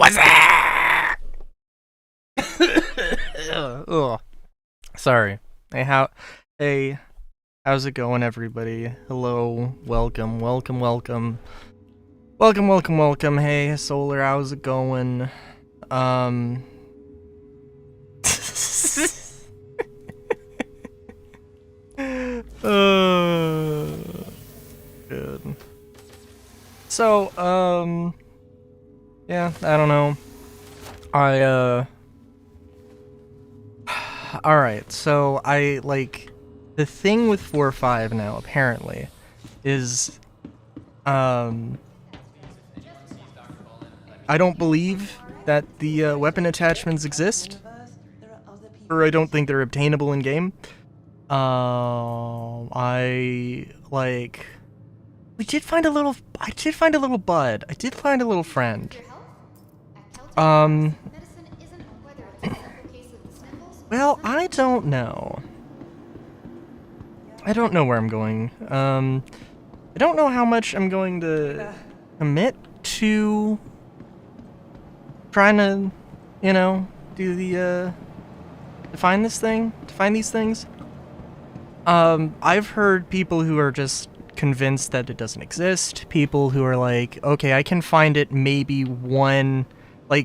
What's that? Ugh. Sorry. Hey, how's it going, everybody? Hello, welcome. Hey, Solar, how's it going? Good. So, yeah, I don't know. Alright, so the thing with 4.5 now, apparently, is, I don't believe that the, weapon attachments exist, or I don't think they're obtainable in-game. I did find a little bud. I did find a little friend. Well, I don't know. I don't know where I'm going. I don't know how much I'm going to commit to trying to, do the, to find these things. I've heard people who are just convinced that it doesn't exist, people who are like, okay, I can find it maybe one, I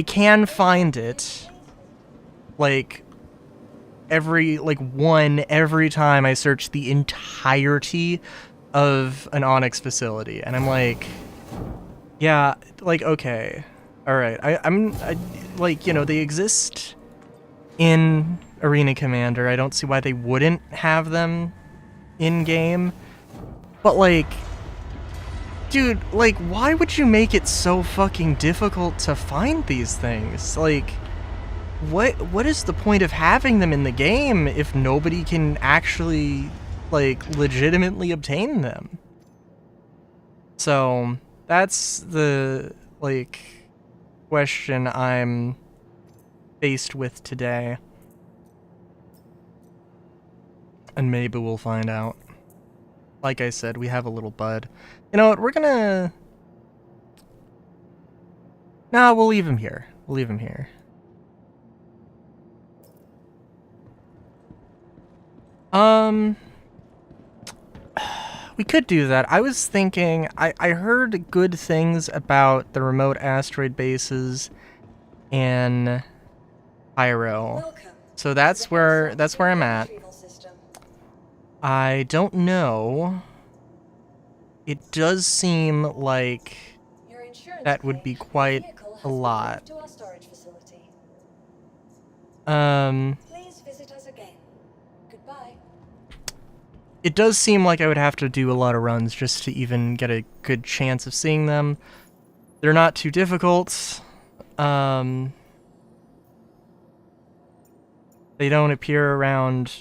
can find it, every time I search the entirety of an Onyx facility, and I'm like, yeah, okay, alright, they exist in Arena Commander. I don't see why they wouldn't have them in-game, but dude, why would you make it so fucking difficult to find these things? What is the point of having them in the game if nobody can actually, legitimately obtain them? So, that's the, question I'm faced with today. And maybe we'll find out. Like I said, we have a little bud. You know what, we're gonna... Nah, we'll leave him here. We could do that. I was thinking, I heard good things about the remote asteroid bases in Pyro. So that's where I'm at. I don't know. It does seem like that would be quite a lot. Please visit us again. Goodbye. It does seem like I would have to do a lot of runs just to even get a good chance of seeing them. They're not too difficult. They don't appear around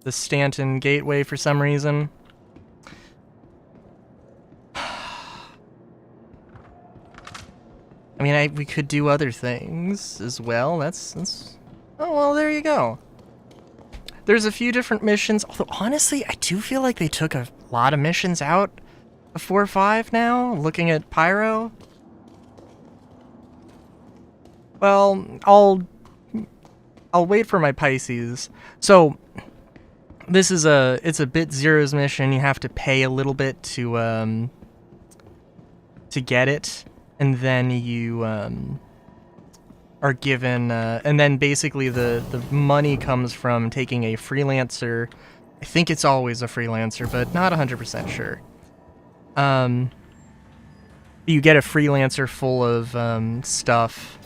the Stanton Gateway for some reason. I mean, we could do other things as well. That's... Oh, well, there you go. There's a few different missions, although honestly, I do feel like they took a lot of missions out of 4.5 now, looking at Pyro. Well, I'll wait for my Pisces. So, it's a Bit Zero's mission. You have to pay a little bit to get it, and then you, are given, and then basically the money comes from taking a freelancer. I think it's always a freelancer, but not 100% sure. You get a freelancer full of, stuff.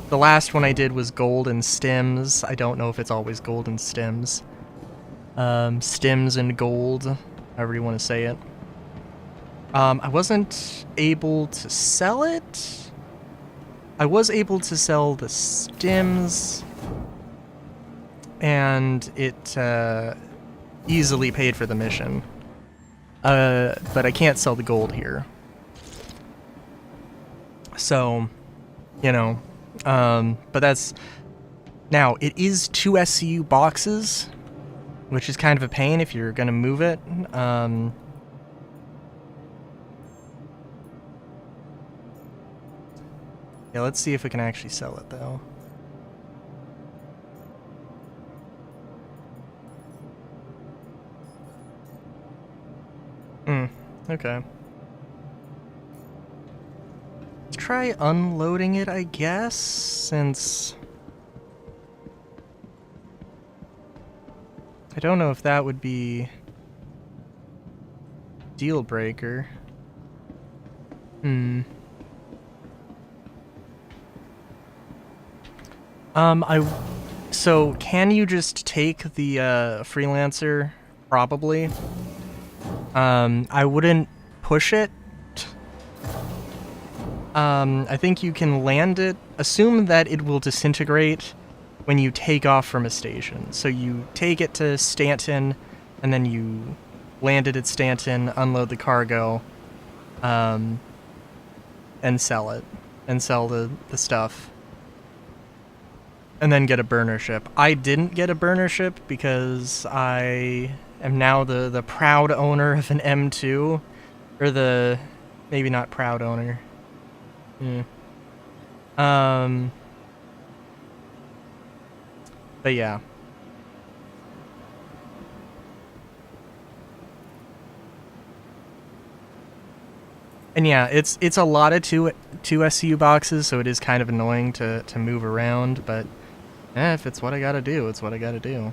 The last one I did was gold and stims. I don't know if it's always gold and stims. Stims and gold, however you want to say it. I wasn't able to sell it. I was able to sell the stims, and it easily paid for the mission. But I can't sell the gold here. So, but that's... Now, it is 2 SCU boxes, which is kind of a pain if you're gonna move it. Yeah, let's see if we can actually sell it, though. Okay. Let's try unloading it, I guess, since... I don't know if that would be... deal breaker. So can you just take the freelancer? Probably. I wouldn't push it. I think you can land it. Assume that it will disintegrate when you take off from a station. So you take it to Stanton, and then you land it at Stanton, unload the cargo, and sell it. And sell the stuff. And then get a burner ship. I didn't get a burner ship because I am now the proud owner of an M2. Or the... maybe not proud owner. But yeah. And yeah, it's a lot of two SCU boxes, so it is kind of annoying to move around, but if it's what I gotta do, it's what I gotta do.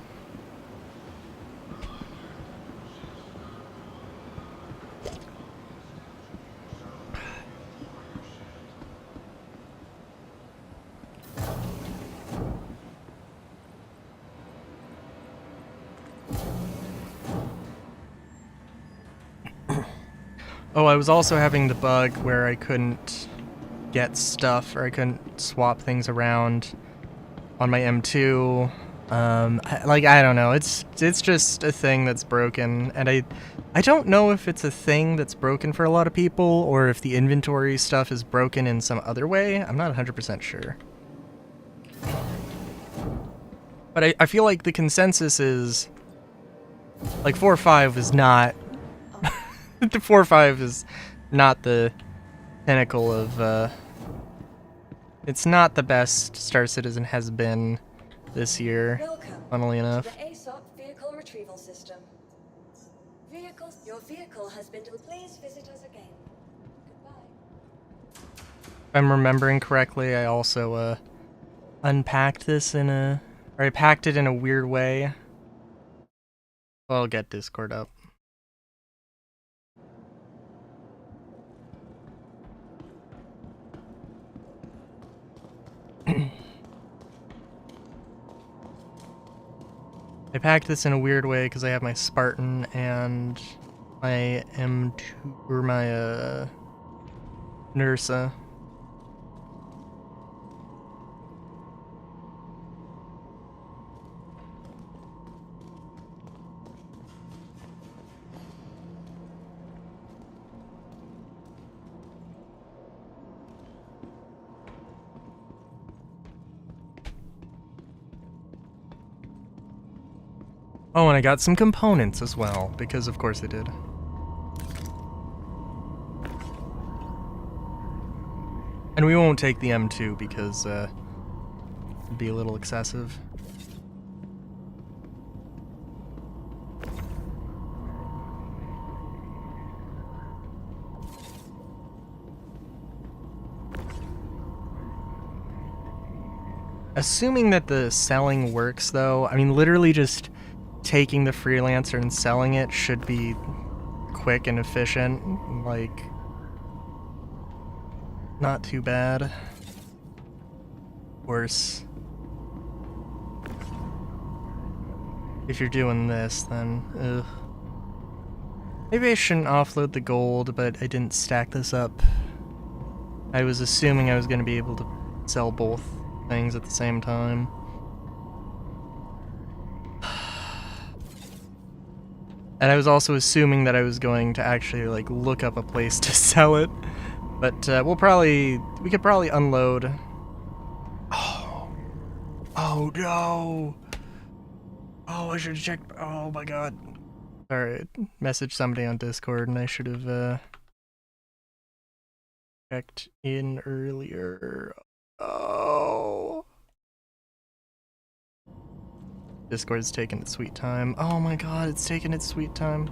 Oh, I was also having the bug where I couldn't get stuff, or I couldn't swap things around on my M2. I don't know. It's just a thing that's broken, and I don't know if it's a thing that's broken for a lot of people, or if the inventory stuff is broken in some other way. I'm not 100% sure. But I feel like the consensus is, like, 4.5 is not... the 4.5 is not the pinnacle of, it's not the best Star Citizen has been this year, funnily enough. To the ASOP vehicle retrieval system. Your vehicle has been delivered. Please visit us again. Goodbye. If I'm remembering correctly, I also, unpacked this in a... or I packed it in a weird way. Well, I'll get Discord up. I packed this in a weird way because I have my Spartan and my M2, or my, Nursa. Oh, and I got some components as well, because of course I did. And we won't take the M2 because, it'd be a little excessive. Assuming that the selling works, though, I mean, literally just taking the freelancer and selling it should be quick and efficient. Like, not too bad. Of course, if you're doing this, then, ugh. Maybe I shouldn't offload the gold, but I didn't stack this up. I was assuming I was going to be able to sell both things at the same time. And I was also assuming that I was going to actually, like, look up a place to sell it. But, we could probably unload. Oh. Oh, no. Oh, I should have checked. Oh, my God. Alright, message somebody on Discord, and I should have, checked in earlier. Discord's taking its sweet time. Oh my god, it's taking its sweet time.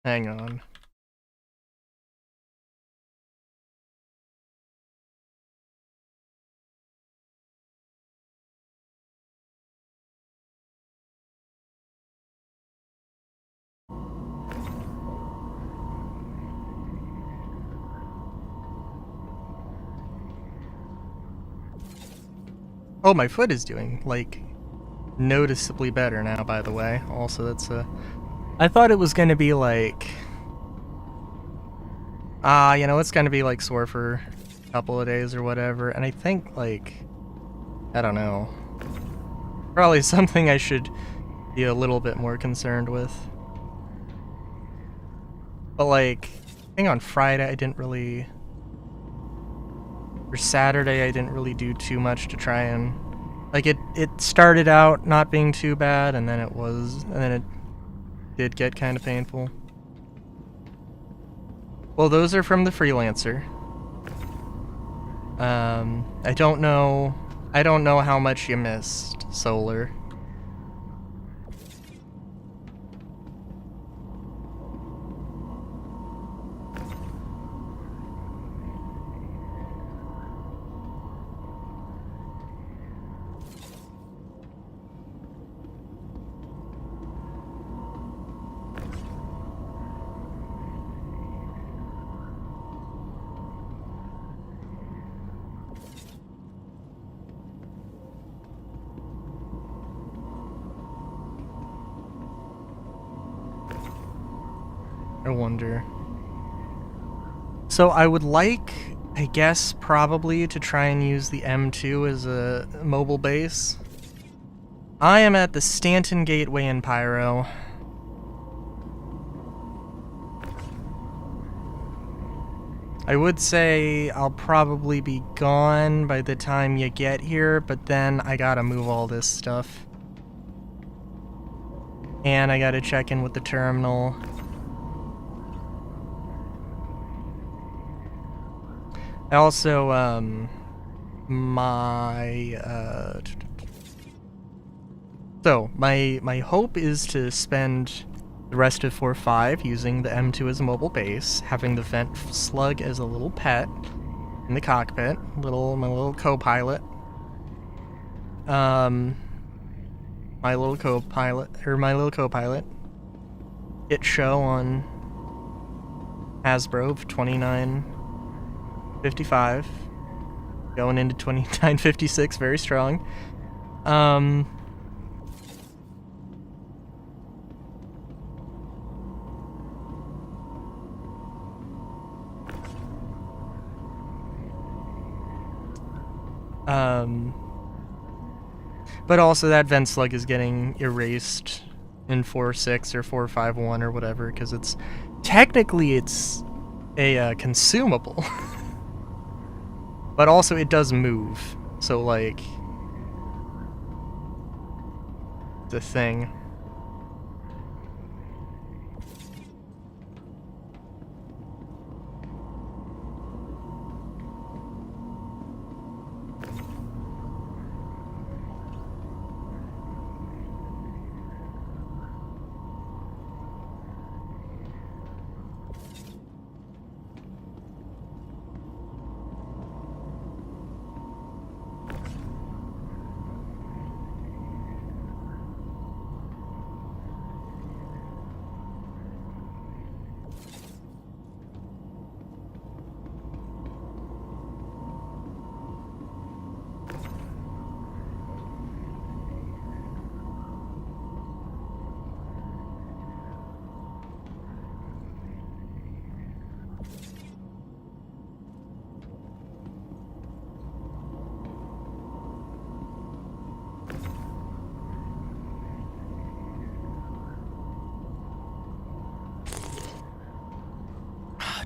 Hang on. Oh, my foot is doing, like, noticeably better now, by the way. Also, that's a... I thought it was gonna be like... you know, it's gonna be, like, sore for a couple of days or whatever, and I think, like... I don't know. Probably something I should be a little bit more concerned with. But, like, I think on Friday I didn't really... For Saturday, I didn't really do too much to try and... Like, it started out not being too bad, and then it did get kind of painful. Well, those are from the Freelancer. I don't know how much you missed, Solar. I wonder. So I would like, I guess, probably to try and use the M2 as a mobile base. I am at the Stanton Gateway in Pyro. I would say I'll probably be gone by the time you get here, but then I gotta move all this stuff. And I gotta check in with the terminal. I also, so, my hope is to spend the rest of 4-5 using the M2 as a mobile base, having the Vent Slug as a little pet in the cockpit, my little co-pilot. My little co-pilot. Hit show on Hasbro 2955, going into 2956, very strong. But also that Vent Slug is getting erased in 4.6 or 4.5.1 or whatever, because it's technically a consumable. But also it does move, so like the thing.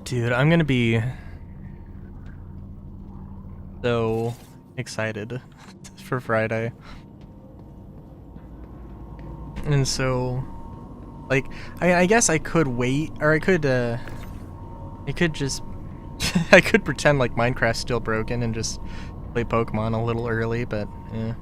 Dude, I'm gonna be so excited for Friday. And so, like, I guess I could wait, or I could just I could pretend like Minecraft's still broken and just play Pokemon a little early, but yeah.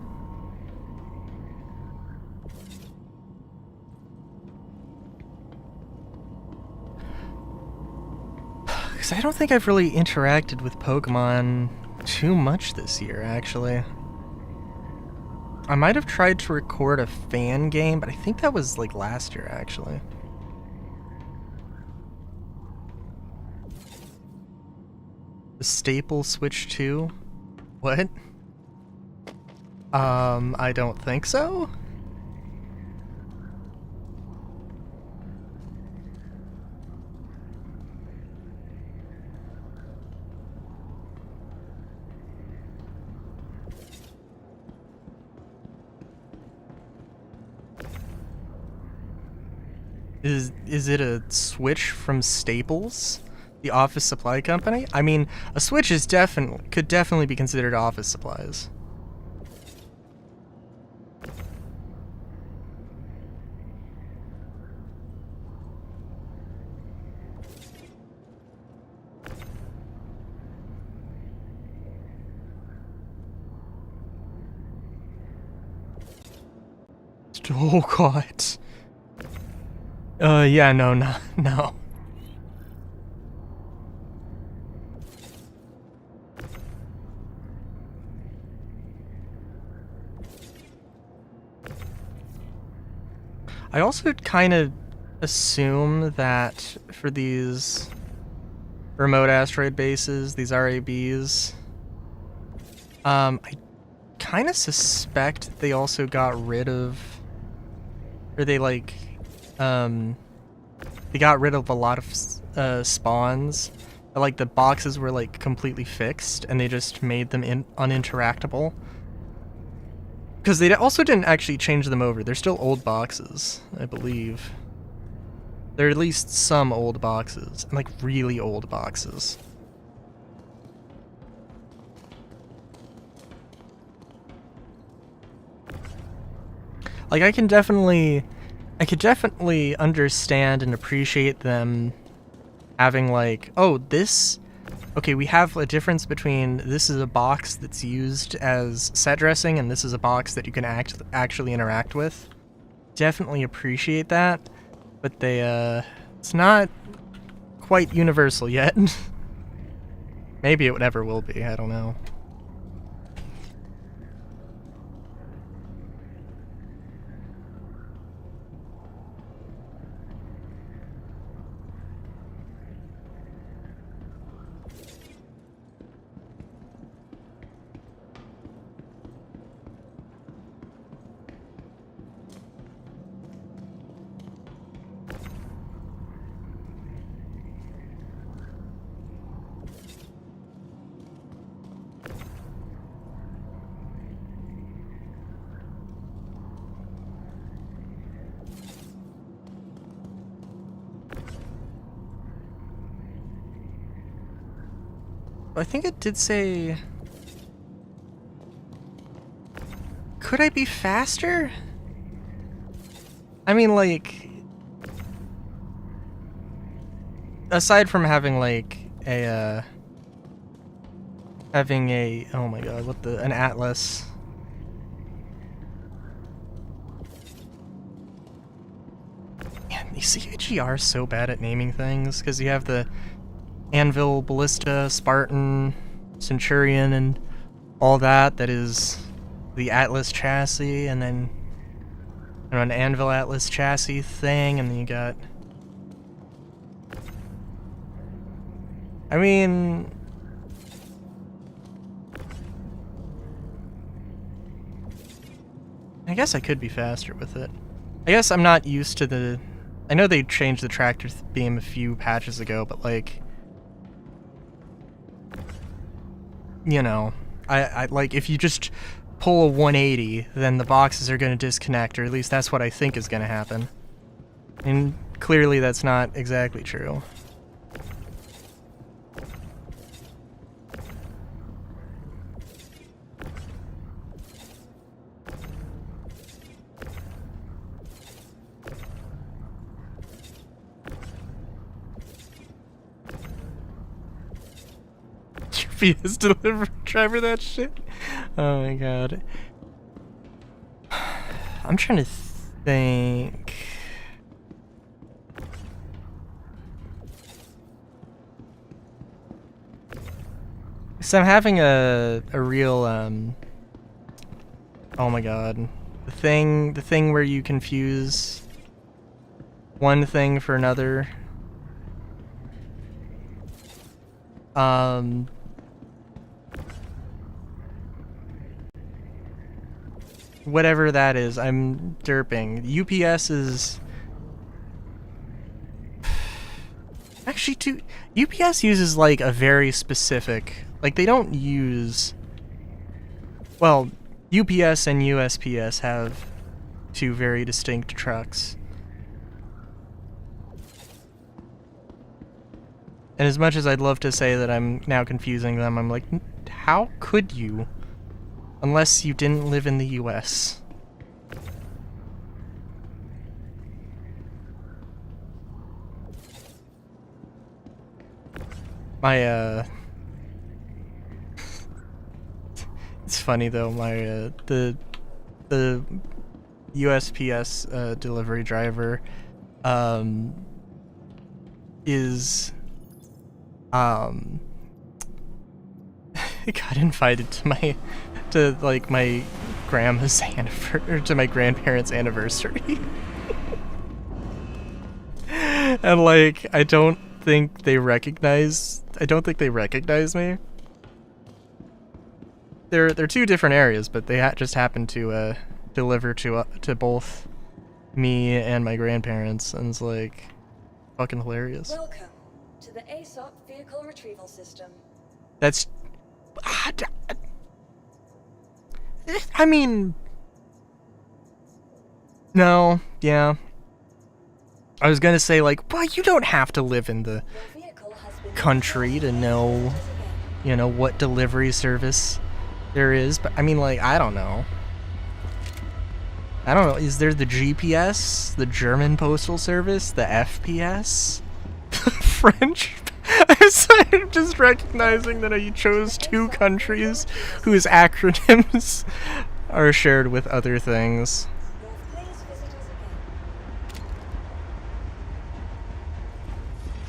Because I don't think I've really interacted with Pokemon too much this year, actually. I might have tried to record a fan game, but I think that was like last year, actually. The Staple Switch 2? What? I don't think so? Is it a Switch from Staples? The office supply company? I mean, a Switch is could definitely be considered office supplies. Oh god. Yeah, no. No. I also kind of assume that for these remote asteroid bases, these RABs, I kind of suspect they also got rid of, or they like, they got rid of a lot of spawns. Like the boxes were like completely fixed, and they just made them uninteractable. Because they also didn't actually change them over. They're still old boxes, I believe. They're at least some old boxes, and like really old boxes. Like I could definitely understand and appreciate them having like, oh, this, okay, we have a difference between this is a box that's used as set dressing and this is a box that you can actually interact with. Definitely appreciate that, but it's not quite universal yet. Maybe it ever will be, I don't know. I think it did say... Could I be faster? I mean, like... Aside from having, like, oh my god, an atlas. Man, you see, AGR is so bad at naming things, because you have the Anvil, Ballista, Spartan, Centurion, and all that is the Atlas chassis, and then an Anvil Atlas chassis thing, and then you got... I mean... I guess I could be faster with it. I guess I'm not used to the... I know they changed the tractor beam a few patches ago, but like... You know, I like, if you just pull a 180, then the boxes are going to disconnect, or at least that's what I think is going to happen. And clearly that's not exactly true. USPS delivery driver that shit. Oh my god. I'm trying to think. So I'm having a real oh my god. The thing where you confuse one thing for another. Whatever that is, I'm derping. UPS is actually UPS uses like a very specific, like they don't use, well, UPS and USPS have two very distinct trucks. And as much as I'd love to say that I'm now confusing them, I'm like, how could you? Unless you didn't live in the US. My, it's funny though, my, the USPS, delivery driver, is, got invited to like my grandma's or to my grandparents' anniversary. And like I don't think they recognize me. They're two different areas, but they just happen to deliver to both me and my grandparents, and it's like fucking hilarious. Welcome to the ASOP vehicle retrieval system. That's I mean, no, yeah. I was gonna say, like, well, you don't have to live in the country to know, you know, what delivery service there is, but I mean, like, I don't know. Is there the GPS, the German Postal Service, the FPS, the French? I'm just recognizing that I chose two countries whose acronyms are shared with other things.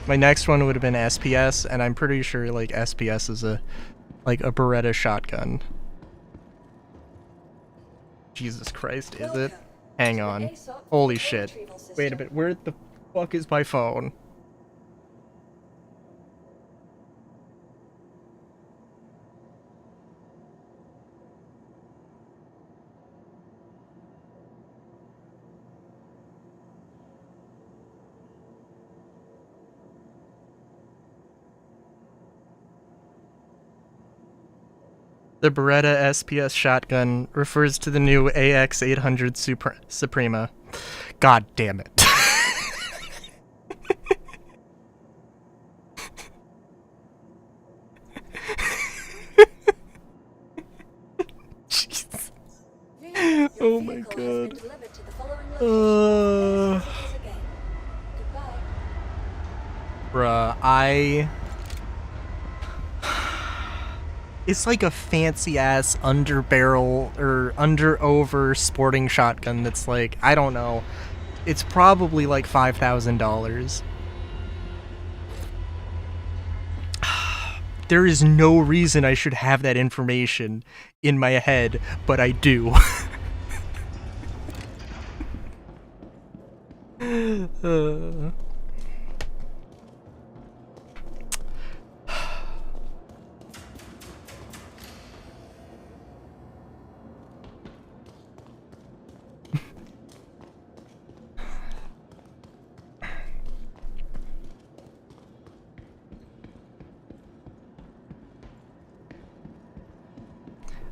My next one would have been SPS, and I'm pretty sure like SPS is a Beretta shotgun. Jesus Christ, is it? Hang on. Holy shit. Wait a minute, where the fuck is my phone? The Beretta SPS shotgun refers to the new AX800 Suprema. God damn it. Jeez. Oh my god. Bruh, it's like a fancy ass underbarrel or under-over sporting shotgun that's like, I don't know. It's probably like $5,000. There is no reason I should have that information in my head, but I do.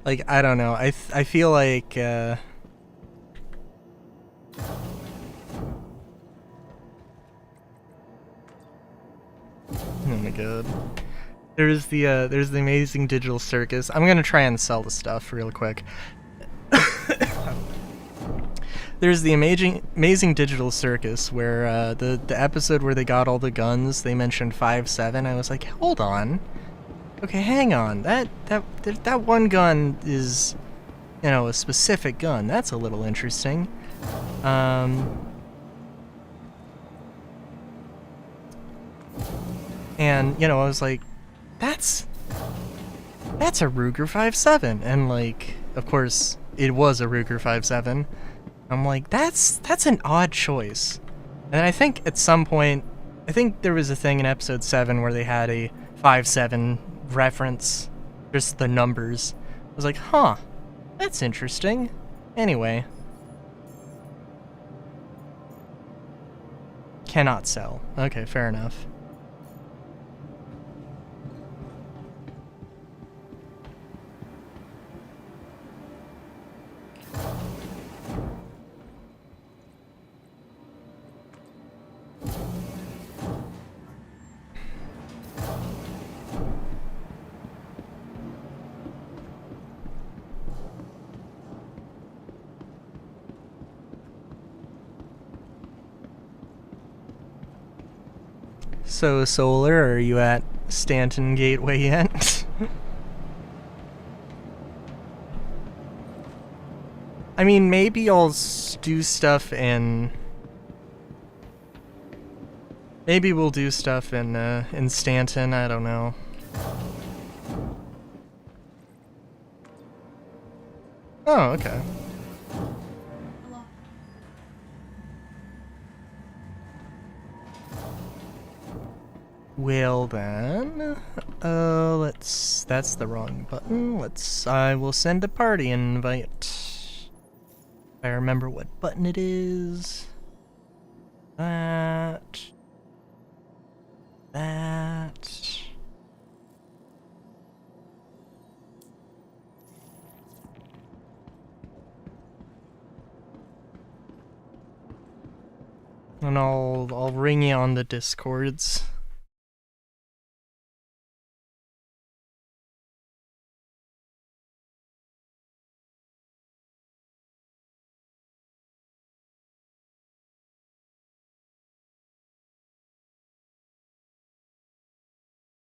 Like, I don't know. I feel like, oh my god. There's the Amazing Digital Circus. I'm gonna try and sell the stuff real quick. There's the Amazing Digital Circus, where the episode where they got all the guns, they mentioned 5.7. I was like, hold on. Okay, hang on. That one gun is, you know, a specific gun. That's a little interesting. And, you know, I was like, that's a Ruger 5.7, and like, of course, it was a Ruger 5.7. I'm like, that's an odd choice. And I think at some point, I think there was a thing in episode 7 where they had a 5.7 reference, just the numbers. I was like, huh, that's interesting. Anyway. Cannot sell. Okay, fair enough. So, Solar, are you at Stanton Gateway yet? I mean, maybe I'll do stuff in... Maybe we'll do stuff in Stanton, I don't know. Oh, okay. Well then, that's the wrong button. I will send a party invite. If I remember what button it is. That. And I'll ring you on the Discords.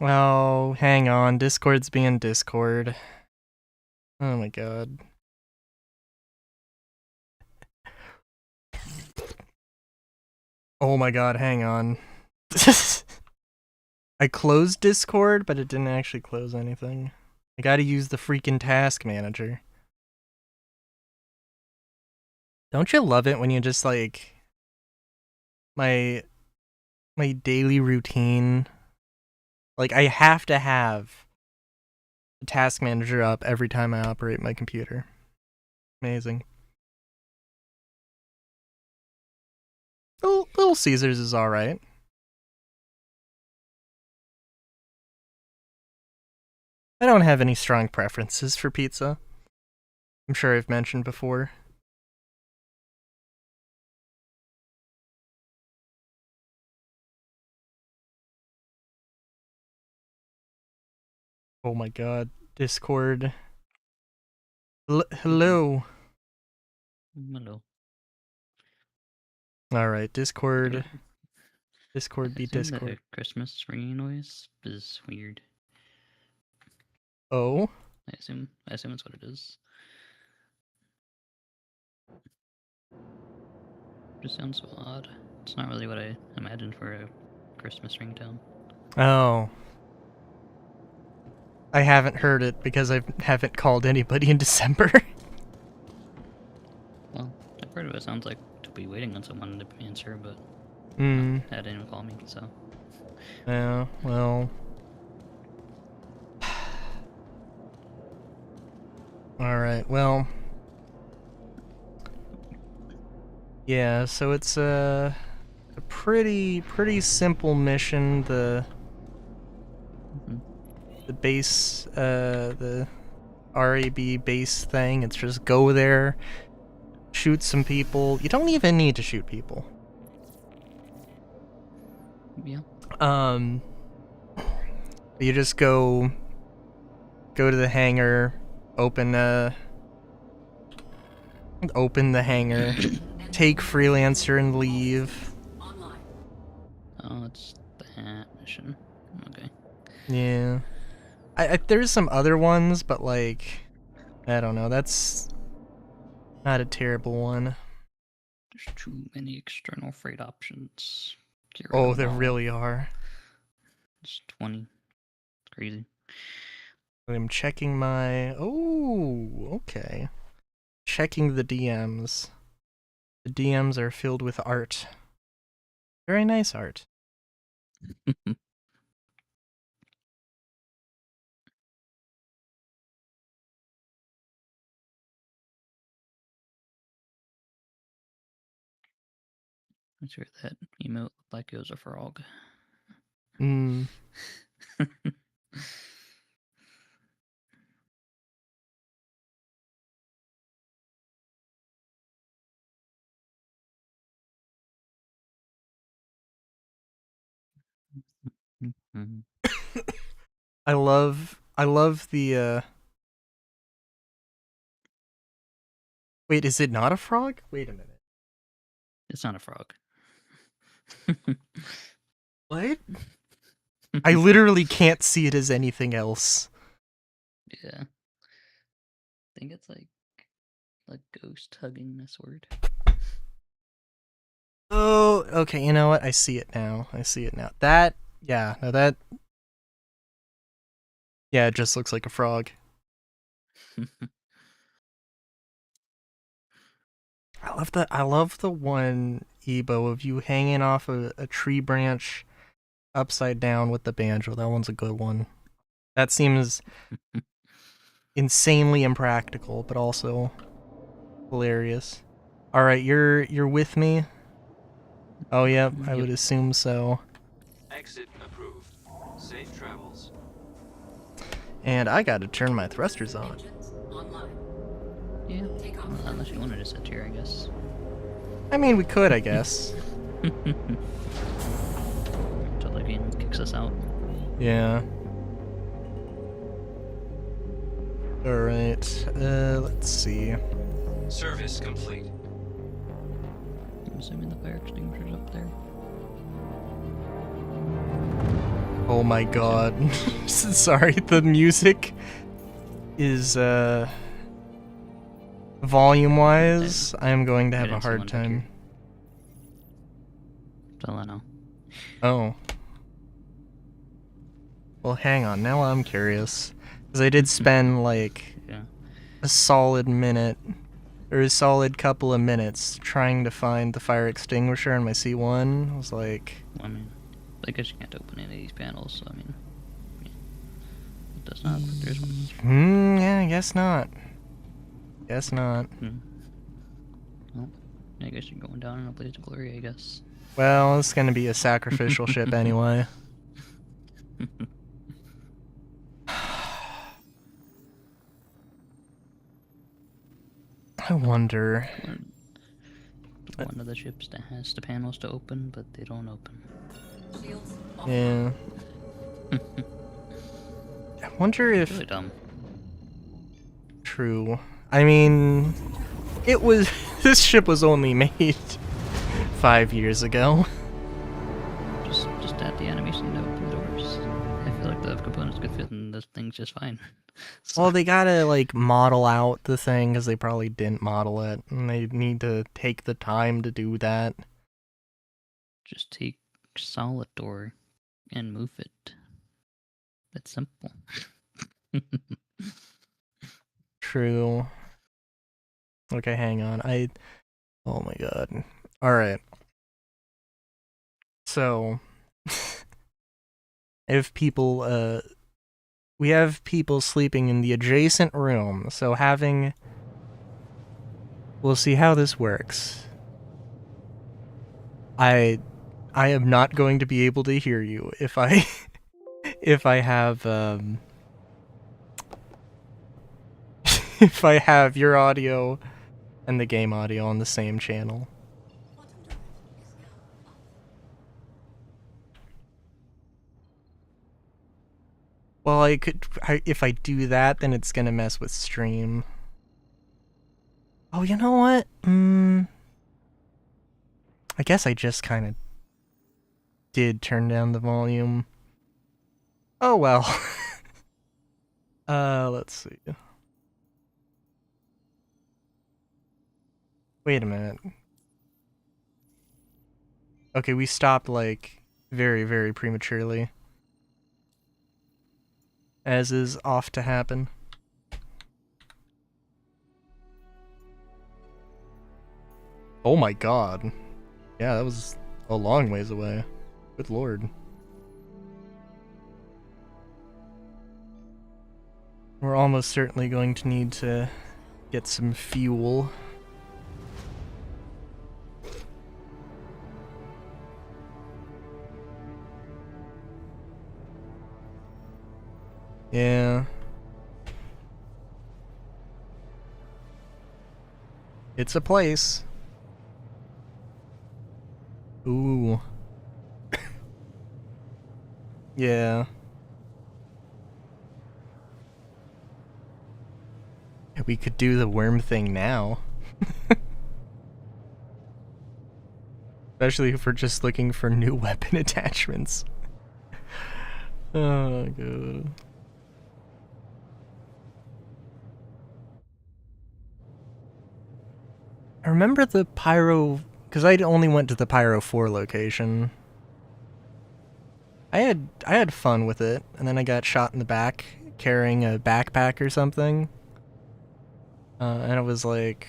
Oh, hang on. Discord's being Discord. Oh my god. Oh my god, hang on. I closed Discord, but it didn't actually close anything. I gotta use the freaking task manager. Don't you love it when you just like... My daily routine... Like, I have to have the task manager up every time I operate my computer. Amazing. Little Caesars is alright. I don't have any strong preferences for pizza. I'm sure I've mentioned before. Oh my god. Discord. Hello. Hello. Alright, Discord. Discord be I assume Discord. The Christmas ringing noise is weird. Oh? I assume that's what it is. Just sounds so odd. It's not really what I imagined for a Christmas ringtone. Oh. I haven't heard it because I haven't called anybody in December. Well, I've heard of it. Sounds like to be waiting on someone to answer, but that didn't even call me, so. Yeah, well. Alright, well. Yeah, so it's a pretty simple mission. The base, the RAB base thing, it's just go there, shoot some people. You don't even need to shoot people. Yeah. You just go to the hangar, open the hangar, take freelancer and leave. Oh, it's that mission. Okay. Yeah. There's some other ones, but like, I don't know. That's not a terrible one. There's too many external freight options. Get rid Oh, of there them all. really are. It's 20. It's crazy. I'm checking my... Oh, okay. Checking the DMs. The DMs are filled with art. Very nice art. I swear that emote looked like it was a frog. Mm. Mhm. I love the, Wait, is it not a frog? Wait a minute. It's not a frog. What? I literally can't see it as anything else. Yeah. I think it's like a ghost hugging a sword. Oh, okay, you know what? I see it now. That, yeah, no, that... Yeah, it just looks like a frog. I love the one Ebo of you hanging off a tree branch upside down with the banjo. That one's a good one. That seems insanely impractical, but also hilarious. All right, you're with me. Oh yep, I would assume so. Exit approved. Safe travels. And I got to turn my thrusters on. Engines online. Yeah. Take off. Well, unless you wanted to sit here, I guess. I mean, we could, I guess. Until the game kicks us out. Yeah. All right. Let's see. Service complete. I'm assuming the fire extinguisher's up there. Oh my god. Sorry, the music is, volume-wise, I am going to have a didn't see hard one back time. here. That's all I know. Oh. Well, hang on, now I'm curious. Because I did spend, like, Yeah. a solid minute, or a solid couple of minutes, trying to find the fire extinguisher in my C1. I was like... Well, I mean, I guess you can't open any of these panels, so I mean, yeah. It does not, but there's one. yeah, I guess not. Guess not. Well, I guess you're going down in a blaze of glory, I guess. Well, it's gonna be a sacrificial ship anyway. I wonder... One of the ships that has the panels to open, but they don't open. Shields off. Yeah. I wonder if... Really dumb. True. I mean... It was... This ship was only made 5 years ago. Just add the animation to open the doors. I feel like the components could fit in this thing just fine. Well, they gotta, like, model out the thing, because they probably didn't model it, and they need to take the time to do that. Just take solid door and move it. That's simple. True. Okay, hang on. Oh my god. Alright. So... if people, we have people sleeping in the adjacent room, so having... We'll see how this works. I am not going to be able to hear you if I... if I have, if I have your audio and the game audio on the same channel. Quantum drive is now off. Well, if I do that, then it's gonna mess with stream. Oh, you know what? I guess I just kind of did turn down the volume. Oh well. Let's see. Wait a minute. Okay, we stopped, like, very, very prematurely. As is oft to happen. Oh my god. Yeah, that was a long ways away. Good lord. We're almost certainly going to need to get some fuel. Yeah. It's a place. Ooh. Yeah. We could do the worm thing now. Especially if we're just looking for new weapon attachments. Oh, god. I remember the Pyro, because I only went to the Pyro 4 location. I had fun with it, and then I got shot in the back carrying a backpack or something. And I was like,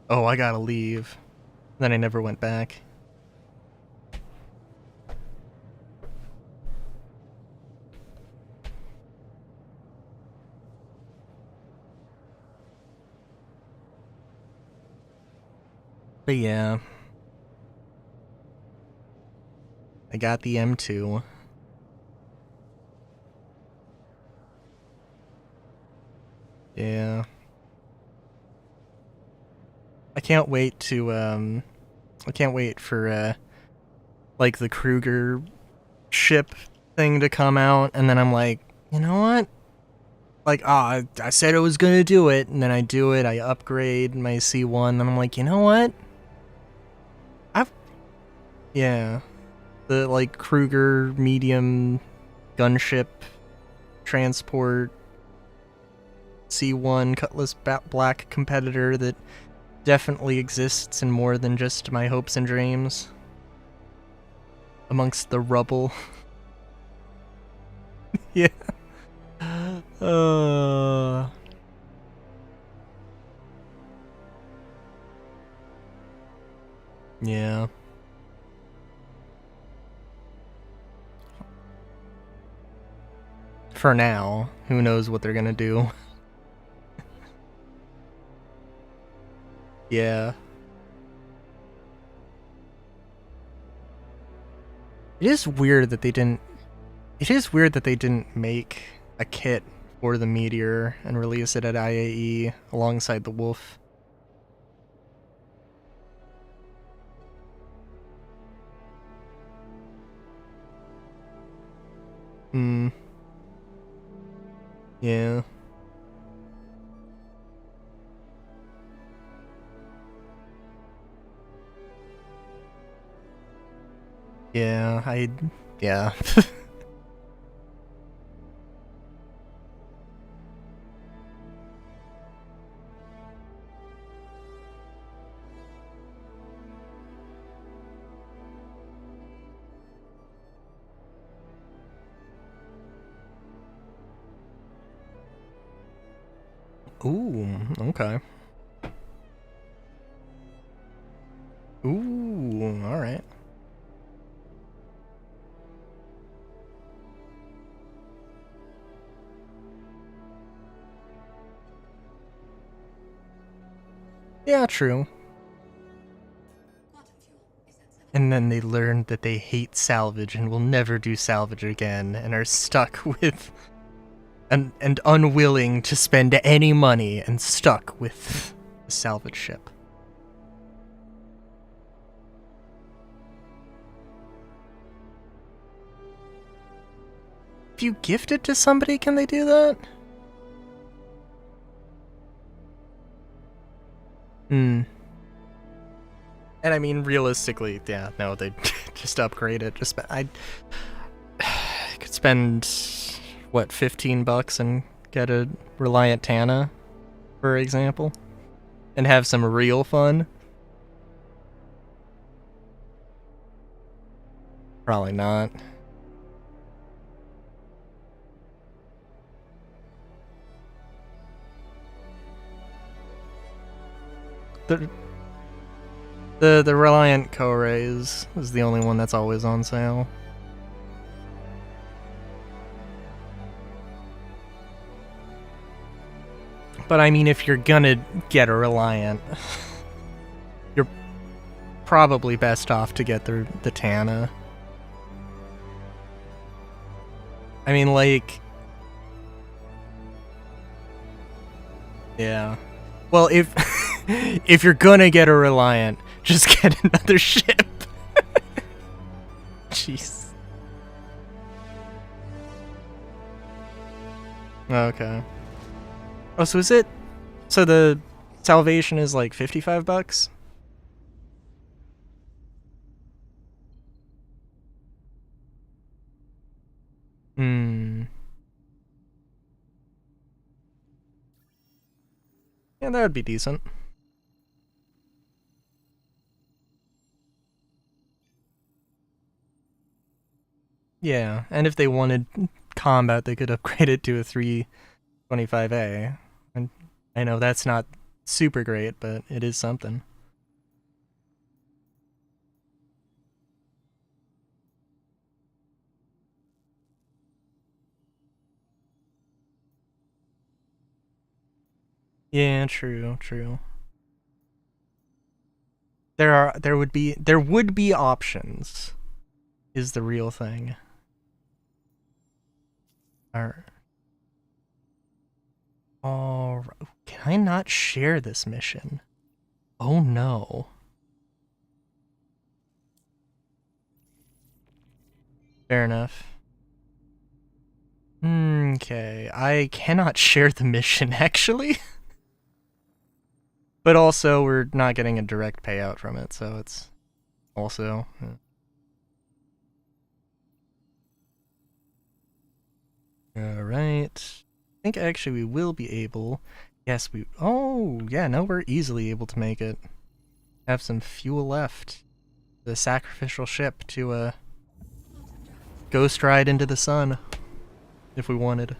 oh, I gotta leave. Then I never went back. But yeah. I got the M2. Yeah. I can't wait to, I can't wait for, like, the Kruger ship thing to come out, and then I'm like, you know what? Like, I said I was gonna do it, and then I do it, I upgrade my C1, and I'm like, you know what? Yeah. The, like, Kruger medium gunship transport C1 Cutlass Black competitor that definitely exists in more than just my hopes and dreams. Amongst the rubble. Yeah. Yeah. For now, who knows what they're gonna do. Yeah. It is weird that they didn't make a kit for the Meteor and release it at IAE alongside the Wolf. Yeah. Yeah, yeah. Ooh, okay. Ooh, alright. Yeah, true. And then they learned that they hate salvage and will never do salvage again and are stuck with... and unwilling to spend any money and stuck with the salvage ship. If you gift it to somebody, can they do that? And I mean, realistically, yeah, no, they just upgrade it. I could spend, what, $15 and Get a Reliant Tana, for example, and have some real fun. Probably not. The Reliant Kourei is the only one that's always on sale. But I mean, if you're gonna get a Reliant, you're probably best off to get the Tana. I mean, like, yeah. Well, if if you're gonna get a Reliant, just get another ship. Jeez. Okay. Oh, so is it? So the Salvation is like $55? Hmm. Yeah, that would be decent. Yeah, and if they wanted combat, they could upgrade it to a 325A. And I know that's not super great, but it is something. Yeah, true. There would be options, is the real thing. All right. Can I not share this mission? Oh no. Fair enough. Okay, I cannot share the mission actually. But also, we're not getting a direct payout from it, so it's also... Alright. I think actually we will be able... Yes, we... Oh, yeah, no, we're easily able to make it. Have some fuel left. The sacrificial ship to, ghost ride into the sun. If we wanted.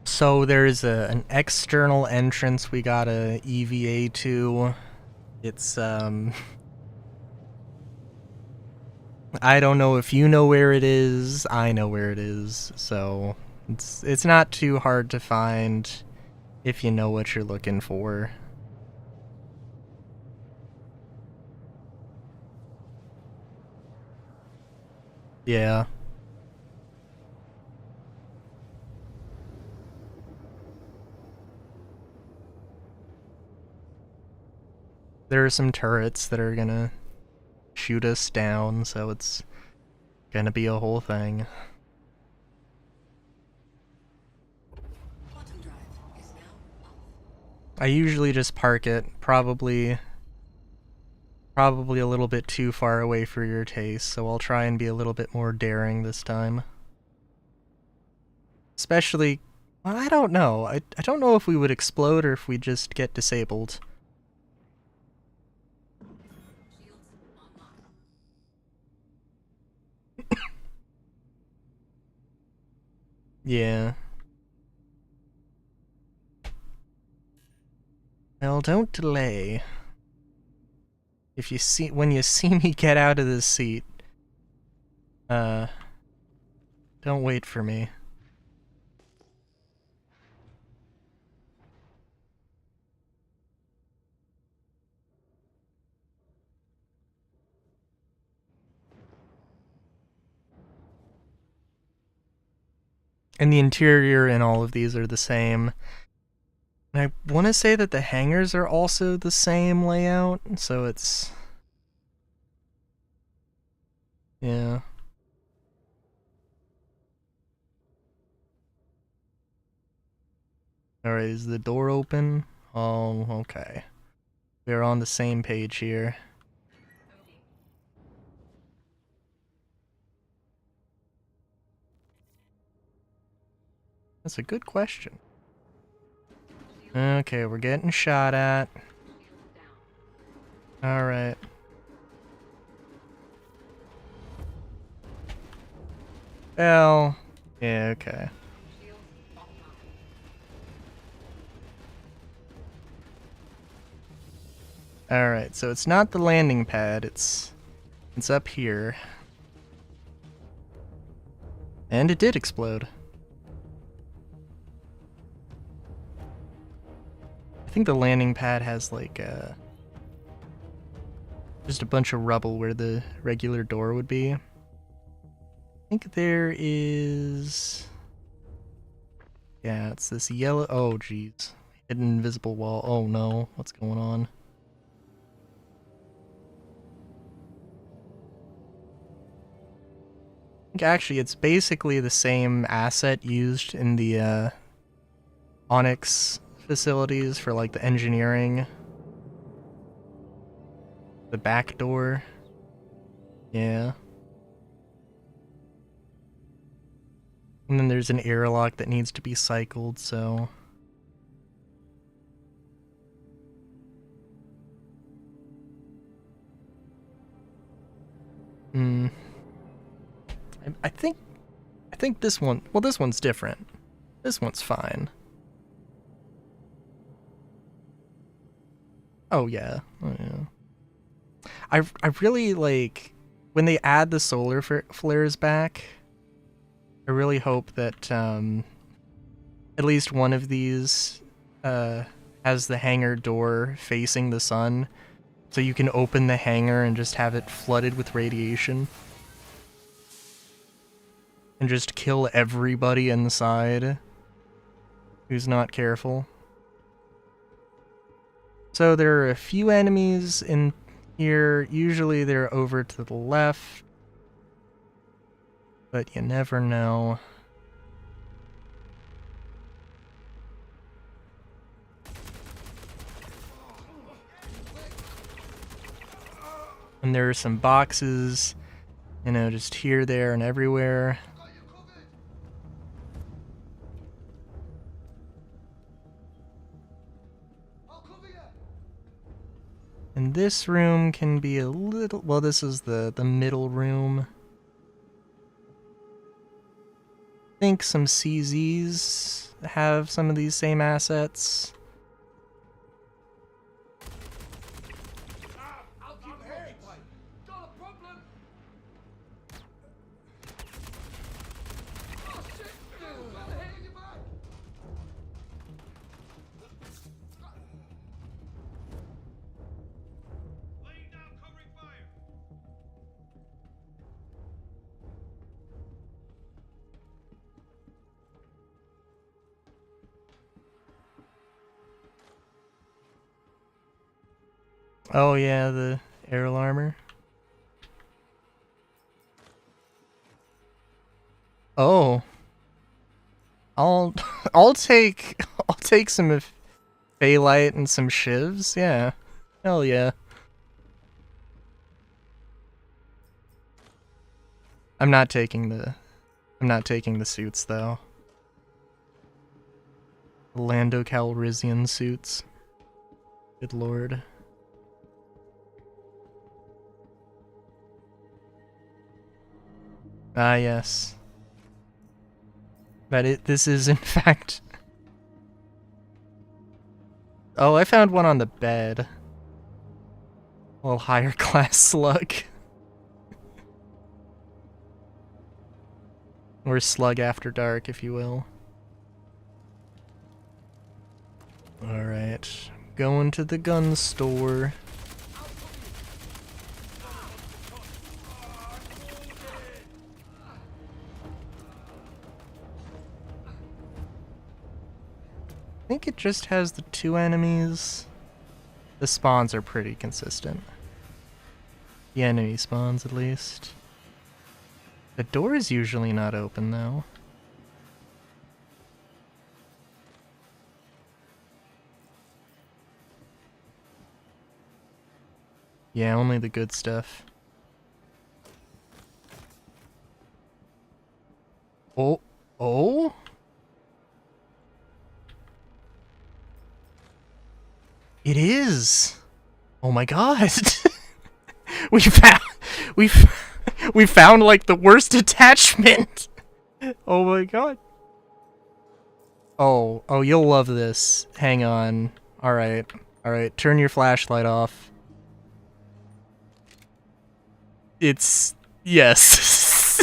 So there's an external entrance we got a EVA to. It's I don't know if you know where it is. I know where it is, so it's not too hard to find if you know what you're looking for. Yeah. There are some turrets that are gonna shoot us down, so it's gonna be a whole thing. I usually just park it, probably a little bit too far away for your taste, so I'll try and be a little bit more daring this time. Especially, well, I don't know. I don't know if we would explode or if we just get disabled. Yeah. Well, don't delay. When you see me get out of this seat, don't wait for me. And the interior in all of these are the same. And I want to say that the hangars are also the same layout, so it's... Yeah. Alright, is the door open? Oh, okay. We're on the same page here. That's a good question. Okay, we're getting shot at. Alright. Well, yeah, okay. Alright, so it's not the landing pad, it's up here. And it did explode. I think the landing pad has like just a bunch of rubble where the regular door would be. I think there is... Yeah, it's this yellow... Oh, jeez. Hidden invisible wall. Oh no, what's going on? I think actually it's basically the same asset used in the Onyx facilities for like the engineering. The back door. Yeah. And then there's an airlock that needs to be cycled, so... I think this one... Well, this one's different. This one's fine. Oh, yeah. Oh, yeah. I really, like... When they add the solar flares back... I really hope that at least one of these has the hangar door facing the sun, so you can open the hangar and just have it flooded with radiation. And just kill everybody inside who's not careful. So there are a few enemies in here. Usually they're over to the left. But you never know. And there are some boxes, you know, just here, there, and everywhere. And this room can be a little... Well, this is the middle room. I think some CZs have some of these same assets. Oh yeah, the air armor. Oh. I'll take some Phalite and some shivs, yeah. Hell yeah. I'm not taking the suits though. Lando Calrissian suits. Good lord. Ah, yes. But this is in fact... Oh, I found one on the bed. A little higher class slug. Or slug after dark, if you will. Alright. Going to the gun store. I think it just has the two enemies. The spawns are pretty consistent. The enemy spawns, at least. The door is usually not open, though. Yeah, only the good stuff. Oh, oh? It is. Oh my god. we found we found like the worst attachment. Oh my god. Oh, you'll love this. Hang on. All right. Turn your flashlight off. It's yes.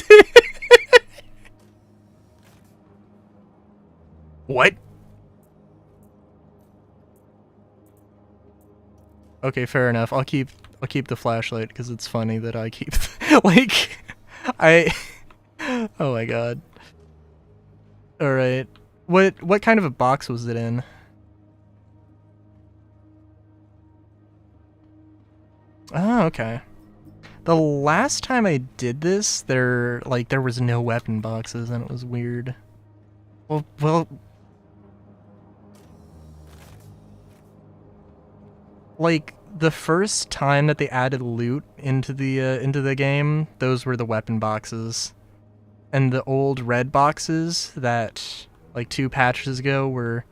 What? Okay, fair enough. I'll keep the flashlight because it's funny that I keep like I. Oh my god. All right. What kind of a box was it in? Oh, okay. The last time I did this, there was no weapon boxes and it was weird. Well, like the first time that they added loot into the game, those were the weapon boxes. And the old red boxes that like 2 patches ago were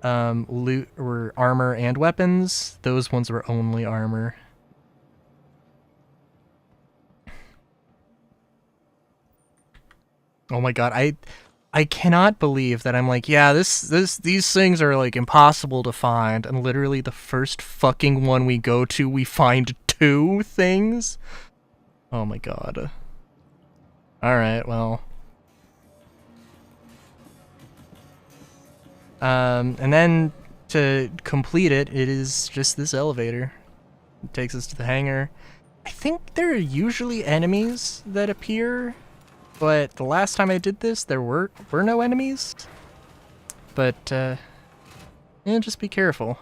were armor and weapons. Those ones were only armor. Oh my god, I cannot believe that I'm like, yeah, these things are like impossible to find, and literally the first fucking one we go to, we find 2 things. Oh my god. All right, well. And then to complete it, it is just this elevator. It takes us to the hangar. I think there are usually enemies that appear, but the last time I did this, there were no enemies. But, yeah, just be careful.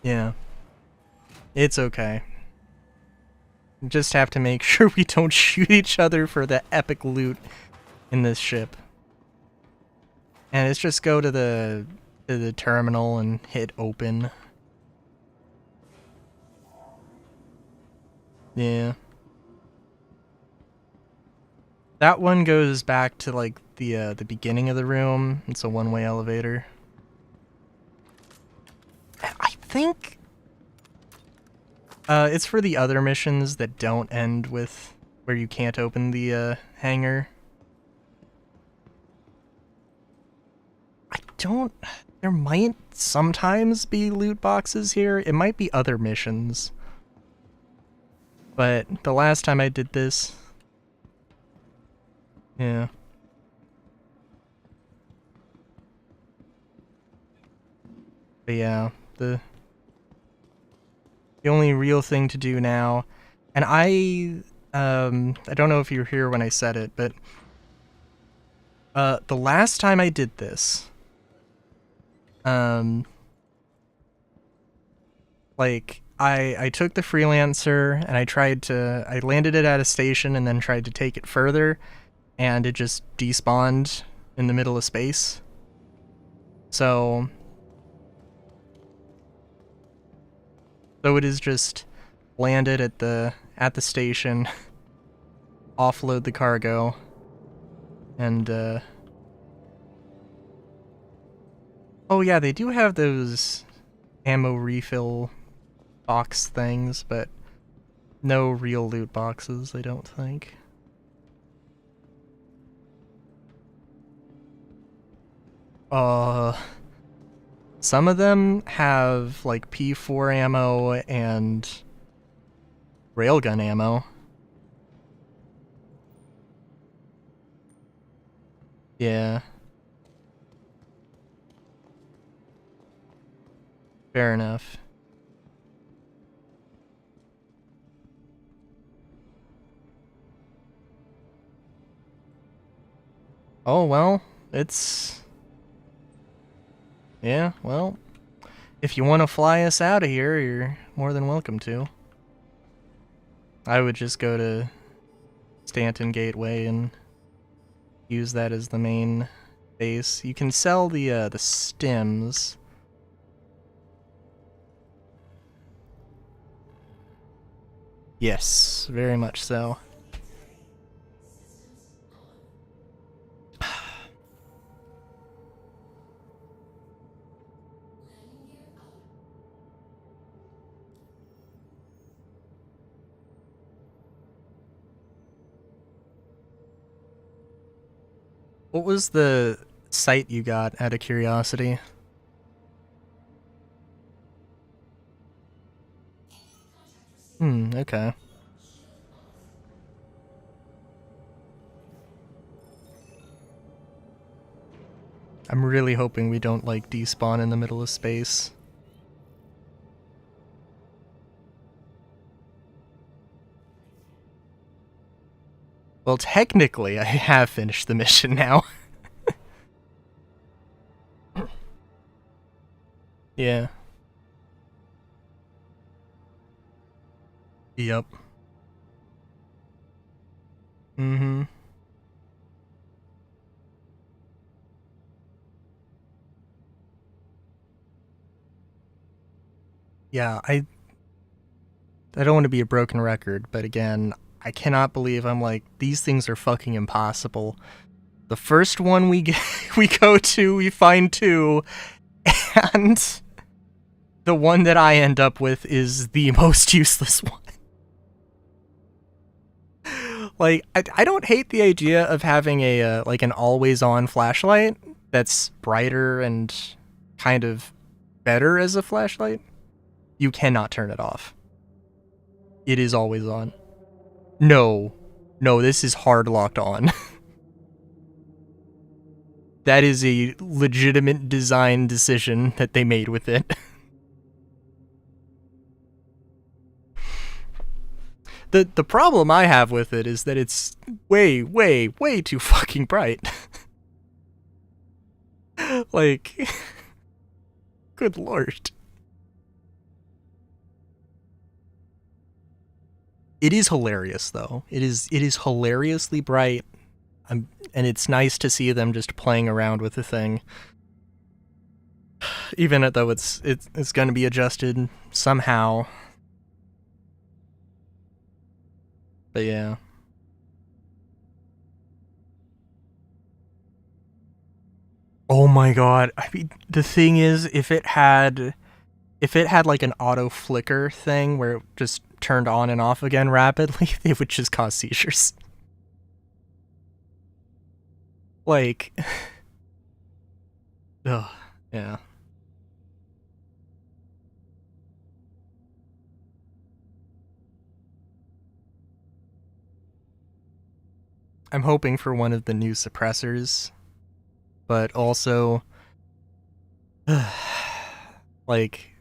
Yeah. It's okay. Just have to make sure we don't shoot each other for the epic loot in this ship. And let's just go to the terminal and hit open. Yeah. That one goes back to like the beginning of the room. It's a one-way elevator. I think it's for the other missions that don't end with where you can't open the hangar. There might sometimes be loot boxes here. It might be other missions. But the last time I did this... Yeah. But yeah, the only real thing to do now... And I don't know if you were here when I said it, but... the last time I did this... like, I took the Freelancer and I landed it at a station and then tried to take it further, and it just despawned in the middle of space. So it is just landed at the station, offload the cargo, and oh yeah, they do have those ammo refill box things, but no real loot boxes, I don't think. Some of them have like P4 ammo and railgun ammo. Yeah. Fair enough. Oh, well, it's... Yeah, well, if you want to fly us out of here, you're more than welcome to. I would just go to Stanton Gateway and use that as the main base. You can sell the stims, Yes, very much so. What was the site you got out of curiosity? Okay. I'm really hoping we don't, like, despawn in the middle of space. Well, technically, I have finished the mission now. Yeah. Yep. Mm-hmm. Yeah, I don't want to be a broken record, but again, I cannot believe I'm like, these things are fucking impossible. The first one we get, we go to, we find two, and the one that I end up with is the most useless one. Like, I don't hate the idea of having a like an always-on flashlight that's brighter and kind of better as a flashlight. You cannot turn it off. It is always on. No, this is hard locked on. That is a legitimate design decision that they made with it. The problem I have with it is that it's way too fucking bright. Like, good lord. It is hilarious though. It is hilariously bright. And it's nice to see them just playing around with the thing. Even though it's going to be adjusted somehow. But yeah. Oh my god. I mean, the thing is, if it had like an auto flicker thing where it just turned on and off again rapidly, it would just cause seizures. Like, ugh, yeah. I'm hoping for one of the new suppressors, but also, like,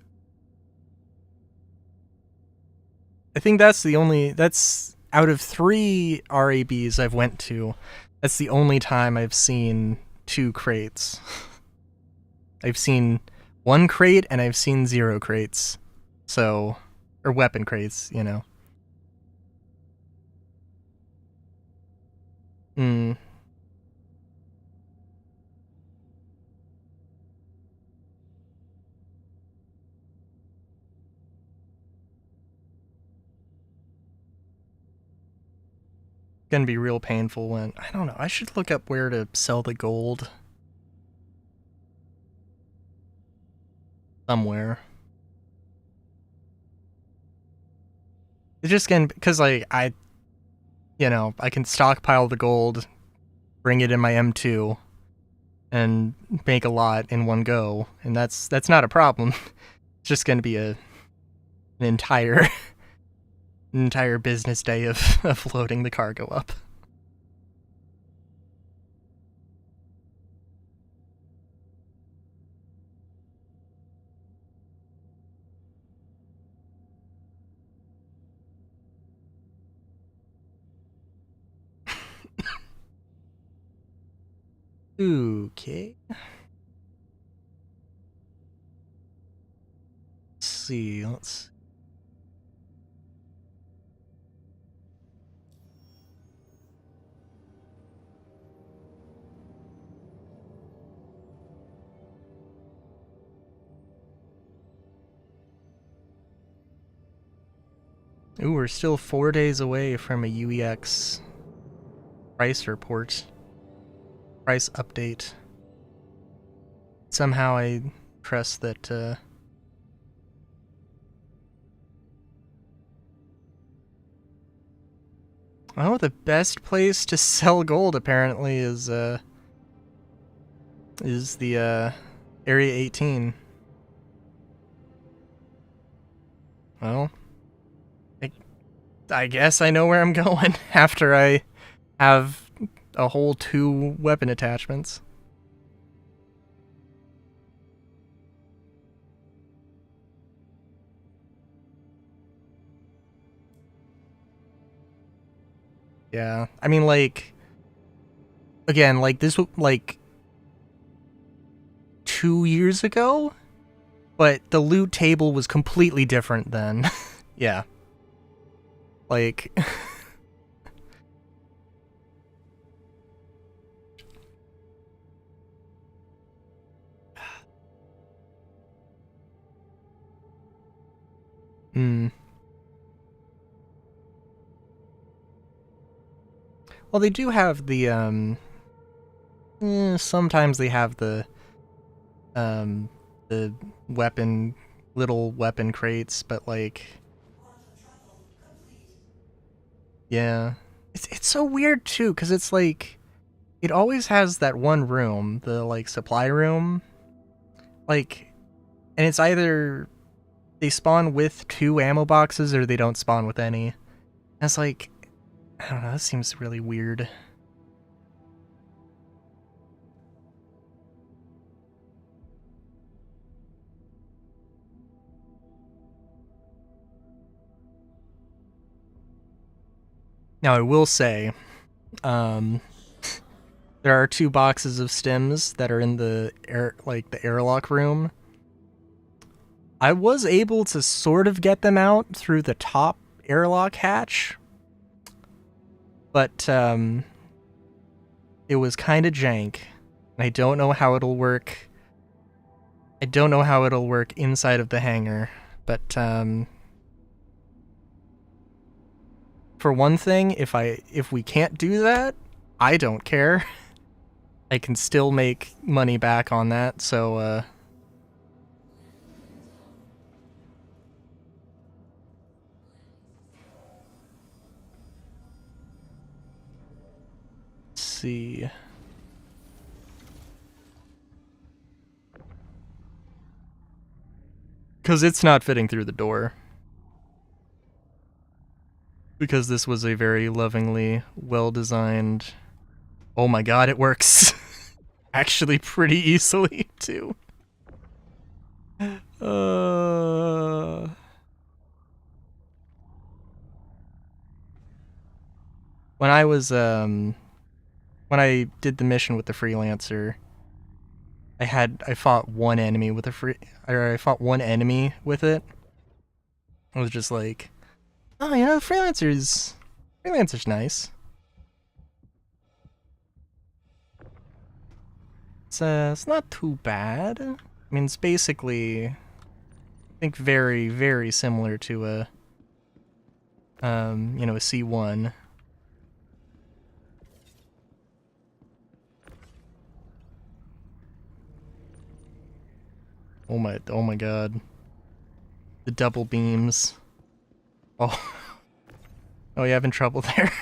I think that's out of 3 RABs I've went to, that's the only time I've seen 2 crates. I've seen 1 crate and I've seen 0 crates. So, or weapon crates, you know. Gonna be real painful when, I don't know, I should look up where to sell the gold. Somewhere. It's just gonna, because like, I can stockpile the gold, bring it in my M2, and make a lot in one go, and that's not a problem. It's just gonna be an entire business day of loading the cargo up. Okay. Let's see. Ooh, we're still 4 days away from a UEX price report. Price update. Somehow I pressed that, oh, the best place to sell gold apparently is the, Area 18. Well, I guess I know where I'm going after I have a whole 2 weapon attachments. Yeah, I mean, like, again, like, this was, like, 2 years ago? But the loot table was completely different then. Yeah. Like... Hmm. Well, they do have the, sometimes they have the weapon, little weapon crates, but, like... Yeah. It's so weird, too, because it's, like... It always has that one room, the, like, supply room. Like... And it's either... They spawn with 2 ammo boxes, or they don't spawn with any. And it's like... I don't know, that seems really weird. Now, I will say, there are 2 boxes of stims that are in the the airlock room. I was able to sort of get them out through the top airlock hatch, but it was kind of jank. And I don't know how it'll work. I don't know how it'll work inside of the hangar, but for one thing, if we can't do that, I don't care. I can still make money back on that, so let's see. Because it's not fitting through the door. Because this was a very lovingly well-designed... Oh my god, it works! Actually pretty easily, too. When I was, when I did the mission with the Freelancer, I fought one enemy with I fought one enemy with it. I was just like, oh, you know, Freelancer's nice. It's not too bad. I mean, it's basically, I think, very, very similar to a, you know, a C1. Oh my god. The double beams. Oh. Oh, you having trouble there?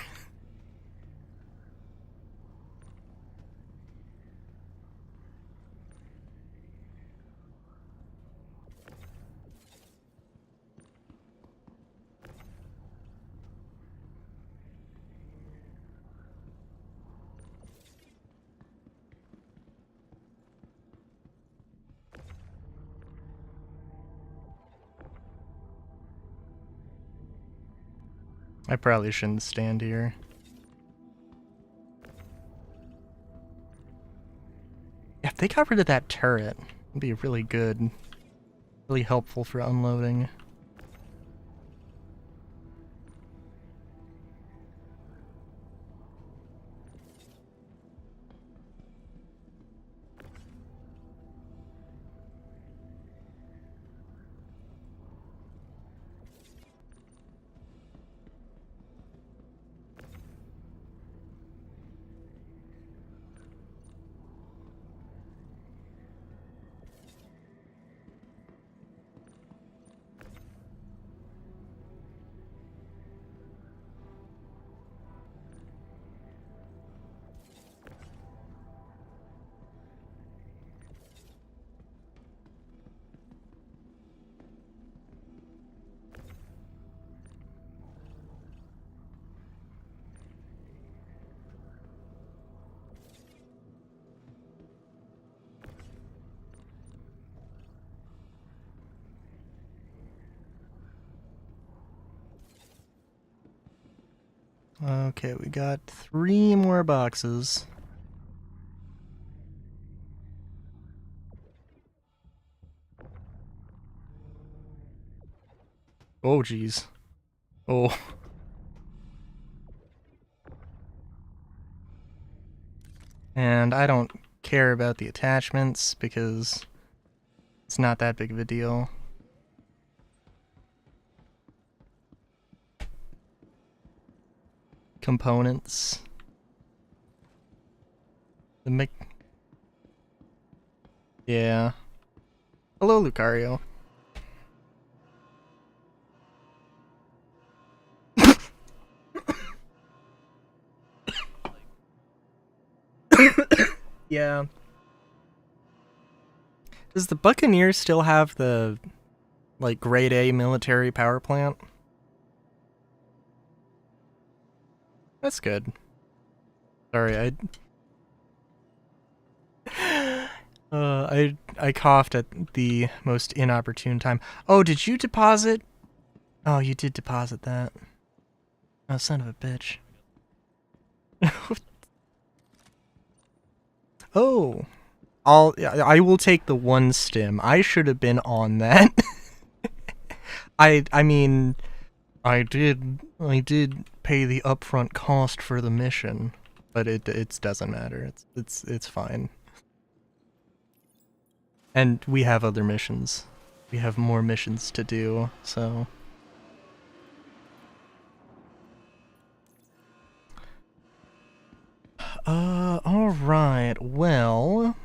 I probably shouldn't stand here. If they got rid of that turret, it'd be really good. Really helpful for unloading. Okay, we got 3 more boxes. Oh, jeez. Oh. And I don't care about the attachments because it's not that big of a deal. Components. Yeah. Hello, Lucario. Yeah. Does the Buccaneer still have the, like, grade A military power plant? That's good. Sorry, I coughed at the most inopportune time. Oh, did you deposit? Oh, you did deposit that. Oh, son of a bitch. Oh. I will take the 1 stim. I should have been on that. I mean, I did pay the upfront cost for the mission, but it doesn't matter. It's fine. And we have other missions. We have more missions to do, so all right. Well,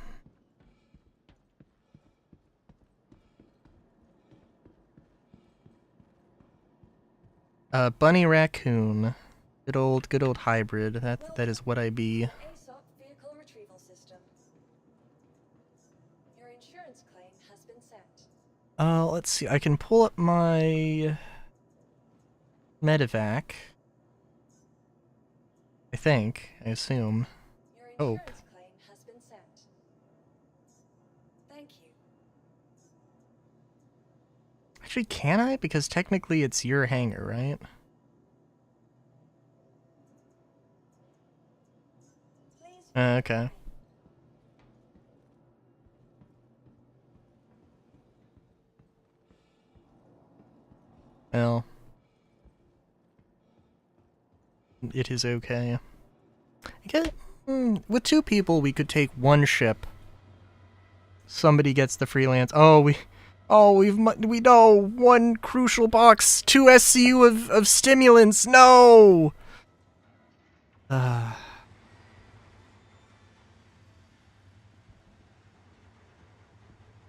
bunny raccoon. Good old hybrid. That is what I be. ASOP vehicle retrieval system. Your insurance claim has been sent. Let's see. I can pull up my medevac. I think. I assume. Your Hope. insurance claim has been sent. Thank you. Actually, can I? Because technically it's your hangar, right? Please. Okay. Well, it is okay. I guess, with 2 people, we could take 1 ship. Somebody gets the freelance. We know 1 crucial box, 2 SCU of stimulants. No.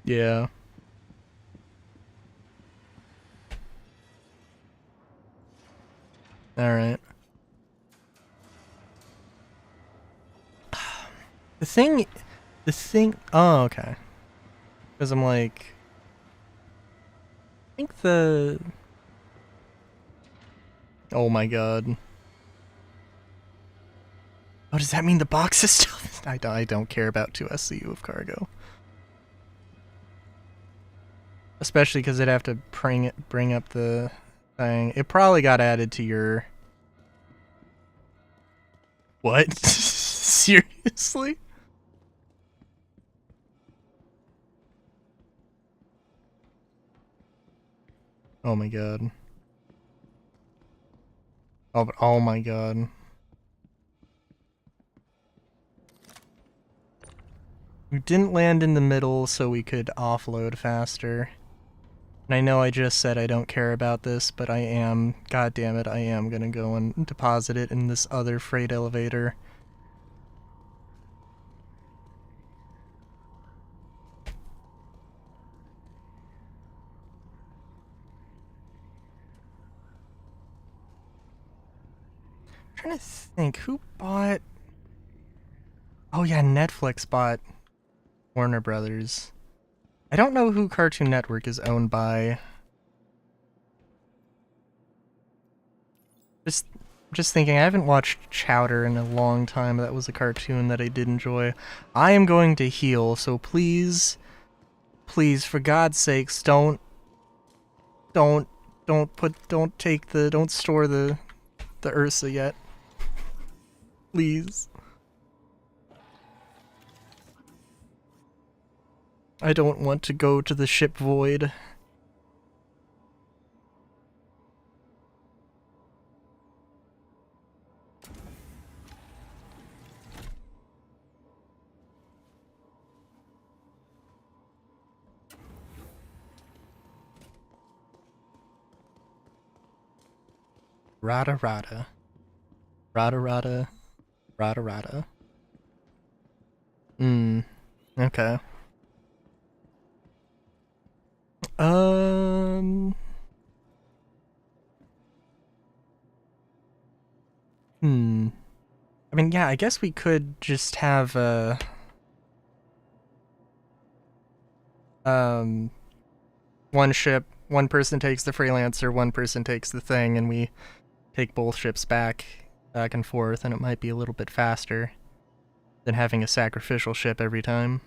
Yeah. All right. The thing. Oh, okay. Because I'm like, I think the. Oh my god. Oh, does that mean the box is still? I don't care about 2 SCU of cargo. Especially because it'd have to bring up the thing. It probably got added to your. What? Seriously? Oh my god. Oh my god. We didn't land in the middle so we could offload faster. And I know I just said I don't care about this, but I am, god damn it, I am gonna go and deposit it in this other freight elevator. I'm trying to think, who bought... Oh yeah, Netflix bought Warner Brothers. I don't know who Cartoon Network is owned by. Just thinking, I haven't watched Chowder in a long time. That was a cartoon that I did enjoy. I am going to heal, so please, for God's sakes, don't store the Ursa yet. Please. I don't want to go to the ship void. Rada rada. Rada rada. Rada rada. Okay. I mean, yeah, I guess we could just have one ship, one person takes the Freelancer, one person takes the thing, and we take both ships back and forth, and it might be a little bit faster than having a sacrificial ship every time.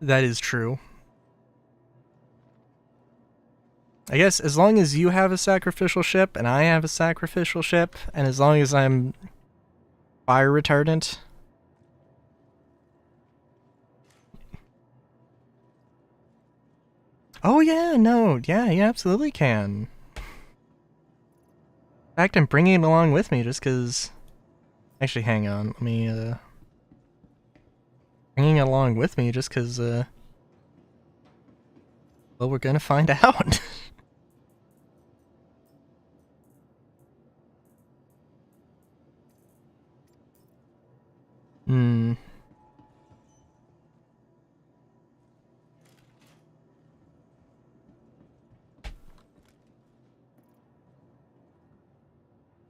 That is true. I guess as long as you have a sacrificial ship and I have a sacrificial ship, and as long as I'm fire retardant. Oh yeah, no, yeah, you absolutely can. In fact, I'm bringing it along with me just because... Actually, hang on, let me, bringing it along with me just because, well, we're gonna find out. And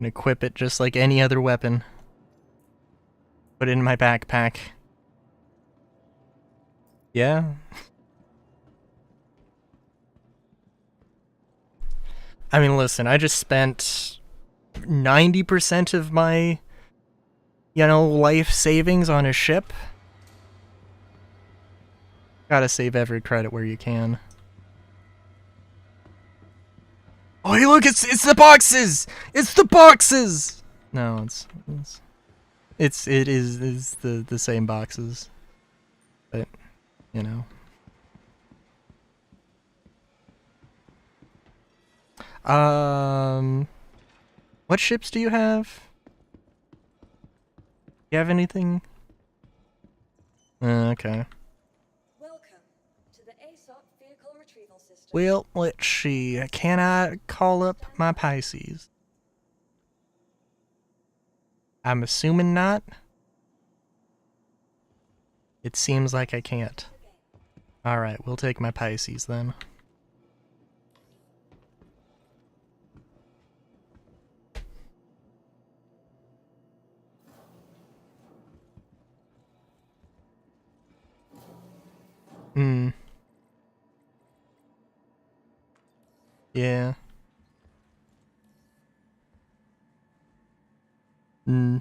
equip it just like any other weapon. Put it in my backpack. Yeah. I mean, listen, I just spent 90% of my, life savings on a ship. Gotta save every credit where you can. Oh, hey, look, it's the boxes! It's the boxes! No, it is the same boxes. But, what ships do you have? You have anything? Okay. Welcome to the ASOP vehicle retrieval system. Well, let's see. Can I call up my Pisces? I'm assuming not. It seems like I can't. Alright, we'll take my Pisces then. Yeah. I'm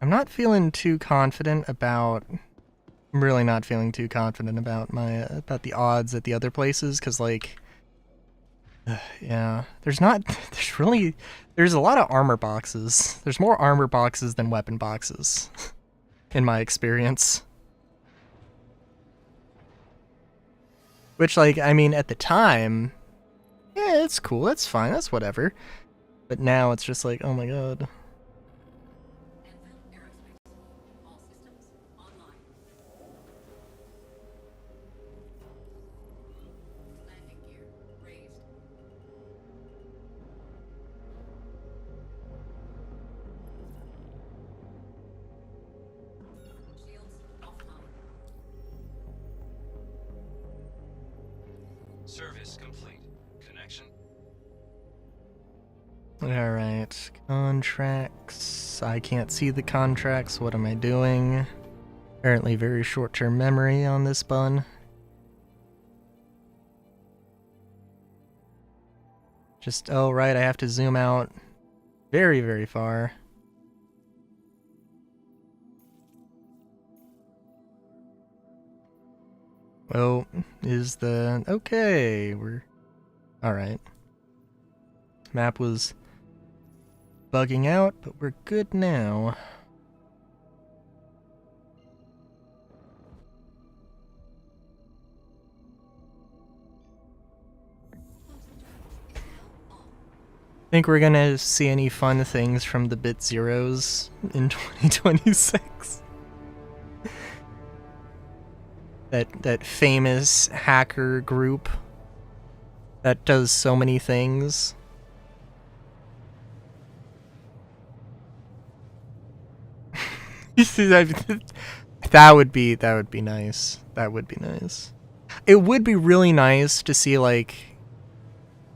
not feeling too confident about... I'm really not feeling too confident about about the odds at the other places, because, like... yeah, there's a lot of armor boxes. There's more armor boxes than weapon boxes, in my experience. Which, like, I mean, at the time, yeah, it's cool, that's fine, that's whatever. But now it's just like, oh my god. Service complete. Connection. Alright, contracts. I can't see the contracts. What am I doing? Apparently very short-term memory on this bun. Just, oh right, I have to zoom out very, very far. Well, is the... Okay, we're... Alright. Map was bugging out, but we're good now. Think we're gonna see any fun things from the Bit Zeros in 2026? That famous hacker group that does so many things. That would be nice. That would be nice. It would be really nice to see like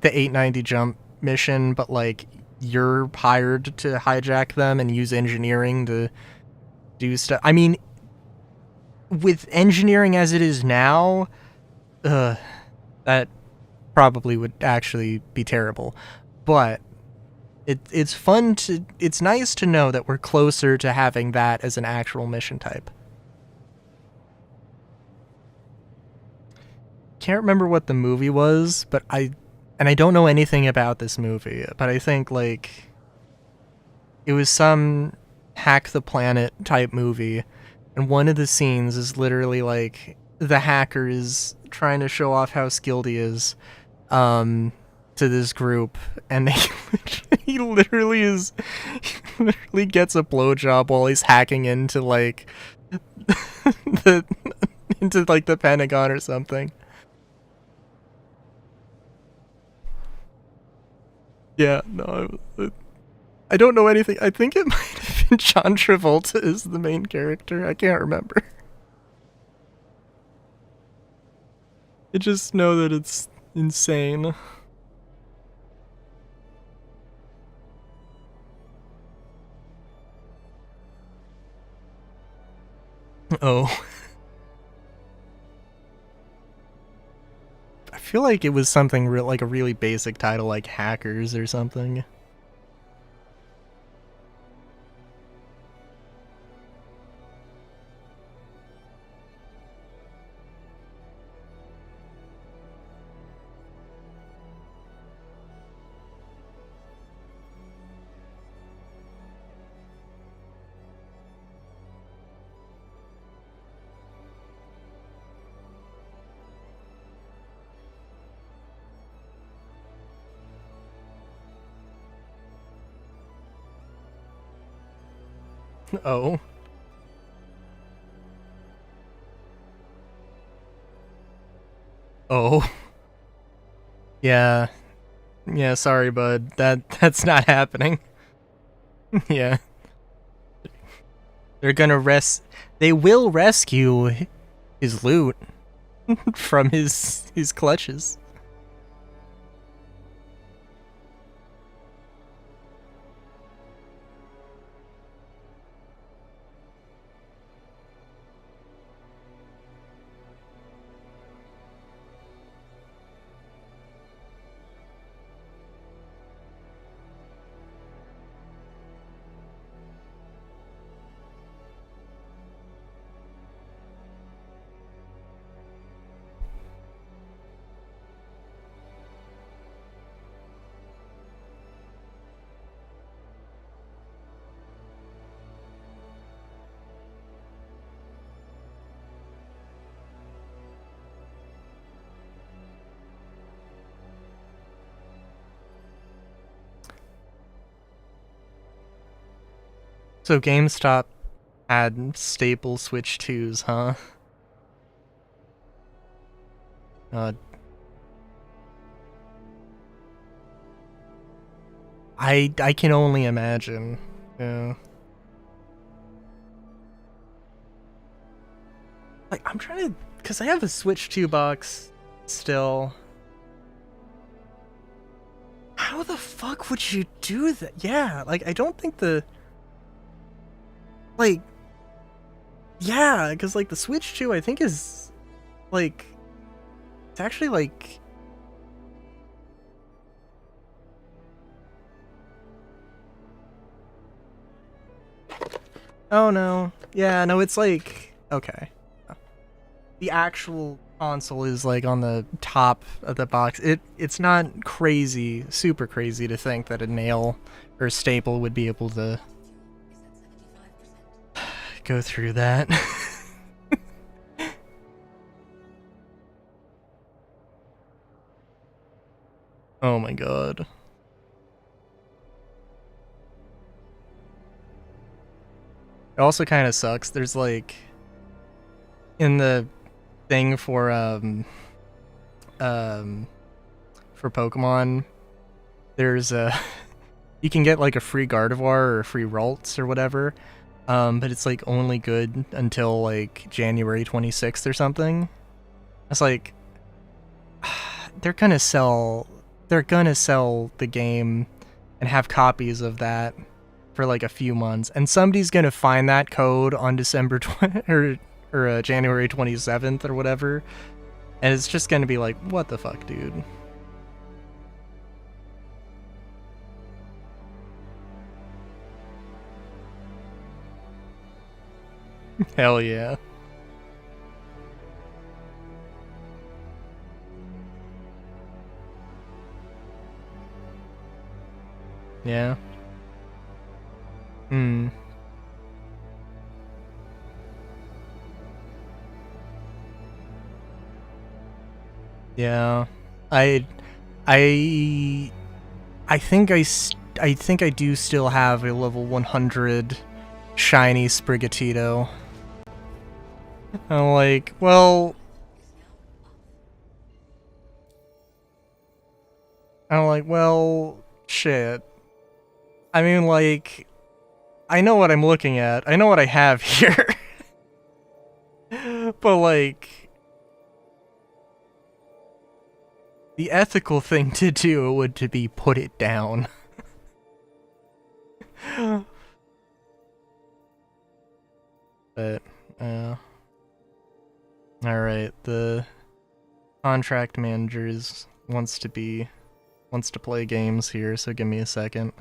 the 890 jump mission, but like you're hired to hijack them and use engineering to do stuff. I mean, with engineering as it is now, that probably would actually be terrible. But it's fun to... It's nice to know that we're closer to having that as an actual mission type. Can't remember what the movie was, but I don't know anything about this movie, but I think like it was some hack the planet type movie, and one of the scenes is literally like the hacker is trying to show off how skilled he is to this group, and he literally gets a blowjob while he's hacking into like the Pentagon or something. Yeah, no, I don't know anything. I think it might have been John Travolta is the main character. I can't remember. I just know that it's insane. Oh. I feel like it was something like a really basic title like Hackers or something. Oh. Oh. Yeah. Yeah, sorry, bud. That's not happening. Yeah. They're gonna they will rescue his loot from his clutches. So GameStop had staple Switch 2s, huh? I can only imagine. Yeah. Like, I'm trying to... Because I have a Switch 2 box still. How the fuck would you do that? Yeah, like, I don't think the... Like... Yeah, because, like, the Switch 2, I think, is... Like... It's actually, like... Oh, no. Yeah, no, it's, like... Okay. The actual console is like on the top of the box. It's not crazy, super crazy to think that a nail or a staple would be able to go through that. Oh my god. It also kind of sucks. There's like in the thing for Pokemon, there's a you can get like a free Gardevoir or a free Ralts or whatever. But it's like only good until like January 26th or something. It's like they're gonna sell the game and have copies of that for like a few months, and somebody's gonna find that code on December 20 or January 27th or whatever, and it's just gonna be like, what the fuck, dude? Hell yeah. Yeah. Hmm. Yeah. I I think I think I do still have a level 100 shiny Sprigatito. I'm like, well, shit. I mean, like, I know what I'm looking at. I know what I have here. But, like, the ethical thing to do would to be put it down. But, alright, the contract managers wants to play games here, so give me a second.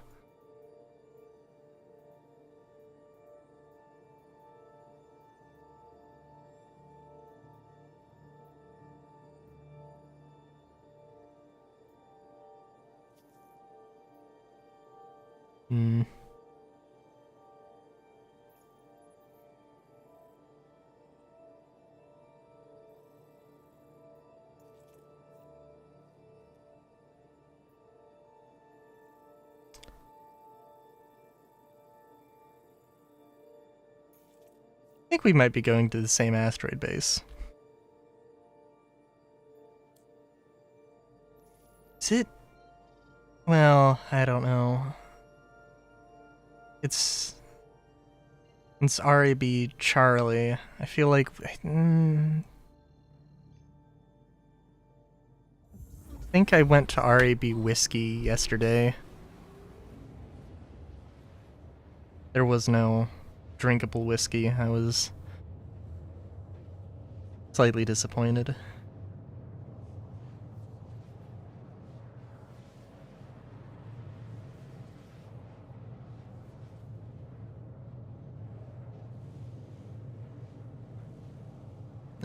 Hmm. I think we might be going to the same asteroid base. Is it? Well, I don't know. It's RAB Charlie. I feel like I think I went to RAB Whiskey yesterday. There was no drinkable whiskey. I was slightly disappointed.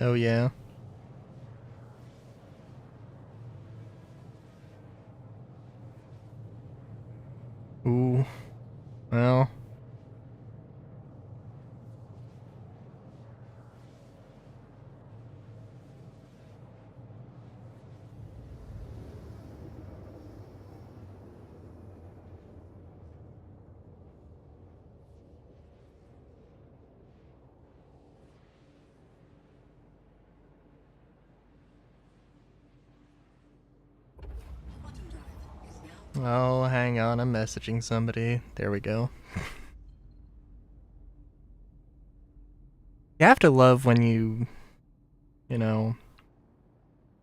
Oh yeah. Ooh. Well. Oh, hang on, I'm messaging somebody. There we go. You have to love when you know,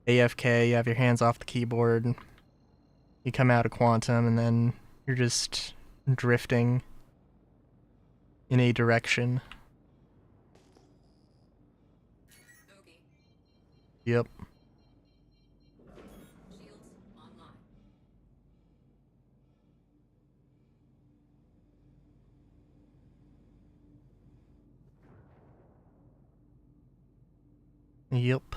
AFK, you have your hands off the keyboard, you come out of Quantum, and then you're just drifting in a direction. Yep. Yep.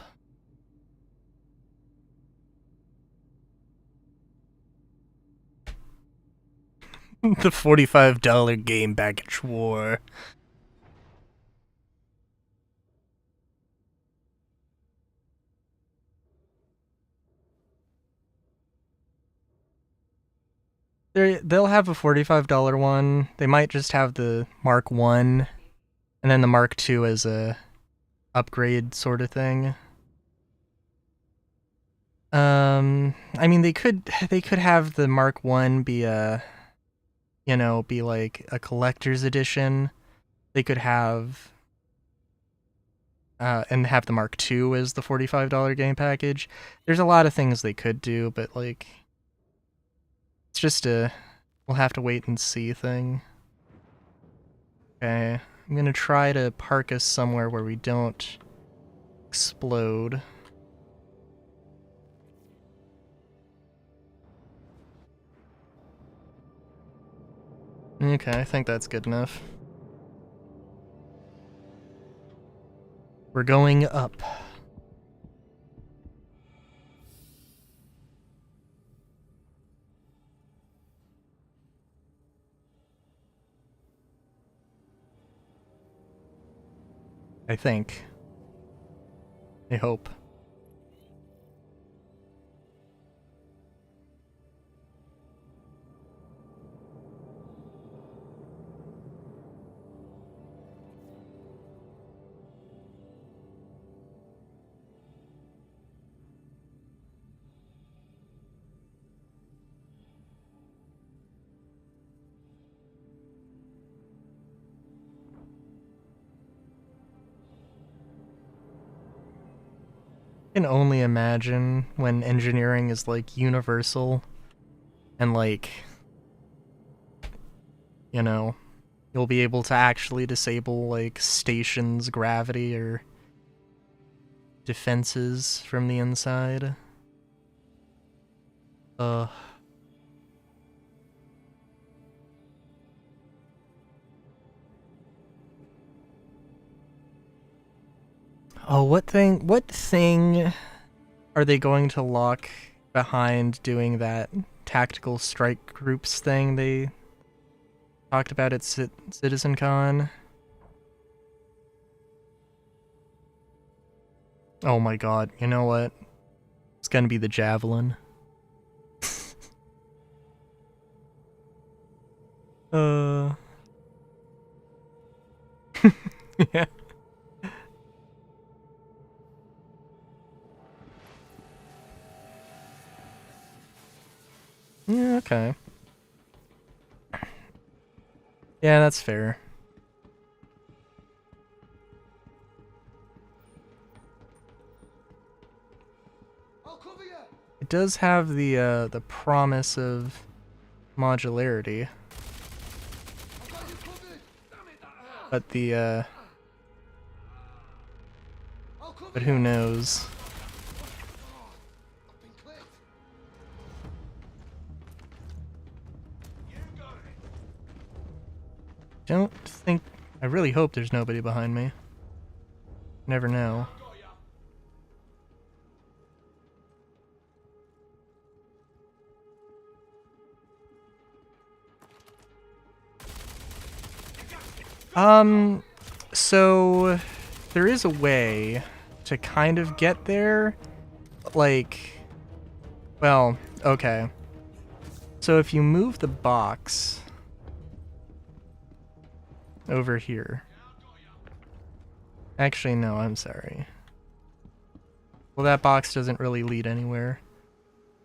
The $45 game package war. They'll have a $45 one. They might just have the Mark 1 and then the Mark 2 as a upgrade sort of thing. I mean they could have the Mark 1 be be like a collector's edition. They could have and have the Mark 2 as the $45 game package. There's a lot of things they could do, but like it's just we'll have to wait and see thing. Okay, I'm gonna try to park us somewhere where we don't explode. Okay, I think that's good enough. We're going up. I think. I hope. I can only imagine when engineering is like universal and like, you'll be able to actually disable like stations' gravity or defenses from the inside. Oh, what thing are they going to lock behind doing that tactical strike groups thing they talked about at CitizenCon? Oh my god, you know what? It's gonna be the Javelin. Yeah. Yeah, okay. Yeah, that's fair. It does have the promise of modularity. But but who knows? Don't think... I really hope there's nobody behind me. Never know. So there is a way to kind of get there, like, well, okay. So if you move the box over here. Actually, no, I'm sorry. Well, that box doesn't really lead anywhere.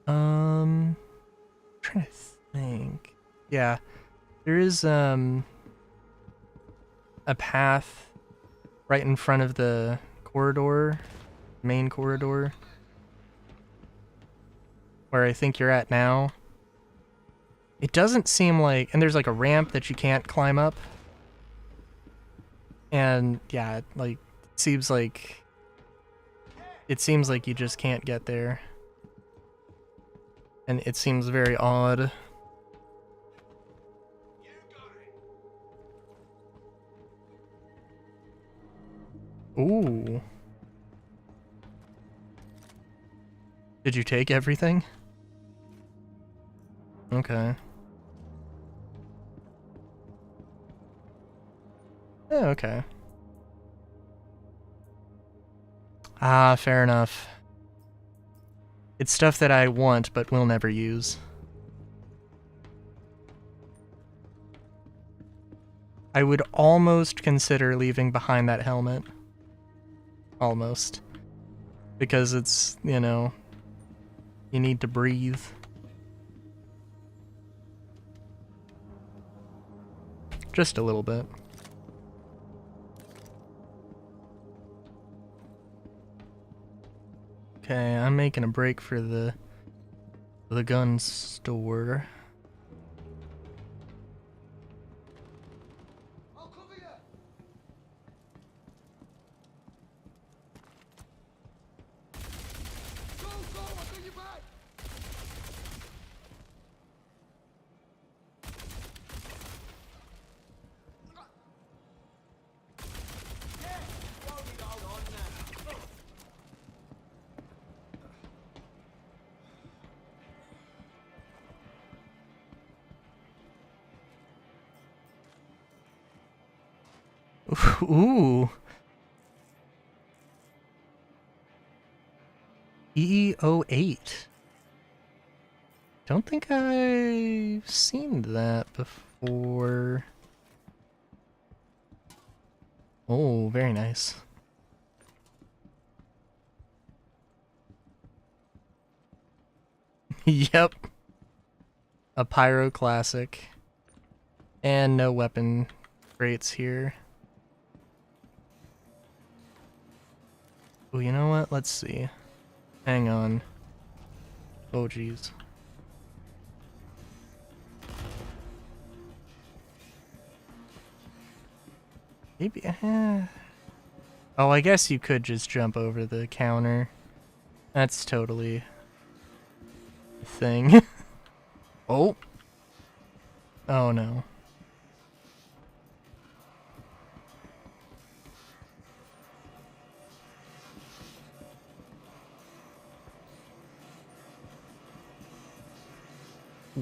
I'm trying to think. Yeah, there is, a path right in front of the corridor, main corridor, where I think you're at now. It doesn't seem like, and there's like a ramp that you can't climb up. And yeah, like, it seems like you just can't get there. And it seems very odd. Ooh. Did you take everything? Okay. Oh, okay. Ah, fair enough. It's stuff that I want but will never use. I would almost consider leaving behind that helmet. Almost. Because it's, you know, you need to breathe. Just a little bit. Okay, I'm making a break for the gun store. Ooh. EE08. Don't think I've seen that before. Oh, very nice. Yep. A pyro classic. And no weapon crates here. Oh, you know what? Let's see. Hang on. Oh, jeez. Maybe. Oh, I guess you could just jump over the counter. That's totally a thing. Oh. Oh no.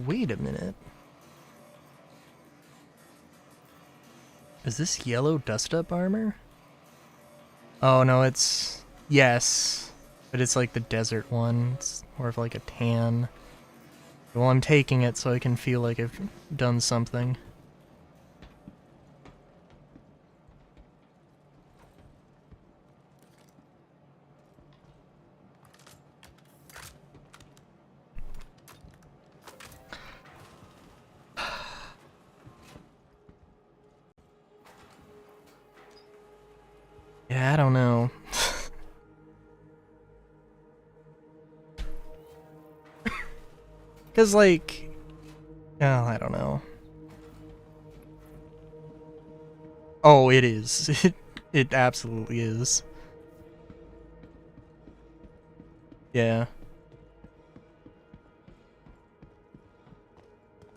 Wait a minute. Is this yellow dust-up armor? Oh no, it's... Yes. But it's like the desert one. It's more of like a tan. Well, I'm taking it so I can feel like I've done something. Yeah, I don't know. Because, like... Oh, I don't know. Oh, it is. It absolutely is. Yeah.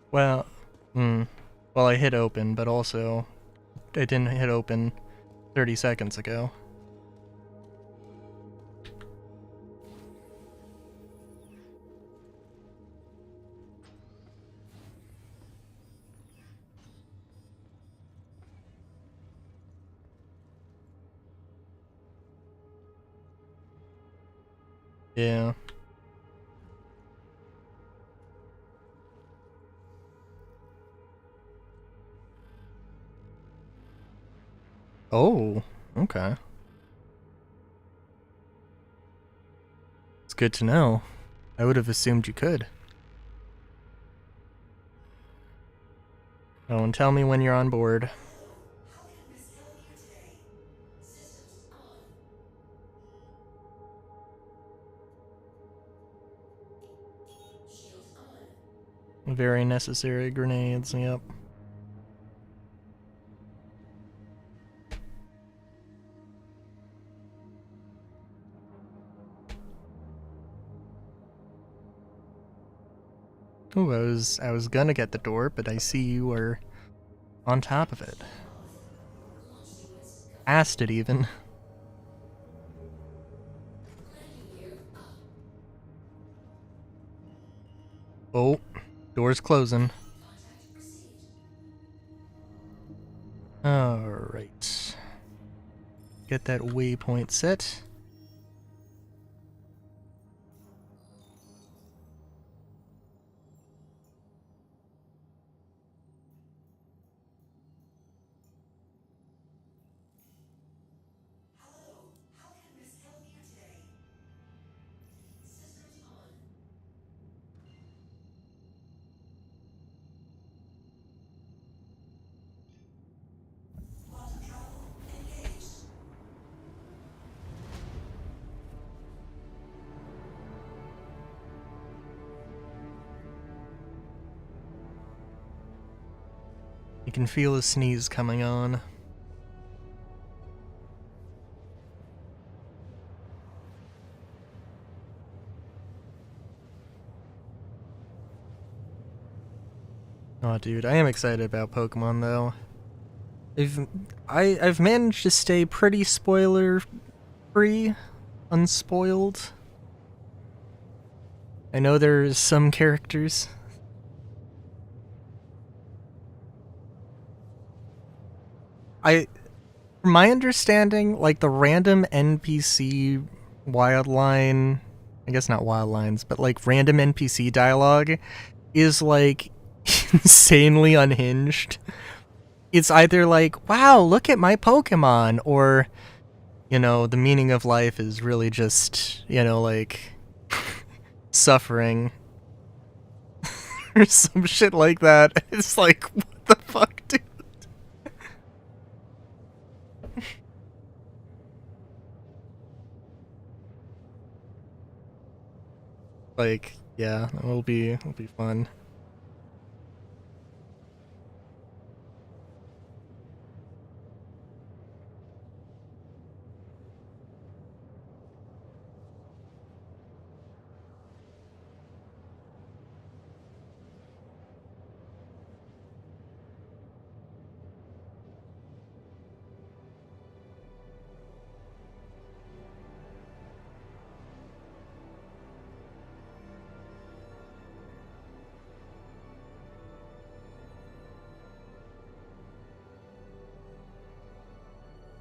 Well, well, I hit open, but also I didn't hit open 30 seconds ago. Yeah. Oh, okay. It's good to know. I would have assumed you could. Oh, and tell me when you're on board. Very necessary grenades, yep. Ooh, I was gonna get the door, but I see you were on top of it. Asked it even. Oh, door's closing. Alright. get that waypoint set. You can feel a sneeze coming on. Oh, dude, I am excited about Pokemon though. I've managed to stay pretty spoiler free, unspoiled. I know there's some characters. From my understanding, like the random NPC wildline, I guess not wildlines, but like random NPC dialogue is like insanely unhinged. It's either like, wow, look at my Pokemon, or, you know, the meaning of life is really just, you know, like, suffering. Or some shit like that. It's like, what the fuck, dude? Like, yeah, it'll be fun.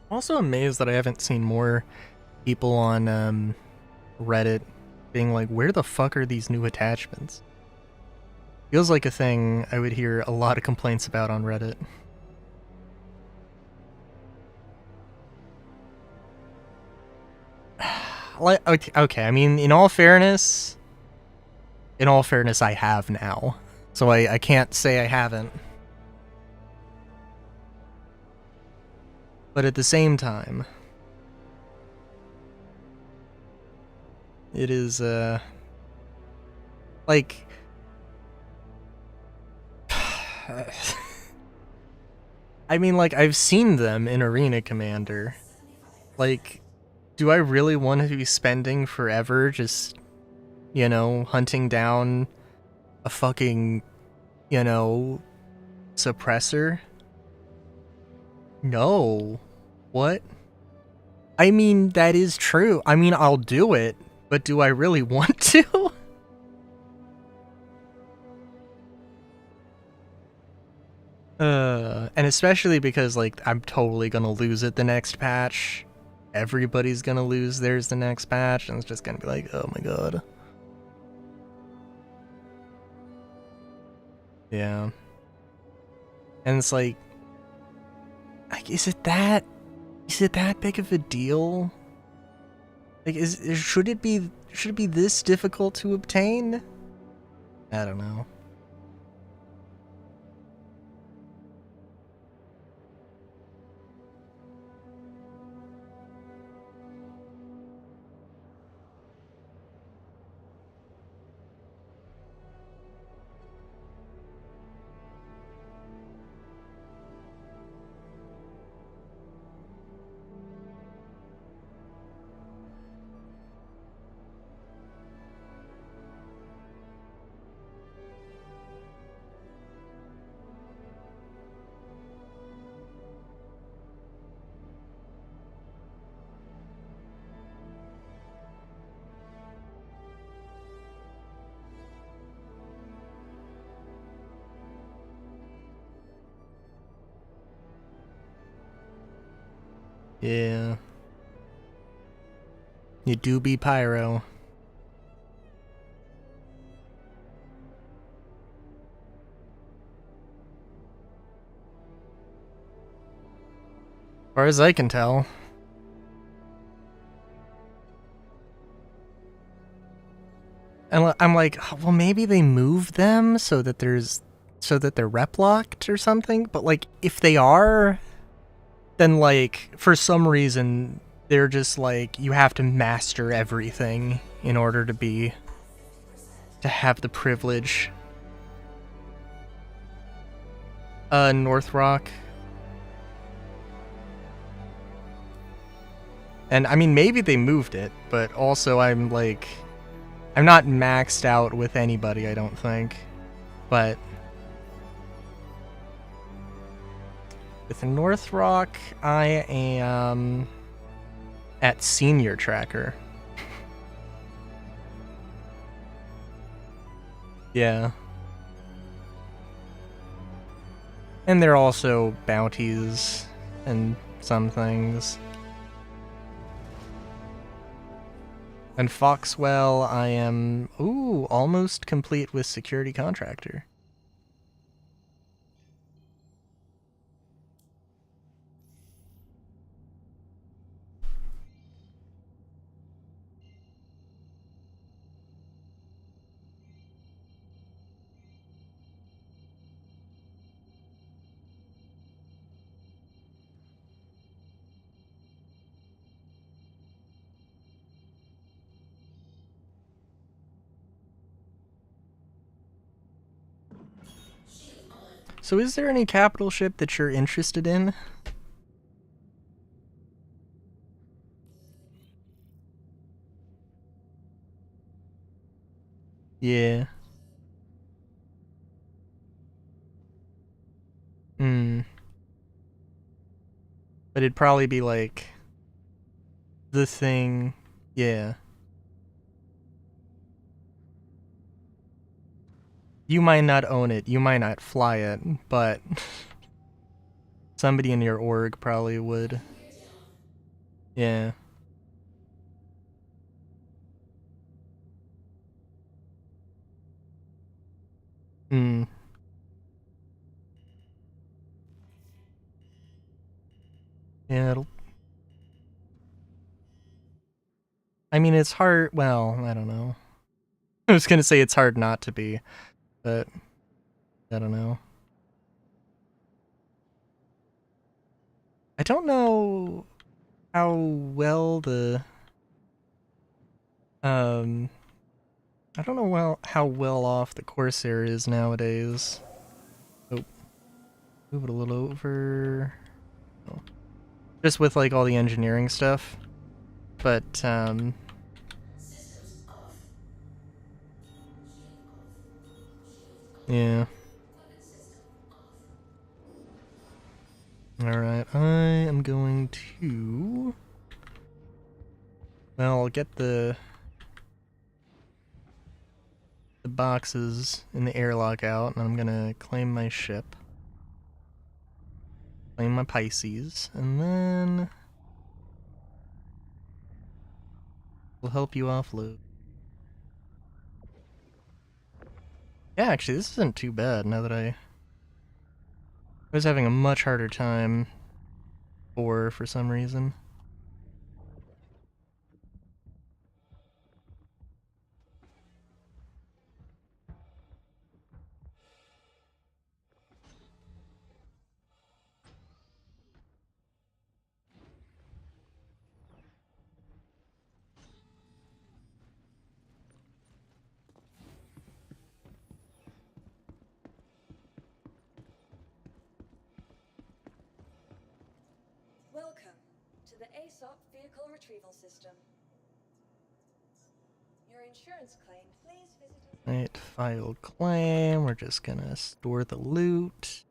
I'm also amazed that I haven't seen more people on Reddit being like, where the fuck are these new attachments? Feels like a thing I would hear a lot of complaints about on Reddit. Like, okay, I mean, in all fairness, I have now. So I can't say I haven't. But at the same time, it is, like... I mean, like, I've seen them in Arena Commander. Like, do I really want to be spending forever just, you know, hunting down a fucking, you know, suppressor? No. What? I mean, that is true. I mean, I'll do it, but do I really want to? And especially because, like, I'm totally gonna lose it the next patch. Everybody's gonna lose theirs the next patch, and it's just gonna be like, oh my god. Yeah. And it's like is it that big of a deal? Like, should it be this difficult to obtain? I don't know. Yeah. You do be pyro. As far as I can tell. And I'm like, oh, well, maybe they moved them so that they're rep locked or something. But like, if they are, then like for some reason they're just like you have to master everything in order to have the privilege. North Rock. And I mean, maybe they moved it, but also I'm not maxed out with anybody, I don't think. But with North Rock, I am at Senior Tracker. Yeah. And there are also bounties and some things. And Foxwell, I am, almost complete with Security Contractor. So is there any capital ship that you're interested in? Yeah. But it'd probably be like the thing, yeah. You might not own it, you might not fly it, but somebody in your org probably would. Yeah. Yeah, I mean, it's hard, well, I don't know. I was gonna say it's hard not to be, but I don't know. I don't know how well I don't know how well off the Corsair is nowadays. Oh, move it a little over. Oh. Just with like all the engineering stuff, but yeah. All right, I am going to. Well, I'll get the boxes in the airlock out, and I'm gonna claim my ship. Claim my Pisces, and then we'll help you offload. Yeah, actually, this isn't too bad now that I was having a much harder time for some reason. Welcome to the ASOP Vehicle Retrieval System. Your insurance claim, please visit us. Right, file claim. We're just gonna store the loot.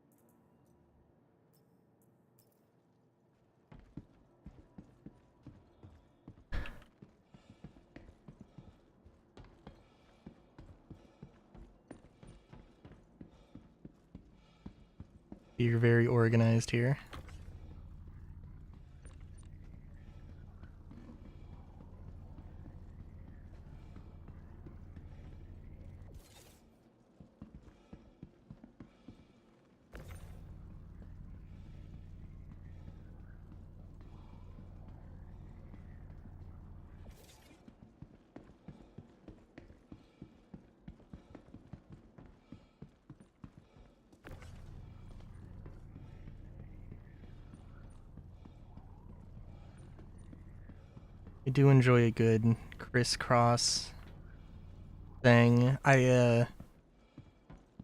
You're very organized here. I do enjoy a good crisscross thing.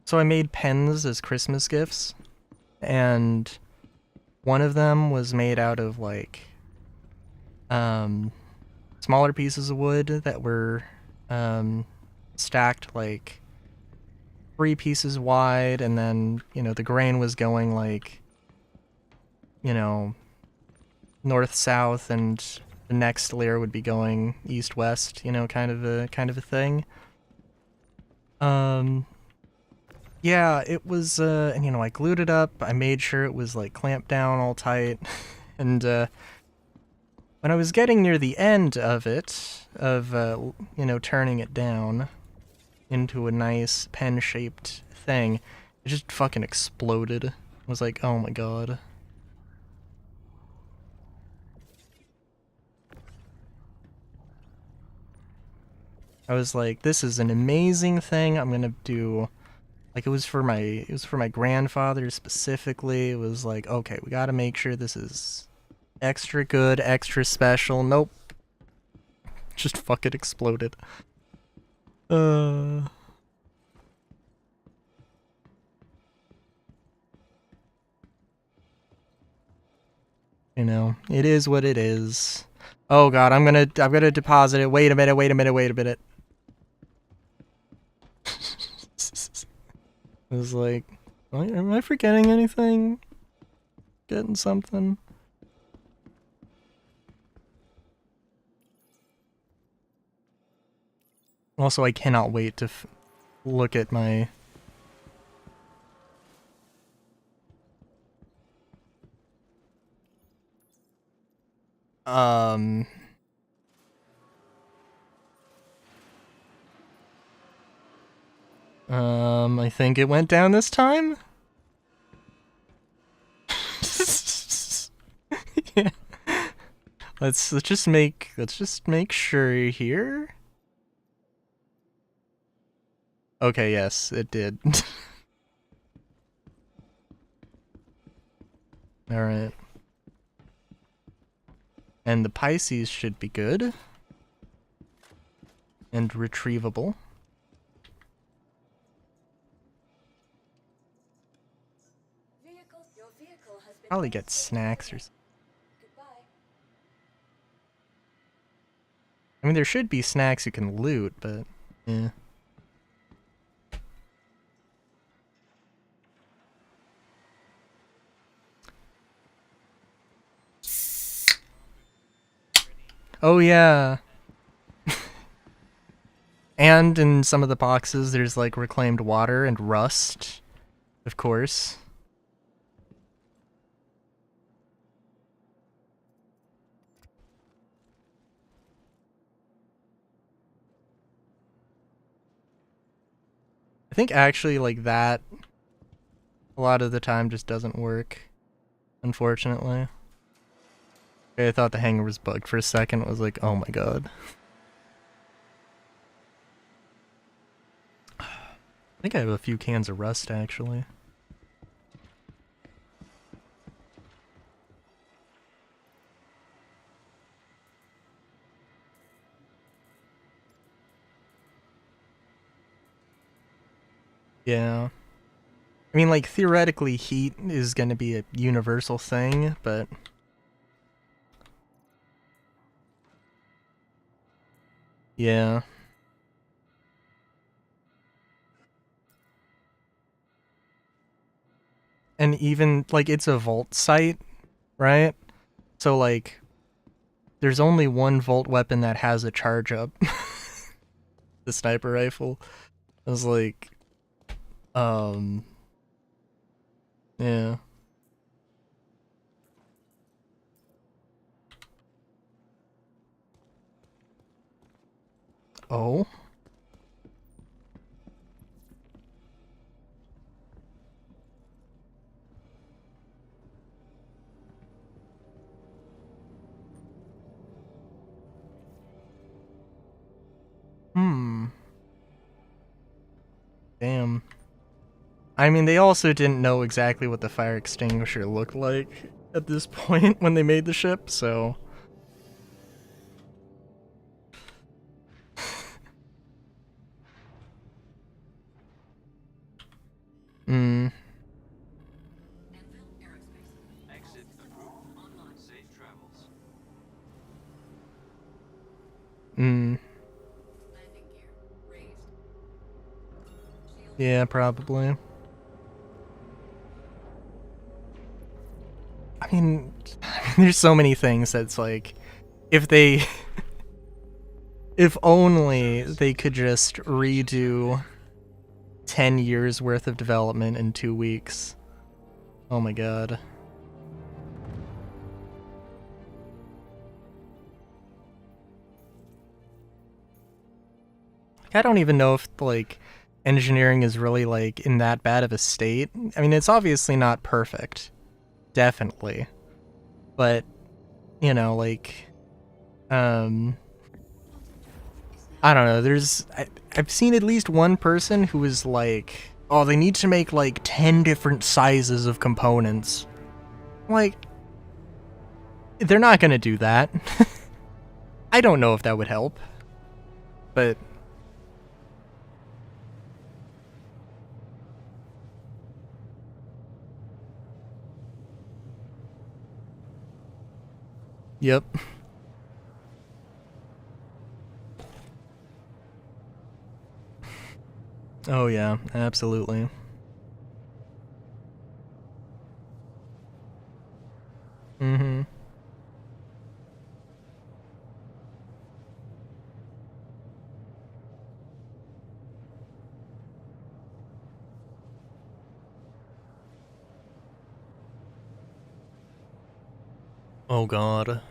So I made pens as Christmas gifts, and one of them was made out of like smaller pieces of wood that were stacked like 3 pieces wide, and then, you know, the grain was going like, you know, north south, and the next layer would be going east west, you know, kind of a thing. Yeah, it was and you know, I glued it up. I made sure it was like clamped down all tight. And when I was getting near the end of it, of you know, turning it down into a nice pen-shaped thing, it just fucking exploded. I was like, oh my god. I was like, this is an amazing thing. I'm gonna do, like, it was for my grandfather specifically. It was like, okay, we gotta make sure this is extra good, extra special. Nope. Just fucking exploded. You know, it is what it is. Oh god, I'm gonna deposit it. Wait a minute. It was like, am I forgetting anything? Getting something? Also, I cannot wait to look at my... I think it went down this time? Yeah. Let's just make sure here. Okay, yes, it did. Alright. And the Pisces should be good. And retrievable. Your vehicle has been Probably get snacks or something. Goodbye. I mean, there should be snacks you can loot, but... yeah. Oh yeah. And in some of the boxes there's like reclaimed water and rust, of course. I think actually like that a lot of the time just doesn't work, unfortunately. Okay, I thought the hanger was bugged for a second. It was like, oh my god. I think I have a few cans of rust, actually. Yeah. I mean, like, theoretically, heat is gonna be a universal thing, but... yeah. And even, like, it's a vault site, right? So, like, there's only one vault weapon that has a charge up. The sniper rifle. I was like, yeah. Oh? Damn. I mean, they also didn't know exactly what the fire extinguisher looked like at this point when they made the ship, so... Yeah, probably. I mean, there's so many things that's like, if they, if only they could just redo 10 years worth of development in 2 weeks. Oh my god. I don't even know if, like, engineering is really, like, in that bad of a state. I mean, it's obviously not perfect. Definitely. But, you know, like, I don't know, I've seen at least one person who was like, oh, they need to make, like, 10 different sizes of components. Like, they're not gonna do that. I don't know if that would help. But... Yep. Oh yeah, absolutely. Mm-hmm. Oh god.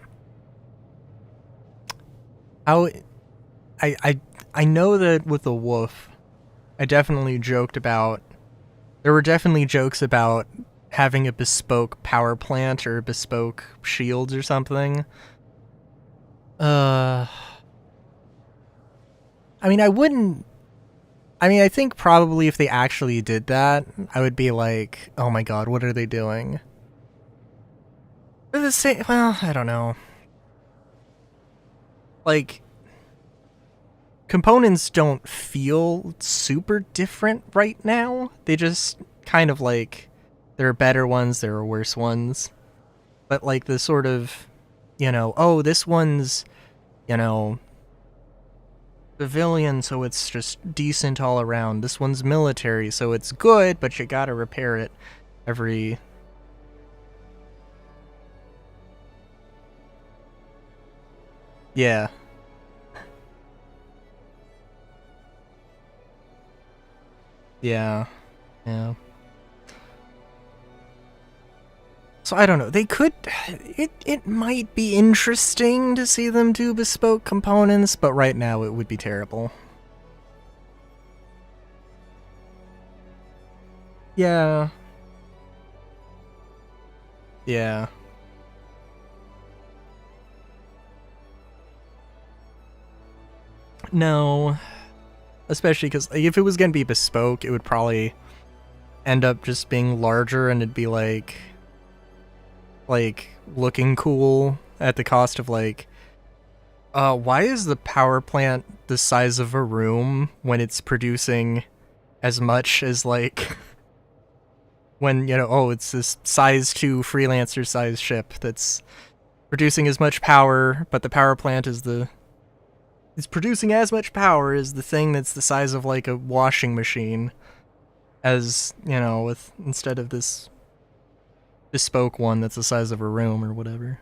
How... I, I, I know that with the wolf, I definitely joked about... There were definitely jokes about having a bespoke power plant or bespoke shields or something. I mean, I wouldn't... I mean, I think probably if they actually did that, I would be like, oh my god, what are they doing? But the same... Well, I don't know. Like... Components don't feel super different right now. They just kind of like... There are better ones, there are worse ones. But like the sort of... You know, oh, this one's... You know... Civilian, so it's just decent all around. This one's military, so it's good, but you gotta repair it every... Yeah. Yeah. Yeah. So I don't know. They could... It might be interesting to see them do bespoke components, but right now it would be terrible. Yeah. Yeah. No. Especially because if it was going to be bespoke, it would probably end up just being larger and it'd be like looking cool at the cost of like, why is the power plant the size of a room when it's producing as much as like when, you know, oh, it's this size 2 freelancer size ship that's producing as much power, but the power plant is it's producing as much power as the thing that's the size of like a washing machine, as, you know, with instead of this bespoke one that's the size of a room or whatever.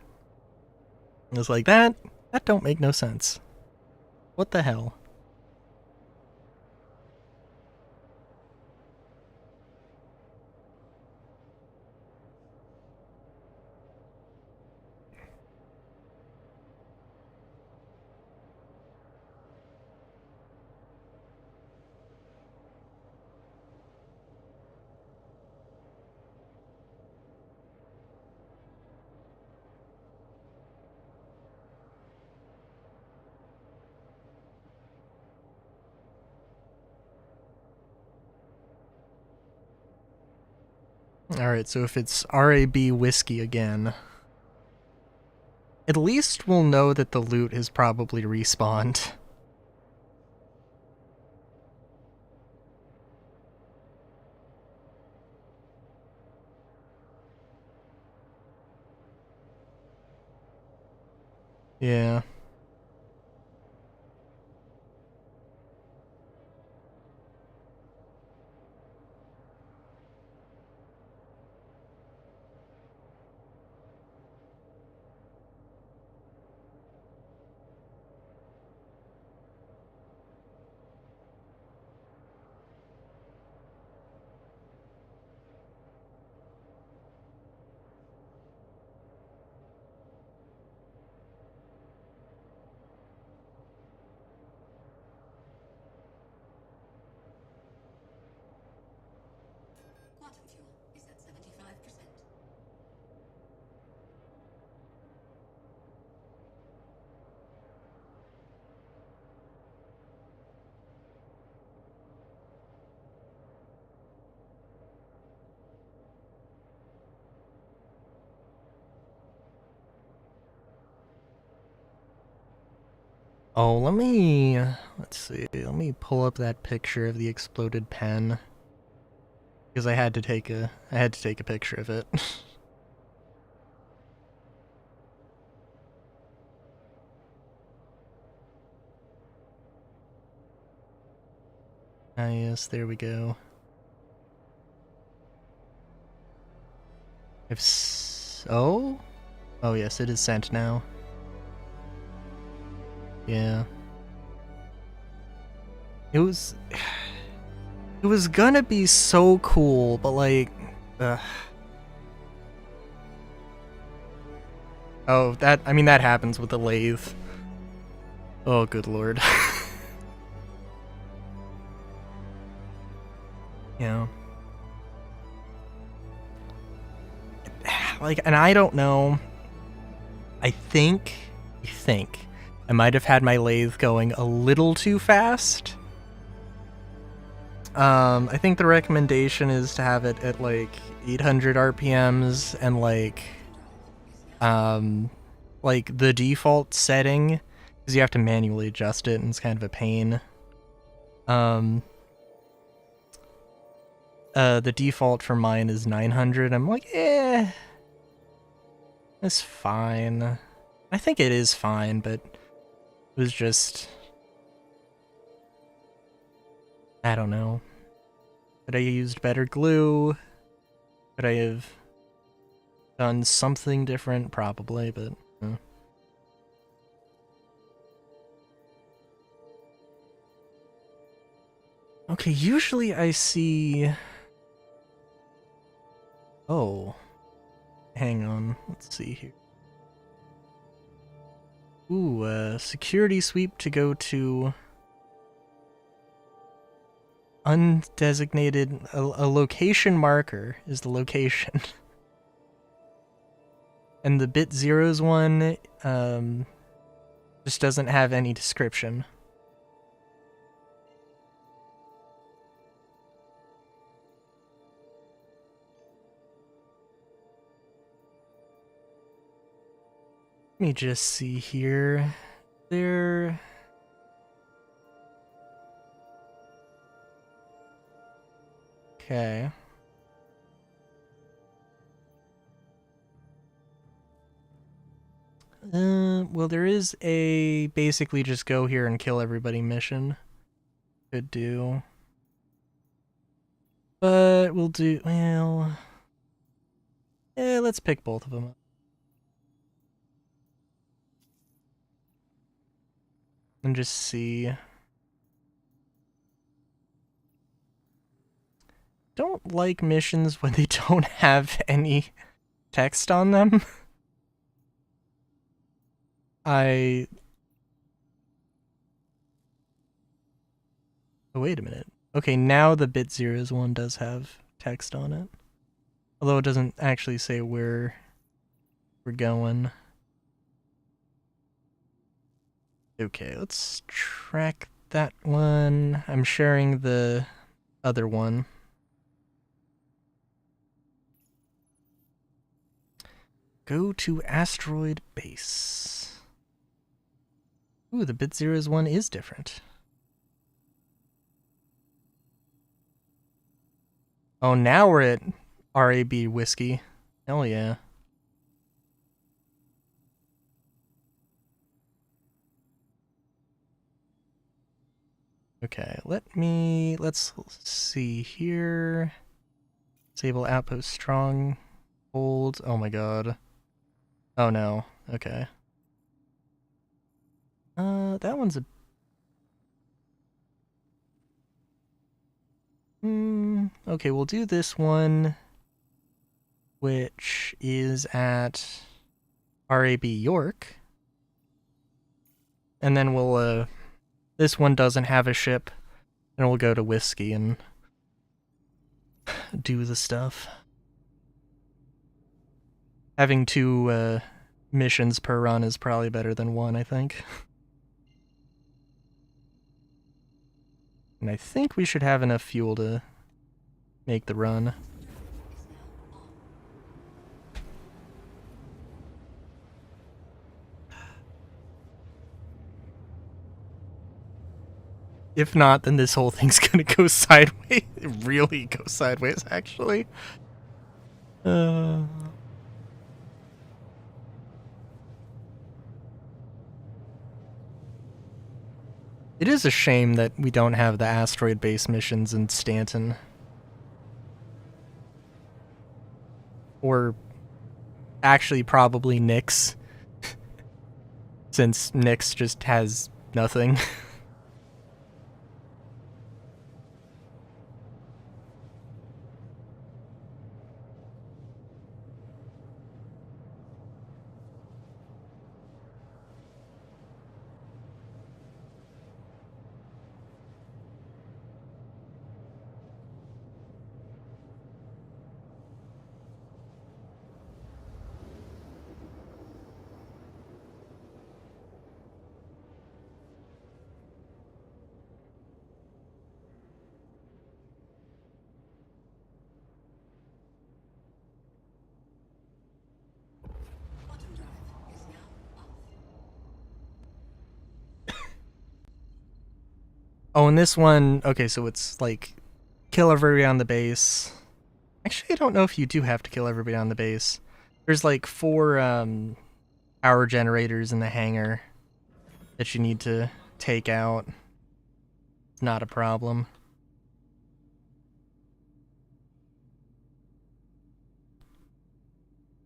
It's like that don't make no sense. What the hell? Alright, so if it's RAB whiskey again, at least we'll know that the loot has probably respawned. Yeah. Oh, let's see. Let me pull up that picture of the exploded pen because I had to take a picture of it. Ah, yes, there we go. Oh? Oh, yes, it is sent now. Yeah. It was gonna be so cool, but like, oh, I mean, that happens with the lathe. Oh, good lord. Yeah. Like, and I don't know. I think I might have had my lathe going a little too fast. I think the recommendation is to have it at like 800 RPMs and like the default setting, because you have to manually adjust it and it's kind of a pain. The default for mine is 900. I'm like, it's fine. I think it is fine, but it was just, I don't know. Could I have used better glue? Could I have done something different? Probably, but... Okay, usually I see... Oh. Hang on, let's see here. Ooh, security sweep to go to... Undesignated... A location marker is the location. And the bit zeros one, just doesn't have any description. Let me just see here. There... Okay. Well, there is a basically just go here and kill everybody mission. Could do. But we'll do, well... let's pick both of them up. And just see. Don't like missions when they don't have any text on them. Oh, wait a minute. Okay, now the bit zeros one does have text on it. Although it doesn't actually say where we're going. Okay, let's track that one. I'm sharing the other one. Go to asteroid base. Ooh, the bit zeros one is different. Oh, now we're at RAB whiskey. Hell yeah. Okay, let's see here. Disable outpost stronghold. Oh my god. Oh no. Okay. That one's a... Okay, we'll do this one, which is at RAB York. And then we'll, this one doesn't have a ship, and we'll go to Whiskey and do the stuff. Having 2, missions per run is probably better than 1, I think. And I think we should have enough fuel to make the run. If not, then this whole thing's gonna go sideways. Really go sideways, actually. It is a shame that we don't have the asteroid base missions in Stanton. Or actually probably Nyx. Since Nyx just has nothing. Bottom drive is now off. Oh, and this one, okay, so it's like kill everybody on the base. Actually, I don't know if you do have to kill everybody on the base. There's like 4 power generators in the hangar that you need to take out. It's not a problem.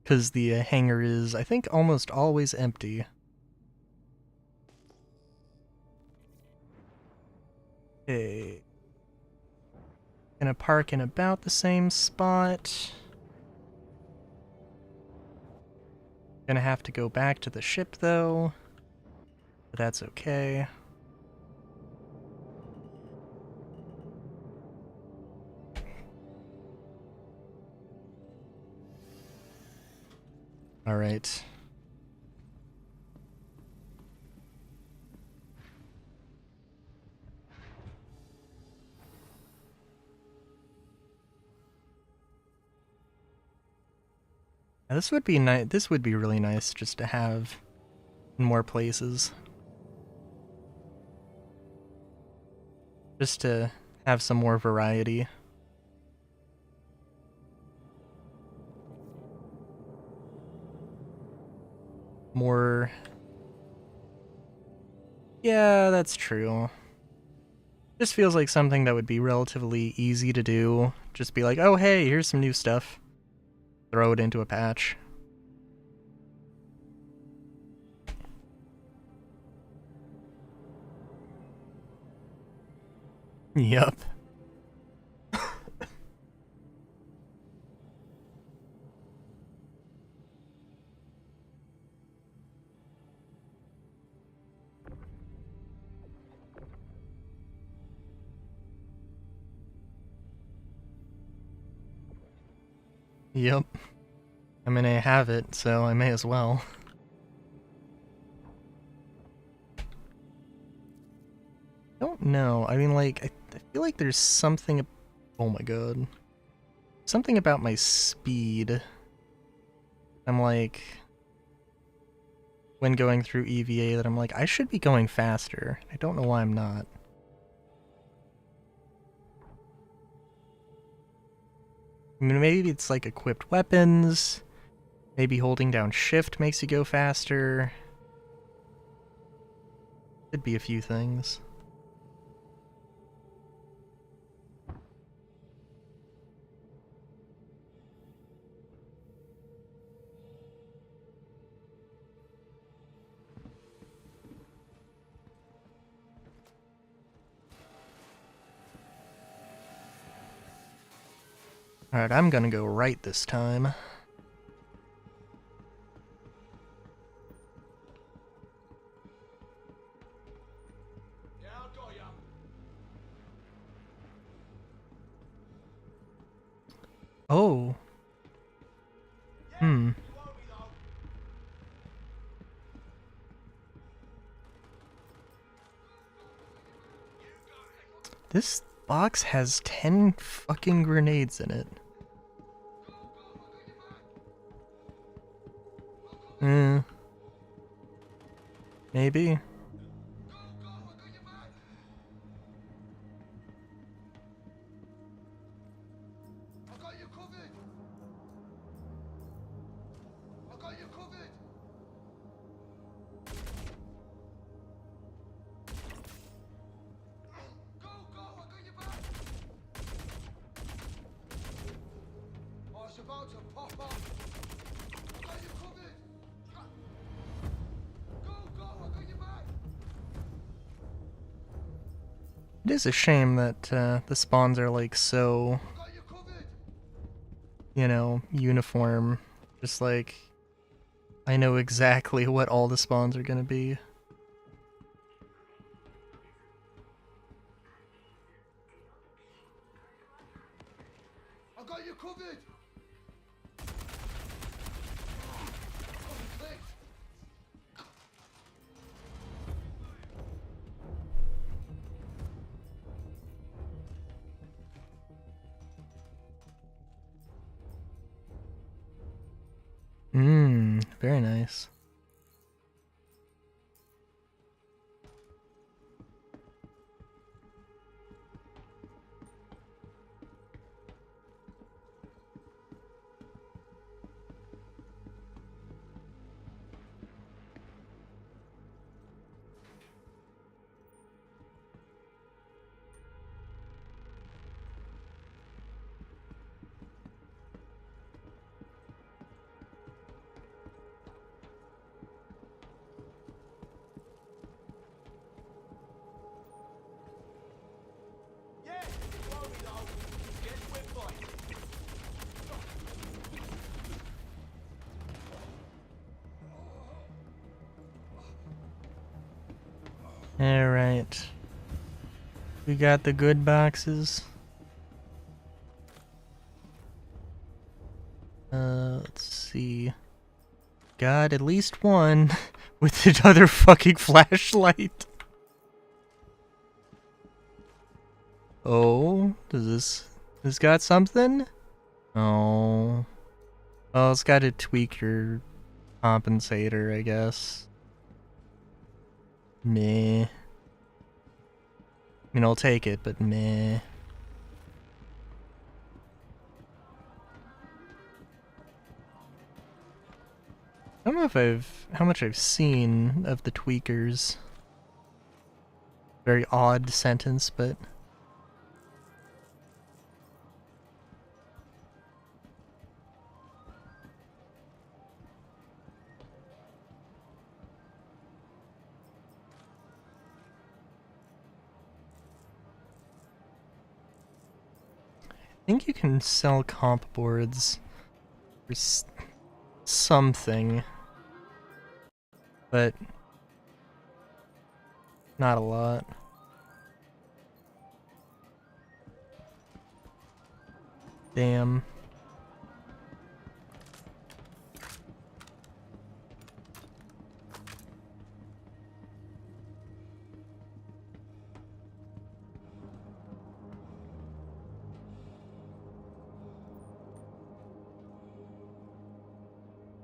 Because the hangar is, I think, almost always empty. Okay. Gonna park in about the same spot. Gonna have to go back to the ship, though. But that's okay. Alright. Now, this would be nice. This would be really nice just to have in more places. Just to have some more variety. More... Yeah, that's true. Just feels like something that would be relatively easy to do. Just be like, oh hey, here's some new stuff. Throw it into a patch. Yup. Yep. I mean, I have it, so I may as well. Don't know. I mean, like, I feel like there's something... Oh my god. Something about my speed. I'm like... When going through EVA that I'm like, I should be going faster. I don't know why I'm not. I mean, maybe it's like equipped weapons. Maybe holding down shift makes you go faster. Could be a few things. Alright, I'm gonna go right this time. Oh. Hmm. This box has 10 fucking grenades in it. Maybe. about to pop off. I got you covered. Go, go, I got your back. It is a shame that the spawns are like so, I got you covered. you know, uniform. Just like, I know exactly what all the spawns are gonna be. I got you covered. Clicked. Very nice. Alright. We got the good boxes. Let's see. Got at least one with another fucking flashlight. Oh, does this got something? Oh. Oh, it's got a tweaker compensator, I guess. Meh. I mean, I'll take it, but meh. I don't know if how much I've seen of the tweakers. Very odd sentence, but I think you can sell comp boards for something, but not a lot. Damn.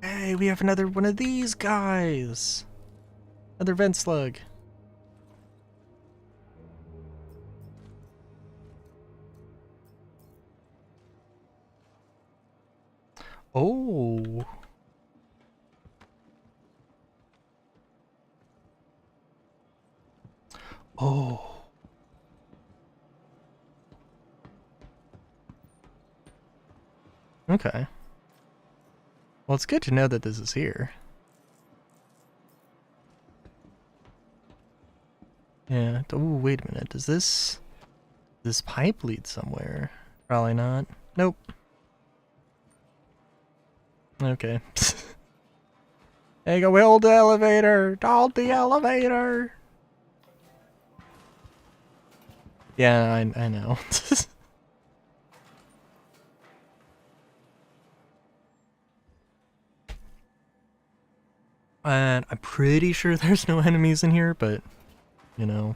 Hey, we have another one of these guys. Another vent slug. Oh. Oh. Okay. Well, it's good to know that this is here. Yeah. Oh, wait a minute. Does this pipe lead somewhere? Probably not. Nope. Okay. Hey, go hold the elevator. Hold the elevator. Yeah, I know. And I'm pretty sure there's no enemies in here, but, you know.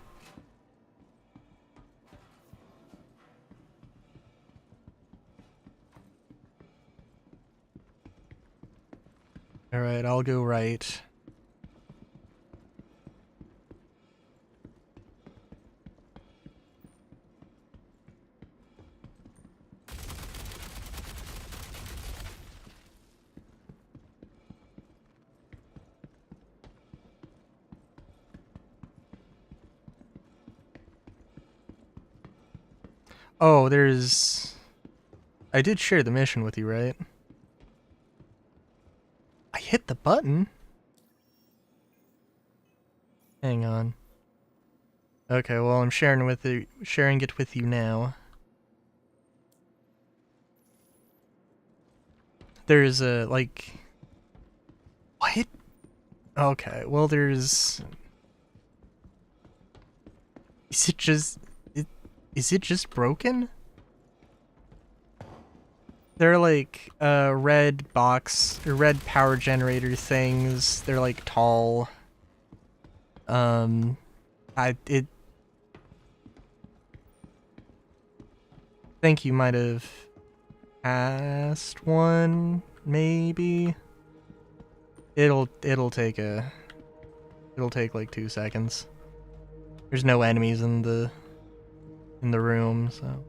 Alright, I'll go right. Oh, I did share the mission with you, right? hit the button? Hang on. Okay, well, I'm sharing it with you now. There's a, like... What? Okay, well, there's... Is it just... Is it just broken? They're like, red box, or red power generator things. They're like tall. I think you might have asked one, maybe. It'll take like 2 seconds. There's no enemies in the room, so.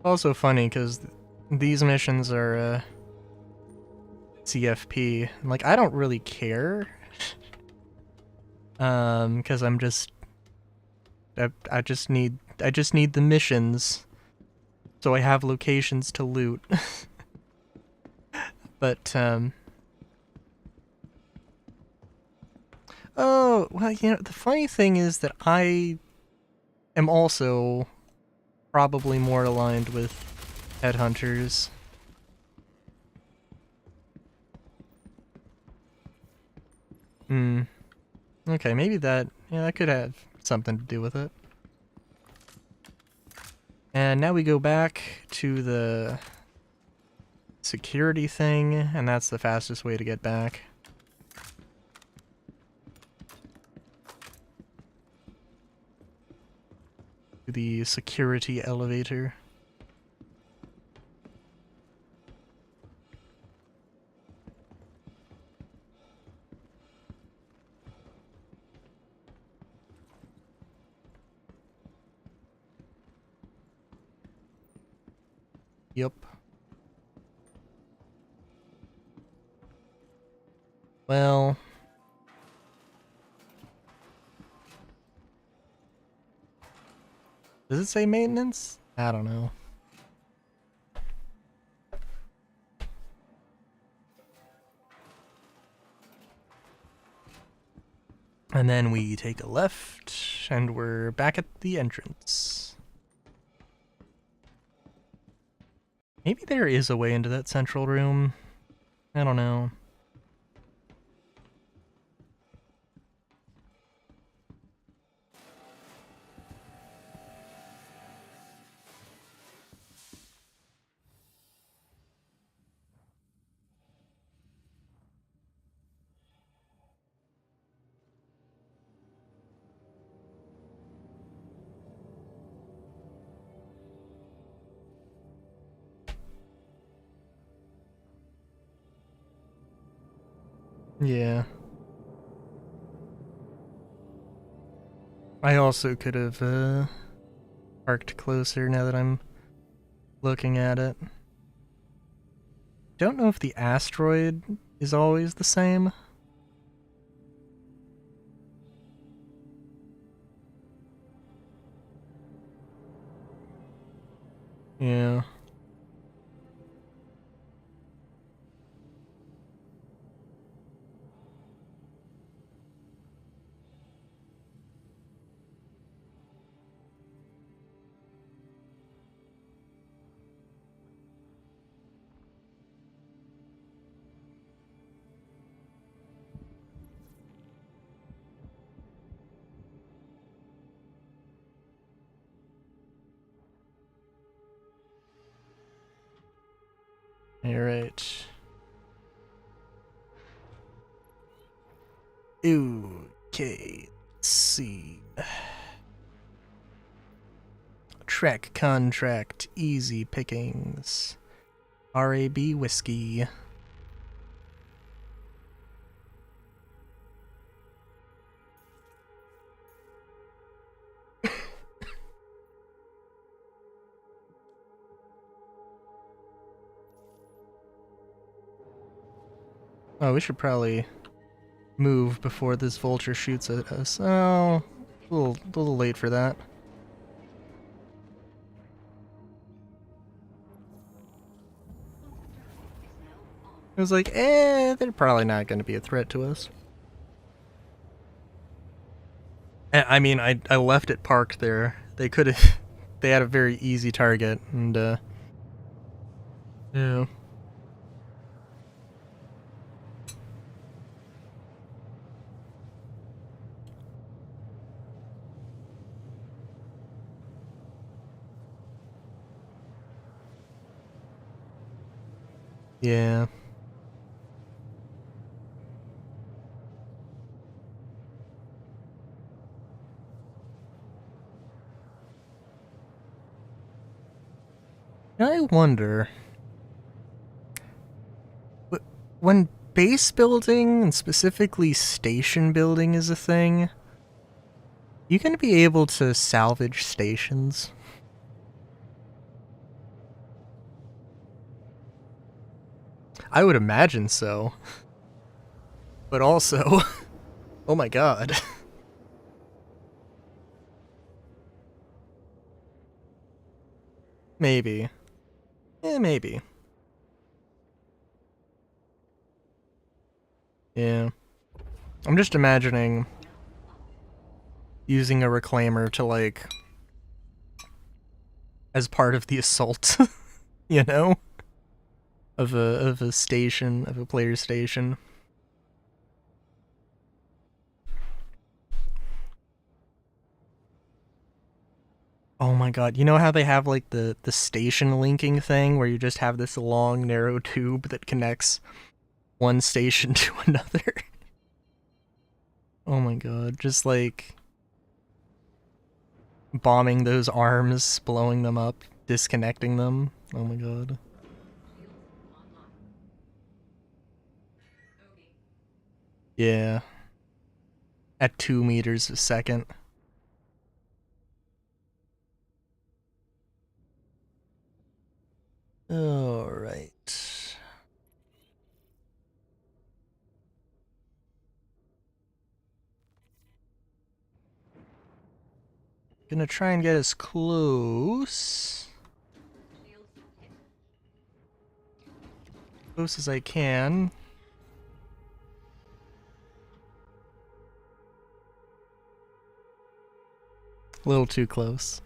Also funny because these missions are CFP. And, like, I don't really care. Because I just need the missions, so I have locations to loot. But oh well, you know, the funny thing is that I am also probably more aligned with headhunters. Okay, maybe that could have something to do with it. And now we go back to the security thing, and that's the fastest way to get back. To the security elevator. Yep. Well... Does it say maintenance? I don't know. And then we take a left, and we're back at the entrance. Maybe there is a way into that central room. I don't know. Yeah. I also could have parked closer now that I'm looking at it. Don't know if the asteroid is always the same. Yeah. Alright. Okay, let's see. Trek contract, easy pickings. RAB whiskey. Oh, we should probably move before this vulture shoots at us. Oh, a little late for that. It was like, they're probably not going to be a threat to us. I mean, I left it parked there. They could have, they had a very easy target, and, yeah. Yeah. I wonder, when base building, and specifically station building, is a thing, you gonna be able to salvage stations? I would imagine so. But also, oh my god. Maybe. Maybe. Yeah. I'm just imagining using a reclaimer to, like, as part of the assault, you know? Of a station, of a player station. Oh my god, you know how they have, like, the station linking thing where you just have this long narrow tube that connects one station to another? Oh my god, just like bombing those arms, blowing them up, disconnecting them. Oh my god. Yeah. At 2 meters a second. Alright. Gonna try and get as close as I can. A little too close.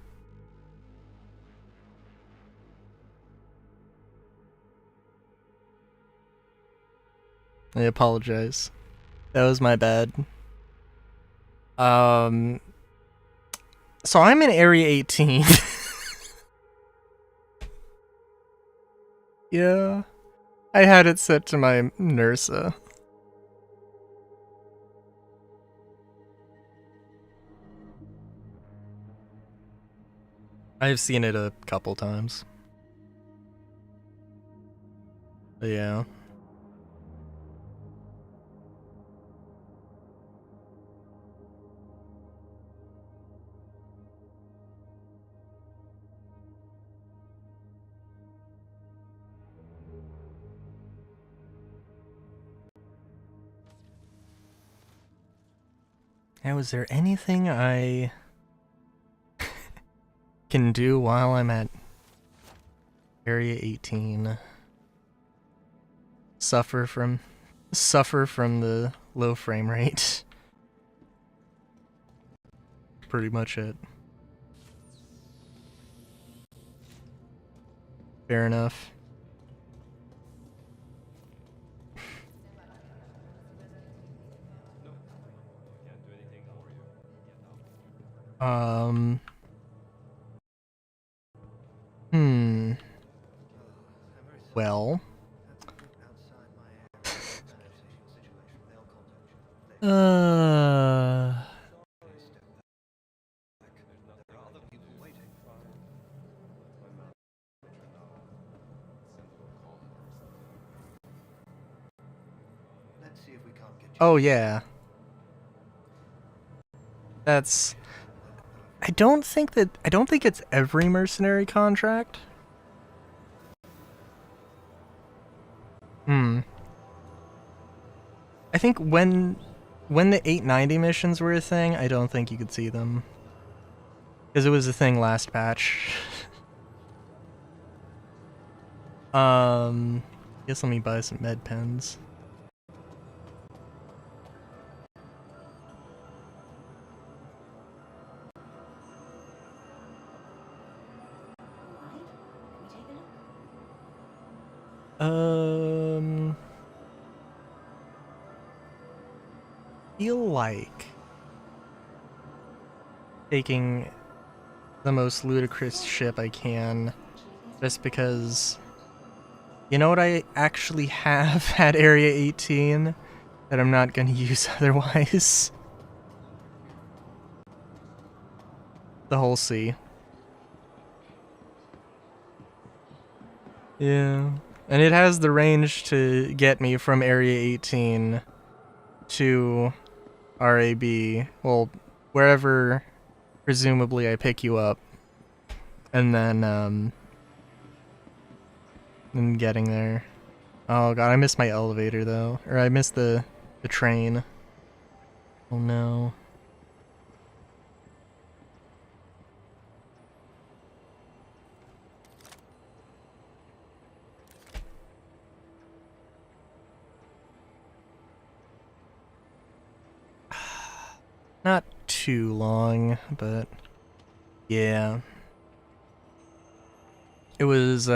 I apologize. That was my bad. So I'm in Area 18. Yeah. I had it set to my NERSA. I've seen it a couple times. But yeah. Now, is there anything I can do while I'm at Area 18? Suffer from the low frame rate. Pretty much it. Fair enough. Well. Oh yeah. That's... I don't think it's every mercenary contract. I think when the 890 missions were a thing, I don't think you could see them. Because it was a thing last patch. Guess let me buy some med pens. Feel like taking the most ludicrous ship I can, just because, you know what I actually have at Area 18 that I'm not gonna use otherwise? The Hull C. Yeah. And it has the range to get me from Area 18 to RAB, well, wherever presumably I pick you up, and then getting there. Oh god, I missed my elevator though, or I missed the train. Oh no. Not too long, but yeah. It was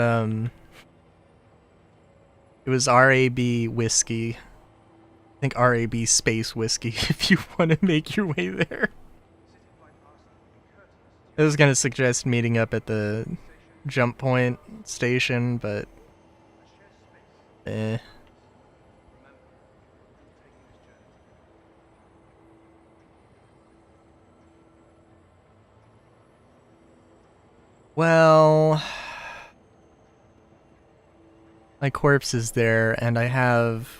RAB whiskey. I think RAB space whiskey if you want to make your way there. I was gonna suggest meeting up at the jump point station, but eh. Well, my corpse is there, and I have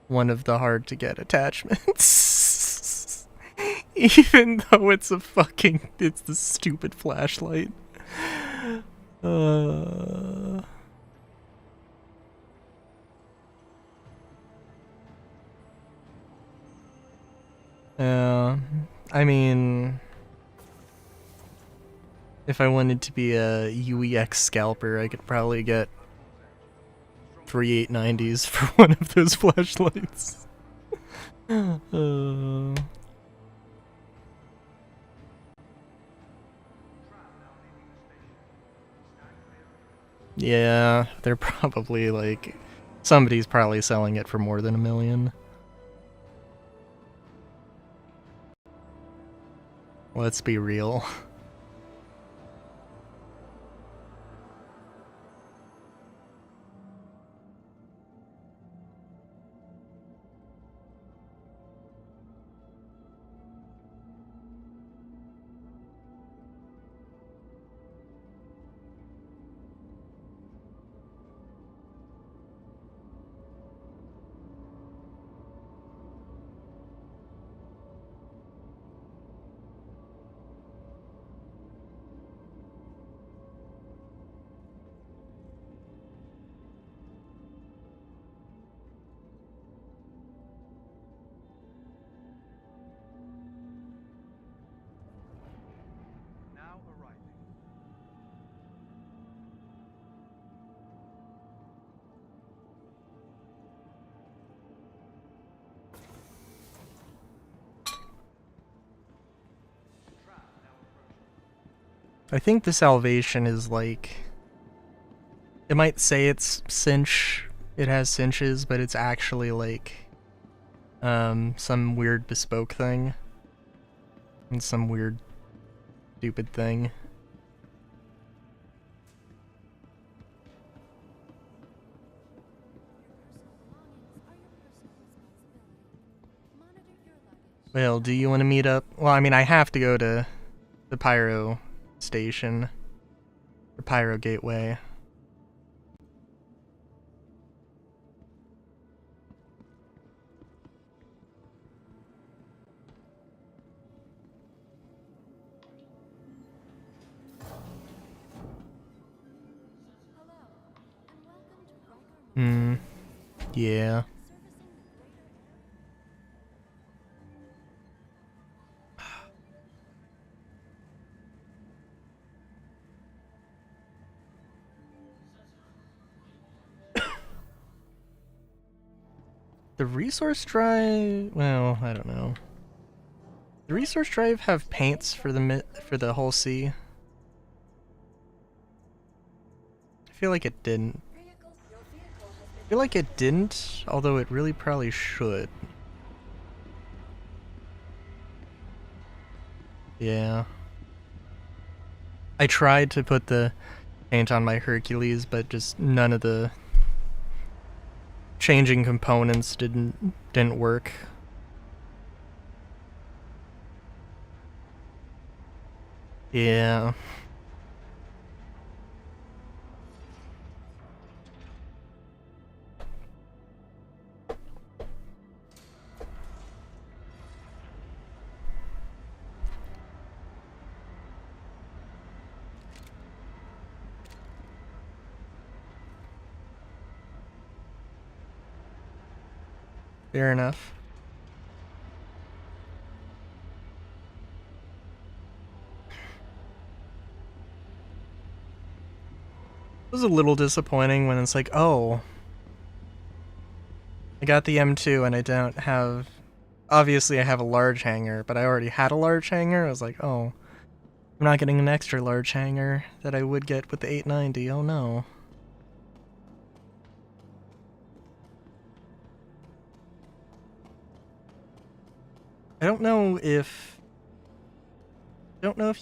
one of the hard to get attachments. Even though it's it's the stupid flashlight. Yeah, I mean, if I wanted to be a UEX scalper, I could probably get 3 890s for one of those flashlights. Yeah, they're probably like, somebody's probably selling it for more than $1 million. Let's be real. I think the salvation is like, it might say it's cinch, it has cinches, but it's actually like some weird bespoke thing and some weird stupid thing. Well, do you want to meet up? Well, I mean, I have to go to the Pyro station, or Pyro Gateway. Yeah. The resource drive, well, I don't know. The resource drive have paints for the whole sea? I feel like it didn't. Vehicle, your vehicle has been I feel like it didn't, although it really probably should. Yeah. I tried to put the paint on my Hercules, but just none of the changing components didn't work. Yeah. Fair enough. It was a little disappointing when it's like, oh, I got the M2 and I don't have... Obviously I have a large hangar, but I already had a large hangar. I was like, oh, I'm not getting an extra large hangar that I would get with the 890. Oh no. I don't know if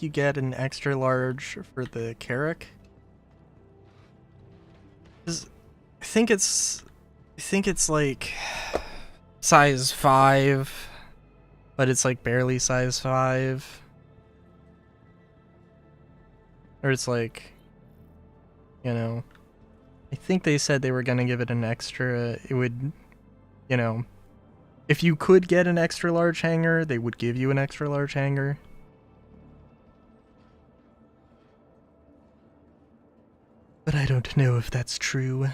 you get an extra large for the Carrack. I think it's like size 5, but it's like barely size 5. Or it's like, you know, I think they said they were gonna give it an extra, it would, you know, if you could get an extra large hangar, they would give you an extra large hangar. But I don't know if that's true.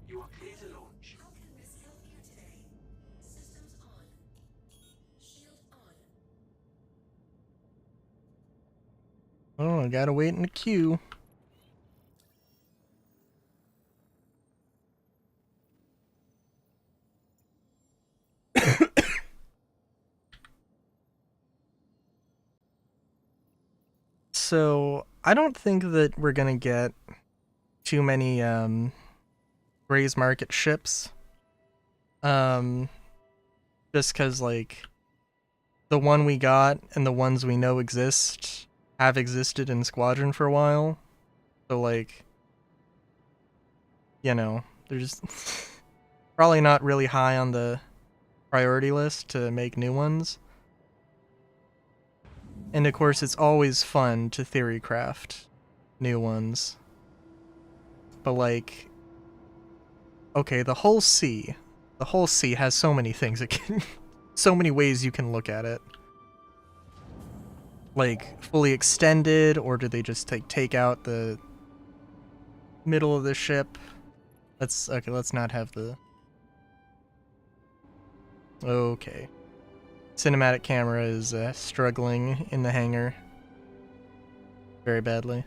You are clear to launch. How can Miss help you today? Systems on. Shield on. Oh, I gotta wait in the queue. So, I don't think that we're gonna get too many, Gray's Market ships. Just cause, like, the one we got and the ones we know exist have existed in Squadron for a while. So, like, you know, there's probably not really high on the priority list to make new ones. And of course, it's always fun to theorycraft new ones. But like, okay, the whole sea has so many things it can, so many ways you can look at it. Like, fully extended, or do they just take out the middle of the ship? Let's not have the... Okay. Cinematic camera is struggling in the hangar very badly.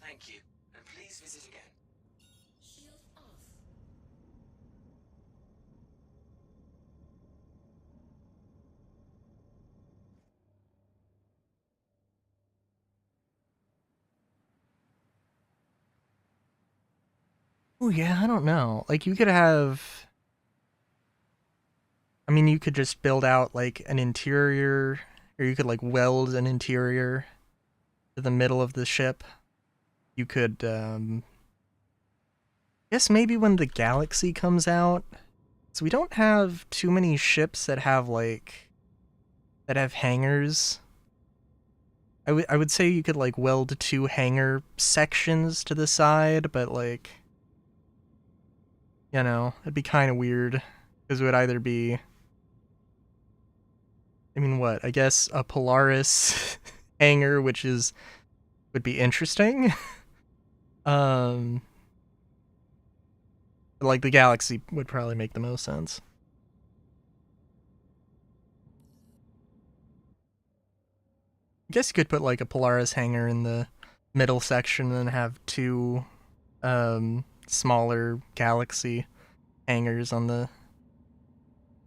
Thank you, and please visit again. Shield off. Oh yeah, I don't know. Like, you could have... I mean, you could just build out, like, an interior, or you could, like, weld an interior to the middle of the ship. You could, guess maybe when the Galaxy comes out, so we don't have too many ships that have, like, that have hangars. I would say you could, like, weld 2 hangar sections to the side, but, like, you know, it'd be kind of weird, because it would either be... I mean, what? I guess a Polaris hangar, which is would be interesting. Like the galaxy would probably make the most sense. I guess you could put like a Polaris hangar in the middle section and have two smaller galaxy hangars on the.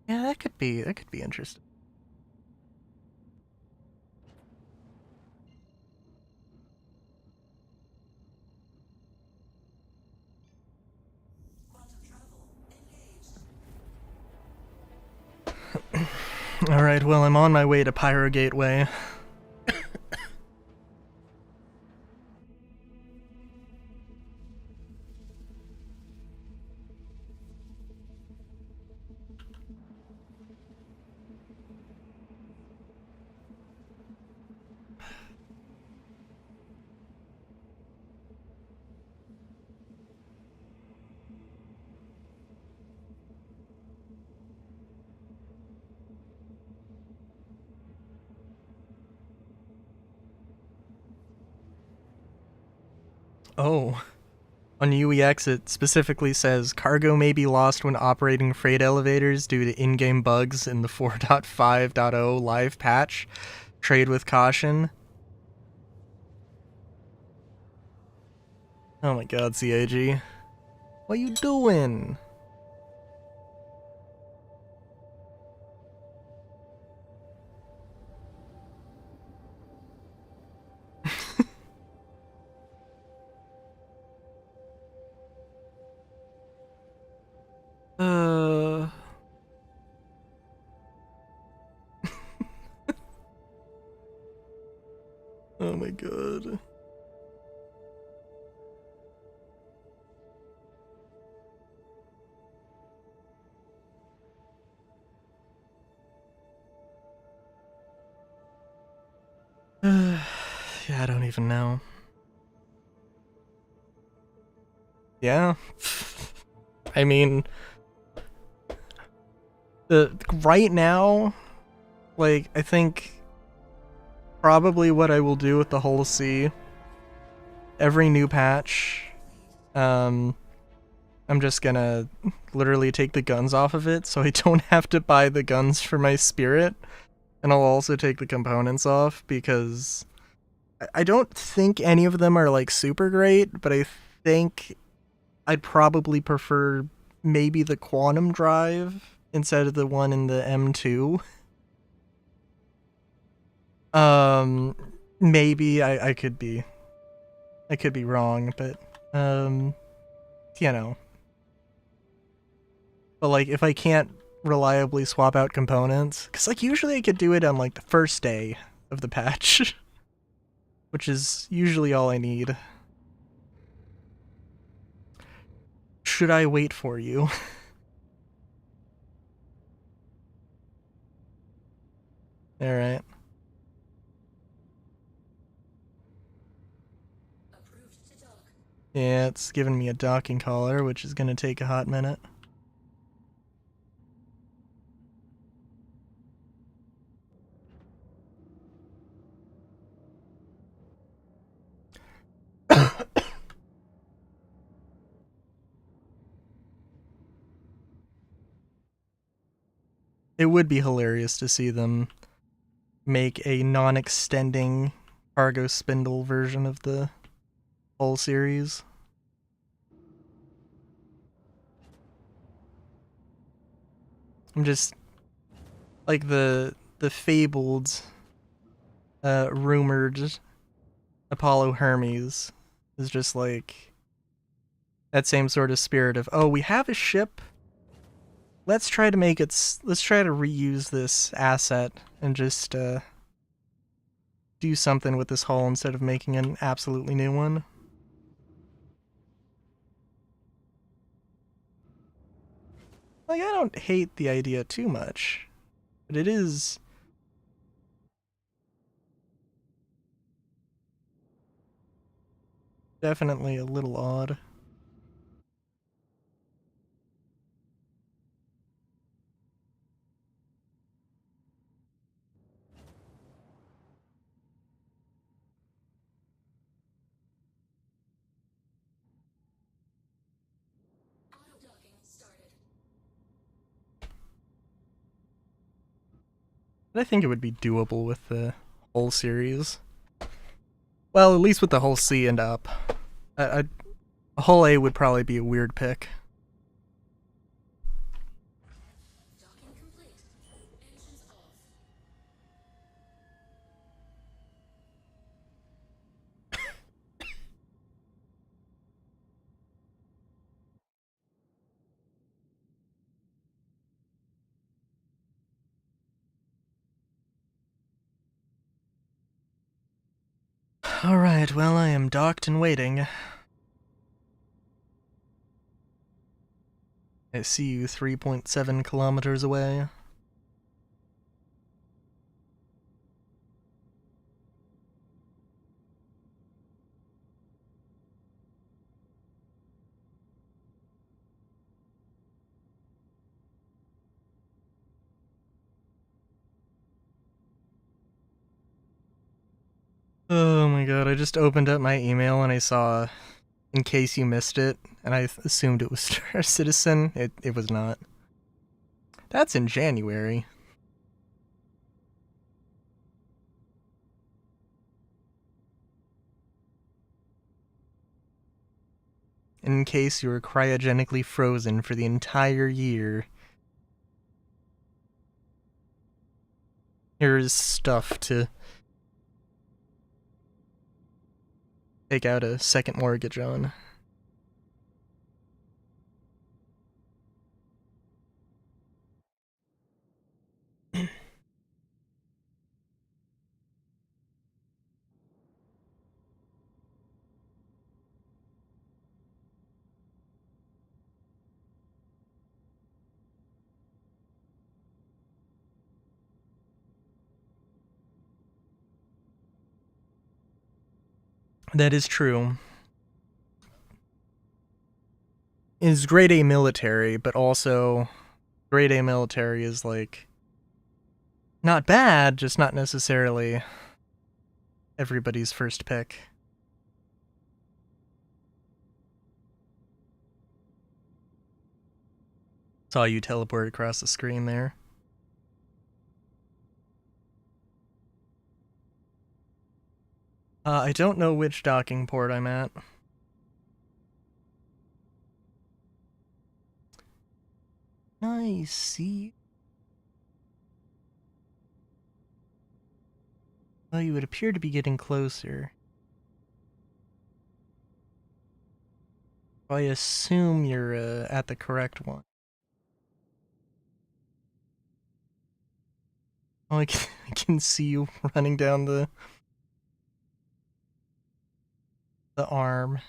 Yeah, that could be interesting. All right, well, I'm on my way to Pyro Gateway. Oh. On UEX, it specifically says cargo may be lost when operating freight elevators due to in-game bugs in the 4.5.0 live patch. Trade with caution. Oh my god, CAG. What you doing? Uh... Oh my god. Yeah, I don't even know. Yeah. I mean, right now, like, I think probably what I will do with the Hull C, every new patch, I'm just gonna literally take the guns off of it so I don't have to buy the guns for my spirit. And I'll also take the components off because I don't think any of them are like super great, but I think I'd probably prefer maybe the Quantum Drive instead of the one in the M2. Maybe I could be wrong, but you know. But like if I can't reliably swap out components, because like usually I could do it on like the first day of the patch, which is usually all I need. Should I wait for you? Alright. Approved to dock. Yeah, it's giving me a docking collar, which is gonna take a hot minute. It would be hilarious to see them make a non-extending cargo spindle version of the whole series. I'm just like the fabled rumored Apollo Hermes is just like that same sort of spirit of, oh, we have a ship, let's try to reuse this asset and just do something with this hull instead of making an absolutely new one. Like, I don't hate the idea too much, but it is definitely a little odd. But I think it would be doable with the whole series. Well, at least with the whole C and up. A whole A would probably be a weird pick. Docking complete. Engines off. Alright, well, I am docked and waiting. I see you 3.7 kilometers away. Oh my god, I just opened up my email and I saw, in case you missed it, and I assumed it was Star Citizen. It was not. That's in January. In case you were cryogenically frozen for the entire year. Here's stuff to take out a second mortgage on. That is true. Is grade A military, but also grade A military is like not bad, just not necessarily everybody's first pick. Saw you teleport across the screen there. I don't know which docking port I'm at. I see. Well, you would appear to be getting closer. I assume you're at the correct one. Oh, I can see you running down the arm.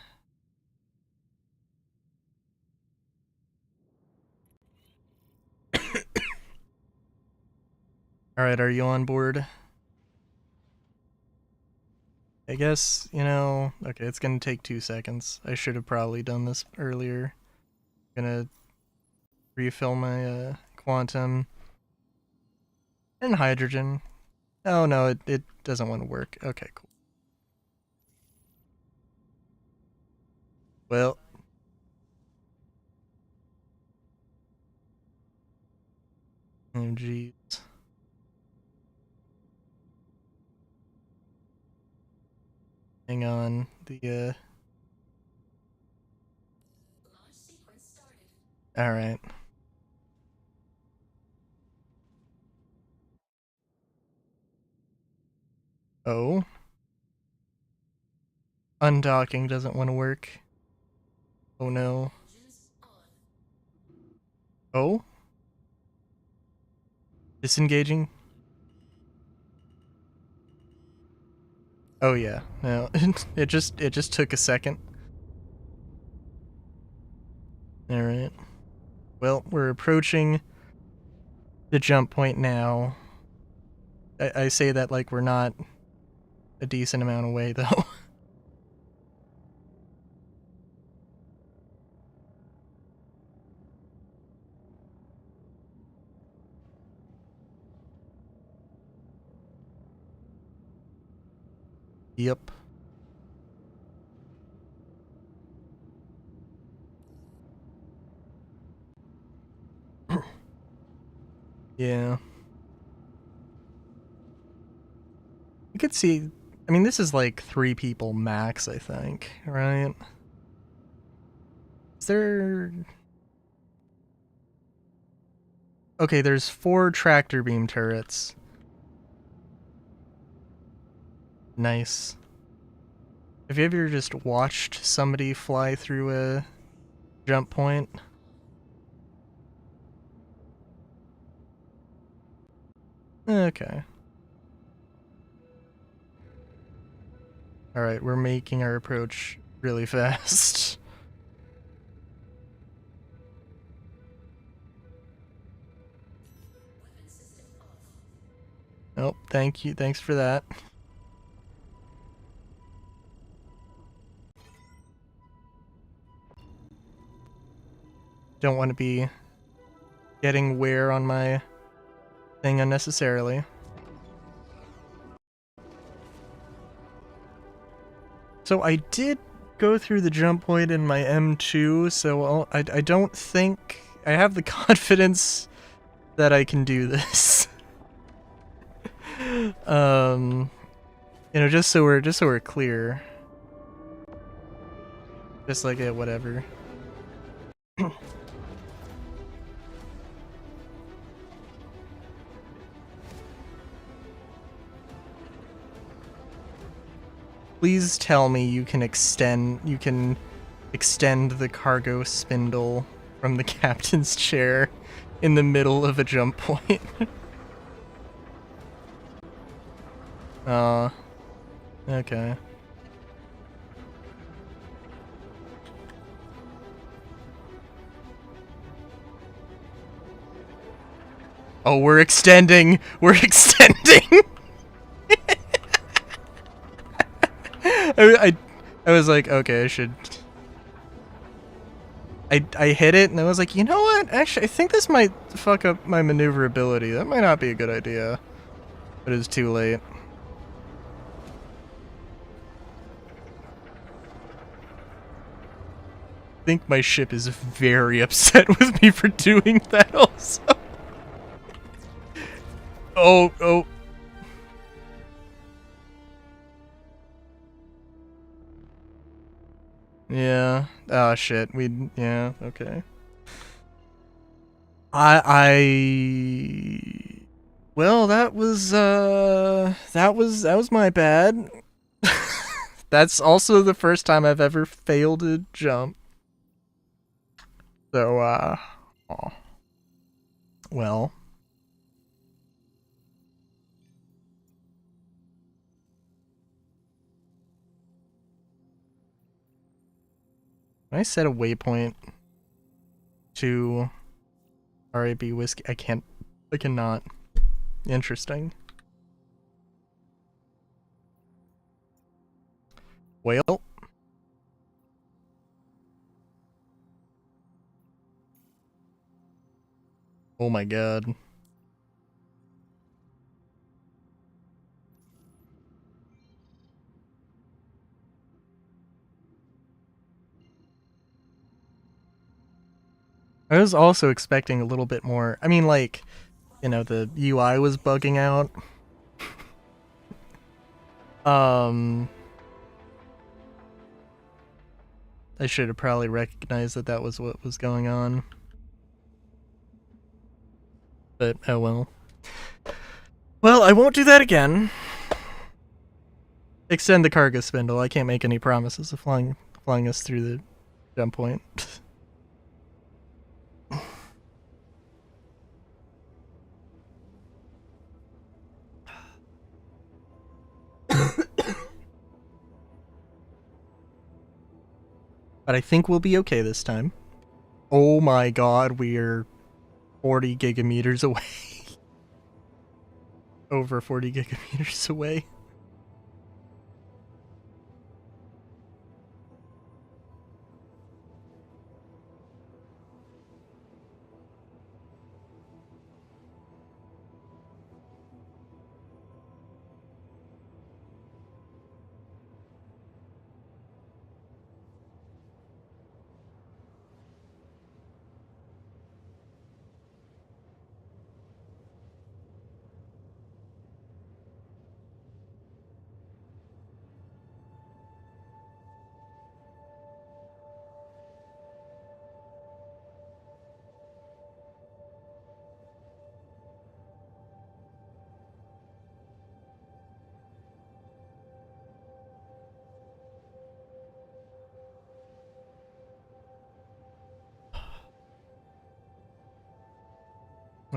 Alright, are you on board? I guess, okay, it's gonna take 2 seconds. I should have probably done this earlier. Gonna refill my quantum and hydrogen. Oh no, it doesn't want to work. Okay, cool. Well. Oh jeez. Hang on. Launch sequence started. Alright. Oh. Undocking doesn't want to work. Oh no. Engines on. Oh? Disengaging? Oh yeah. No. it just took a second. Alright. Well, we're approaching the jump point now. I say that like we're not a decent amount away, though. Yep. Yeah. You could see, I mean, this is like 3 people max, I think, right? Is there... Okay, there's 4 tractor beam turrets. Nice. Have you ever just watched somebody fly through a jump point? Okay. Alright, we're making our approach really fast. Oh, thank you. Thanks for that. Don't want to be getting wear on my thing unnecessarily. So I did go through the jump point in my M2, so I don't think I have the confidence that I can do this. You know, just so we're clear. Just like it, whatever. Please tell me you can extend the cargo spindle from the captain's chair in the middle of a jump point. Okay. Oh, we're extending! We're extending! I was like, okay, I should... I hit it, and I was like, you know what? Actually, I think this might fuck up my maneuverability. That might not be a good idea. But it was too late. I think my ship is very upset with me for doing that also. Oh. Yeah. Oh shit. Yeah, okay. Well, that was my bad. That's also the first time I've ever failed a jump. So, aw. Well. Can I set a waypoint to RAB whiskey? I cannot. Interesting. Well. Oh my god. I was also expecting a little bit more. I mean, like, you know, the UI was bugging out. I should have probably recognized that that was what was going on. But, oh well. Well, I won't do that again. Extend the cargo spindle. I can't make any promises of flying us through the jump point. But I think we'll be okay this time. Oh my god, we're 40 gigameters away. Over 40 gigameters away.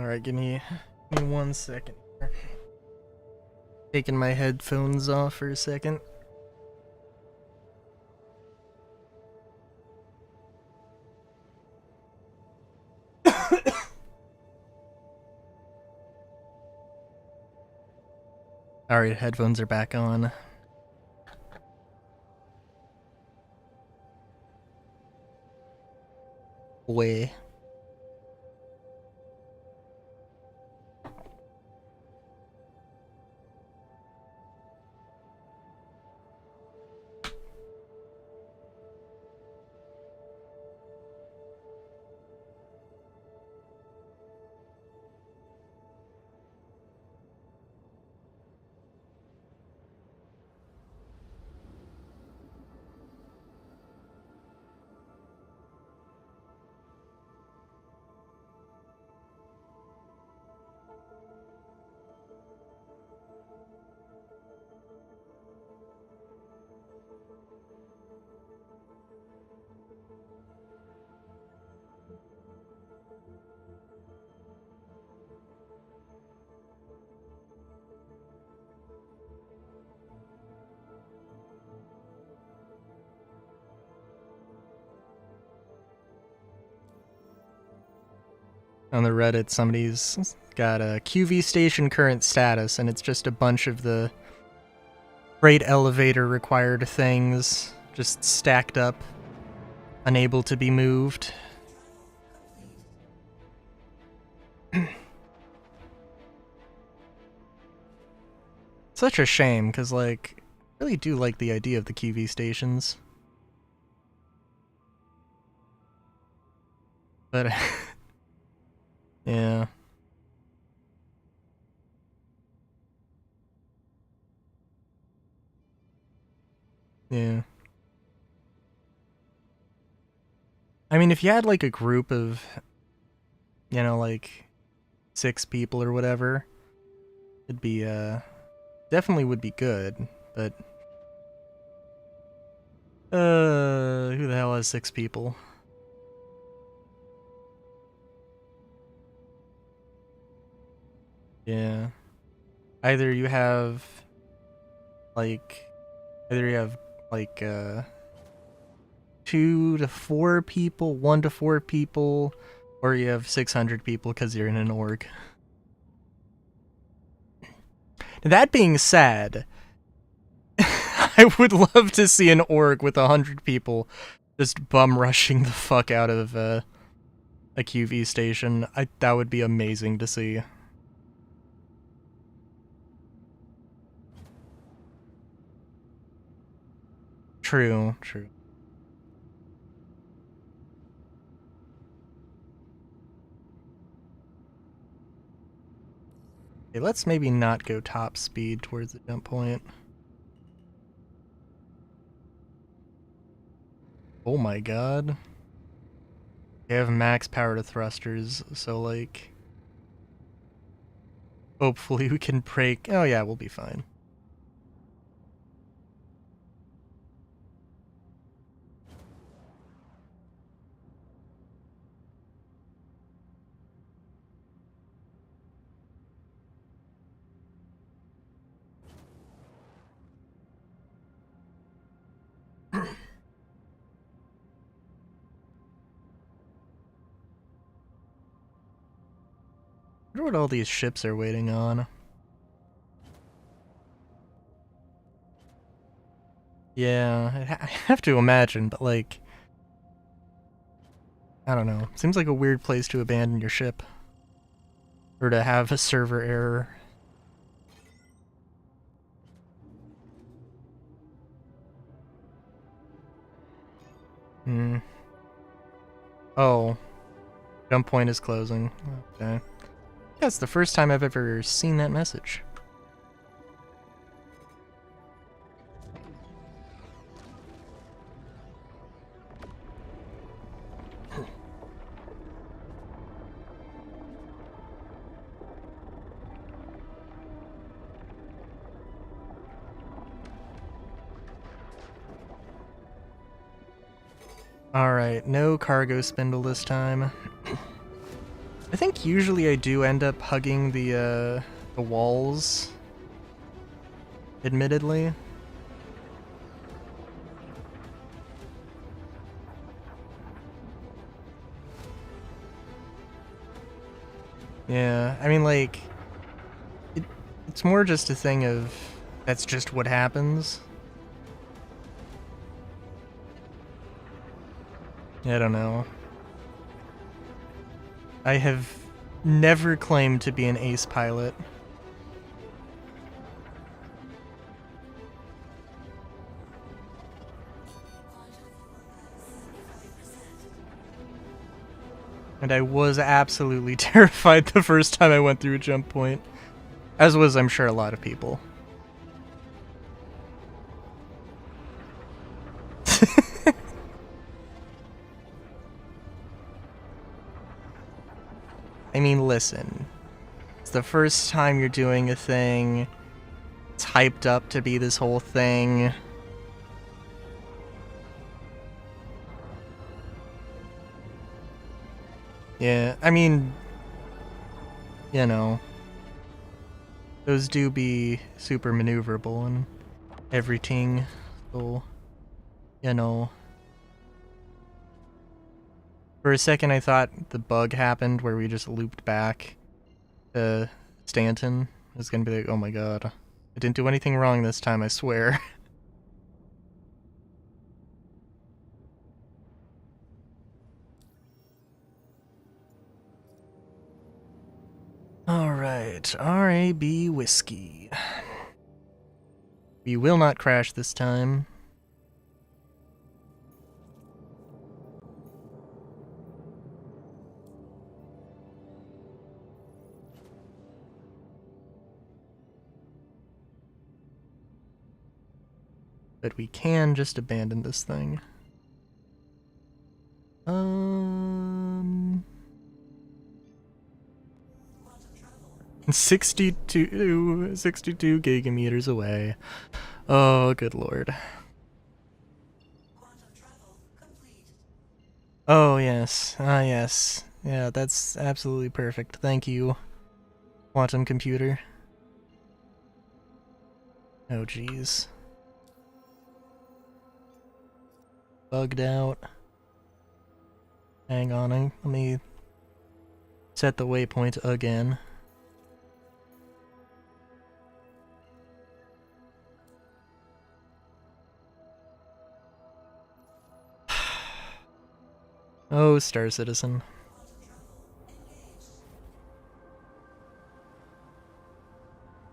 Alright, give me 1 second. Taking my headphones off for a second. Alright, headphones are back on. Way. On the Reddit, somebody's got a QV station current status, and it's just a bunch of the freight elevator required things just stacked up, unable to be moved. Such a shame, because, like, I really do like the idea of the QV stations. But... yeah. Yeah. I mean, if you had, like, a group of, you know, like, 6 people or whatever, it'd be, definitely would be good, but... who the hell has 6 people? Yeah. Either you have, like, 2 to 4 people, 1 to 4 people, or you have 600 people because you're in an org. That being said, I would love to see an org with 100 people just bum rushing the fuck out of a QV station. That would be amazing to see. True, true. Okay, let's maybe not go top speed towards the jump point. Oh my god. They have max power to thrusters, so like... hopefully we can break... oh yeah, we'll be fine. I wonder what all these ships are waiting on. Yeah, I have to imagine, but like... I don't know. Seems like a weird place to abandon your ship. Or to have a server error. Hmm. Oh. Jump point is closing. Okay. Yeah, it's the first time I've ever seen that message. Alright, no cargo spindle this time. I think usually I do end up hugging the walls. Admittedly. Yeah, I mean, like, it's more just a thing of that's just what happens. I don't know. I have never claimed to be an ace pilot. And I was absolutely terrified the first time I went through a jump point. As was, I'm sure, a lot of people. I mean, listen. It's the first time you're doing a thing. It's hyped up to be this whole thing. Yeah, I mean, you know, those do be super maneuverable and everything, so, you know. For a second I thought the bug happened where we just looped back to Stanton. I was gonna be like, oh my god, I didn't do anything wrong this time, I swear. Alright, RAB Whiskey. We will not crash this time. But we can just abandon this thing. 62 gigameters away. Oh, good lord. Quantum travel complete. Oh, yes. Ah, yes. Yeah, that's absolutely perfect. Thank you, quantum computer. Oh, jeez. Bugged out. Hang on, let me set the waypoint again. Oh, Star Citizen.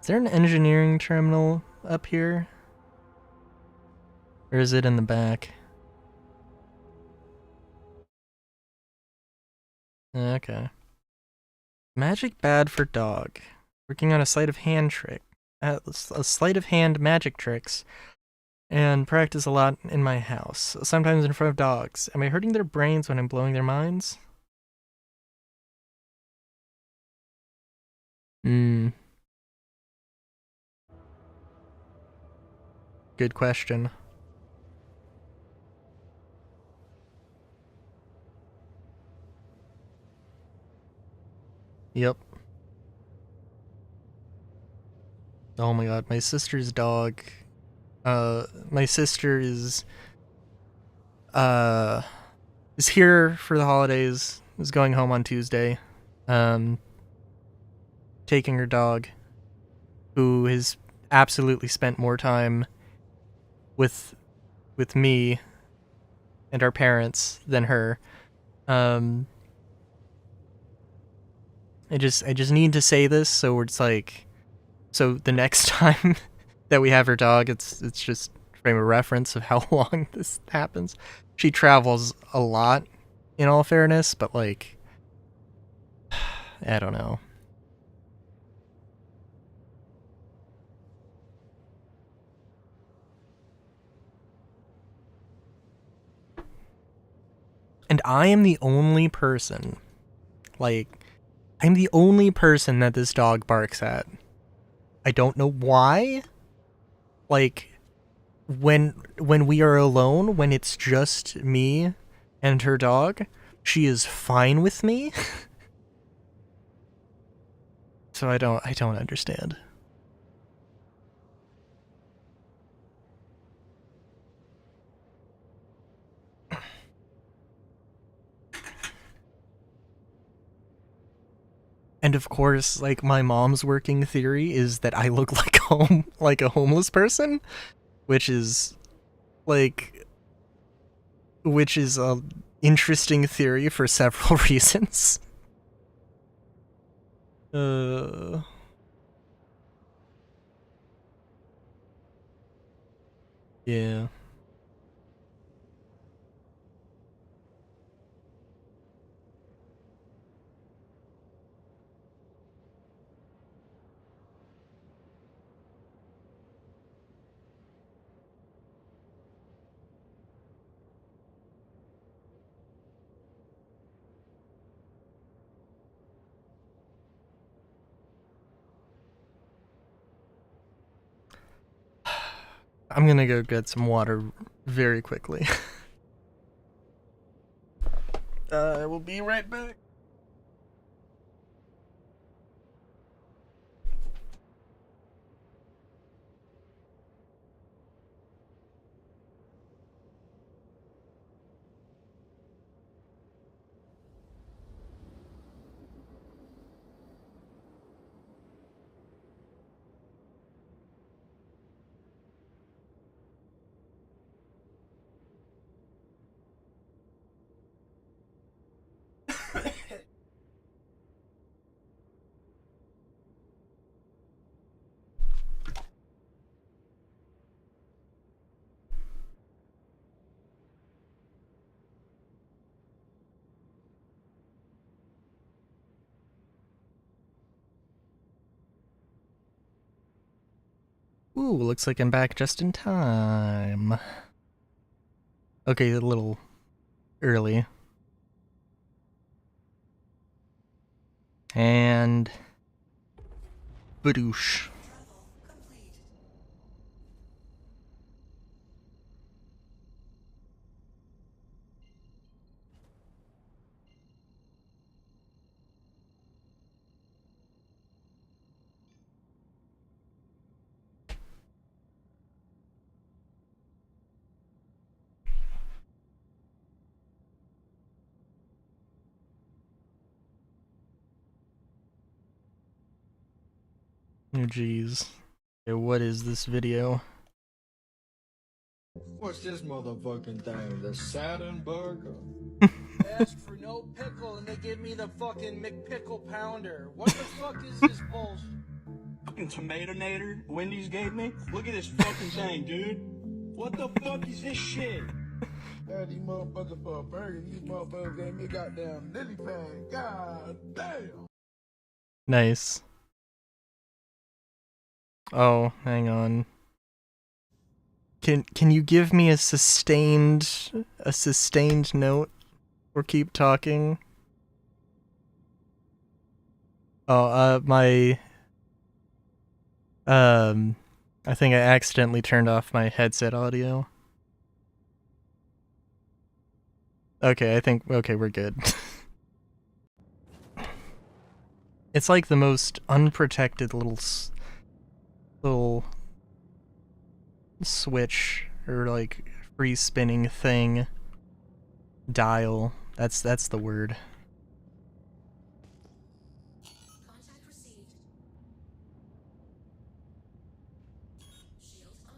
Is there an engineering terminal up here? Or is it in the back? Okay. Magic bad for dog. Working on a sleight of hand trick. A sleight of hand magic tricks. And practice a lot in my house. Sometimes in front of dogs. Am I hurting their brains when I'm blowing their minds? Hmm. Good question. Yep. Oh my god, my sister's dog. My sister is here for the holidays. Is going home on Tuesday. Taking her dog, who has absolutely spent more time with me and our parents than her. I just need to say this so it's like, so the next time that we have her dog, it's just frame of reference of how long this happens. She travels a lot, in all fairness, but like, I don't know. And I am the only person, like, I'm the only person that this dog barks at. I don't know why. Like, when we are alone, when it's just me and her dog, she is fine with me. So I don't understand. And of course, like, my mom's working theory is that I look like a homeless person, which is a interesting theory for several reasons. Yeah. I'm gonna go get some water very quickly. I will be right back. Ooh, looks like I'm back just in time. Okay, a little early. And badoosh. Travel complete. Oh jeez. Okay, what is this video? What's this motherfucking thing? The Saturn burger? Ask for no pickle and they give me the fucking McPickle pounder. What the fuck is this bullshit? Fucking Tomatonator Wendy's gave me. Look at this fucking thing, dude. What the fuck is this shit? Yeah, these motherfuckers for a burger. These motherfuckers gave me a goddamn lily pad. God damn. Nice. Oh, hang on. Can you give me a sustained note or keep talking? Oh, I think I accidentally turned off my headset audio. Okay, okay, we're good. It's like the most unprotected little switch or like free spinning thing. Dial. That's the word. Contact received. Shields on.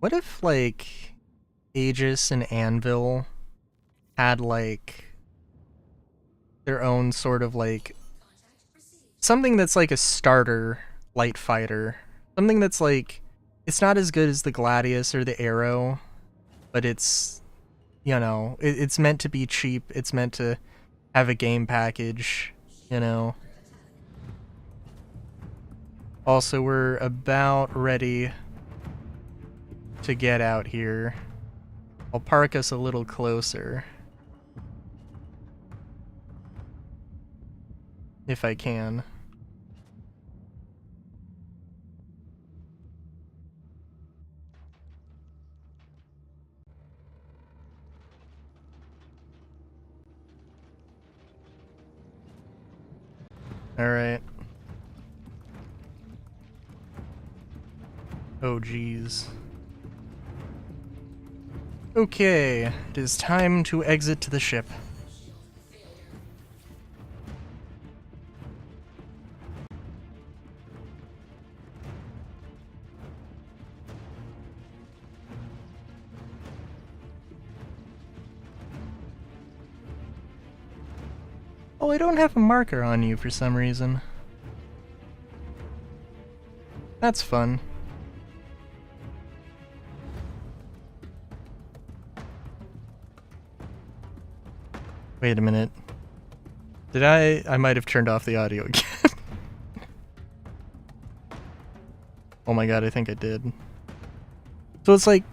What if, like, Aegis and Anvil had, like, their own sort of, like, something that's like a starter light fighter? Something that's, like, it's not as good as the Gladius or the Arrow, but it's, you know, it's meant to be cheap. It's meant to have a game package, you know? Also, we're about ready to get out here. I'll park us a little closer. If I can. Alright. Oh, geez. Okay, it is time to exit the ship. Oh, I don't have a marker on you for some reason. That's fun. Wait a minute. Did I might have turned off the audio again. Oh my god, I think I did. So it's like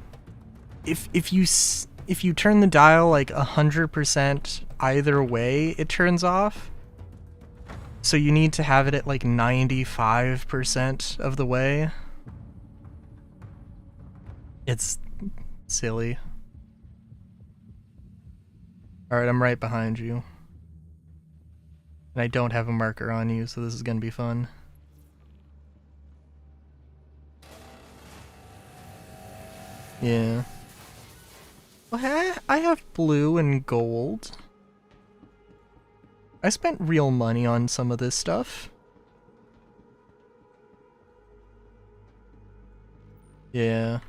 if you turn the dial like 100% either way, it turns off. So you need to have it at like 95% of the way. It's silly. Alright, I'm right behind you. And I don't have a marker on you, so this is gonna be fun. Yeah. Well, I have blue and gold. I spent real money on some of this stuff. Yeah.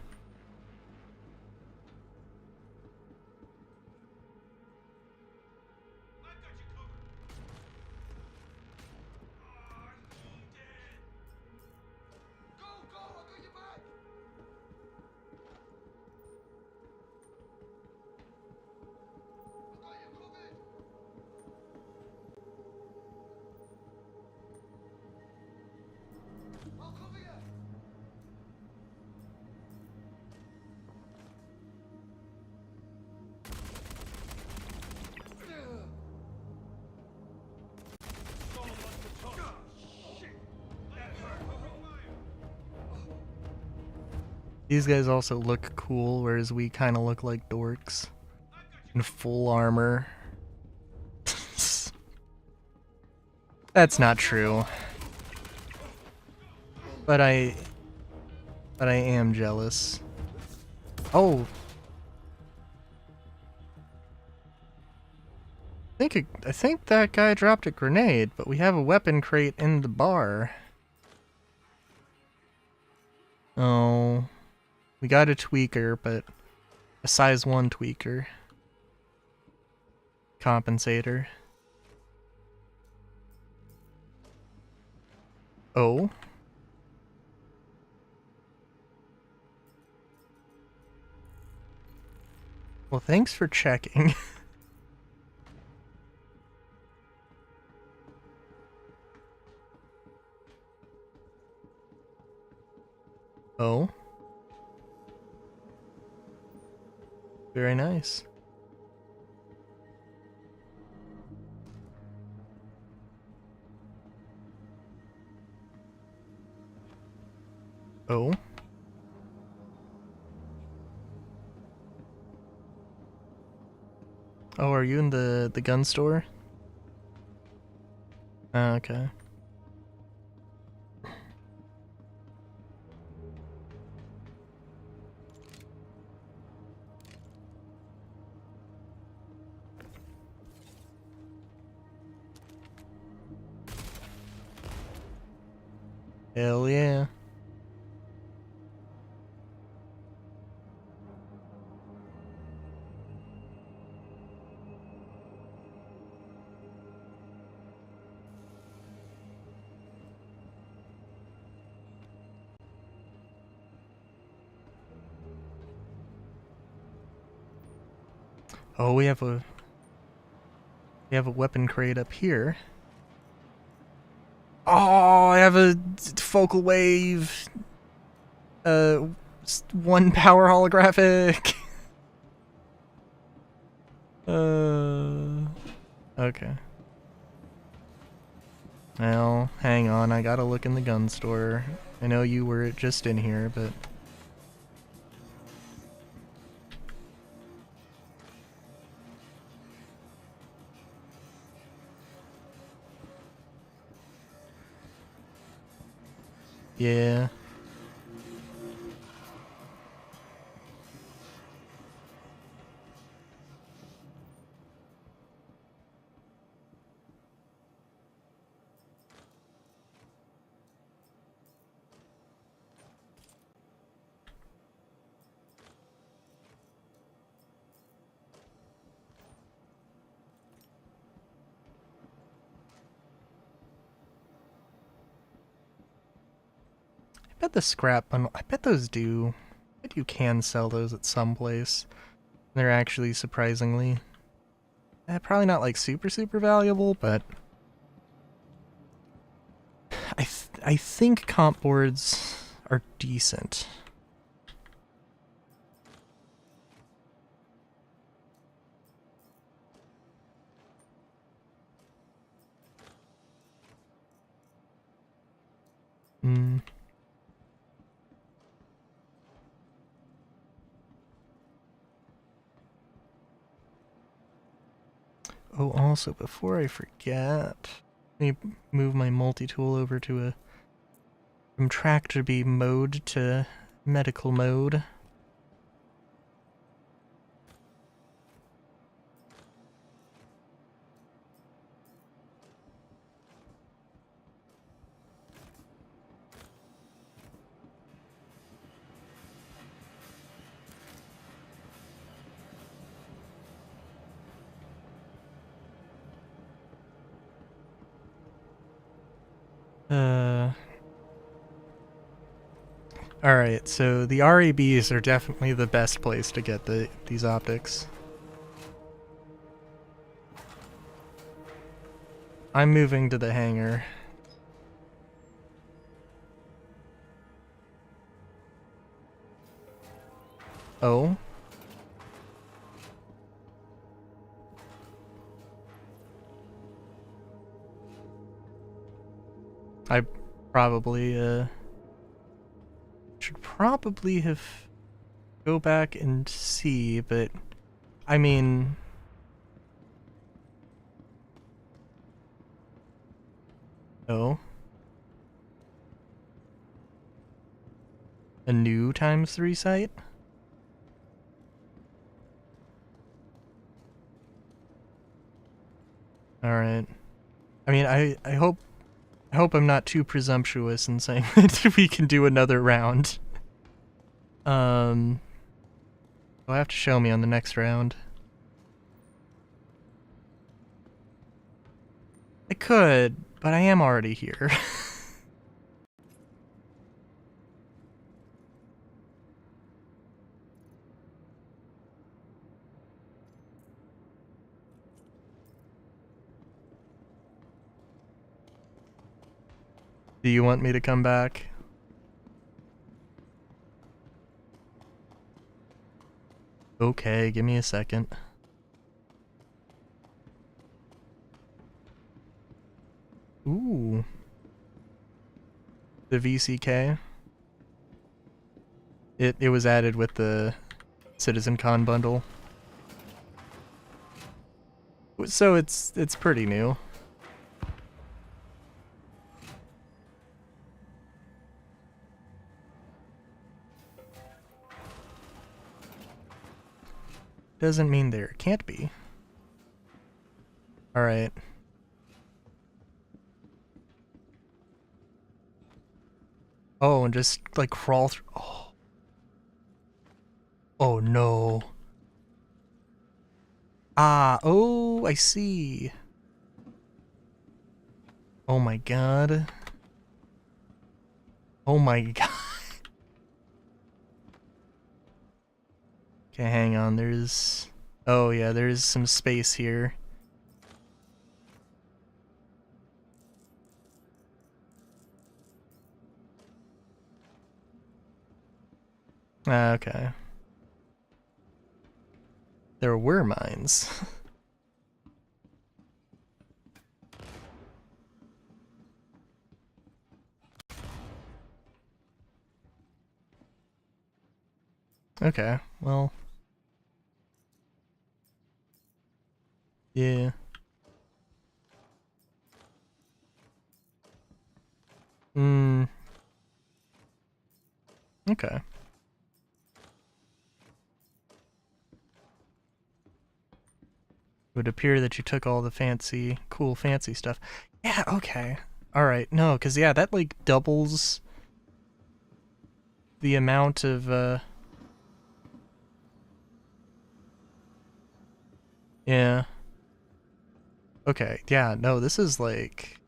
These guys also look cool, whereas we kind of look like dorks. In full armor. That's not true. But I am jealous. Oh. I think that guy dropped a grenade, but we have a weapon crate in the bar. Oh. We got a tweaker, but a size 1 tweaker. Compensator. Oh. Well, thanks for checking. Oh. Very nice. Oh. Oh, are you in the gun store? Oh, okay. Hell yeah. Oh, we have a weapon crate up here. Oh, I have a focal wave. 1 power holographic. Okay. Well, hang on, I gotta look in the gun store. I know you were just in here, but... Yeah. I bet the scrap bundle, I bet those do. I bet you can sell those at some place. They're actually surprisingly, probably not like super valuable, but I think comp boards are decent. Hmm. Oh, also, before I forget, let me move my multi-tool over to from tractor beam mode to medical mode. Alright, so the RABs are definitely the best place to get these optics. I'm moving to the hangar. Oh? I probably, should probably have go back and see, but I mean, oh, a new ×3 site? Alright. I mean, I hope I'm not too presumptuous in saying that we can do another round. You'll have to show me on the next round. I could, but I am already here. Do you want me to come back? Okay, give me a second. Ooh. The VCK. It was added with the CitizenCon bundle. So it's pretty new. Doesn't mean there can't be. Alright. Oh, and just like crawl through. Oh. Oh no. Ah, oh, I see. Oh my god. Oh my god. Okay, hang on, there's... Oh yeah, there's some space here. Okay. There were mines. Okay, well. Yeah. Okay. It would appear that you took all the fancy, cool, fancy stuff. Yeah, okay. Alright, no, because, yeah, that, like, doubles the amount of, yeah. Okay, yeah, no, this is, like,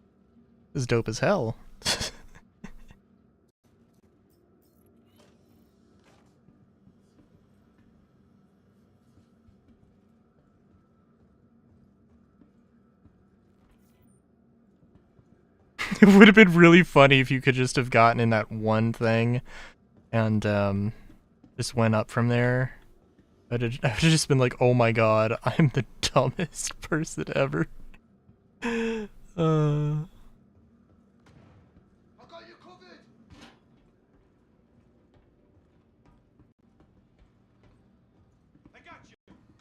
this is dope as hell. It would have been really funny if you could just have gotten in that one thing and just went up from there. I'd have just been like, oh my god, I'm the dumbest person ever. I got you covered. I got you.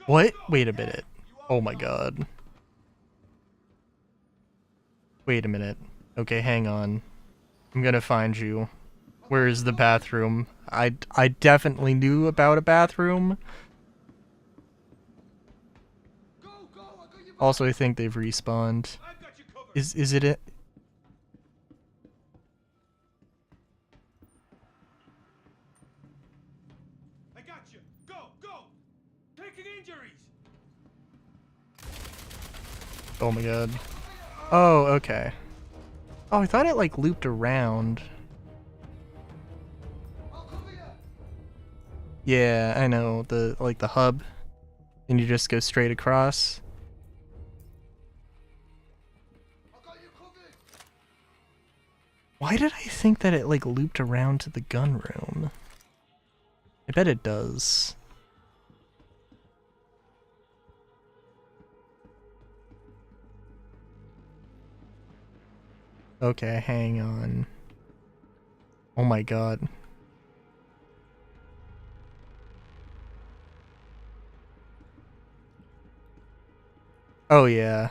What? Wait a minute. Oh my god. Wait a minute. Okay, hang on. I'm gonna find you. Where is the bathroom? I definitely knew about a bathroom. Go, go, I got you. Also, I think they've respawned. I got you covered. Is it it? I got you. Go, go. Taking injuries. Oh my god. Oh, okay. Oh, I thought it like looped around. I'll cover you. Yeah, I know, the hub. And you just go straight across. I got you covered. Why did I think that it like looped around to the gun room? I bet it does. Okay, hang on. Oh my god. Oh yeah.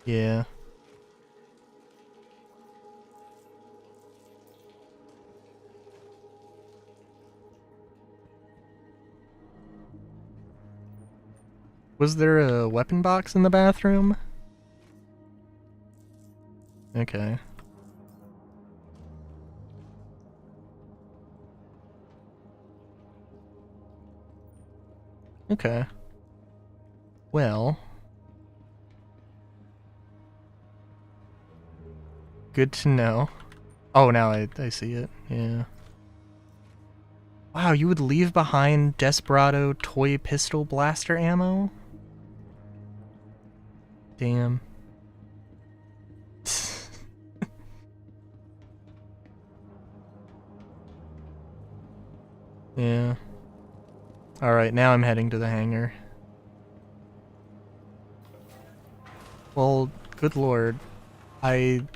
Yeah. Was there a weapon box in the bathroom? Okay. Okay. Well. Good to know. Oh, now I see it. Yeah. Wow, you would leave behind Desperado toy pistol blaster ammo? Damn. Yeah. Alright, now I'm heading to the hangar. Well, good lord. I'm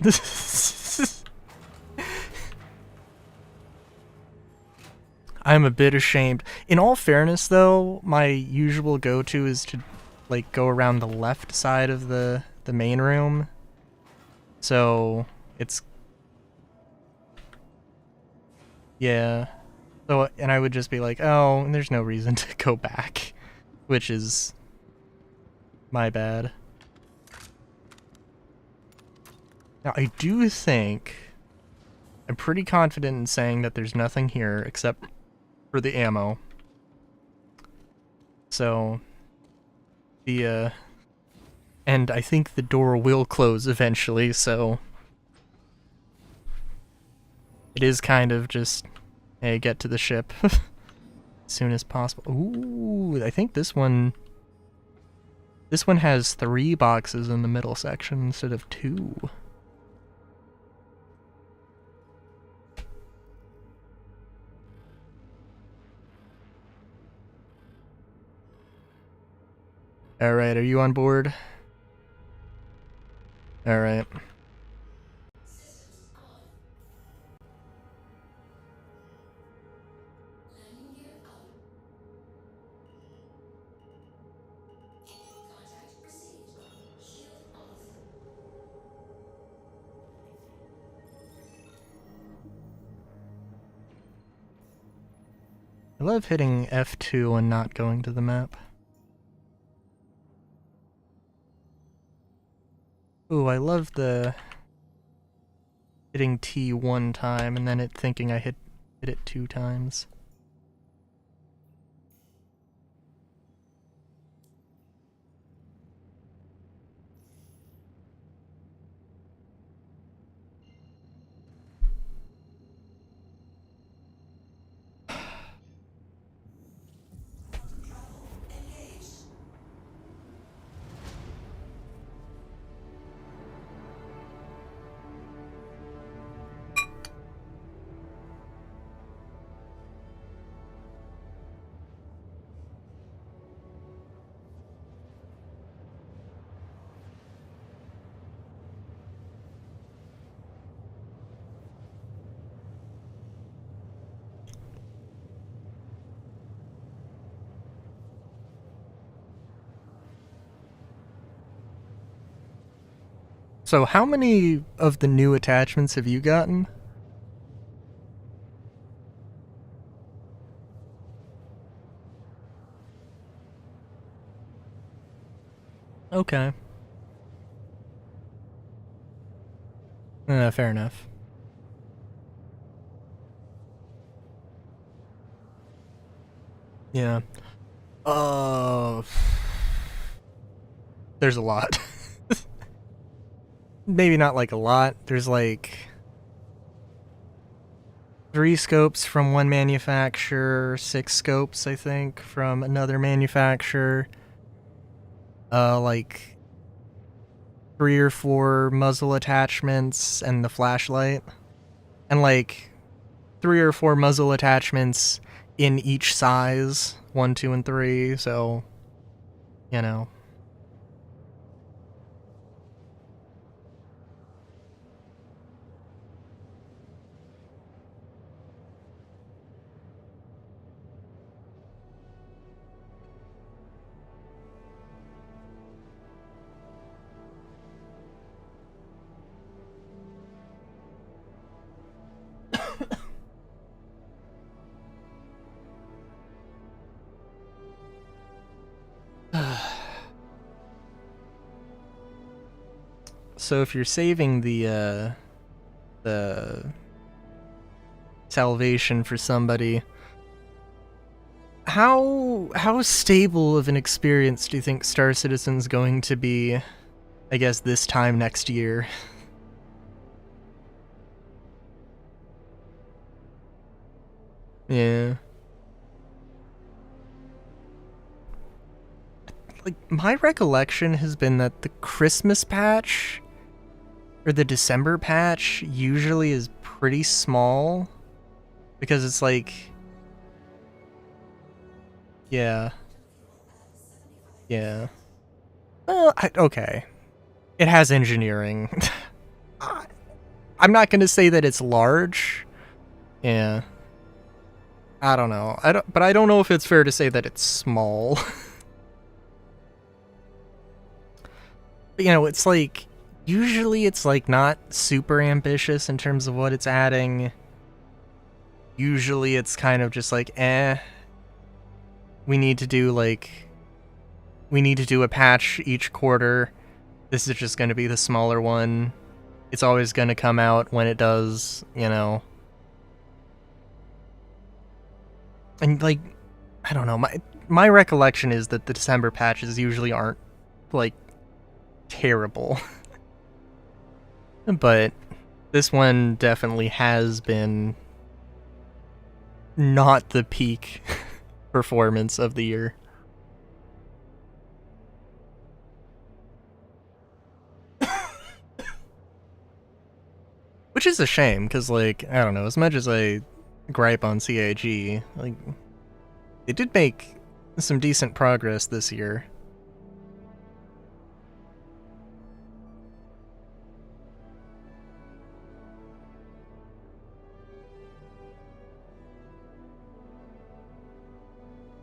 a bit ashamed. In all fairness, though, my usual go-to is to, like, go around the left side of the main room. So, it's... Yeah. So, and I would just be like, oh, there's no reason to go back. Which is... my bad. Now, I do think... I'm pretty confident in saying that there's nothing here except for the ammo. So... the, and I think the door will close eventually, so... it is kind of just... hey, get to the ship as soon as possible. Ooh, I think this one... this one has 3 boxes in the middle section instead of 2. Alright, are you on board? Alright. I love hitting F2 and not going to the map. Ooh, I love the hitting T one time and then it thinking I hit it 2 times. So how many of the new attachments have you gotten? Okay. Fair enough. Yeah. There's a lot. Maybe not like a lot. There's like 3 scopes from one manufacturer, 6 scopes, I think, from another manufacturer. Like 3 or 4 muzzle attachments and the flashlight. And like 3 or 4 muzzle attachments in each size, 1, 2, and 3, so, you know. So if you're saving the salvation for somebody, how stable of an experience do you think Star Citizen's going to be, I guess, this time next year? Yeah. Like, my recollection has been that the Christmas patch or the December patch usually is pretty small because it's like, yeah. Well, okay. It has engineering. I'm not going to say that it's large. Yeah. I don't know. But I don't know if it's fair to say that it's small. But, you know, it's like, usually it's like not super ambitious in terms of what it's adding. Usually it's kind of just like, we need to do a patch each quarter. This is just going to be the smaller one. It's always going to come out when it does, you know. And like, I don't know, my recollection is that the December patches usually aren't like terrible. But this one definitely has been not the peak performance of the year. Which is a shame, because, like, I don't know, as much as I gripe on CIG, like, they did make some decent progress this year.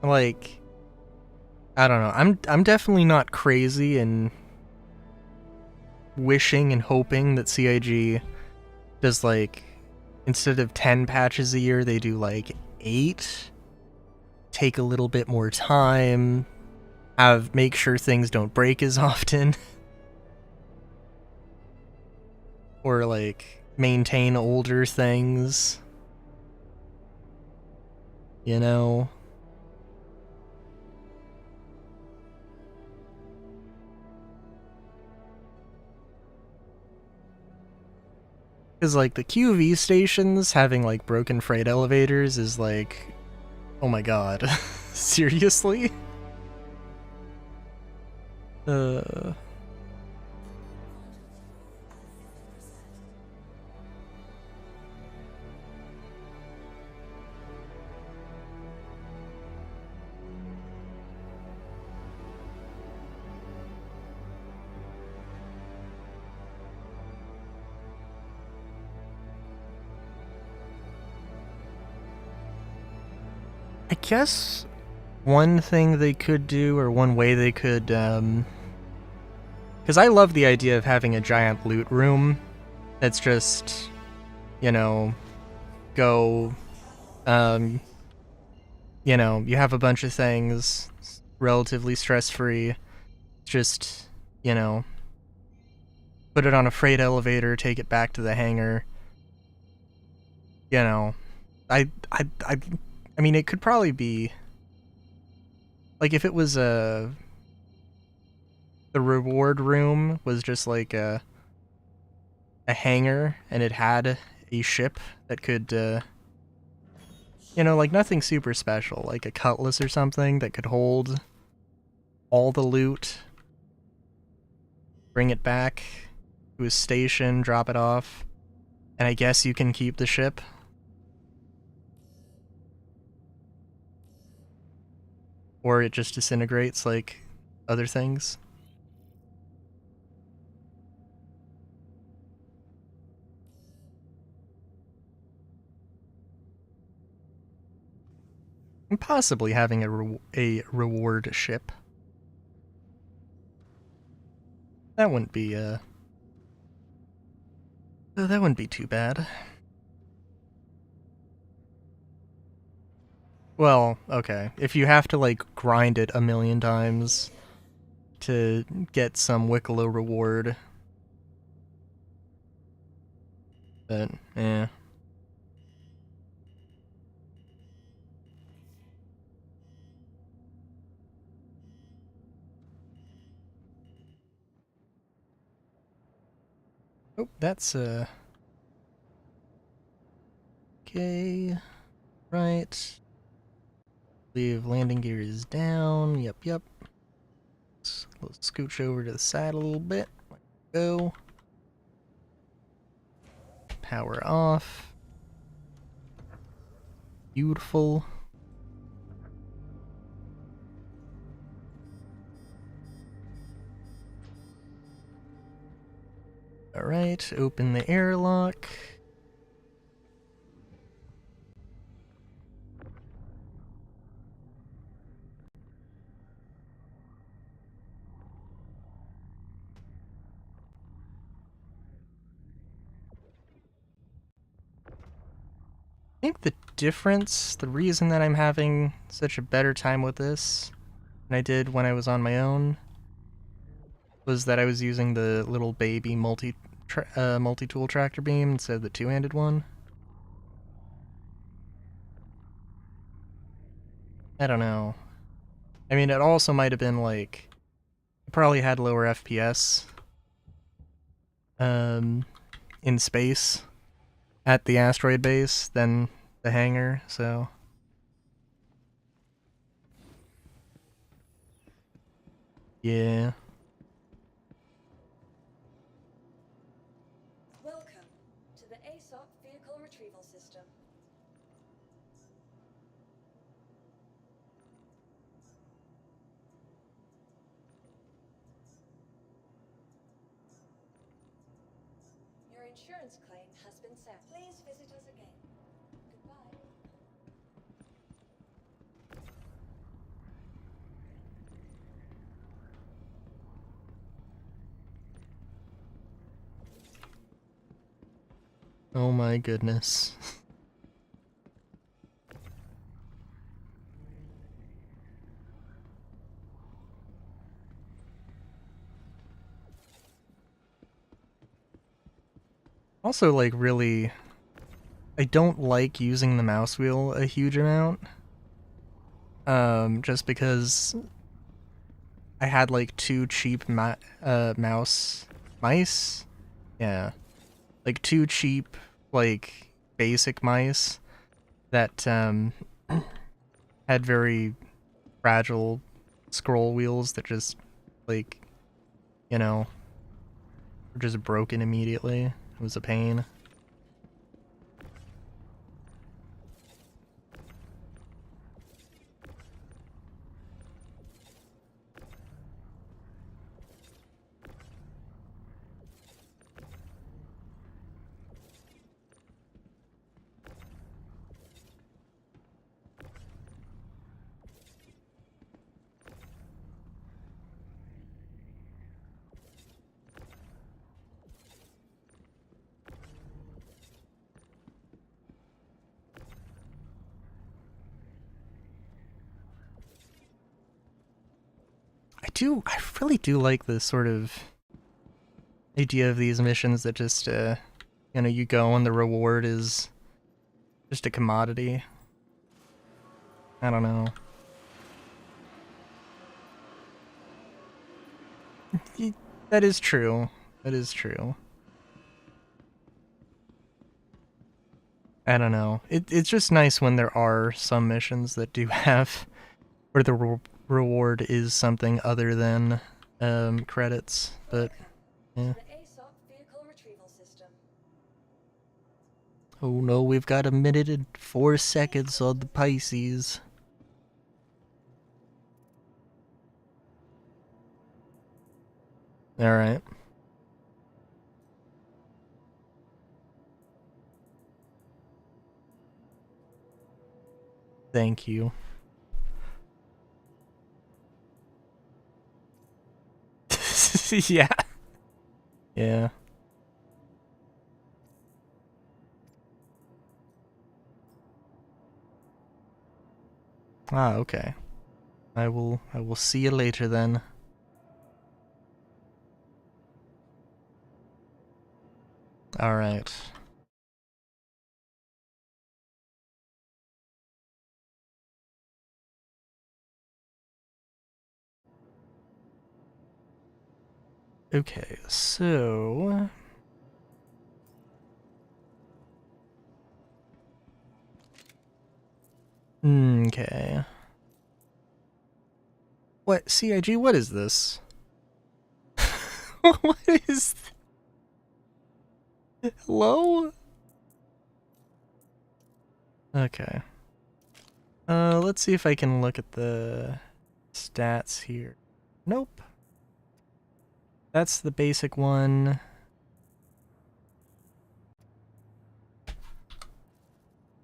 like, I don't know. I'm definitely not crazy in wishing and hoping that CIG does, like, instead of 10 patches a year, they do like 8. Take a little bit more time. Make sure things don't break as often. Or like maintain older things. You know? Because, like, the QV stations having, like, broken freight elevators is, like, oh my god. Seriously? I guess one thing they could do, or one way they could, because I love the idea of having a giant loot room that's just, you know, you know, you have a bunch of things, relatively stress-free, just, you know, put it on a freight elevator, take it back to the hangar, you know, I mean, it could probably be, like, if it was the reward room was just like a hangar, and it had a ship that could, you know, like, nothing super special, like a cutlass or something that could hold all the loot, bring it back to a station, drop it off, and I guess you can keep the ship. Or it just disintegrates like other things. And possibly having a reward ship. That wouldn't be that wouldn't be too bad. Well, okay. If you have to, like, grind it 1,000,000 times to get some Wicklow reward. But, eh. Oh, that's, okay. Right. Leave landing gear is down. Yep. Let's scooch over to the side a little bit. Go. Power off. Beautiful. Alright, open the airlock. I think the difference, the reason that I'm having such a better time with this than I did when I was on my own, was that I was using the little baby multi-tool tractor beam instead of the two-handed one. I don't know. I mean, it also might have been like, it probably had lower FPS in space at the asteroid base than the hangar, so yeah. Welcome to the ASOP Vehicle Retrieval System. Your insurance claim has been set. Please visit us again. Goodbye. Oh my goodness. Also, like, really, I don't like using the mouse wheel a huge amount. Just because I had like two cheap mice. Yeah. Like two cheap, like, basic mice that, had very fragile scroll wheels that just, like, you know, were just broken immediately. It was a pain. I really do like this sort of idea of these missions that just, you know, you go and the reward is just a commodity. I don't know. That is true. That is true. I don't know. It's just nice when there are some missions that do have where the reward is something other than credits, but yeah. The ASOP vehicle retrieval system. Oh no, we've got 1 minute and 4 seconds on the Pisces. Alright. Thank you. Yeah. Yeah. Ah, okay. I will see you later then. All right. Okay, so okay. What CIG? What is this? What is? Hello? Okay. Let's see if I can look at the stats here. Nope. That's the basic one.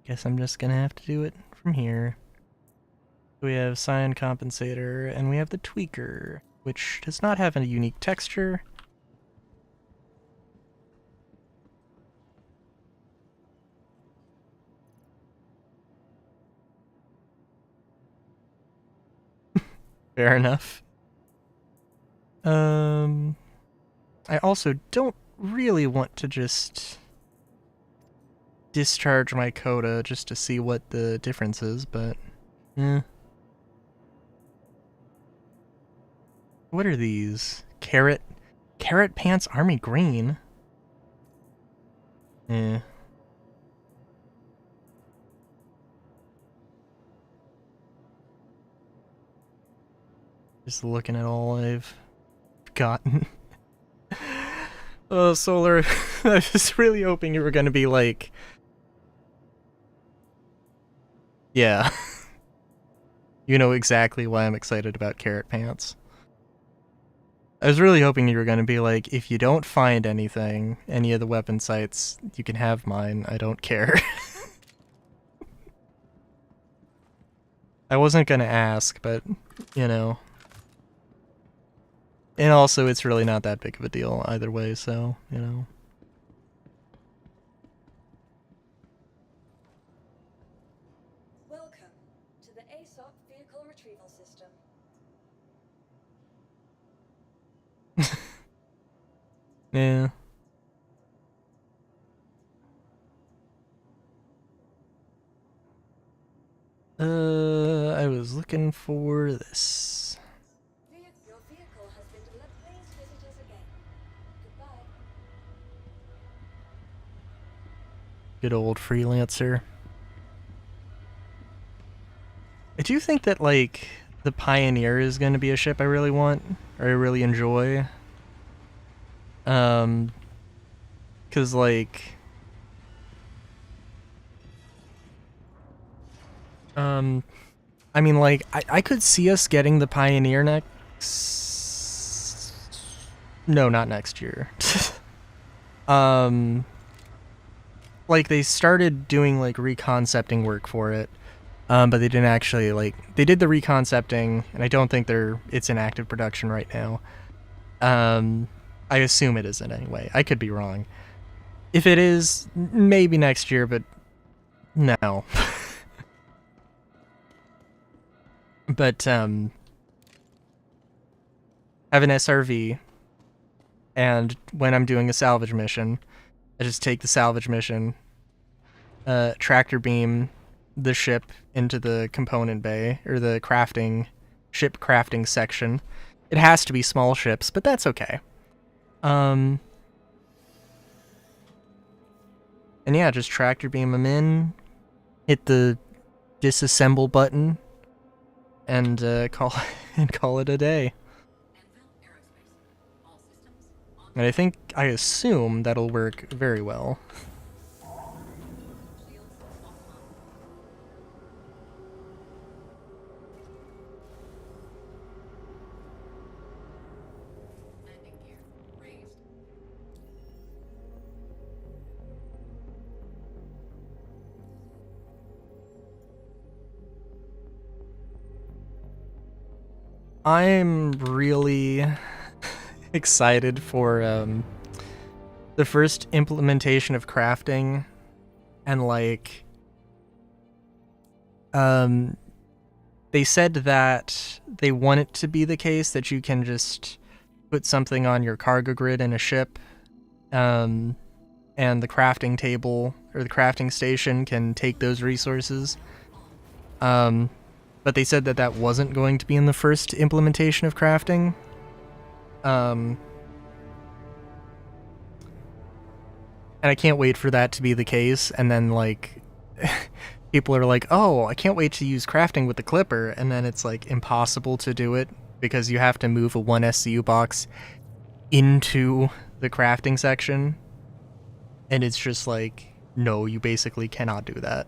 Guess I'm just gonna have to do it from here. We have Cyan Compensator, and we have the Tweaker, which does not have a unique texture. Fair enough. I also don't really want to just discharge my coda just to see what the difference is, but eh. What are these? Carrot Pants Army Green? Eh. Just looking at all I've gotten. Oh, Solar, I was really hoping you were gonna be like... Yeah. You know exactly why I'm excited about Carrot Pants. I was really hoping you were gonna be like, if you don't find anything, any of the weapon sites, you can have mine, I don't care. I wasn't gonna ask, but, you know... And also, it's really not that big of a deal either way, so, you know. Welcome to the ASOP Vehicle Retrieval System. Yeah. I was looking for this. Your vehicle has been delivered. Please visit us again. Goodbye. Good old freelancer. I do think that, like, the Pioneer is going to be a ship I really want, or I really enjoy. Cause, like... I mean, like, I could see us getting the Pioneer next... No, not next year. Like, they started doing, like, reconcepting work for it, but they didn't actually, like... They did the reconcepting, and I don't think it's in active production right now. I assume it isn't anyway. I could be wrong. If it is, maybe next year, but no. But, have an SRV, and when I'm doing a salvage mission, I just take the salvage mission, tractor beam the ship into the component bay, or the ship crafting section. It has to be small ships, but that's okay. And yeah, just tractor beam them in, hit the disassemble button, and call it a day. And I assume that'll work very well. I'm really excited for the first implementation of crafting, and like they said that they want it to be the case that you can just put something on your cargo grid in a ship, and the crafting table or the crafting station can take those resources. But they said that that wasn't going to be in the first implementation of crafting. And I can't wait for that to be the case, and then, like, people are like, oh, I can't wait to use crafting with the Clipper, and then it's, like, impossible to do it, because you have to move a 1 SCU box into the crafting section, and it's just like, no, you basically cannot do that.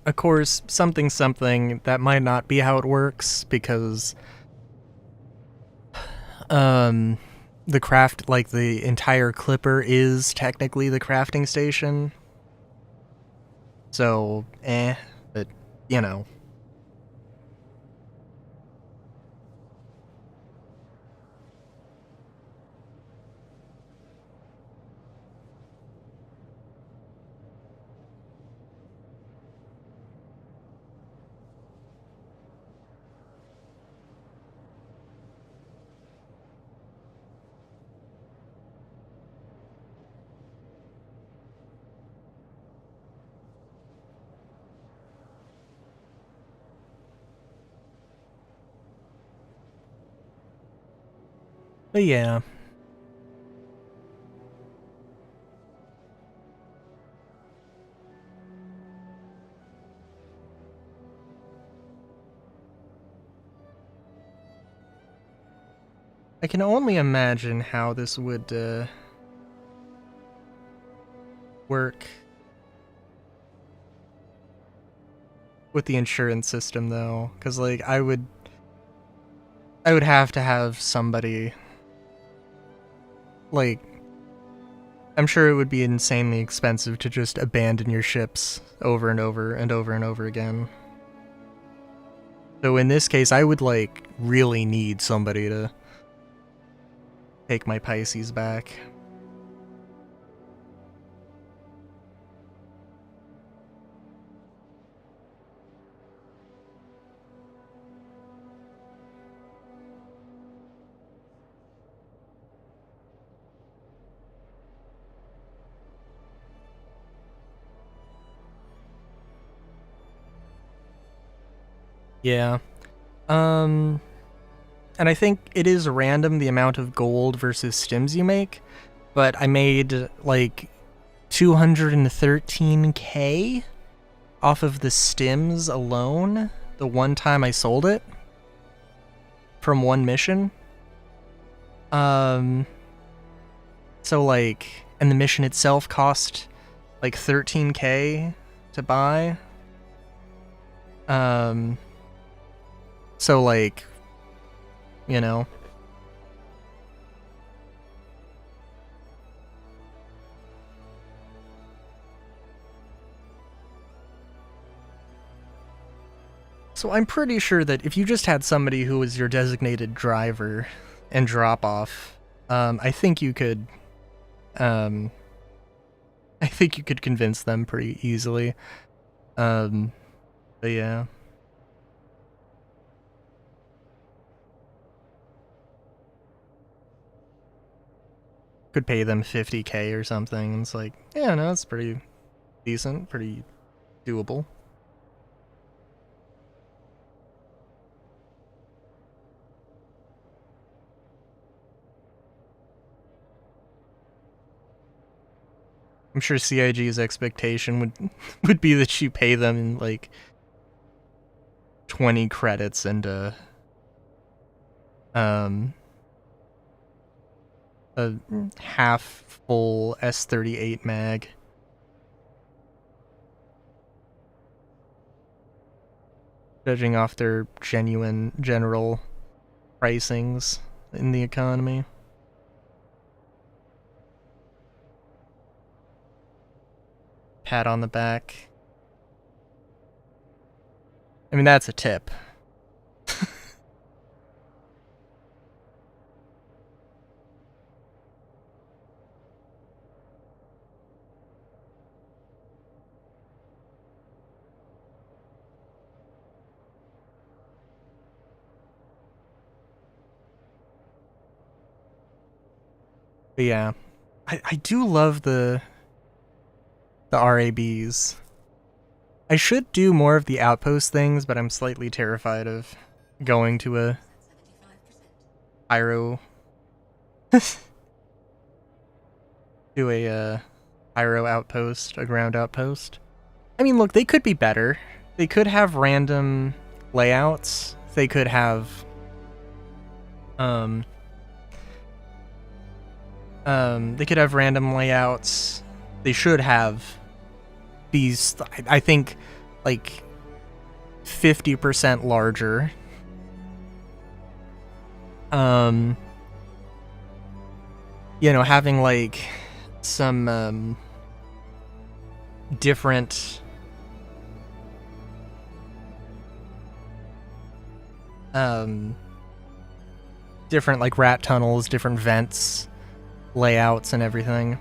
Of course, something that might not be how it works, because the entire Clipper is technically the crafting station. So, but you know. But yeah. I can only imagine how this would work with the insurance system, though, because like I would have to have somebody like, I'm sure it would be insanely expensive to just abandon your ships over and over and over and over again. So in this case, I would, like, really need somebody to take my Pisces back. Yeah. And I think it is random the amount of gold versus stims you make, but I made like 213k off of the stims alone the one time I sold it from one mission. So like, and the mission itself cost like 13k to buy. So like, you know. So I'm pretty sure that if you just had somebody who was your designated driver and drop off, I think you could convince them pretty easily. But yeah. Could pay them 50k or something. It's like, yeah, no, it's pretty decent, pretty doable. I'm sure CIG's expectation would be that you pay them in like 20 credits and a half full S38 mag. Judging off their genuine general pricings in the economy. Pat on the back. I mean, that's a tip. But yeah, I do love the RABs. I should do more of the outpost things, but I'm slightly terrified of going to a pyro to a pyro outpost, a ground outpost. I mean, look, they could be better. They could have random layouts. They could have they could have random layouts. They should have these, I think, like 50% larger. You know, having like some different different like rat tunnels, different vents, layouts and everything.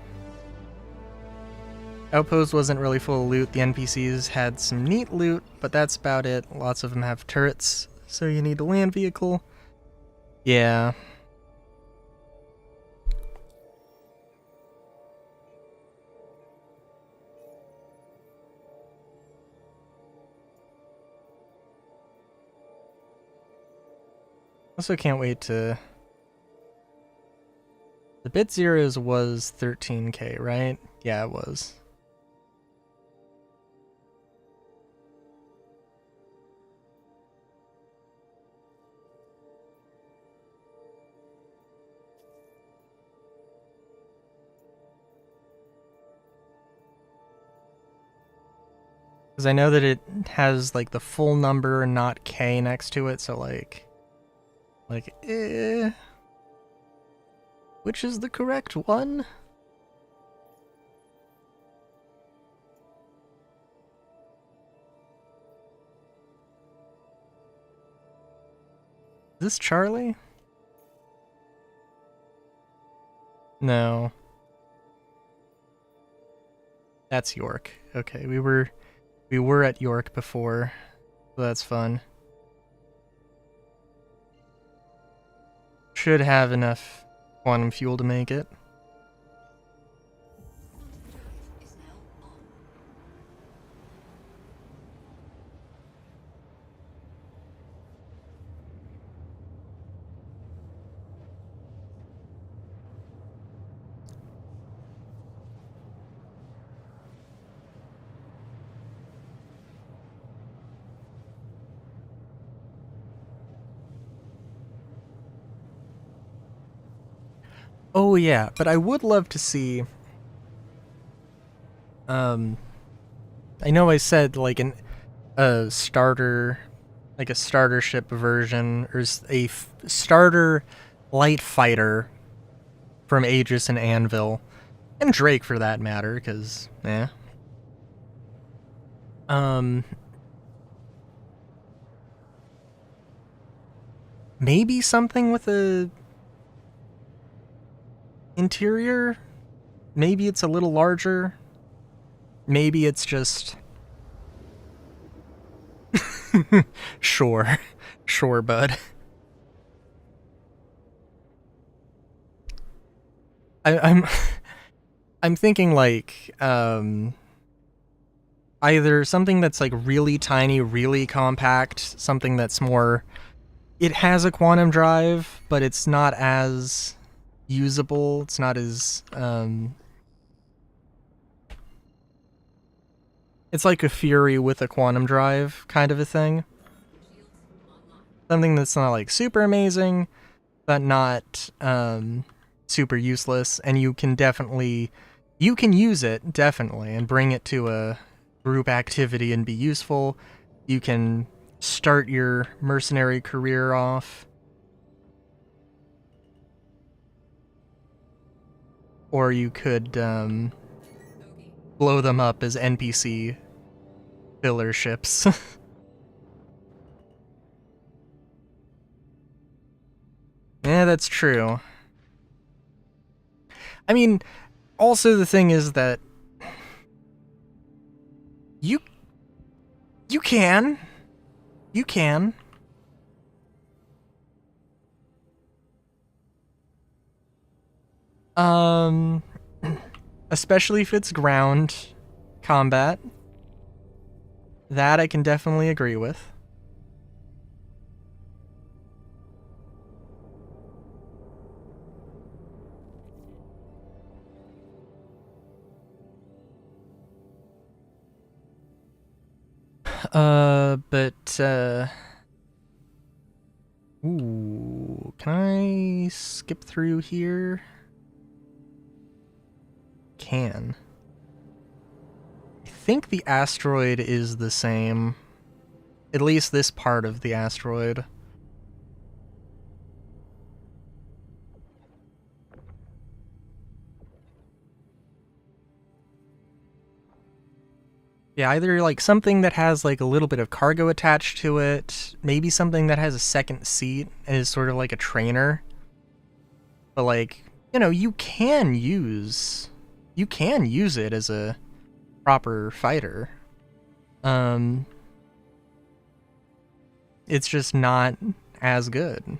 Outpost wasn't really full of loot. The NPCs had some neat loot, but that's about it. Lots of them have turrets, so you need a land vehicle. Yeah. Also can't wait to... The Bit Zeros was 13k, right? Yeah, it was. Because I know that it has like the full number and not K next to it, so like, would which is the correct one? Is this Charlie? No. That's York. Okay, we were at York before, so that's fun. Should have enough quantum fuel to make it. Is now on. Oh yeah, but I would love to see. I know I said like a starter, like a starter ship version, or a starter light fighter from Aegis and Anvil, and Drake for that matter, because maybe something with a interior. Maybe it's a little larger. Maybe it's just sure, bud. I'm thinking like either something that's like really tiny, really compact, something that's more, it has a quantum drive, but it's not as usable, it's not as it's like a Fury with a quantum drive kind of a thing. Something that's not like super amazing, but not super useless, and you can use it definitely and bring it to a group activity and be useful. You can start your mercenary career off, or you could blow them up as NPC filler ships. Yeah, that's true. I mean, also the thing is that you can. Especially if it's ground combat. That I can definitely agree with. Ooh, can I skip through here? Can. I think the asteroid is the same. At least this part of the asteroid. Yeah, either like something that has like a little bit of cargo attached to it, maybe something that has a second seat and is sort of like a trainer. But like, you know, you can use it as a proper fighter. It's just not as good.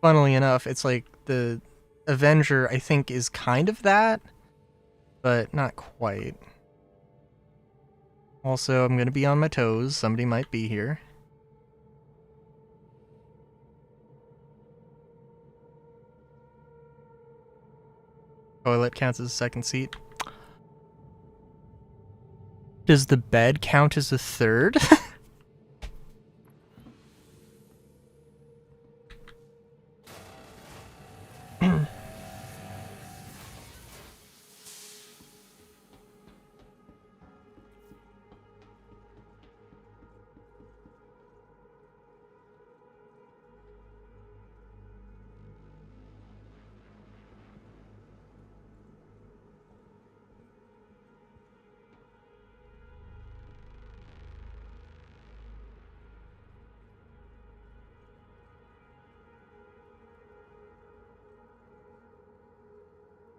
Funnily enough, it's like the Avenger, I think, is kind of that, but not quite. Also, I'm gonna be on my toes. Somebody might be here. Toilet counts as a second seat. Does the bed count as a third?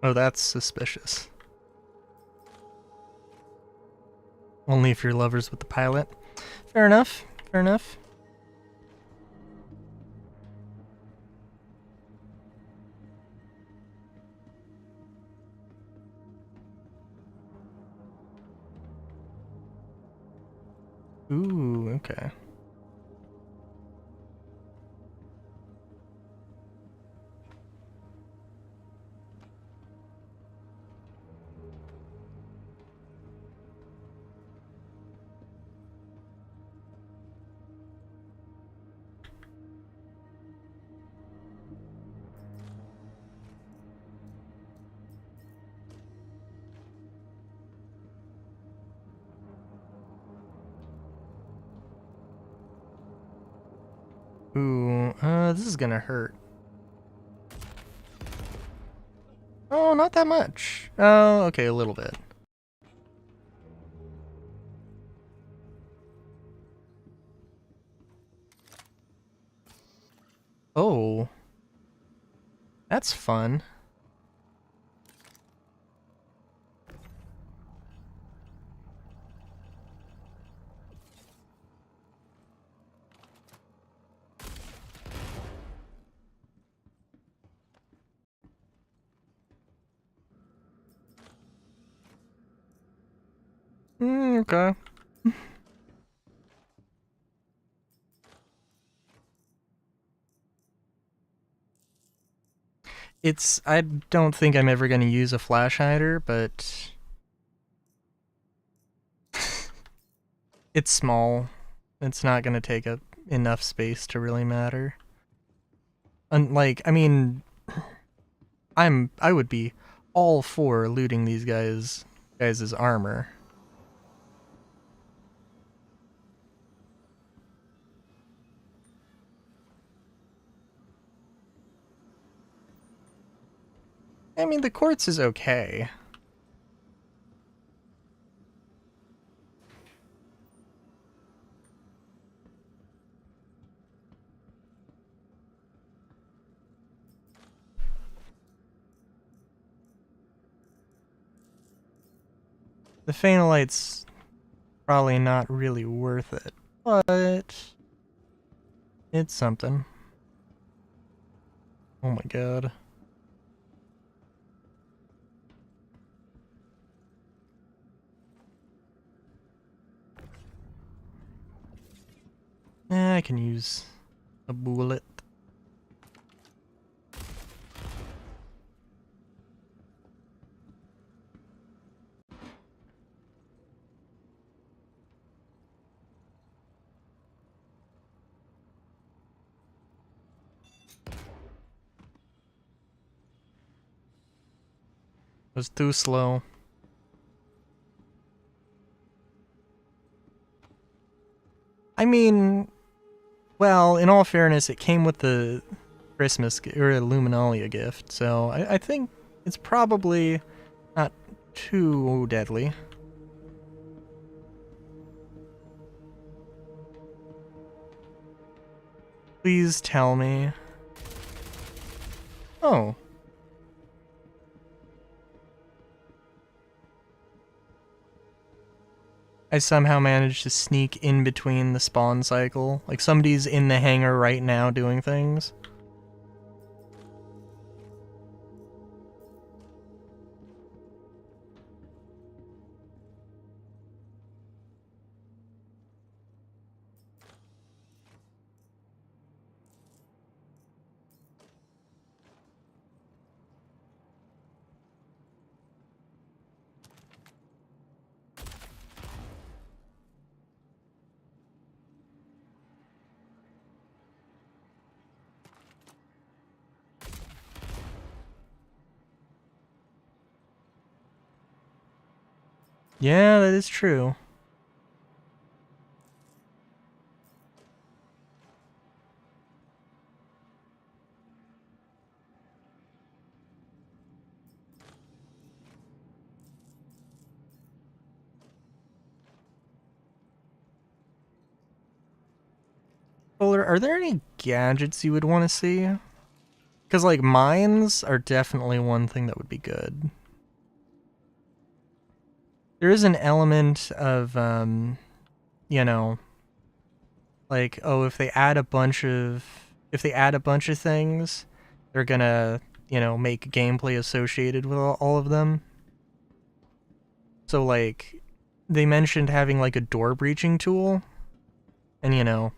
Oh, that's suspicious. Only if you're lovers with the pilot. Fair enough. Fair enough. Ooh, okay. Ooh, this is gonna hurt. Oh, not that much. Oh, okay, a little bit. Oh. That's fun. Okay. I don't think I'm ever going to use a flash hider, but it's small. It's not going to take up enough space to really matter. Like, I mean, I would be all for looting these guys' armor. I mean, the quartz is okay. The Phenolite's probably not really worth it, but it's something. Oh my god. I can use a bullet. It was too slow. I mean, well, in all fairness, it came with the Christmas or Luminalia gift, so I think it's probably not too deadly. Please tell me. Oh. I somehow managed to sneak in between the spawn cycle. Like somebody's in the hangar right now doing things. Yeah, that is true. Fuller, are there any gadgets you would want to see? Because, like, mines are definitely one thing that would be good. There is an element of, you know, like, oh, if they add a bunch of things, they're gonna, you know, make gameplay associated with all of them. So, like, they mentioned having, like, a door breaching tool, and, you know,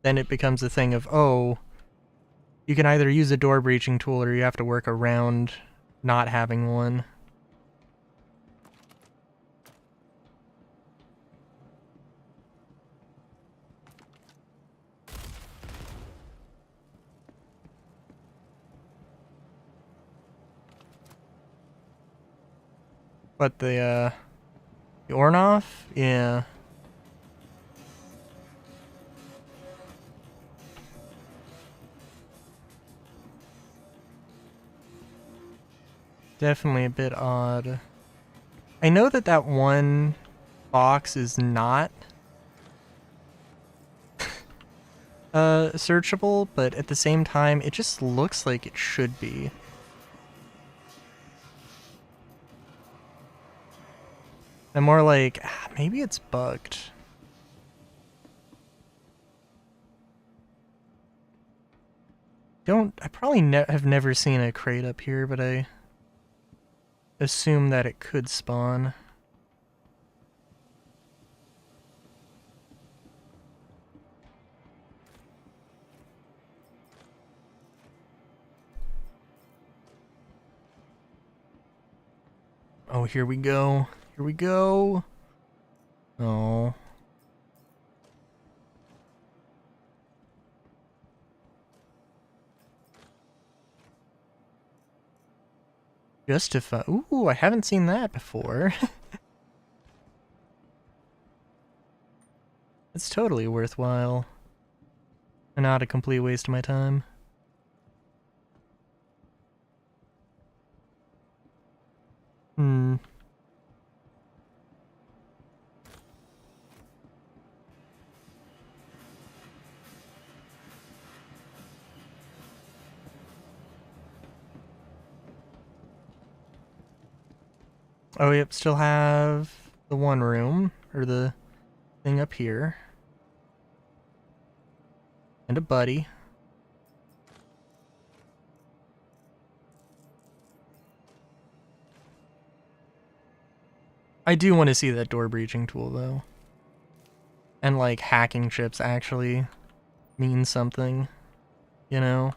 then it becomes a thing of, oh, you can either use a door breaching tool or you have to work around not having one. But the Ornoff? Yeah. Definitely a bit odd. I know that that one box is not searchable, but at the same time, it just looks like it should be. I'm more like, maybe it's bugged. I probably have never seen a crate up here, but I assume that it could spawn. Oh, here we go. Here we go. Oh. Justify. Ooh, I haven't seen that before. It's totally worthwhile. And not a complete waste of my time. Hmm. Oh, yep, still have the one room, or the thing up here. And a buddy. I do want to see that door breaching tool, though. And, like, hacking chips actually mean something, you know?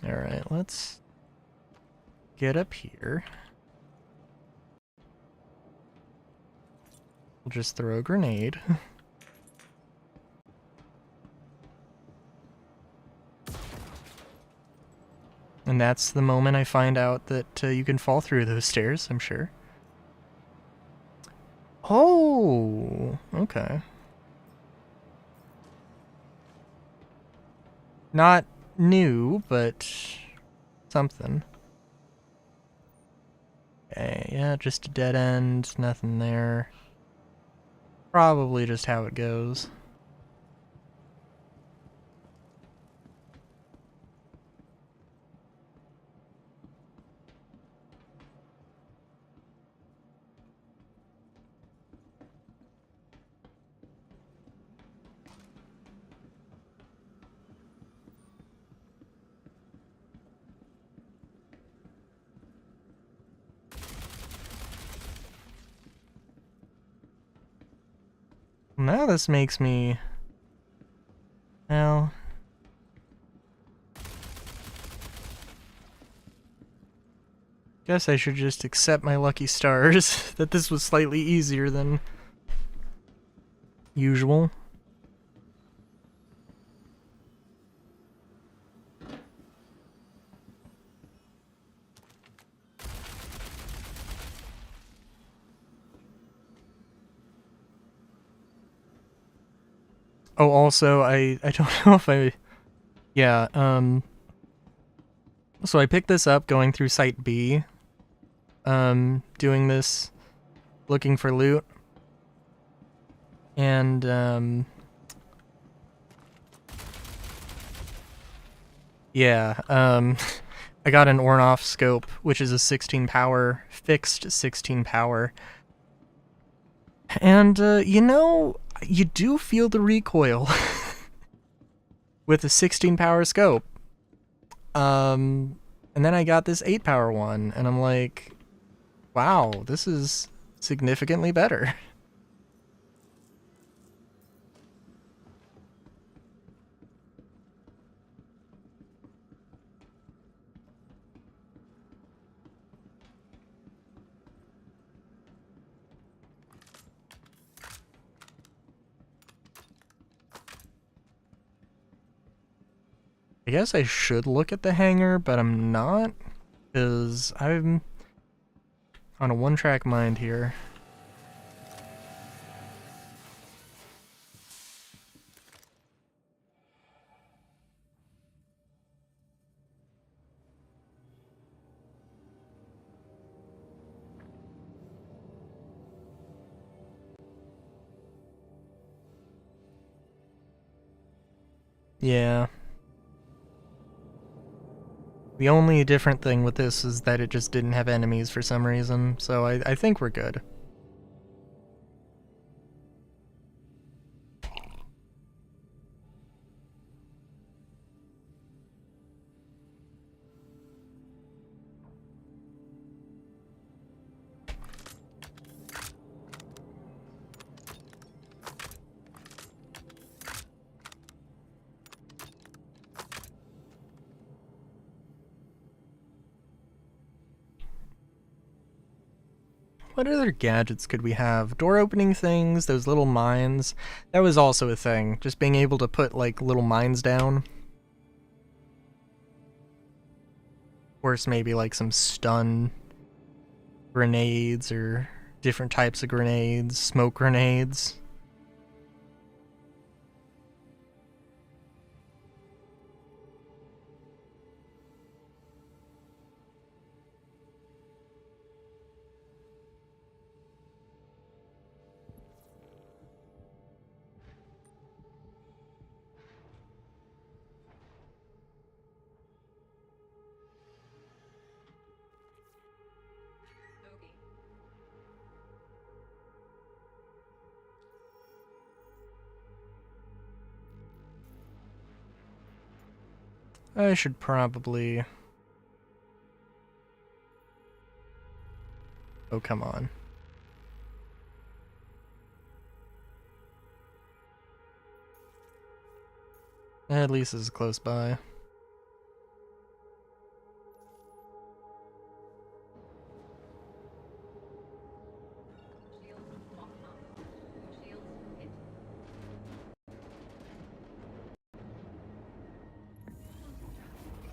Alright, let's get up here. We'll just throw a grenade. And that's the moment I find out that you can fall through those stairs, I'm sure. Oh, okay. Not new, but something. Okay, yeah, just a dead end, nothing there. Probably just how it goes. Now this makes me... Well... Guess I should just accept my lucky stars that this was slightly easier than usual. Oh, also, I don't know if I... Yeah, so I picked this up going through Site B. Doing this, looking for loot. And, Yeah, I got an Ornoff scope, which is a 16 power, fixed 16 power. And, you know, you do feel the recoil with a 16 power scope. And then I got this 8 power one, and I'm like, wow, this is significantly better. I guess I should look at the hangar, but I'm not, because I'm on a one-track mind here. Yeah. The only different thing with this is that it just didn't have enemies for some reason, so I think we're good. What other gadgets could we have? Door opening things, those little mines. That was also a thing, just being able to put like little mines down. Of course, maybe like some stun grenades or different types of grenades, smoke grenades. I should probably... Oh, come on. At least it's close by.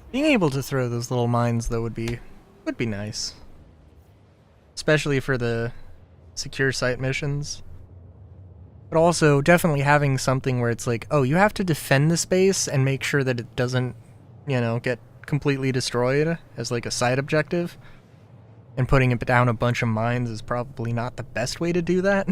Being able to throw those little mines, though, would be nice. Especially for the secure site missions. But also, definitely having something where it's like, oh, you have to defend the space and make sure that it doesn't, you know, get completely destroyed as like a side objective. And putting it down a bunch of mines is probably not the best way to do that.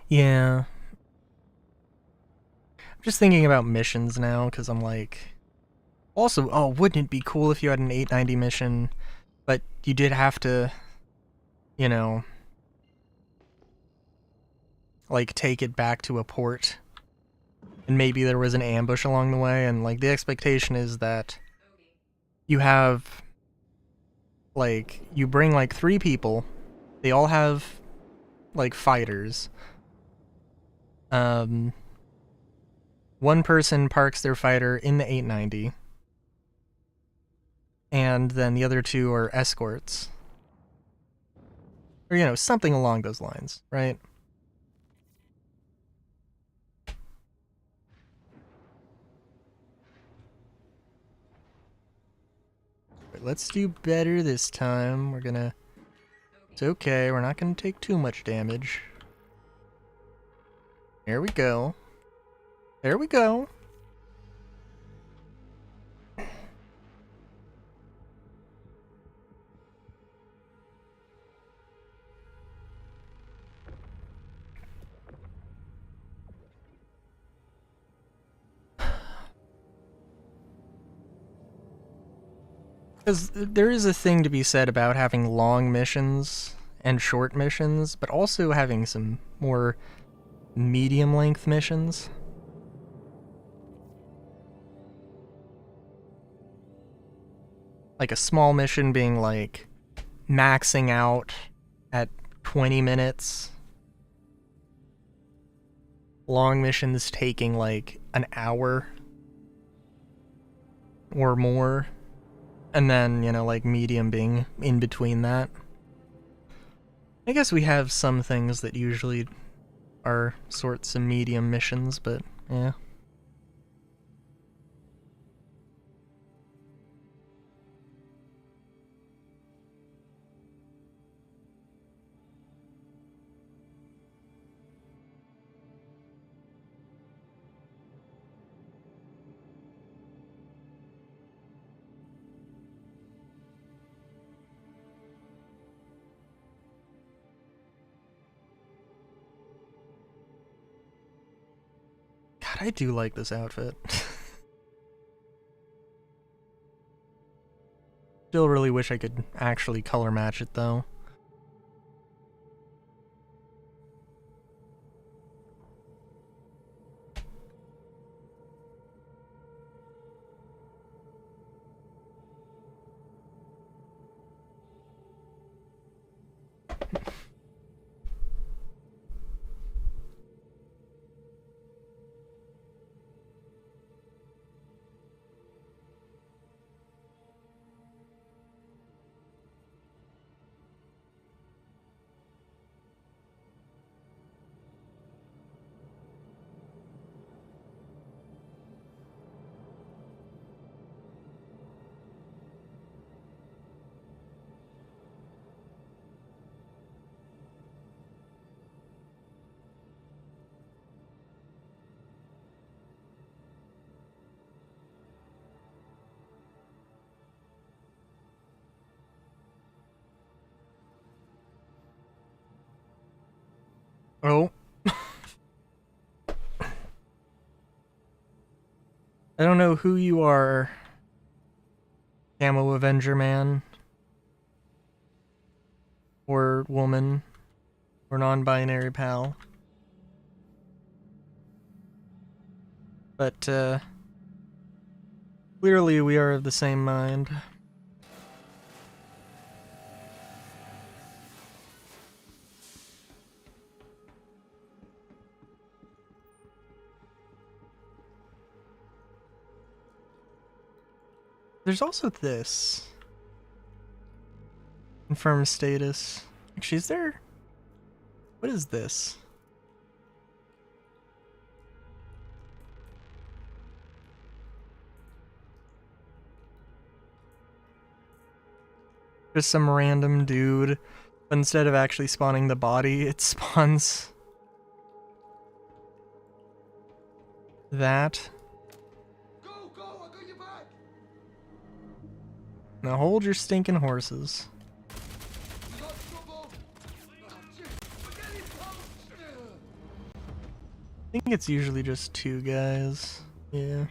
Yeah. I'm just thinking about missions now, because I'm like... Also, oh, wouldn't it be cool if you had an 890 mission, but you did have to, you know, like, take it back to a port, and maybe there was an ambush along the way, and, like, the expectation is that you have, like, you bring, like, 3 people, they all have, like, fighters. One person parks their fighter in the 890, and then the other 2 are escorts. Or, you know, something along those lines, right? let's do better this time. We're gonna... It's okay, we're not gonna take too much damage. There we go. There we go. Because there is a thing to be said about having long missions and short missions, but also having some more medium-length missions. Like a small mission being like maxing out at 20 minutes. Long missions taking like an hour or more. And then, you know, like medium being in between that. I guess we have some things that usually are sorts of medium missions, but yeah. God, I do like this outfit. Still really wish I could actually color match it though. Oh. I don't know who you are, Camo Avenger Man, or woman, or non-binary pal. But, clearly we are of the same mind. There's also this. Confirm status. Actually, is there... What is this? Just some random dude. But instead of actually spawning the body, it spawns... that. Go, go, I got your back. Now hold your stinking horses. We got trouble. Ah, shit. We're getting punched. I think it's usually just two guys. Yeah.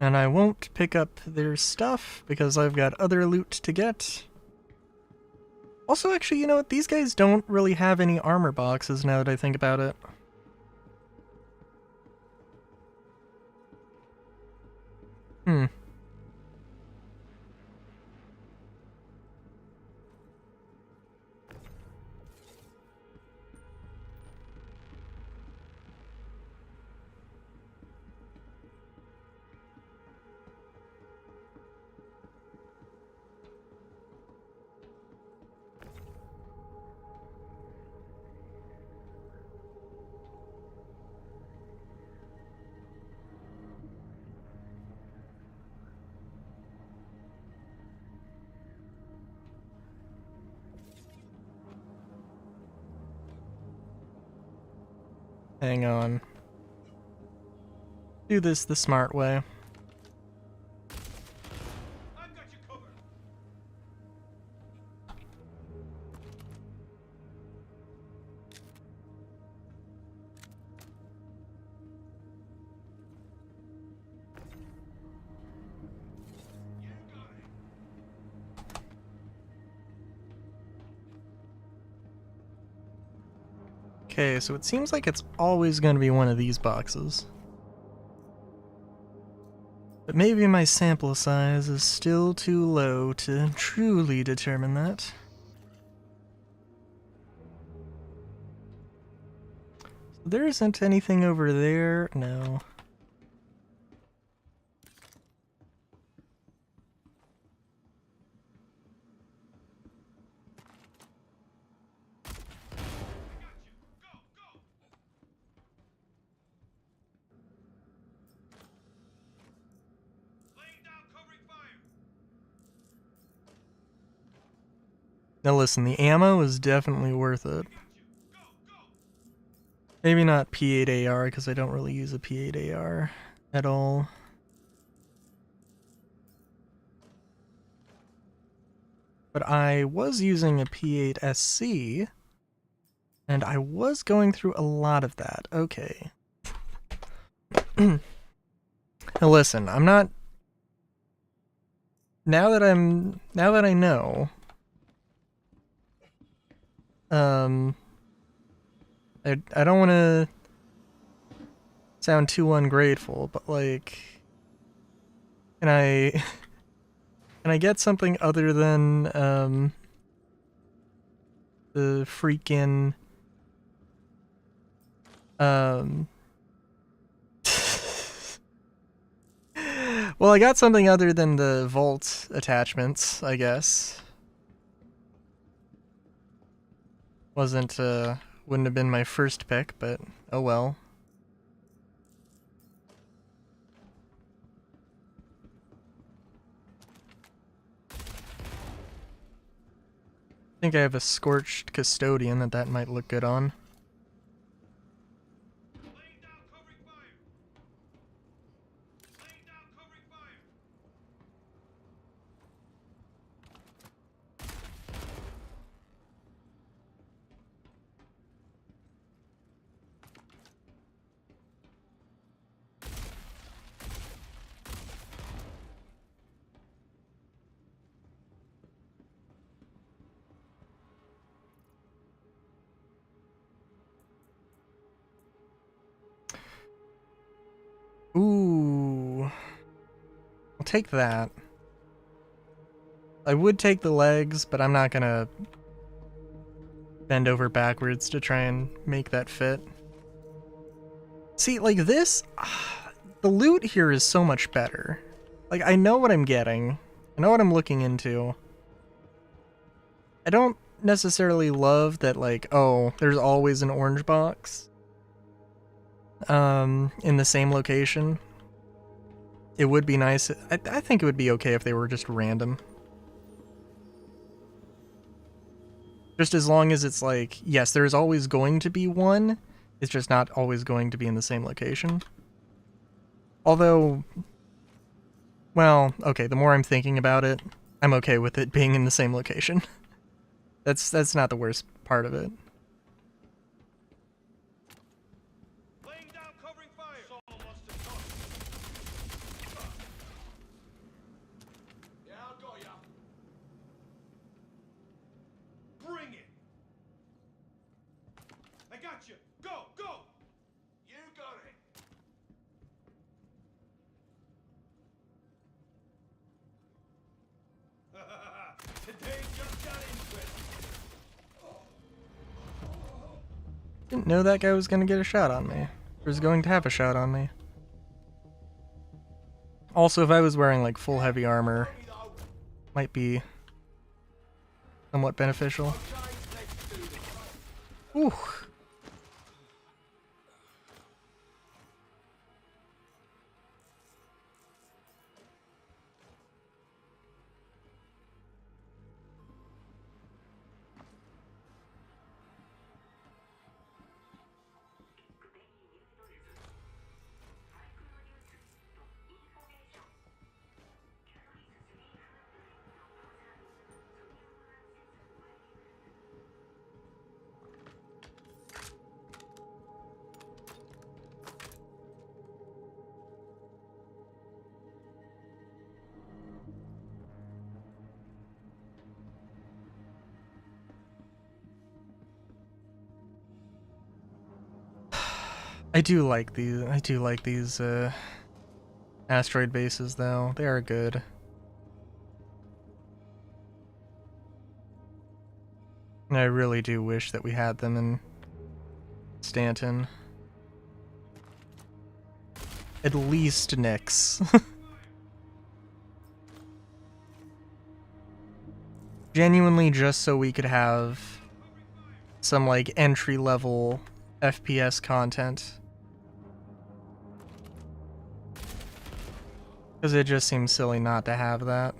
And I won't pick up their stuff because I've got other loot to get. Also, actually, you know what? These guys don't really have any armor boxes now that I think about it. Hmm. Hang on. Do this the smart way. Okay, so it seems like it's always going to be one of these boxes. But maybe my sample size is still too low to truly determine that. There isn't anything over there, no. Now listen, the ammo is definitely worth it. Maybe not P8AR, because I don't really use a P8AR at all. But I was using a P8SC, and I was going through a lot of that. Okay. Now listen, I'm not... Now that I know... I don't want to sound too ungrateful, but like, can I get something other than the freaking well, I got something other than the Volt attachments, I guess. Wouldn't have been my first pick, but oh well. I think I have a Scorched Custodian that might look good on. Ooh. I'll take that. I would take the legs, but I'm not gonna bend over backwards to try and make that fit. See, like this, the loot here is so much better. Like, I know what I'm getting. I know what I'm looking into. I don't necessarily love that, like, oh, there's always an orange box in the same location. It would be nice. I think it would be okay if they were just random. Just as long as it's like, yes, there's always going to be one, it's just not always going to be in the same location. Although, well, okay, the more I'm thinking about it, I'm okay with it being in the same location. That's not the worst part of it. Laying down covering fire. Someone wants to talk. Yeah, I'll go, yeah. Bring it. I got you. Go, go. You got it. Today just got into it. Didn't know that guy was gonna get a shot on me. Or was going to have a shot on me. Also, if I was wearing like full heavy armor, might be somewhat beneficial. Ooh. I do like these asteroid bases though. They are good. And I really do wish that we had them in Stanton. At least Nyx. Genuinely just so we could have some like entry level FPS content. Because it just seems silly not to have that.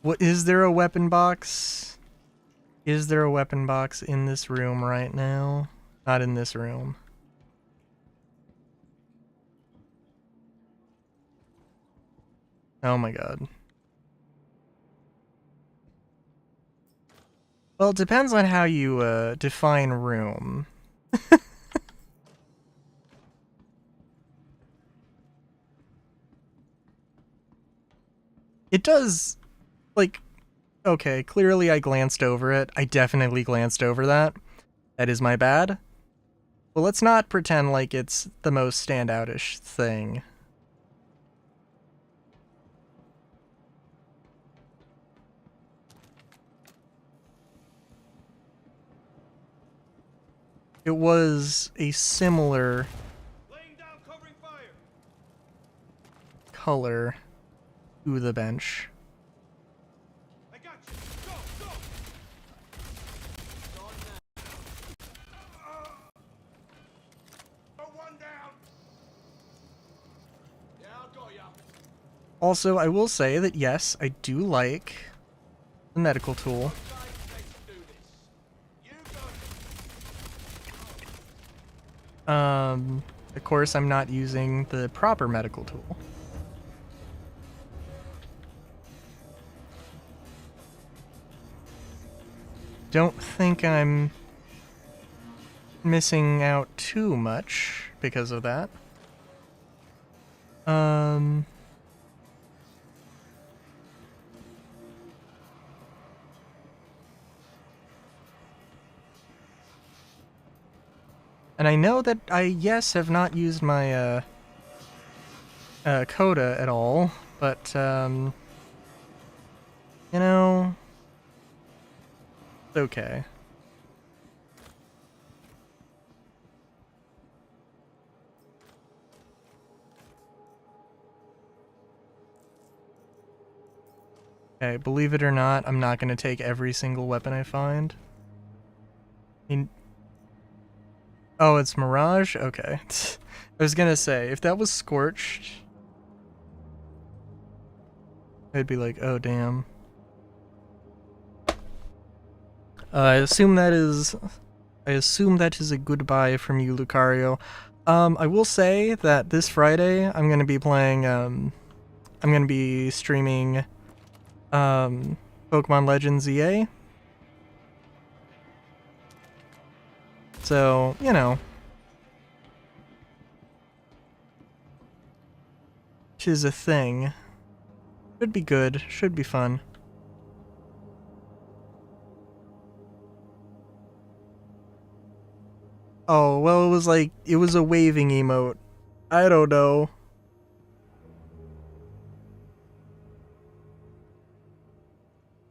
What, is there a weapon box? Is there a weapon box in this room right now? Not in this room. Oh my god. Well, it depends on how you define room. It does, like, okay, clearly I glanced over it. I definitely glanced over that. That is my bad. Well, let's not pretend like it's the most standoutish thing. It was a similar color to the bench. Also, I will say that yes, I do like the medical tool. Of course, I'm not using the proper medical tool. Don't think I'm missing out too much because of that. And I know that I, yes, have not used my, coda at all, but, you know, it's okay. Okay, believe it or not, I'm not gonna take every single weapon I find. Oh, it's Mirage? Okay. I was gonna say, if that was Scorched, I'd be like, oh damn. I assume that is a goodbye from you, Lucario. I will say that this Friday I'm gonna be playing, I'm gonna be streaming, Pokemon Legends EA. So, you know. Which is a thing. Should be good, should be fun. Oh, well, it was a waving emote. I don't know.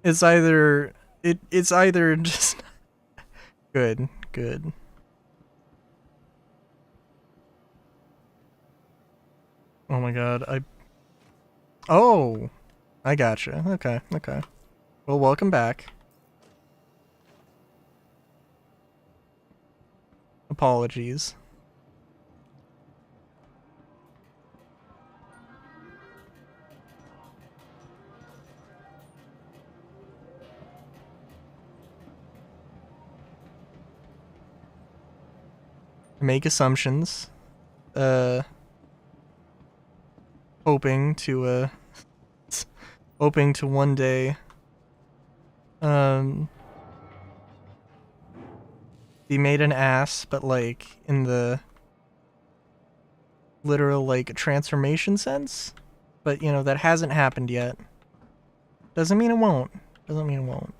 It's either just good. Oh my god, oh, I gotcha. Okay. Well, welcome back. Apologies. Make assumptions. Hoping to one day Be made an ass, but like in the literal like transformation sense. But you know, that hasn't happened yet. Doesn't mean it won't. Doesn't mean it won't.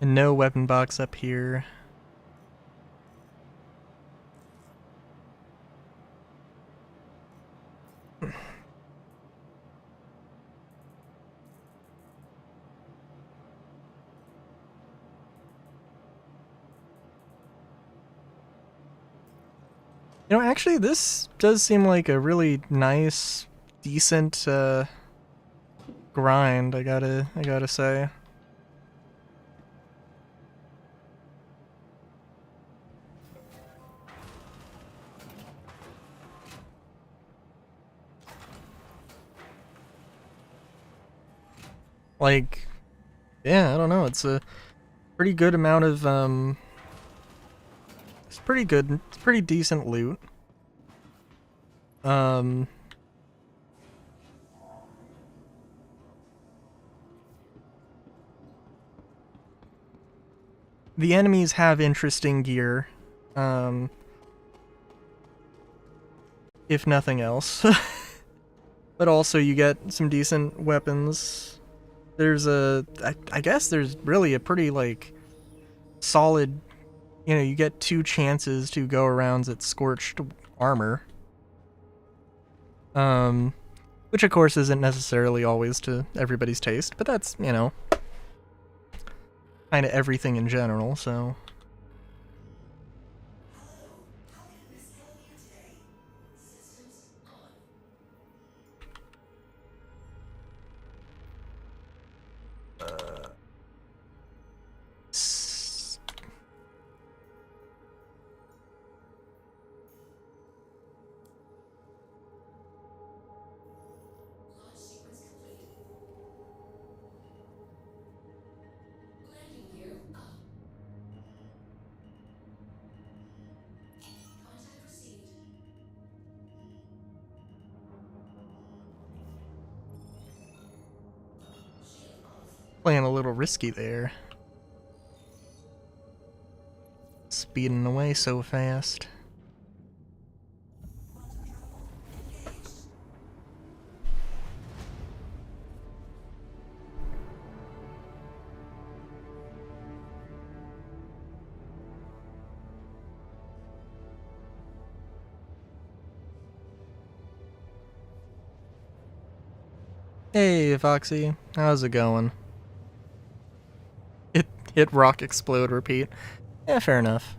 And no weapon box up here. You know, actually, this does seem like a really nice, decent grind. I gotta say. Like, yeah, I don't know. It's a pretty good amount of it's pretty good. It's pretty decent loot. The enemies have interesting gear, if nothing else. But also you get some decent weapons. There's I guess there's really a pretty, like, solid, you know, you get 2 chances to go arounds at scorched armor. Which of course isn't necessarily always to everybody's taste, but that's, you know, kind of everything in general, so. Playing a little risky there. Speeding away so fast. Hey, Foxy. How's it going? Hit rock, explode, repeat. Yeah, fair enough.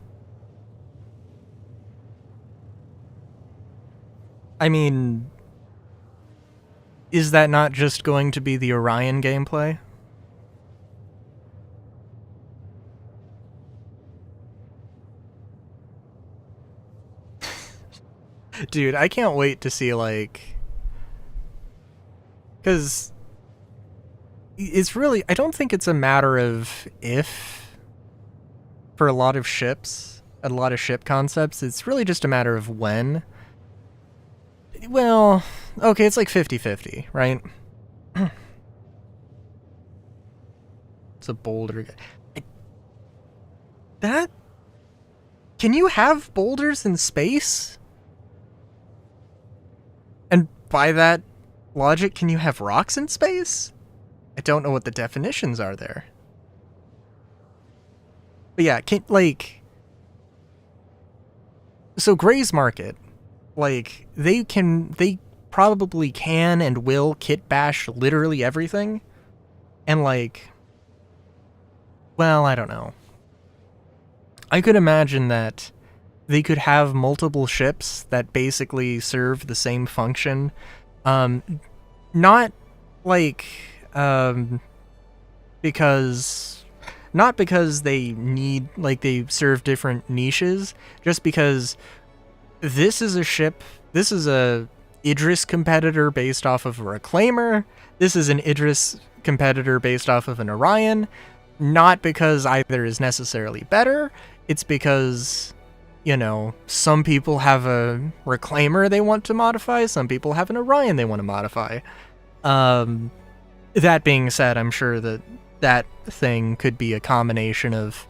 I mean, is that not just going to be the Orion gameplay? Dude, I can't wait to see, like... Because... It's really... I don't think it's a matter of if... For a lot of ships, a lot of ship concepts, it's really just a matter of when. Well, okay, it's like 50-50, right? It's a boulder. That... Can you have boulders in space? And by that logic, can you have rocks in space? I don't know what the definitions are there. But yeah, so Gray's Market, like, they probably can and will kit bash literally everything. And like, well, I don't know. I could imagine that they could have multiple ships that basically serve the same function. Not like, not because they need, like, they serve different niches, just because this is a ship, this is a Idris competitor based off of a Reclaimer, this is an Idris competitor based off of an Orion, not because either is necessarily better, it's because you know, some people have a Reclaimer they want to modify, some people have an Orion they want to modify. That being said, I'm sure that that thing could be a combination of...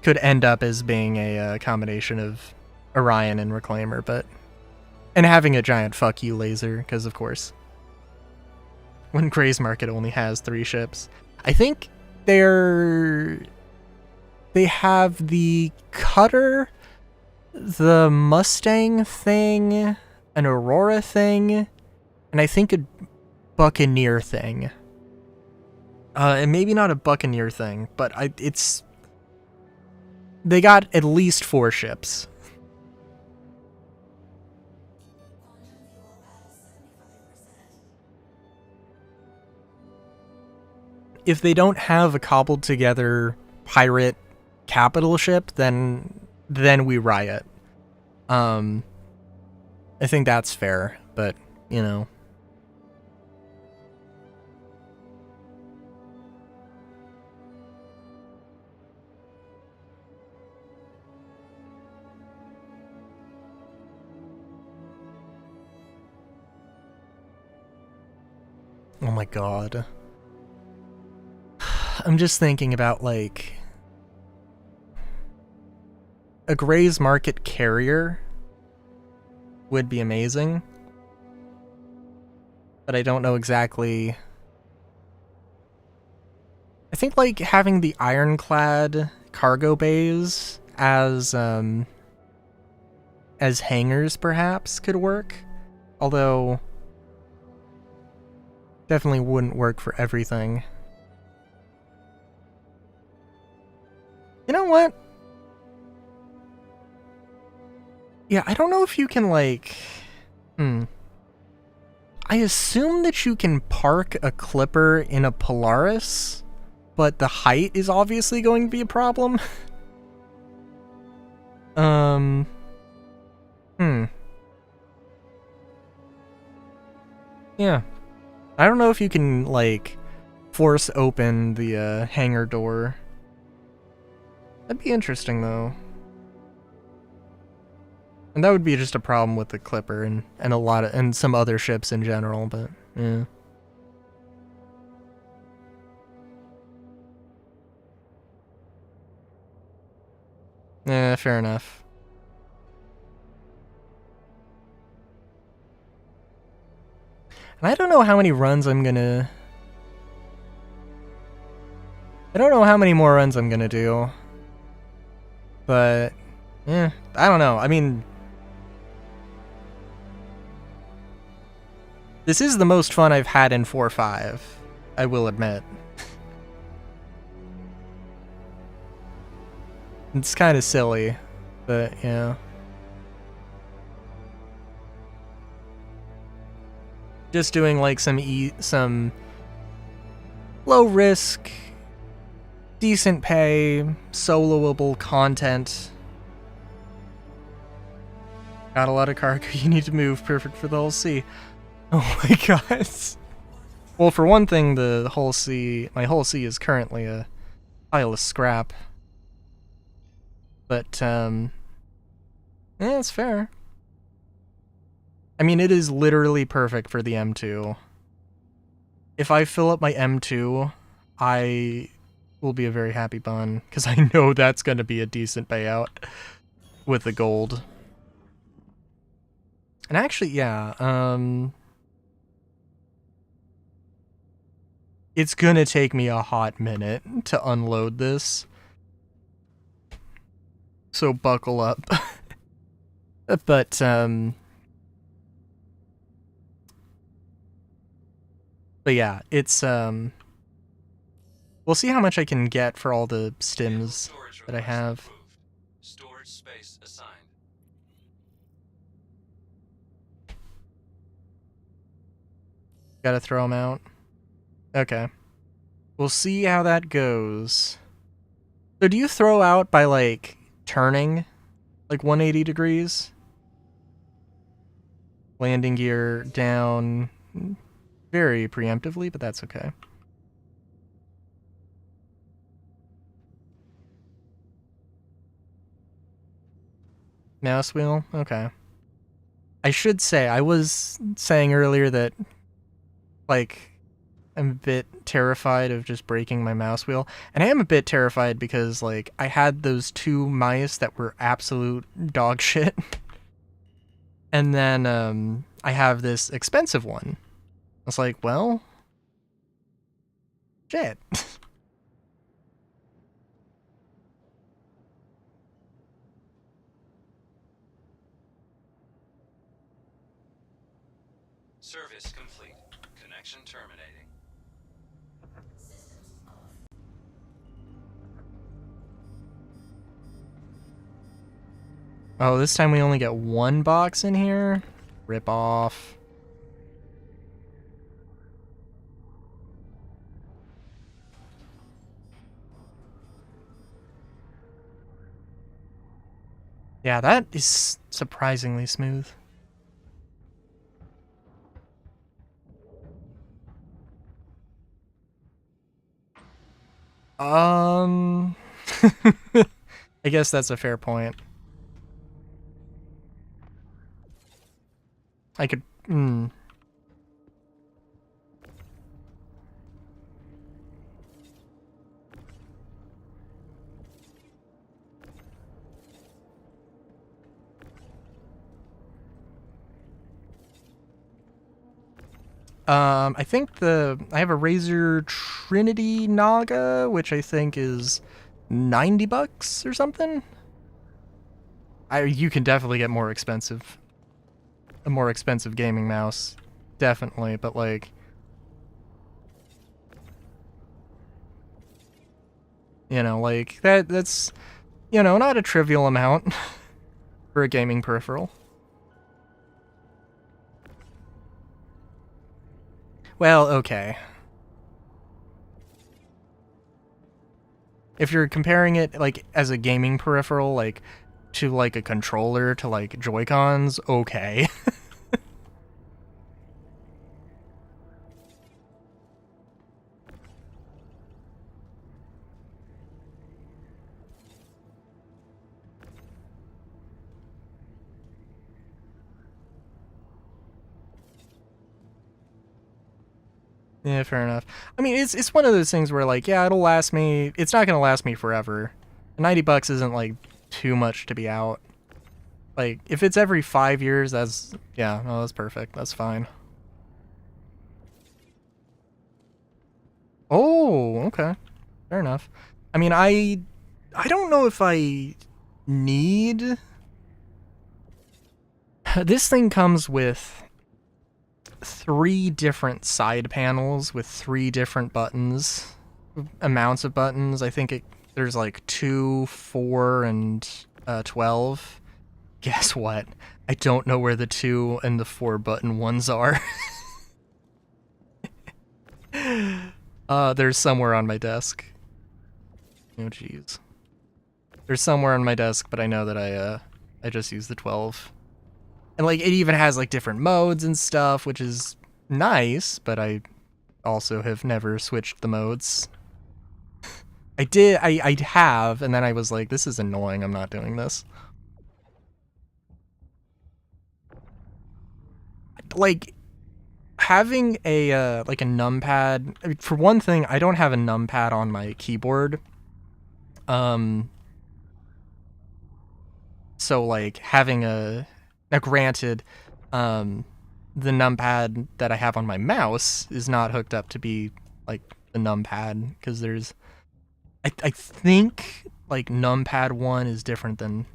could end up as being a combination of Orion and Reclaimer, but... and having a giant fuck you laser, because of course. When Gray's Market only has 3 ships. I think they have the Cutter, the Mustang thing, an Aurora thing, and I think a Buccaneer thing. And maybe not a Buccaneer thing, but it's... they got at least 4 ships. If they don't have a cobbled together pirate capital ship, then we riot. I think that's fair, but, you know. Oh my god. I'm just thinking about, like, a Gray's Market carrier would be amazing, but I don't know exactly. I think, like, having the ironclad cargo bays as hangars perhaps could work, although definitely wouldn't work for everything. You know what? Yeah, I don't know if you can, like... I assume that you can park a Clipper in a Polaris, but the height is obviously going to be a problem. Yeah. I don't know if you can, like, force open the hangar door. That'd be interesting, though. And that would be just a problem with the Clipper and a lot of, and some other ships in general, but yeah. Yeah, fair enough. And I don't know how many runs I'm gonna... I don't know how many more runs I'm gonna do. But, yeah, I don't know. I mean, this is the most fun I've had in 4.5, I will admit. It's kind of silly, but, yeah. Just doing, like, some low risk, decent pay, soloable content. Got a lot of cargo you need to move, perfect for the whole sea. Oh my god. Well, for one thing, the whole sea, my whole sea is currently a pile of scrap. But, yeah, it's fair. I mean, it is literally perfect for the M2. If I fill up my M2, I will be a very happy bun, because I know that's going to be a decent payout with the gold. And actually, yeah, it's going to take me a hot minute to unload this. So buckle up. But yeah, it's, we'll see how much I can get for all the stims that I have. Storage space assigned. Gotta throw them out. Okay. We'll see how that goes. So do you throw out by, like, turning? Like 180 degrees? Landing gear down very preemptively, but that's okay. Mouse wheel? Okay. I should say, I was saying earlier that, like, I'm a bit terrified of just breaking my mouse wheel. And I am a bit terrified because, like, I had those 2 mice that were absolute dog shit. And then, I have this expensive one. I was like, well, shit. Service complete. Connection terminating. Oh, this time we only get 1 box in here? Rip off. Yeah, that is surprisingly smooth. I guess that's a fair point. I could, I think I have a Razer Trinity Naga, which I think is $90 or something. You can definitely get a more expensive gaming mouse, definitely, but like, you know, like that's, you know, not a trivial amount for a gaming peripheral. Well, okay. If you're comparing it, like, as a gaming peripheral, like, to, like, a controller, to, like, Joy-Cons, okay. Yeah, fair enough. I mean, it's one of those things where, like, yeah, it'll last me. It's not gonna last me forever. $90 isn't, like, too much to be out. Like, if it's every 5 years, yeah, no, that's perfect. That's fine. Oh, okay. Fair enough. I mean, I don't know if I need... This thing comes with 3 different side panels with 3 different buttons, amounts of buttons. I think there's like 2, 4, and 12. Guess what? I don't know where the 2 and the 4 button ones are. There's somewhere on my desk. Oh jeez. There's somewhere on my desk, but I know that I just use the 12. And like, it even has like different modes and stuff, which is nice, but I also have never switched the modes. I have, and then I was like, this is annoying, I'm not doing this. Like, having a, like a numpad, I mean, for one thing, I don't have a numpad on my keyboard. So like, having now granted, the numpad that I have on my mouse is not hooked up to be like the numpad, because there's, I think like numpad 1 is different than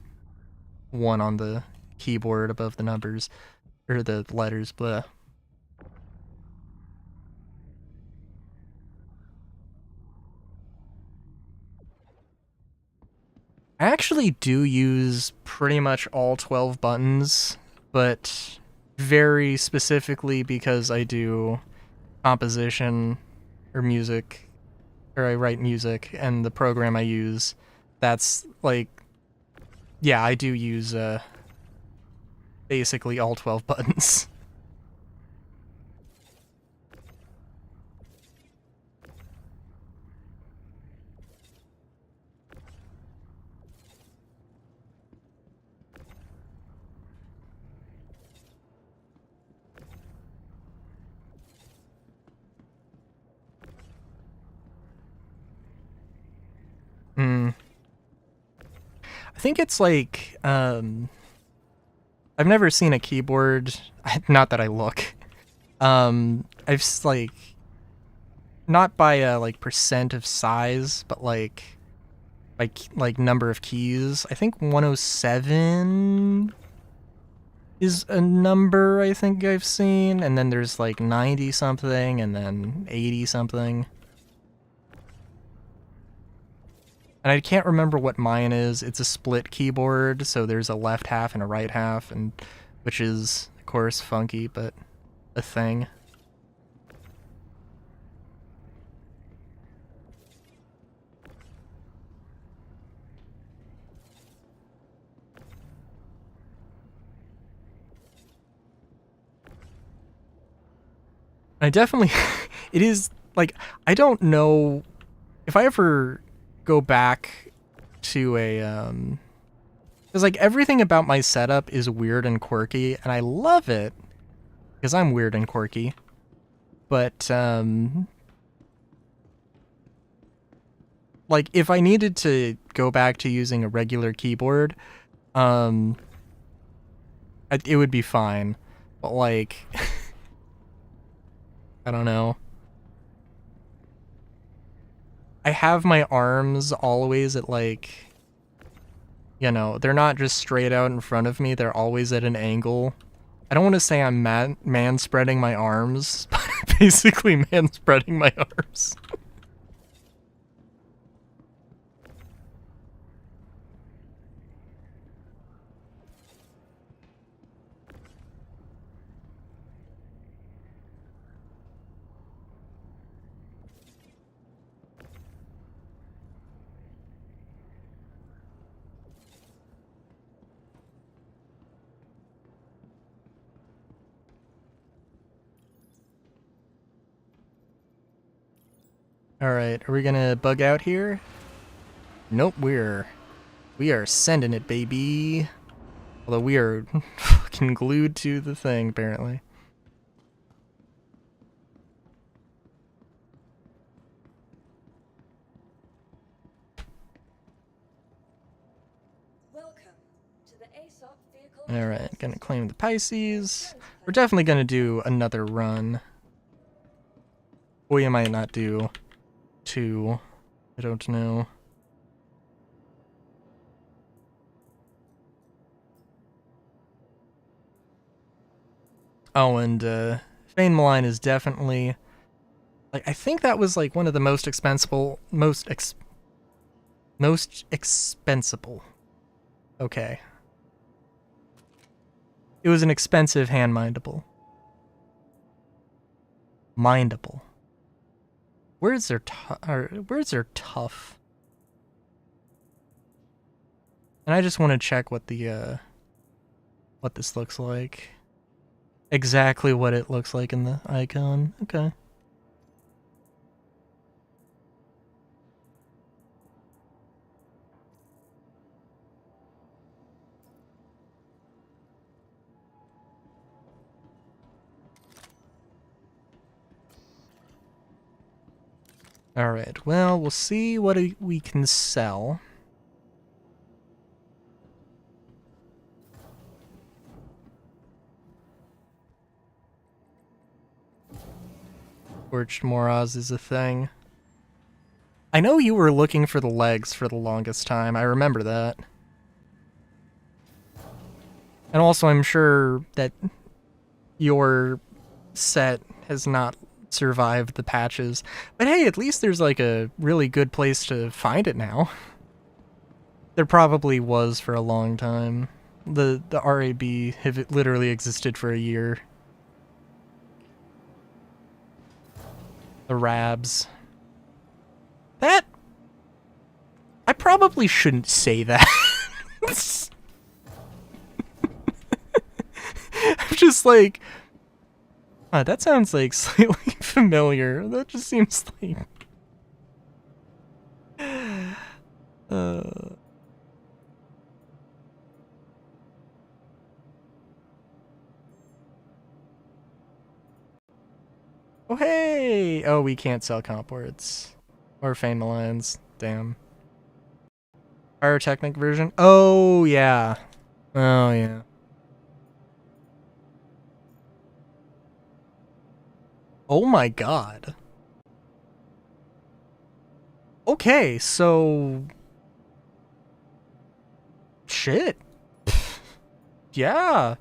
1 on the keyboard above the numbers, or the letters, blah. I actually do use pretty much all 12 buttons, but very specifically because I do composition or music, or I write music, and the program I use, that's like, yeah, I do use basically all 12 buttons. think it's like, I've never seen a keyboard, not that I look. Like, not by a, like, percent of size, but like number of keys. I think 107 is a number I think I've seen, and then there's like 90 something, and then 80 something. And I can't remember what mine is. It's a split keyboard, so there's a left half and a right half, and which is, of course, funky, but a thing. I definitely, it is, like, I don't know if I ever go back to a, because, like, everything about my setup is weird and quirky, and I love it, because I'm weird and quirky, but, like, if I needed to go back to using a regular keyboard, it would be fine, but, like... I don't know. I have my arms always at, like, you know, they're not just straight out in front of me, they're always at an angle. I don't want to say I'm man-spreading my arms, but basically man-spreading my arms. Alright, are we gonna bug out here? Nope, we are sending it, baby. Although we are fucking glued to the thing, apparently. Welcome to the ASOP vehicle. Alright, gonna claim the Pisces. We're definitely gonna do another run. Or you might not do two. I don't know. Oh, and Fane Malign is definitely, like, I think that was like one of the most expensible, most expensible. Okay. It was an expensive hand mindable. Mindable. Words are tough. And I just want to check what the what this looks like. Exactly what it looks like in the icon. Okay. Alright, well, we'll see what we can sell. Scorched Moraz is a thing. I know you were looking for the legs for the longest time, I remember that. And also I'm sure that your set has not survived the patches. But hey, at least there's like a really good place to find it now. There probably was for a long time. The RAB have literally existed for a year. The Rabs. That... I probably shouldn't say that. I'm just like... that sounds like slightly familiar. That just seems like... Oh, hey! Oh, we can't sell comp words. Or Fane Maligns. Damn. Pyrotechnic version. Oh yeah. Oh yeah. Oh my god. Okay, so shit. Yeah.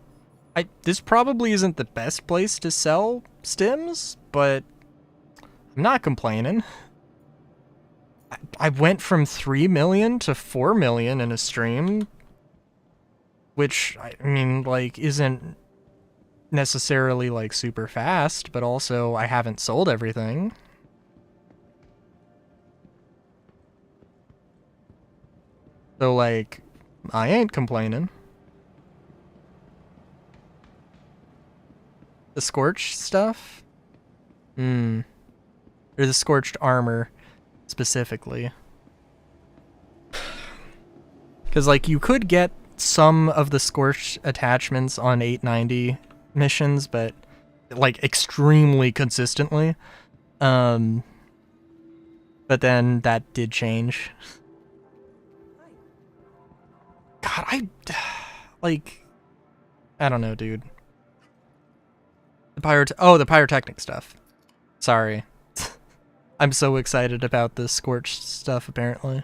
This probably isn't the best place to sell stims, but I'm not complaining. I went from 3 million to 4 million in a stream, which I mean, like, isn't necessarily like super fast, but also I haven't sold everything. So like, I ain't complaining. The Scorched stuff? Or the Scorched armor, specifically. Because, like, you could get some of the Scorched attachments on 890 missions, but, like, extremely consistently. But then that did change. God, I don't know, dude. The pyrotechnic stuff. Sorry. I'm so excited about the Scorched stuff, apparently.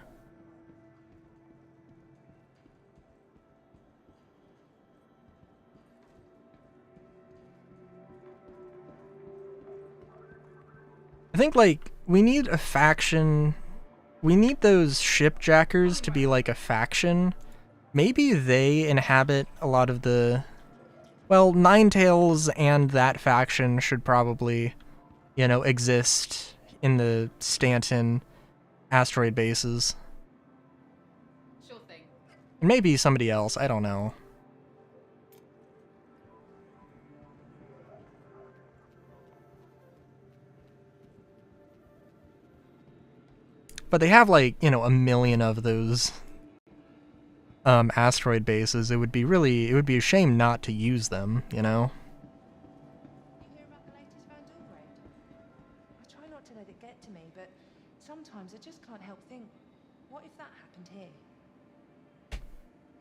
I think, like, we need a faction. We need those shipjackers to be like a faction. Maybe they inhabit a lot of the... Well, Ninetales and that faction should probably, you know, exist in the Stanton asteroid bases. Sure thing. Maybe somebody else, I don't know. But they have, like, you know, 1 million of those asteroid bases. It would be a shame not to use them, you know? You hear about the latest Vandal raid? I try not to let it get to me, but sometimes I just can't help think, what if that happened here?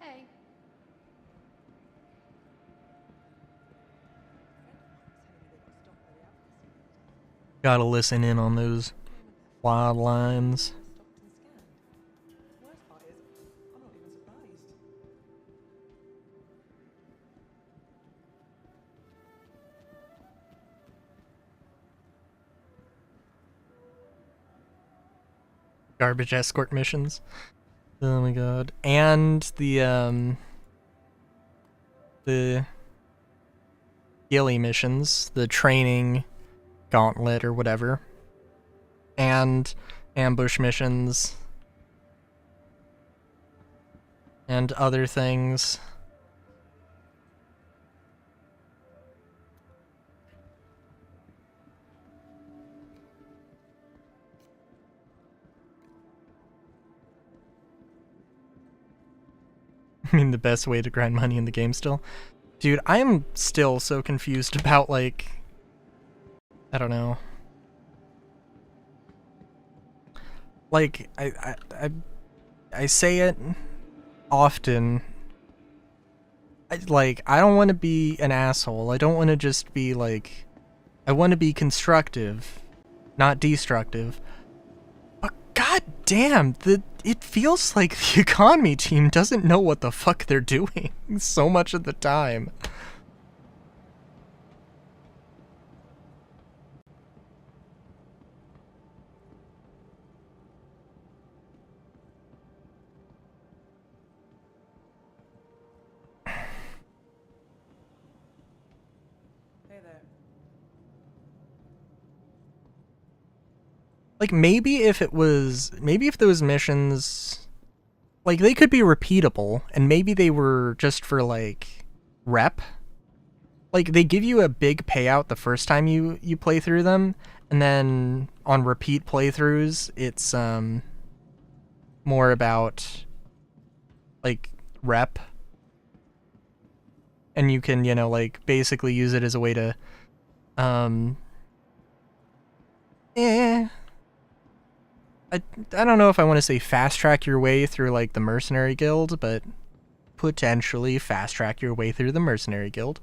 Hey. Gotta listen in on those wild lines. Worst part is, I'm not even surprised. Garbage escort missions. Oh my god. And the Gilly missions, the training gauntlet or whatever. And ambush missions. And other things. I mean, the best way to grind money in the game still. Dude, I am still so confused about, like... I don't know. Like, I say it often. I don't want to be an asshole. I don't want to just be, like... I want to be constructive, not destructive. But god damn, it feels like the economy team doesn't know what the fuck they're doing so much of the time. Hey there. Like, maybe if those missions, like, they could be repeatable, and maybe they were just for, like, rep. Like, they give you a big payout the first time you play through them, and then on repeat playthroughs, it's, more about, like, rep. And you can, you know, like, basically use it as a way to, I don't know if I want to say fast track your way through like the Mercenary Guild, but potentially fast track your way through the Mercenary Guild.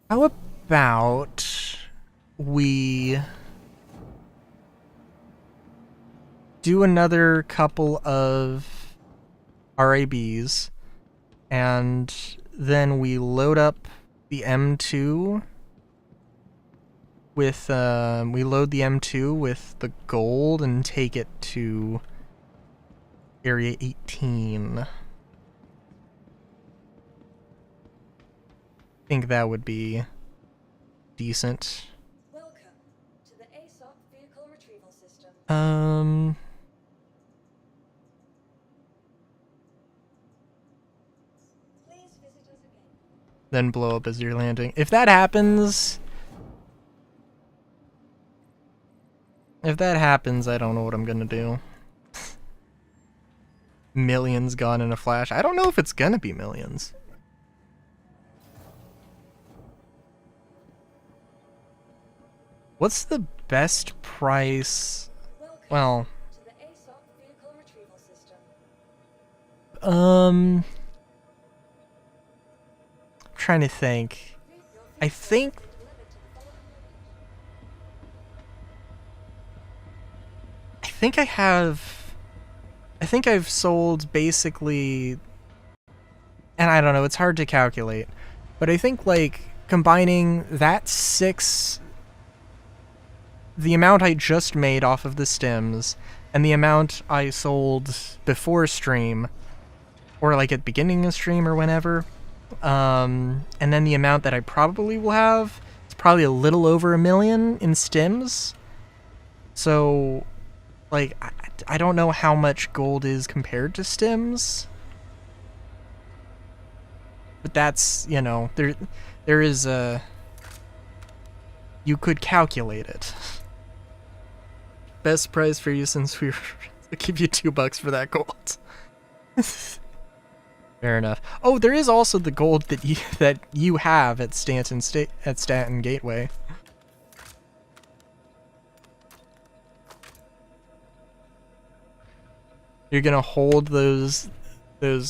How about we do another couple of RABs, and then we load up the M2 with, we load the M2 with the gold and take it to Area 18. I think that would be decent. Welcome to the ASOP vehicle retrieval system. Please visit us again. Then blow up as you're landing. If that happens, I don't know what I'm gonna do. Millions gone in a flash. I don't know if it's gonna be millions. What's the best price? Well, To the ASOP vehicle retrieval system. I'm trying to think. I think I think I've sold basically, and I don't know, it's hard to calculate, but I think like combining that the amount I just made off of the stems and the amount I sold before stream, or like at beginning of stream or whenever, and then the amount that I probably will have, it's probably a little over 1 million in stems. So like I don't know how much gold is compared to stems, but that's, you know, there is a, you could calculate it. Best price for you since we were, I'll give you $2 for that gold. Fair enough. Oh, there is also the gold that you have at Stanton Gateway. You're gonna hold those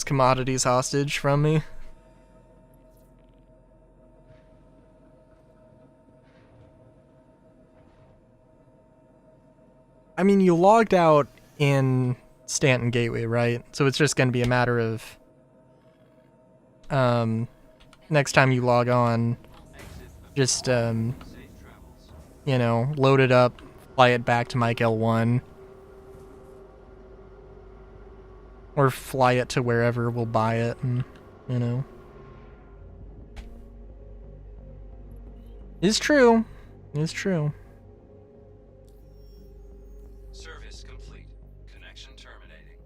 commodities hostage from me? I mean, you logged out in Stanton Gateway, right? So it's just gonna be a matter of next time you log on, just you know, load it up, fly it back to Mike L1. Or fly it to wherever we'll buy it, and, you know. It's true. It's true. Service complete. Connection terminating.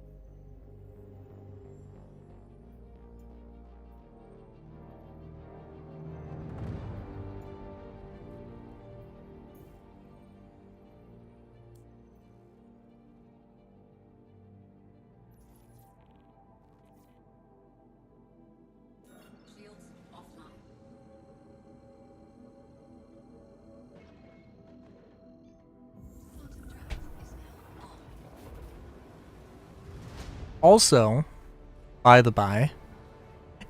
Shields offline. Quantum drive is now on. Also, by the by,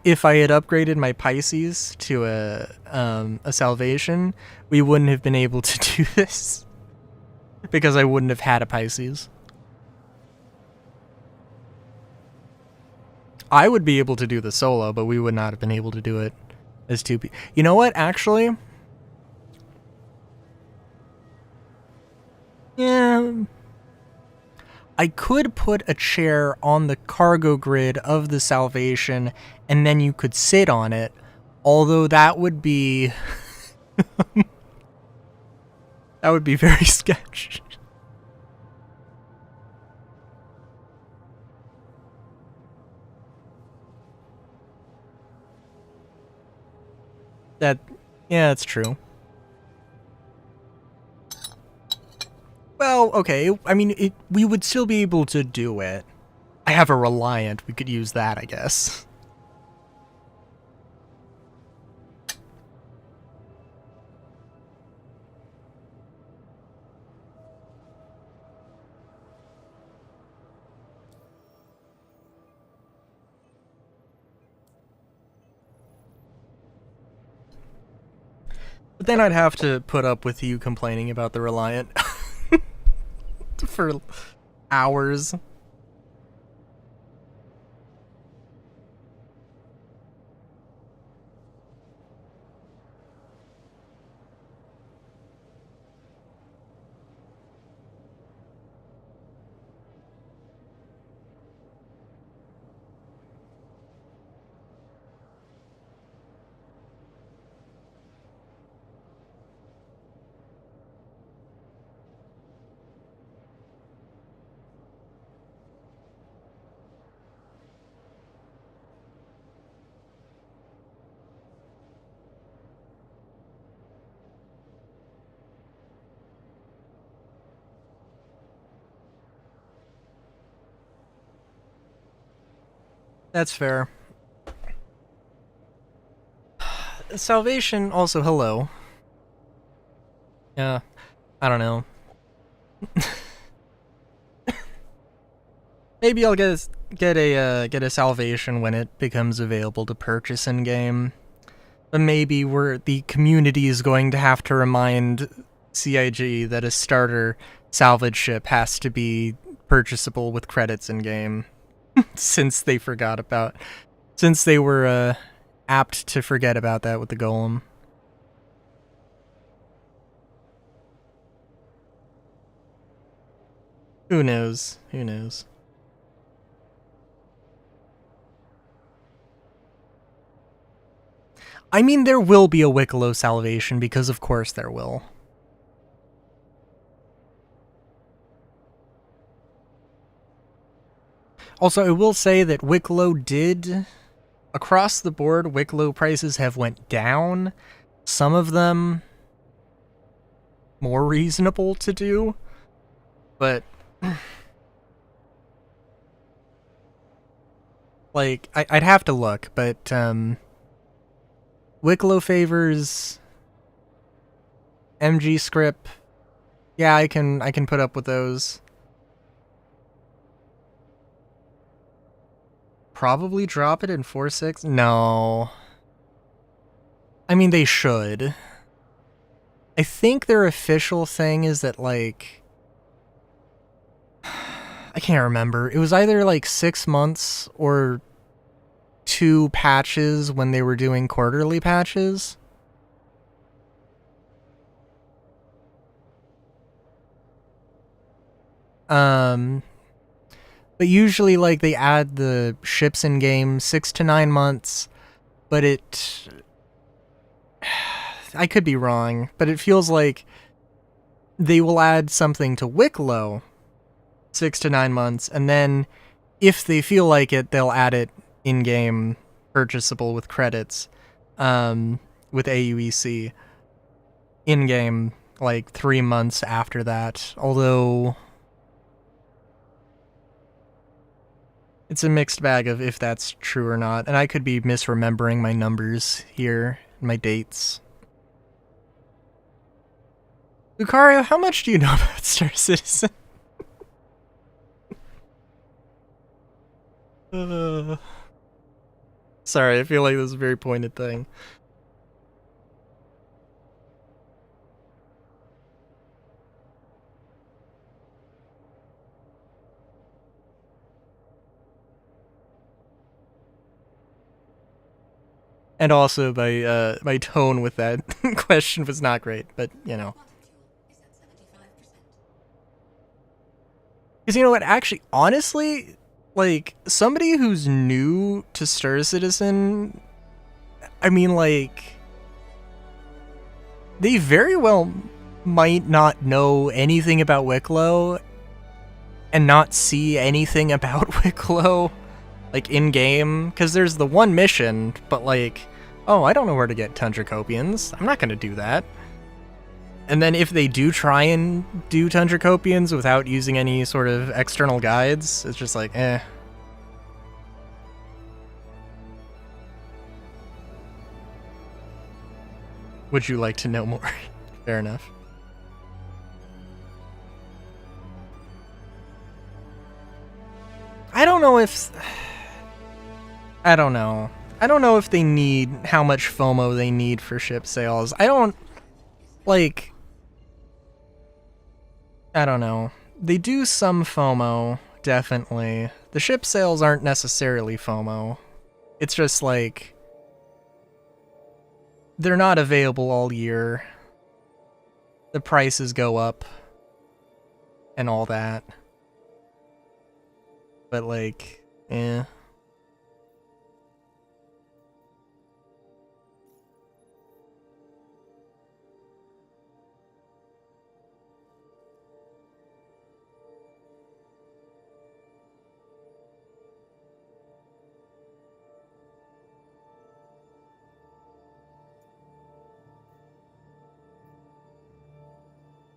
if I had upgraded my Pisces to a Salvation, we wouldn't have been able to do this. Because I wouldn't have had a Pisces. I would be able to do the solo, but we would not have been able to do it as 2 people. You know what, actually? Yeah. I could put a chair on the cargo grid of the Salvation, and then you could sit on it. Although that would be... that would be very sketchy. Yeah, that's true. Well, well, okay. I mean, we would still be able to do it. I have a Reliant. We could use that, I guess. But then I'd have to put up with you complaining about the Reliant for hours. That's fair. Salvation, also hello. Yeah, I don't know. Maybe I'll get a Salvation when it becomes available to purchase in game. But maybe the community is going to have to remind CIG that a starter salvage ship has to be purchasable with credits in game. Since they were apt to forget about that with the Golem. Who knows? Who knows? I mean, there will be a Wicklow Salvation, because of course there will. Also, I will say that Wicklow did... Across the board, Wicklow prices have went down. Some of them more reasonable to do. But... like, I'd have to look, but... Wicklow favors... MG script... Yeah, I can put up with those. Probably drop it in 4.6? No. I mean, they should. I think their official thing is that, like... I can't remember. It was either, like, 6 months or 2 patches when they were doing quarterly patches. But usually, like, they add the ships in game 6 to 9 months, but I could be wrong, but it feels like they will add something to Wicklow 6 to 9 months, and then if they feel like it, they'll add it in-game purchasable with credits, with AUEC in-game, like, 3 months after that, although... It's a mixed bag of if that's true or not, and I could be misremembering my numbers here, my dates. Lucario, how much do you know about Star Citizen? Sorry, I feel like this is a very pointed thing. And also, my tone with that question was not great, but, you know. Because, you know what, actually, honestly, like, somebody who's new to Star Citizen, I mean, like, they very well might not know anything about Wicklow and not see anything about Wicklow, like, in-game, because there's the one mission, but, like, oh, I don't know where to get Tundra Copians. I'm not going to do that. And then if they do try and do Tundra Copians without using any sort of external guides, it's just like, eh. Would you like to know more? Fair enough. I don't know if... I don't know. I don't know if they need... how much FOMO they need for ship sales. I don't... like... I don't know. They do some FOMO, definitely. The ship sales aren't necessarily FOMO. It's just like... they're not available all year. The prices go up. And all that. But like, eh.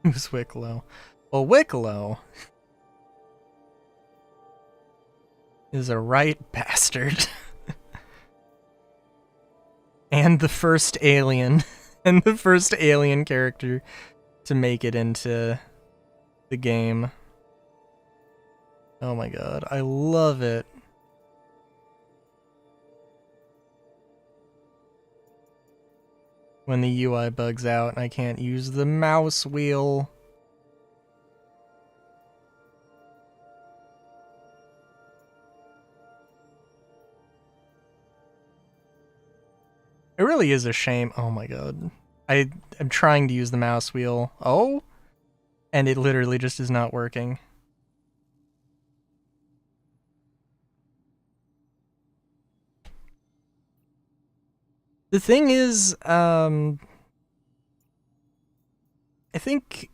Who's Wicklow? Well, Wicklow is a right bastard. And the first alien. And the first alien character to make it into the game. Oh my god, I love it. When the UI bugs out and I can't use the mouse wheel. It really is a shame. Oh my god. I'm trying to use the mouse wheel. Oh? And it literally just is not working. The thing is, I think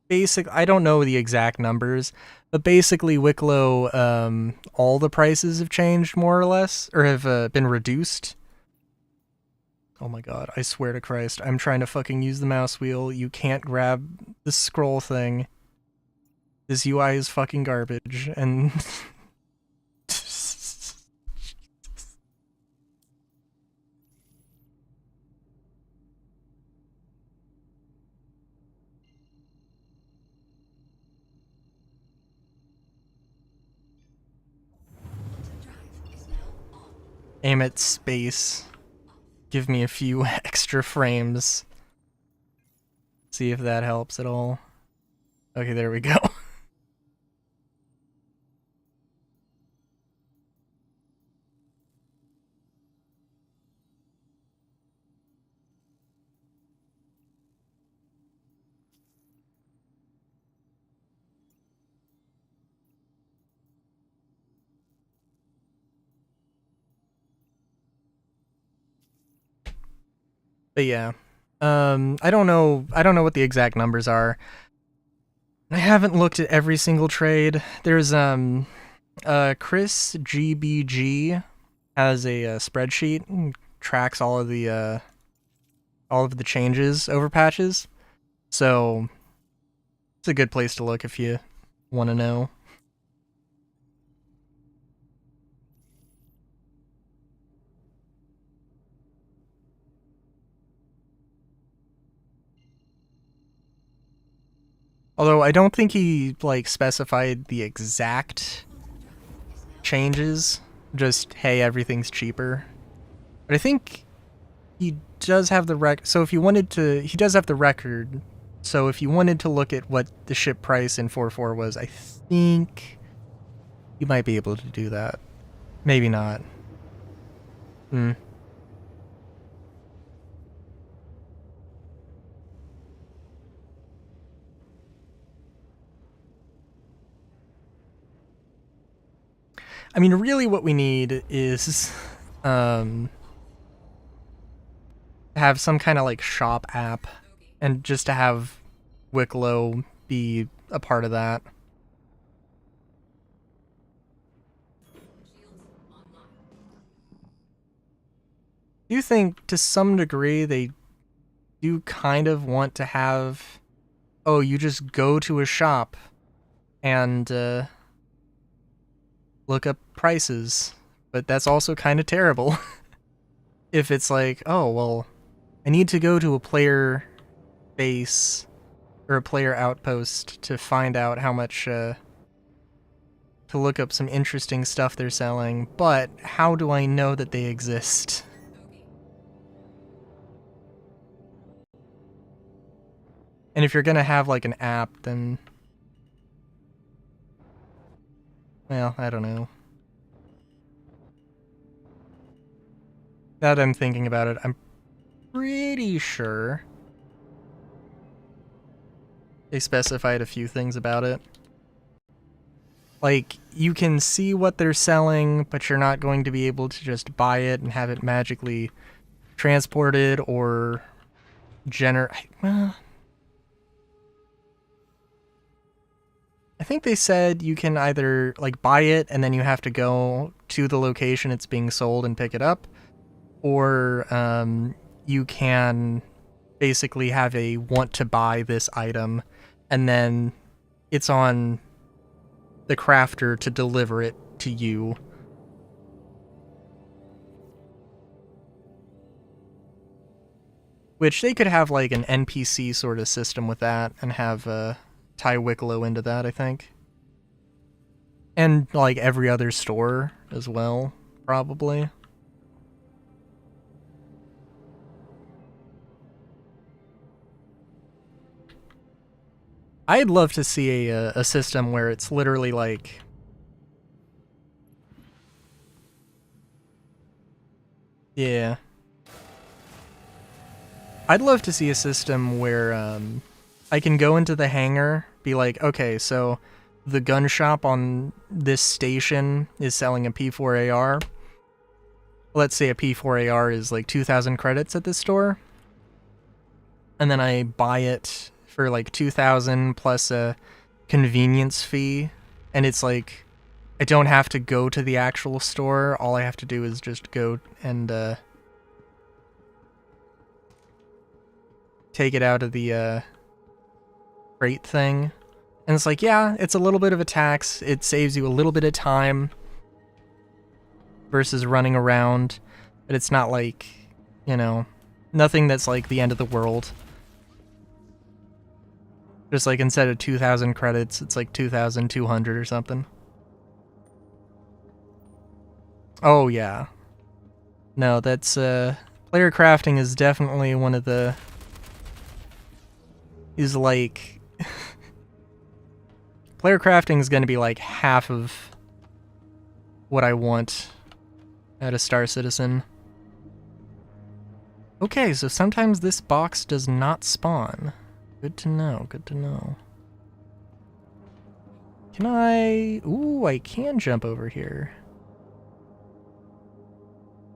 I don't know the exact numbers, but basically Wicklow, all the prices have changed more or less, or have been reduced. Oh my god, I swear to Christ, I'm trying to fucking use the mouse wheel. You can't grab the scroll thing. This UI is fucking garbage, and... aim at space. Give me a few extra frames. See if that helps at all. Okay, there we go. But yeah, I don't know what the exact numbers are. I haven't looked at every single trade. There's Chris GBG has a spreadsheet and tracks all of the changes over patches. So it's a good place to look if you want to know. Although I don't think he like specified the exact changes, just hey, everything's cheaper. But I think he does have the so if you wanted to, he does have the record. So if you wanted to look at what the ship price in 4.4 was, I think you might be able to do that. Maybe not. I mean, really what we need is have some kind of like shop app and just to have Wicklow be a part of that. Do you think to some degree they do kind of want to have, oh, you just go to a shop and look up prices, but that's also kind of terrible. If it's like, oh, well, I need to go to a player base or a player outpost to find out how much, to look up some interesting stuff they're selling, but how do I know that they exist? And if you're gonna have like an app, then, well, I don't know. Now that I'm thinking about it, I'm pretty sure they specified a few things about it. Like, you can see what they're selling, but you're not going to be able to just buy it and have it magically transported or generate. Well, I think they said you can either like buy it and then you have to go to the location it's being sold and pick it up, or you can basically have a want to buy this item and then it's on the crafter to deliver it to you. Which they could have like an NPC sort of system with that and have tie Wicklow into that, I think. And like every other store as well, probably. I'd love to see a system where it's literally like, yeah. I'd love to see a system where I can go into the hangar, be like, okay, so the gun shop on this station is selling a P4AR. Let's say a P4AR is like 2,000 credits at this store. And then I buy it for like 2,000 plus a convenience fee, and it's like I don't have to go to the actual store. All I have to do is just go and take it out of the crate thing. And it's like, yeah, it's a little bit of a tax. It saves you a little bit of time versus running around, but it's not like, you know, nothing that's like the end of the world. Just like instead of 2,000 credits, it's like 2,200 or something. Oh yeah. No, that's player crafting is definitely one of the is like player crafting is going to be like half of what I want out of Star Citizen. Okay, so sometimes this box does not spawn. Good to know, good to know. Can I... Ooh, I can jump over here.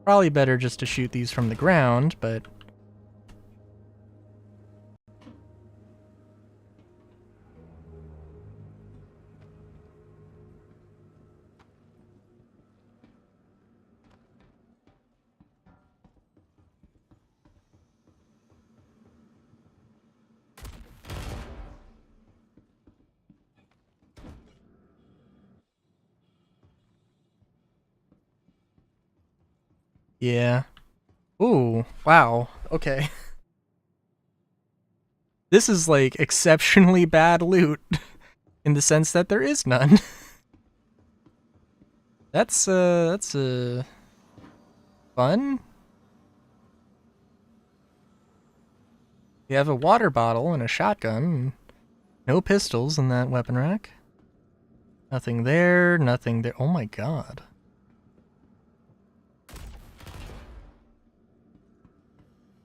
Probably better just to shoot these from the ground, but... Yeah. Ooh, wow. Okay. This is like exceptionally bad loot in the sense that there is none. That's fun. You have a water bottle and a shotgun. And no pistols in that weapon rack. Nothing there, nothing there. Oh my god.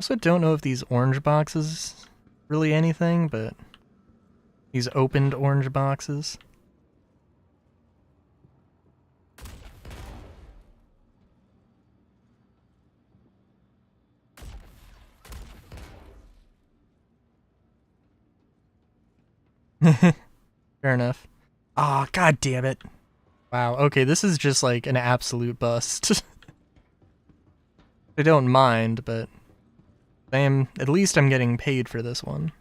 Also don't know if these orange boxes really anything, but these opened orange boxes. Fair enough. Ah, god damn it. Wow, okay, this is just like an absolute bust. I don't mind, but At least I'm getting paid for this one.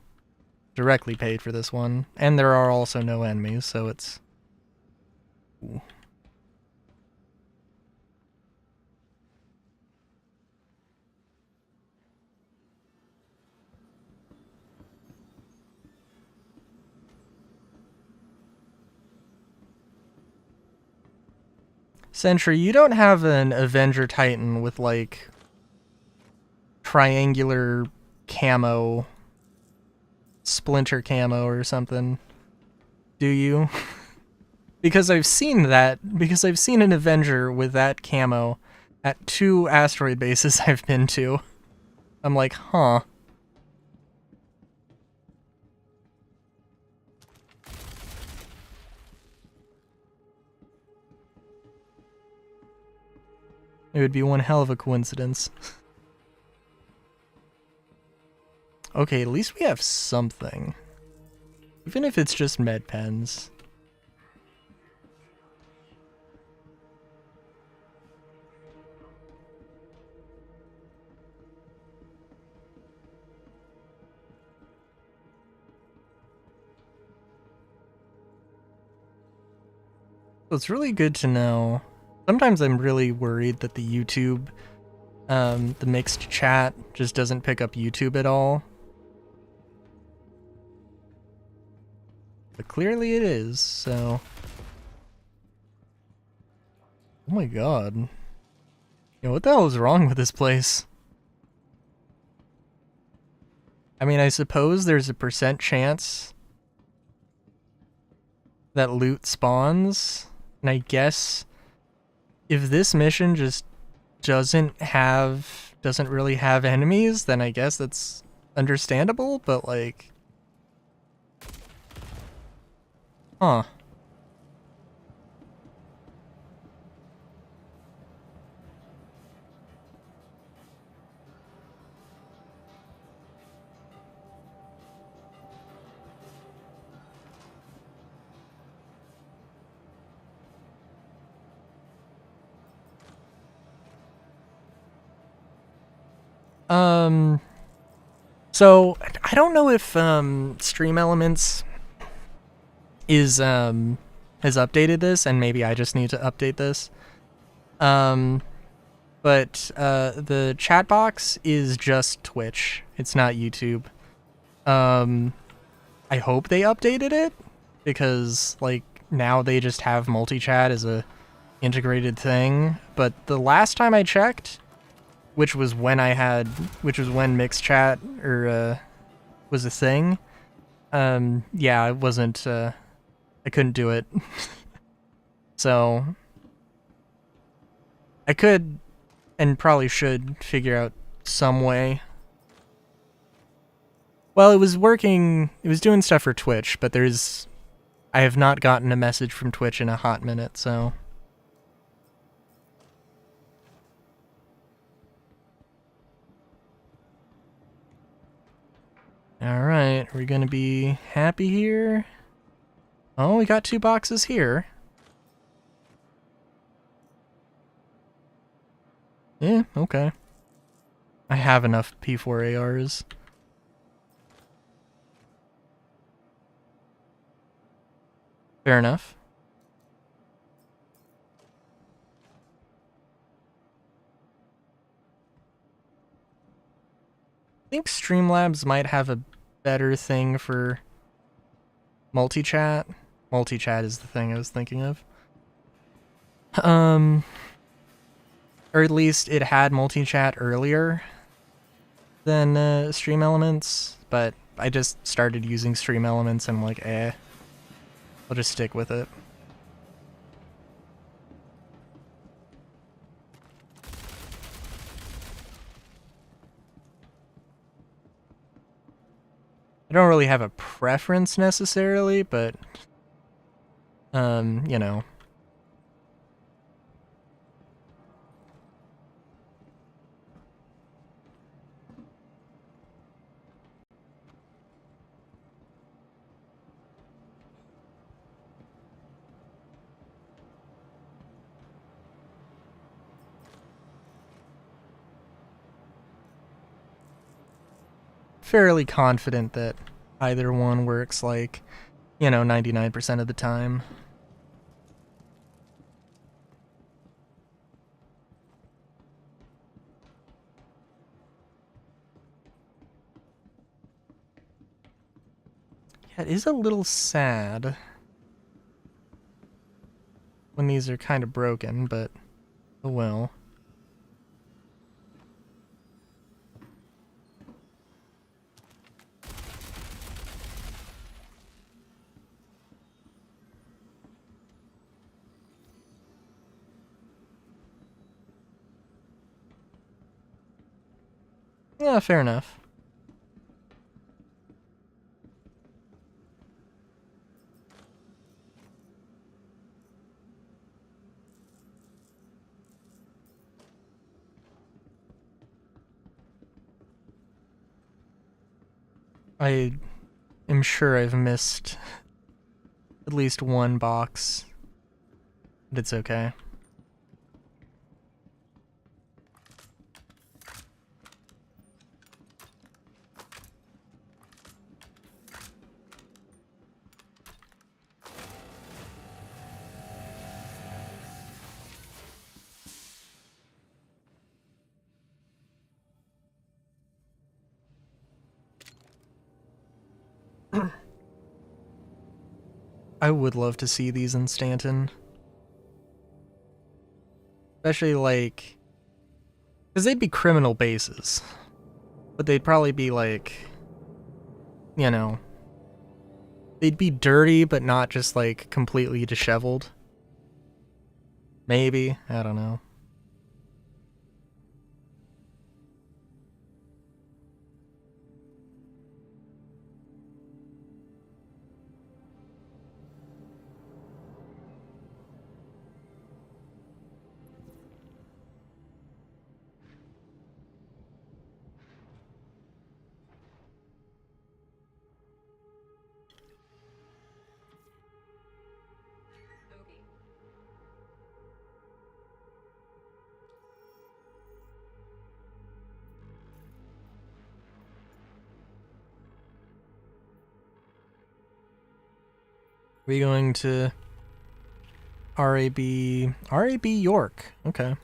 Directly paid for this one. And there are also no enemies, so it's... Ooh. Sentry, you don't have an Avenger Titan with, like, triangular camo, splinter camo or something, do you? Because I've seen an Avenger with that camo at 2 asteroid bases I've been to. I'm like, huh. It would be one hell of a coincidence. Okay, at least we have something. Even if it's just med pens. So it's really good to know. Sometimes I'm really worried that the YouTube, the mixed chat just doesn't pick up YouTube at all. But clearly it is, so... Oh my god. Yo, what the hell is wrong with this place? I mean, I suppose there's a % chance that loot spawns, and I guess if this mission just doesn't really have enemies, then I guess that's understandable, but like... Huh. So I don't know if Stream Elements is has updated this, and maybe I just need to update this. But the chat box is just Twitch. It's not YouTube. I hope they updated it, because like now they just have multi-chat as a integrated thing. But the last time I checked, which was when mixed chat was a thing. Yeah, it wasn't. I couldn't do it. So I could, and probably should, figure out some way. Well, it was working. It was doing stuff for Twitch, but I have not gotten a message from Twitch in a hot minute, so. Alright, are we gonna be happy here? Oh, we got 2 boxes here. Yeah, okay. I have enough P4 ARs. Fair enough. I think Streamlabs might have a better thing for multi-chat. Multi-chat is the thing I was thinking of. Or at least it had multi-chat earlier than Stream Elements, but I just started using Stream Elements and I'm like, I'll just stick with it. I don't really have a preference necessarily, but, you know. fairly confident that either one works, like, 99% of the time. Yeah, it is a little sad when these are kind of broken, but oh well. Yeah, fair enough. I am sure I've missed at least one box, but it's okay. I would love to see these in Stanton. Especially, like... because they'd be criminal bases. But they'd probably be, like... they'd be dirty, but not just, like, completely disheveled. Maybe. I don't know. We going to RAB York. Okay.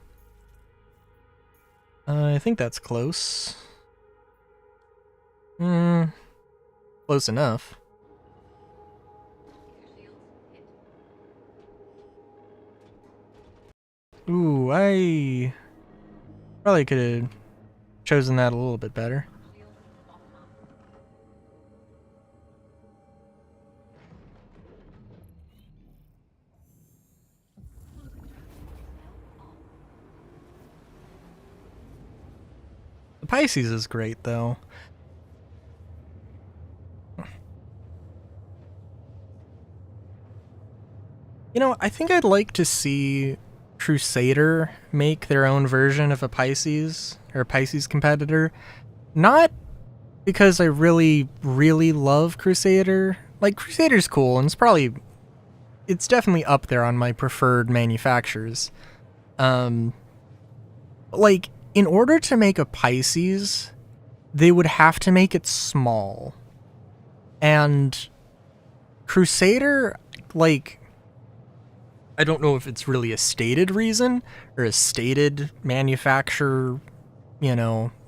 I think that's close. Close enough. Ooh, I probably could have chosen that a little bit better. The Pisces is great, though. I think I'd like to see Crusader make their own version of a Pisces, or a Pisces competitor. Not because I really, really love Crusader. Like, Crusader's cool, and it's definitely up there on my preferred manufacturers. Like, in order to make a Pisces, they would have to make it small. And Crusader, like, I don't know if it's really a stated reason or a stated manufacturer,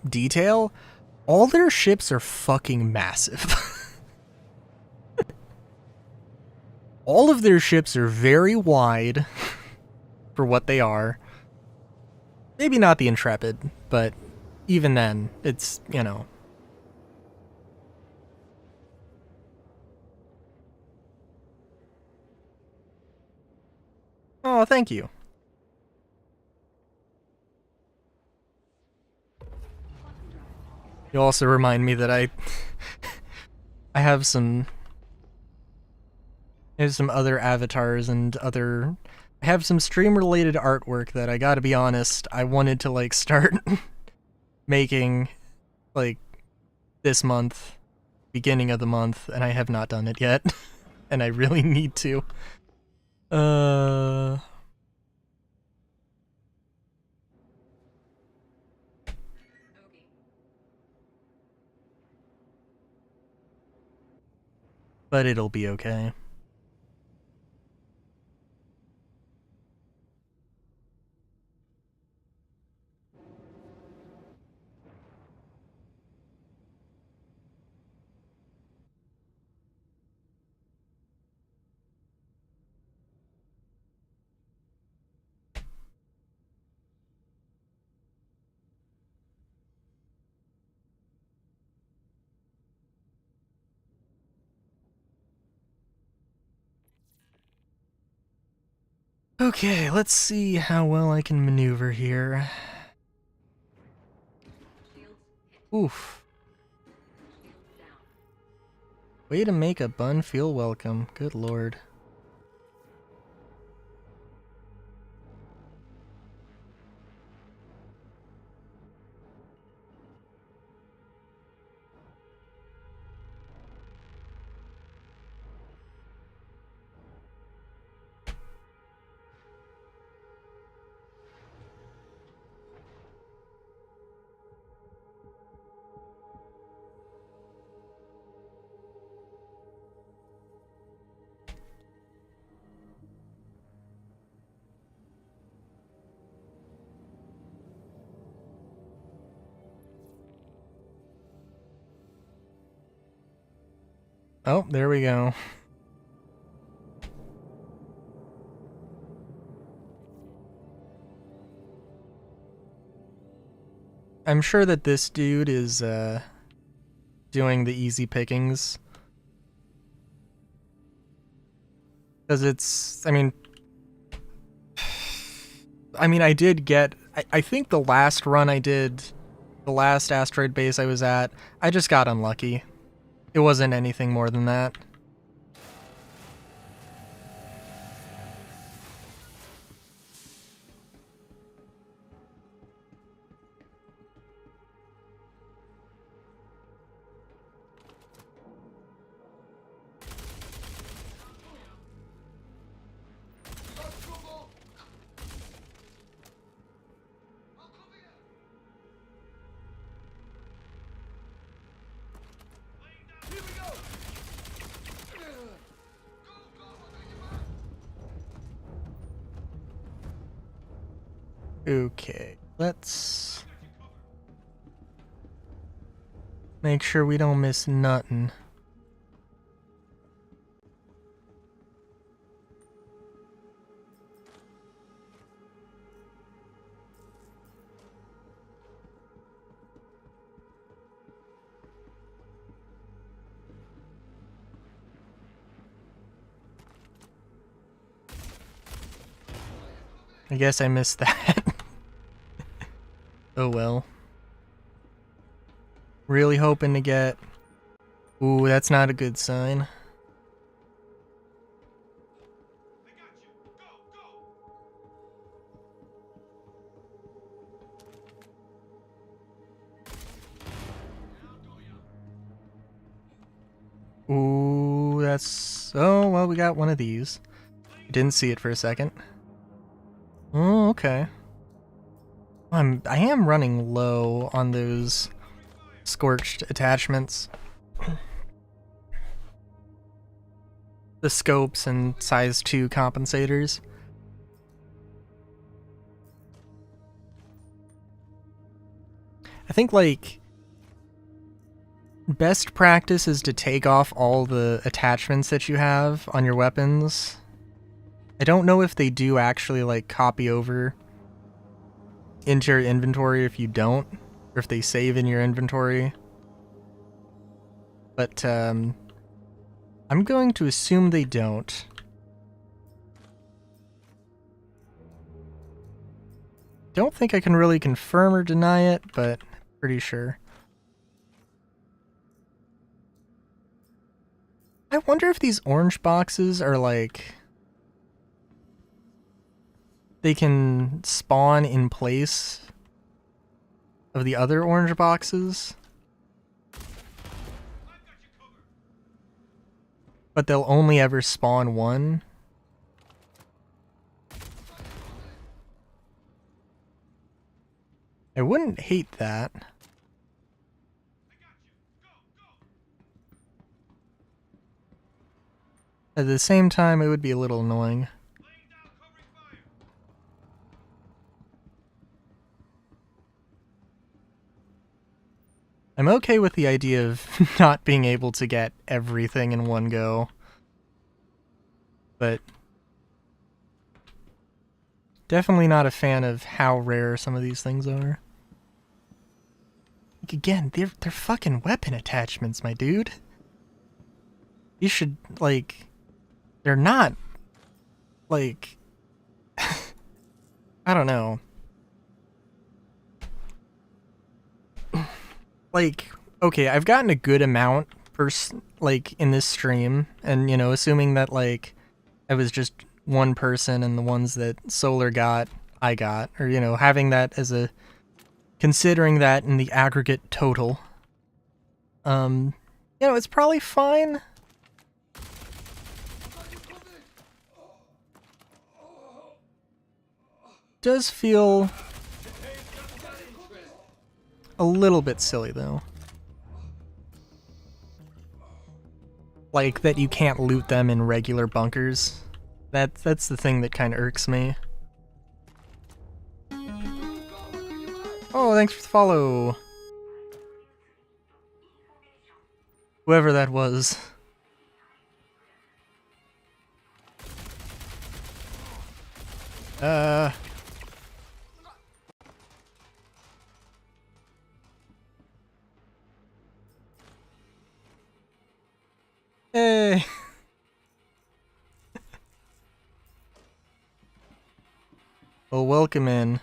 detail. All their ships are fucking massive. All of their ships are very wide for what they are. Maybe not the Intrepid, but even then, it's, Oh, thank you. You also remind me that I have some other avatars and I have some stream related artwork that I gotta be honest, I wanted to like start making like this month, beginning of the month, and I have not done it yet. And I really need to. but it'll be okay. Okay, let's see how well I can maneuver here. Oof. Way to make a bun feel welcome. Good lord. Oh, there we go. I'm sure that this dude is doing the easy pickings. Because it's, I mean, I did get, I think the last run I did, the last asteroid base I was at, I just got unlucky. It wasn't anything more than that. Okay, let's make sure we don't miss nothing. I guess I missed that. Oh well. Really hoping to get... Ooh, that's not a good sign. Ooh, that's... Oh, well, we got one of these. Didn't see it for a second. Oh, okay. I am running low on those scorched attachments. The scopes and size 2 compensators. I think, like, best practice is to take off all the attachments that you have on your weapons. I don't know if they do actually, like, copy over into your inventory if you don't, or if they save in your inventory. But, I'm going to assume they don't. Don't think I can really confirm or deny it, but pretty sure. I wonder if these orange boxes are like... they can spawn in place of the other orange boxes. But they'll only ever spawn one. I wouldn't hate that. At the same time, it would be a little annoying. I'm okay with the idea of not being able to get everything in one go. But definitely not a fan of how rare some of these things are. Like, again, they're fucking weapon attachments, my dude. You should, like... They're not... Like... I don't know. Like, okay, I've gotten a good amount like in this stream, and you know, assuming that like I was just one person and the ones that Solar got, I got, or you know, having that as a considering that in the aggregate total, you know, it's probably fine. Does feel a little bit silly, though. Like, that you can't loot them in regular bunkers. That's the thing that kind of irks me. Oh, thanks for the follow. Whoever that was. Hey. Well, welcome in.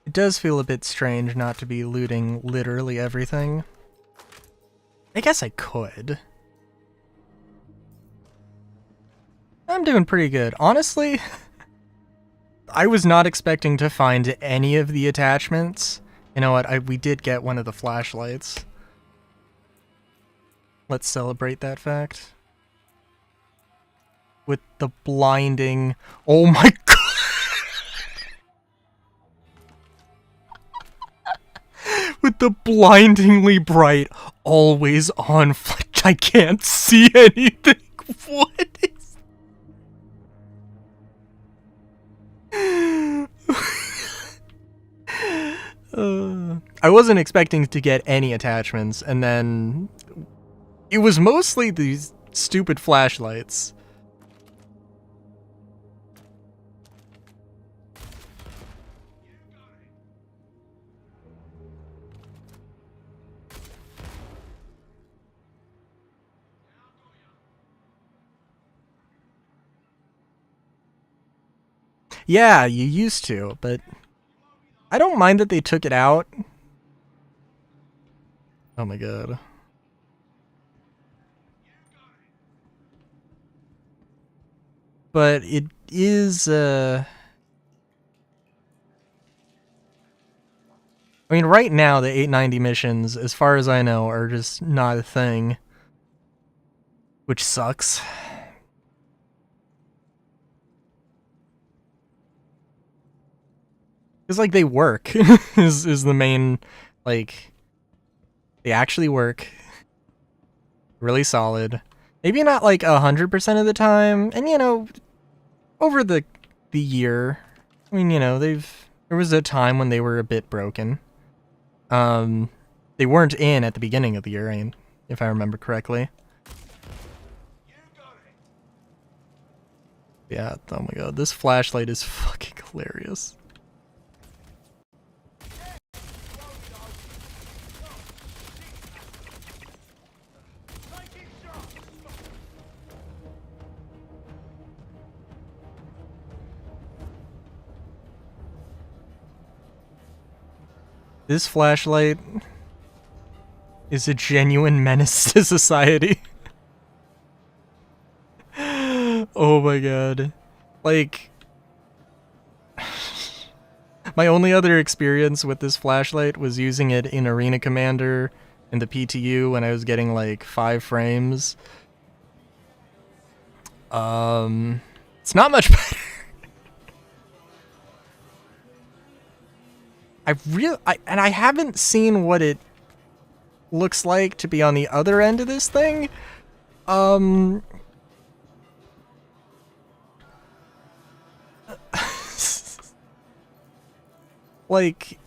It does feel a bit strange not to be looting literally everything. I guess I could. I'm doing pretty good. Honestly, I was not expecting to find any of the attachments. You know what? We did get one of the flashlights. Let's celebrate that fact. With the blinding... Oh my god! With the blindingly bright, always on flash. I can't see anything. What is... I wasn't expecting to get any attachments, and then it was mostly these stupid flashlights. Yeah, you used to, but I don't mind that they took it out. Oh my god. But it is, I mean, right now, the 890 missions, as far as I know, are just not a thing. Which sucks. It's like they work, is the main, like, they actually work. Really solid. Maybe not like 100% of the time, and you know, over the year, I mean, you know, there was a time when they were a bit broken. They weren't in at the beginning of the year, if I remember correctly. Yeah, oh my god, this flashlight is fucking hilarious. This flashlight is a genuine menace to society. Oh my god. Like, my only other experience with this flashlight was using it in Arena Commander in the PTU when I was getting like 5 frames. It's not much better. I haven't seen what it looks like to be on the other end of this thing. Like,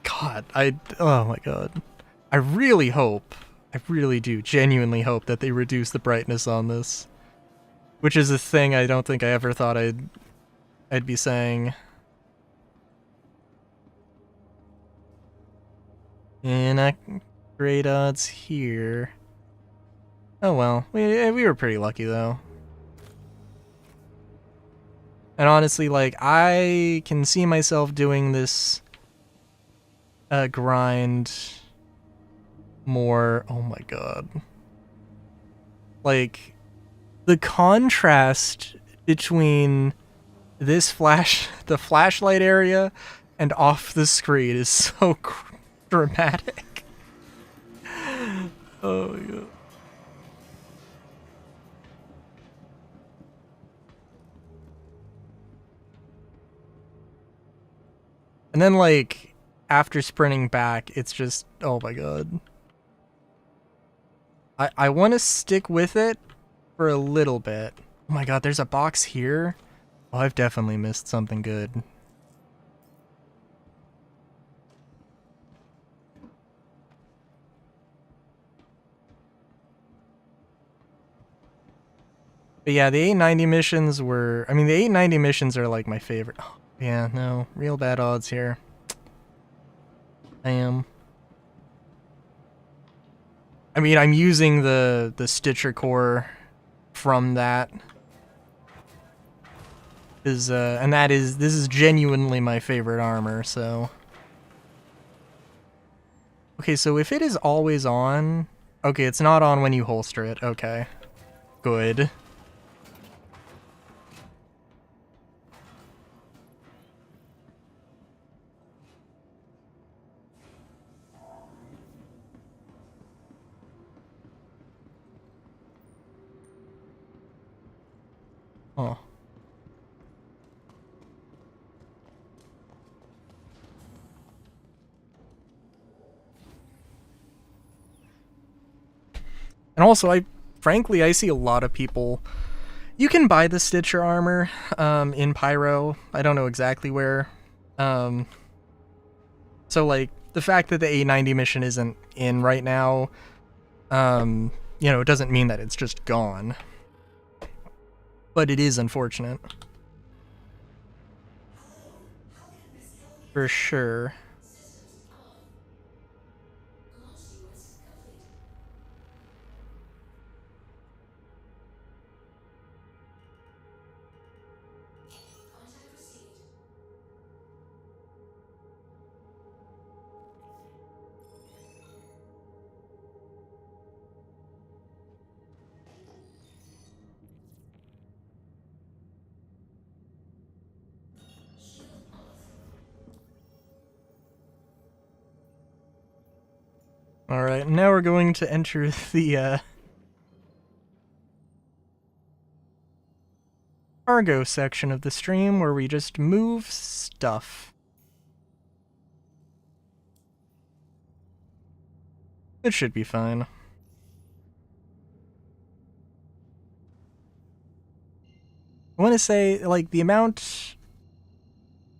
God, oh my God. I really do genuinely hope that they reduce the brightness on this. Which is a thing I don't think I ever thought I'd be saying. Not great odds here. Oh well, we were pretty lucky though. And honestly, like, I can see myself doing this grind more. Oh my God. Like, the contrast between this the flashlight area and off the screen is so dramatic. Oh my God. And then, like, after sprinting back, it's just, oh my God. I want to stick with it for a little bit. Oh my God, there's a box here? Oh, I've definitely missed something good. But yeah, the 890 missions were... I mean, the 890 missions are, like, my favorite. Oh, yeah, no. Real bad odds here. I am. I mean, I'm using the Stitcher core from that. And this is genuinely my favorite armor, so... Okay, so if it is always on... Okay, it's not on when you holster it. Okay. Good. Oh. And also, frankly, I see a lot of people... You can buy the Stitcher armor in Pyro. I don't know exactly where. So, like, the fact that the 890 mission isn't in right now, you know, it doesn't mean that it's just gone. But it is unfortunate. For sure. Alright, now we're going to enter the, cargo section of the stream where we just move stuff. It should be fine. I want to say, like, the amount...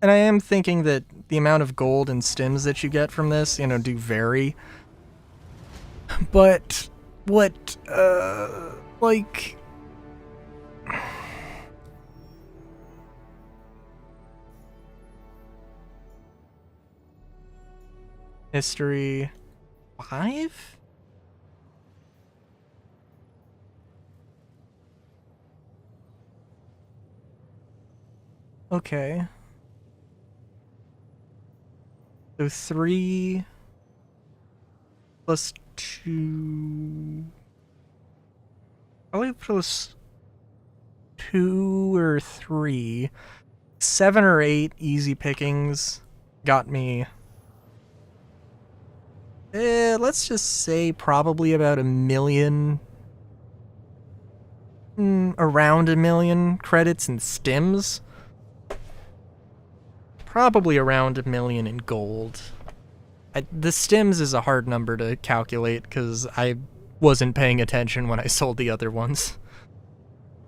And I am thinking that the amount of gold and stims that you get from this, you know, do vary. But what, like... History 5? Okay. So 3 plus 2... Probably plus 2 or 3. 7 or 8 easy pickings got me... let's just say probably about 1 million... around 1 million credits and stims. probably around 1 million in gold. The stims is a hard number to calculate because I wasn't paying attention when I sold the other ones.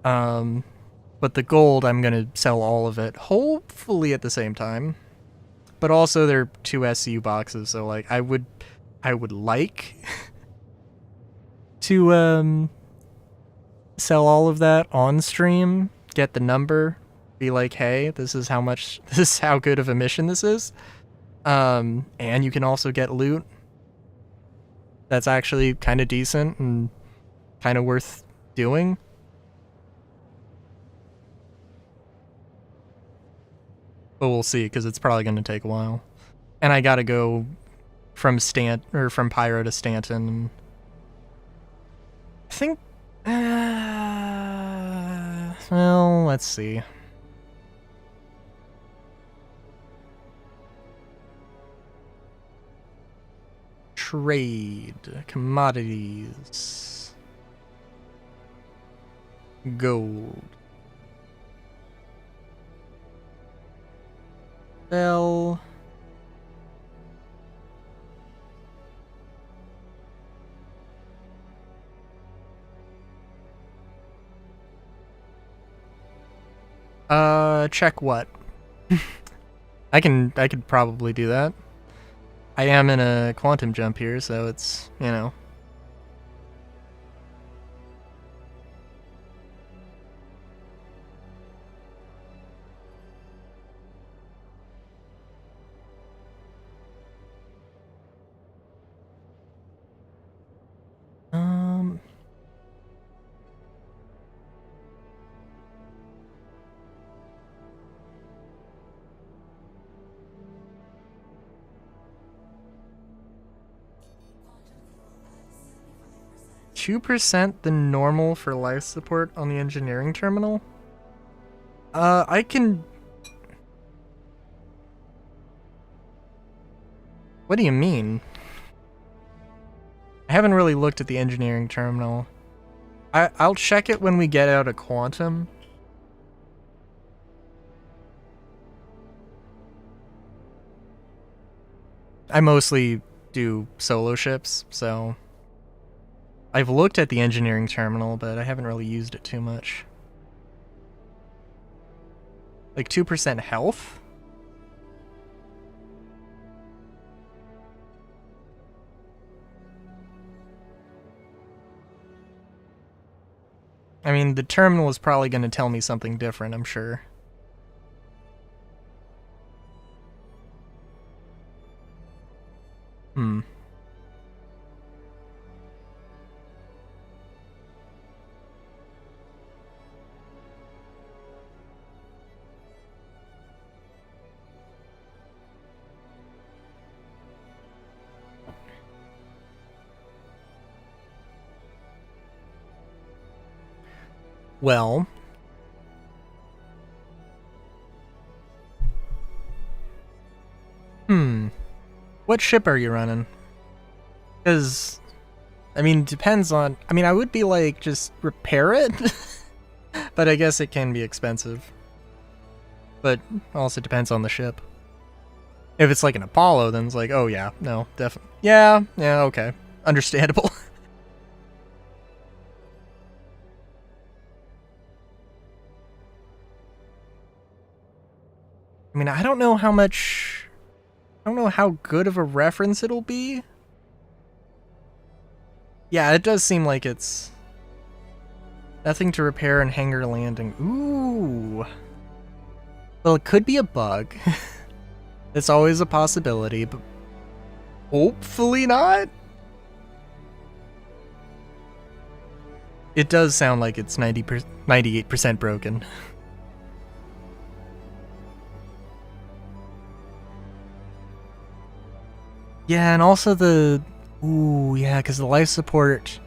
But the gold, I'm gonna sell all of it, hopefully at the same time. But also they're 2 SCU boxes, so like I would like to sell all of that on stream, get the number, be like, hey, this is how good of a mission this is. And you can also get loot that's actually kind of decent and kind of worth doing. But we'll see, because it's probably going to take a while. And I gotta go from Pyro to Stanton. And I think... well, let's see. Trade. Commodities. Gold. Sell. Check what? I could probably do that. I am in a quantum jump here, so it's, you know. Um... 2% the normal for life support on the engineering terminal? I can... What do you mean? I haven't really looked at the engineering terminal. I'll check it when we get out of quantum. I mostly do solo ships, so... I've looked at the engineering terminal, but I haven't really used it too much. Like 2% health? I mean, the terminal is probably going to tell me something different, I'm sure. Well, what ship are you running? Because, I mean, depends on... I mean, I would be like, just repair it, but I guess it can be expensive. But also depends on the ship. If it's like an Apollo, then it's like, oh yeah, no, definitely. Yeah, okay. Understandable. I mean, I don't know how good of a reference it'll be. Yeah, it does seem like it's nothing to repair and hangar landing. Ooh. Well, it could be a bug. It's always a possibility, but hopefully not. It does sound like it's 98% broken. Yeah, and also the... Ooh, yeah, because the life support...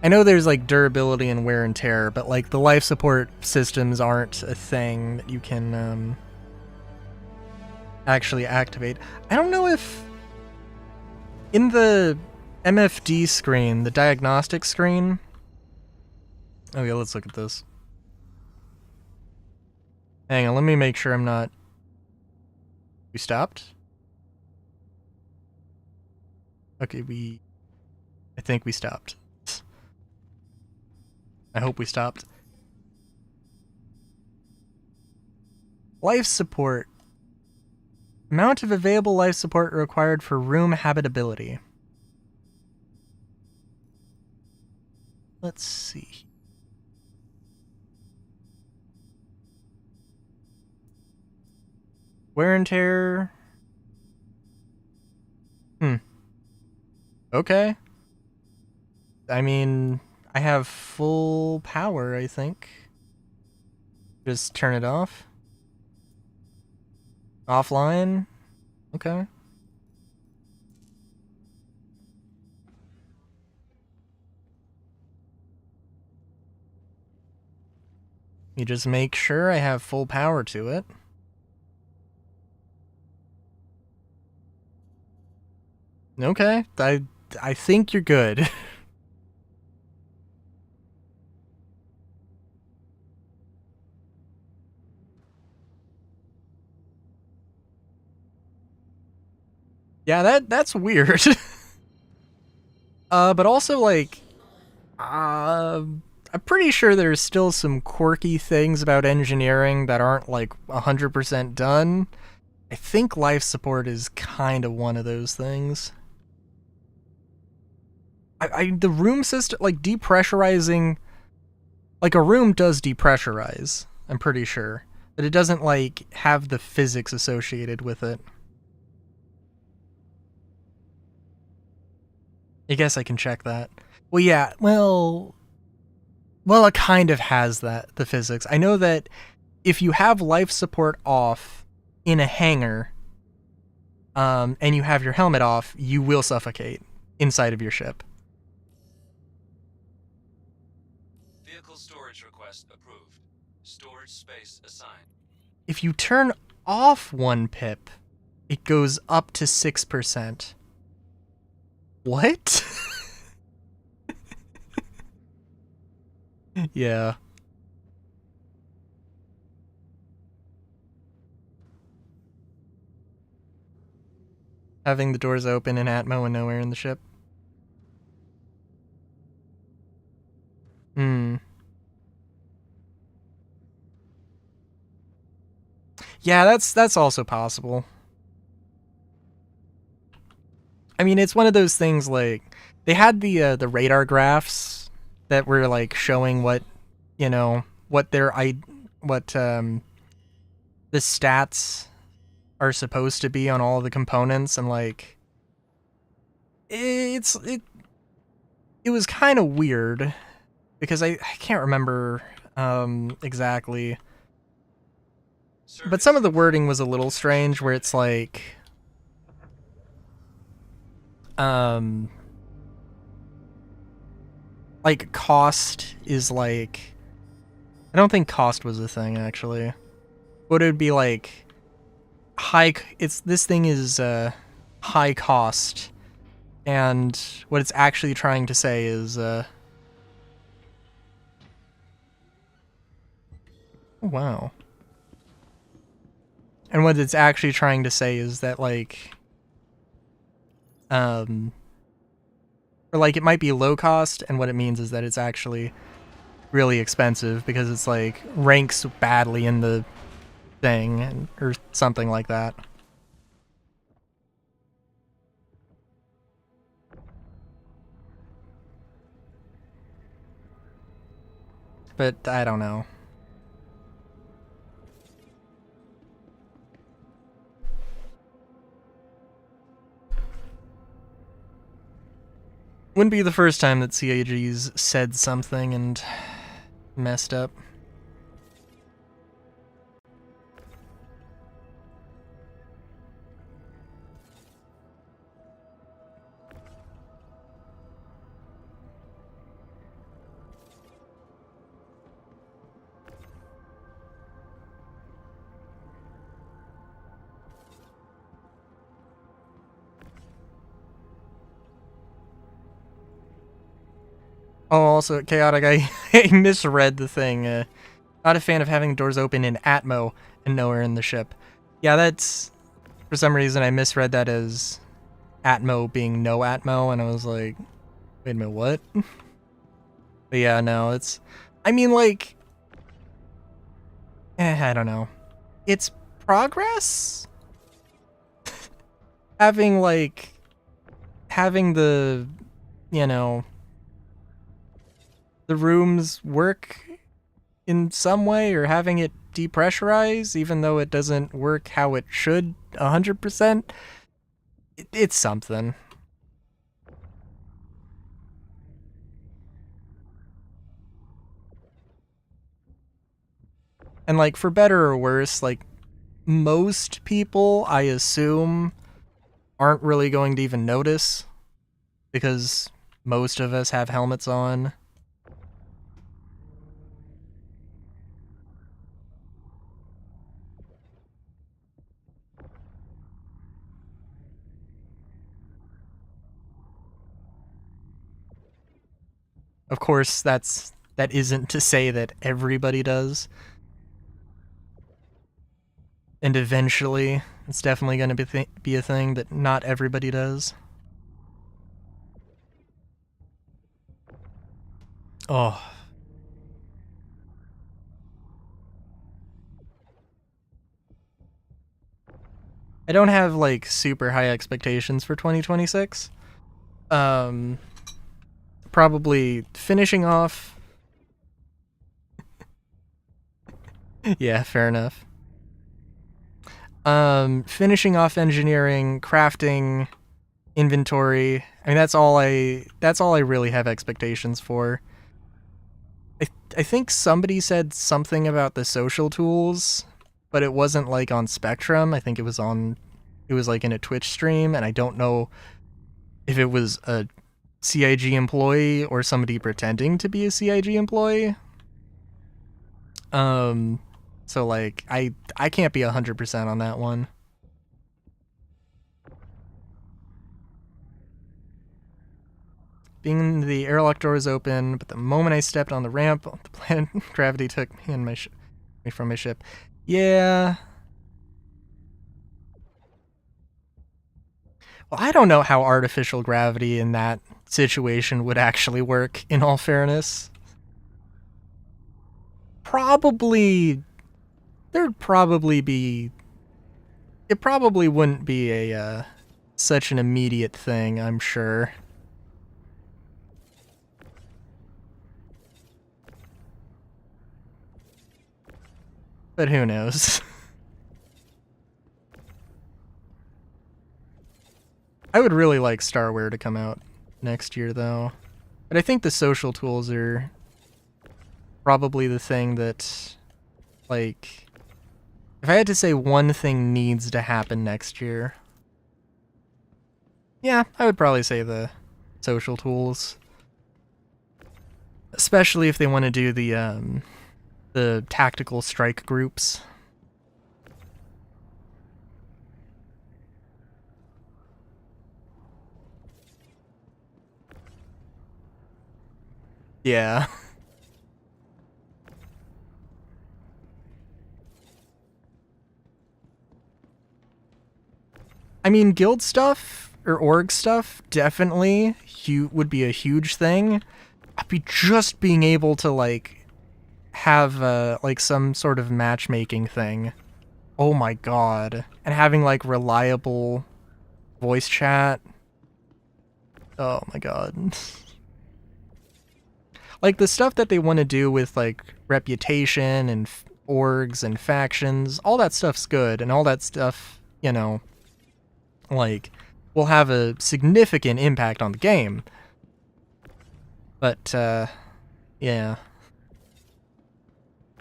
I know there's, like, durability and wear and tear, but, like, the life support systems aren't a thing that you can, actually activate. I don't know if... In the MFD screen, the diagnostic screen... Oh yeah, let's look at this. Hang on, let me make sure I'm not... We stopped? Okay, I think we stopped. I hope we stopped. Life support. Amount of available life support required for room habitability. Let's see. Wear and tear. Okay. I mean, I have full power, I think. Just turn it off. Offline. Okay. You just make sure I have full power to it. Okay, I think you're good. Yeah, that's weird. But also like, I'm pretty sure there's still some quirky things about engineering that aren't like 100% done. I think life support is kind of one of those things. The room system, like depressurizing, like a room does depressurize, I'm pretty sure, but it doesn't like have the physics associated with it. I guess I can check that. Well, yeah, well, it kind of has that, the physics. I know that if you have life support off in a hangar, and you have your helmet off, you will suffocate inside of your ship. Vehicle storage request approved. Storage space assigned. If you turn off one pip, it goes up to 6%. What? Yeah. Having the doors open in Atmo and nowhere in the ship. Yeah, that's also possible. I mean, it's one of those things like they had the radar graphs that were like showing what, you know, what the stats are supposed to be on all the components, and like it was kind of weird because I can't remember exactly, but some of the wording was a little strange where it's like cost is like, I don't think cost was a thing actually. What it would be like this thing is high cost, and what it's actually trying to say is oh, wow. And what it's actually trying to say is that like or like it might be low cost, and what it means is that it's actually really expensive because it's like ranks badly in the thing or something like that. But I don't know. Wouldn't be the first time that CAG's said something and messed up. Oh, also, Chaotic, I misread the thing. Not a fan of having doors open in Atmo and nowhere in the ship. Yeah, that's... For some reason, I misread that as Atmo being no Atmo, and I was like, wait a minute, what? But yeah, no, it's... I mean, like... I don't know. It's progress? Having, like... Having the... You know... The rooms work in some way, or having it depressurize, even though it doesn't work how it should 100%. It's something. And like, for better or worse, like, most people, I assume, aren't really going to even notice, because most of us have helmets on. Of course, that isn't to say that everybody does. And eventually, it's definitely going to be a thing that not everybody does. Oh. I don't have, like, super high expectations for 2026. Probably finishing off... Yeah, fair enough. Finishing off engineering, crafting, inventory. I mean, that's all I really have expectations for. I think somebody said something about the social tools, but it wasn't like on Spectrum. I think it was like in a Twitch stream, and I don't know if it was a CIG employee or somebody pretending to be a CIG employee. So like I can't be 100% on that one. Being the airlock door was open, but the moment I stepped on the ramp, the planet gravity took me and me from my ship. Yeah. Well, I don't know how artificial gravity in that situation would actually work, in all fairness. There'd probably be... It probably wouldn't be a, such an immediate thing, I'm sure. But who knows? I would really like Starware to come out next year, though. But I think the social tools are probably the thing that, like... If I had to say one thing needs to happen next year... Yeah, I would probably say the social tools. Especially if they want to do the tactical strike groups. Yeah. I mean, guild stuff or org stuff definitely would be a huge thing. I'd be just being able to like have like some sort of matchmaking thing. Oh my god. And having like reliable voice chat. Oh my god. Like the stuff that they want to do with like reputation and orgs and factions, all that stuff's good, and all that stuff, you know, like, will have a significant impact on the game. But, yeah.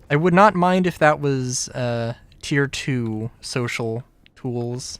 I would not mind if that was, tier 2 social tools.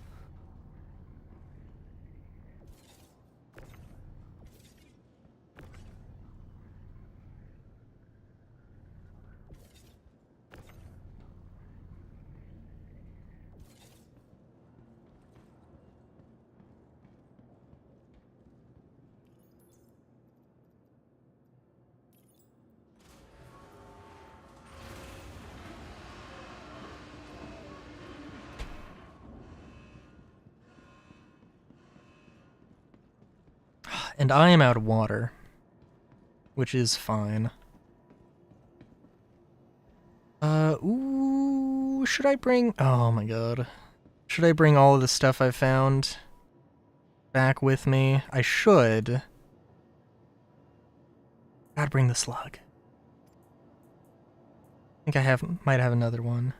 And I am out of water, which is fine. Ooh, should I bring... Oh my god. Should I bring all of the stuff I found back with me? I should. Gotta bring the slug. I think I might have another one.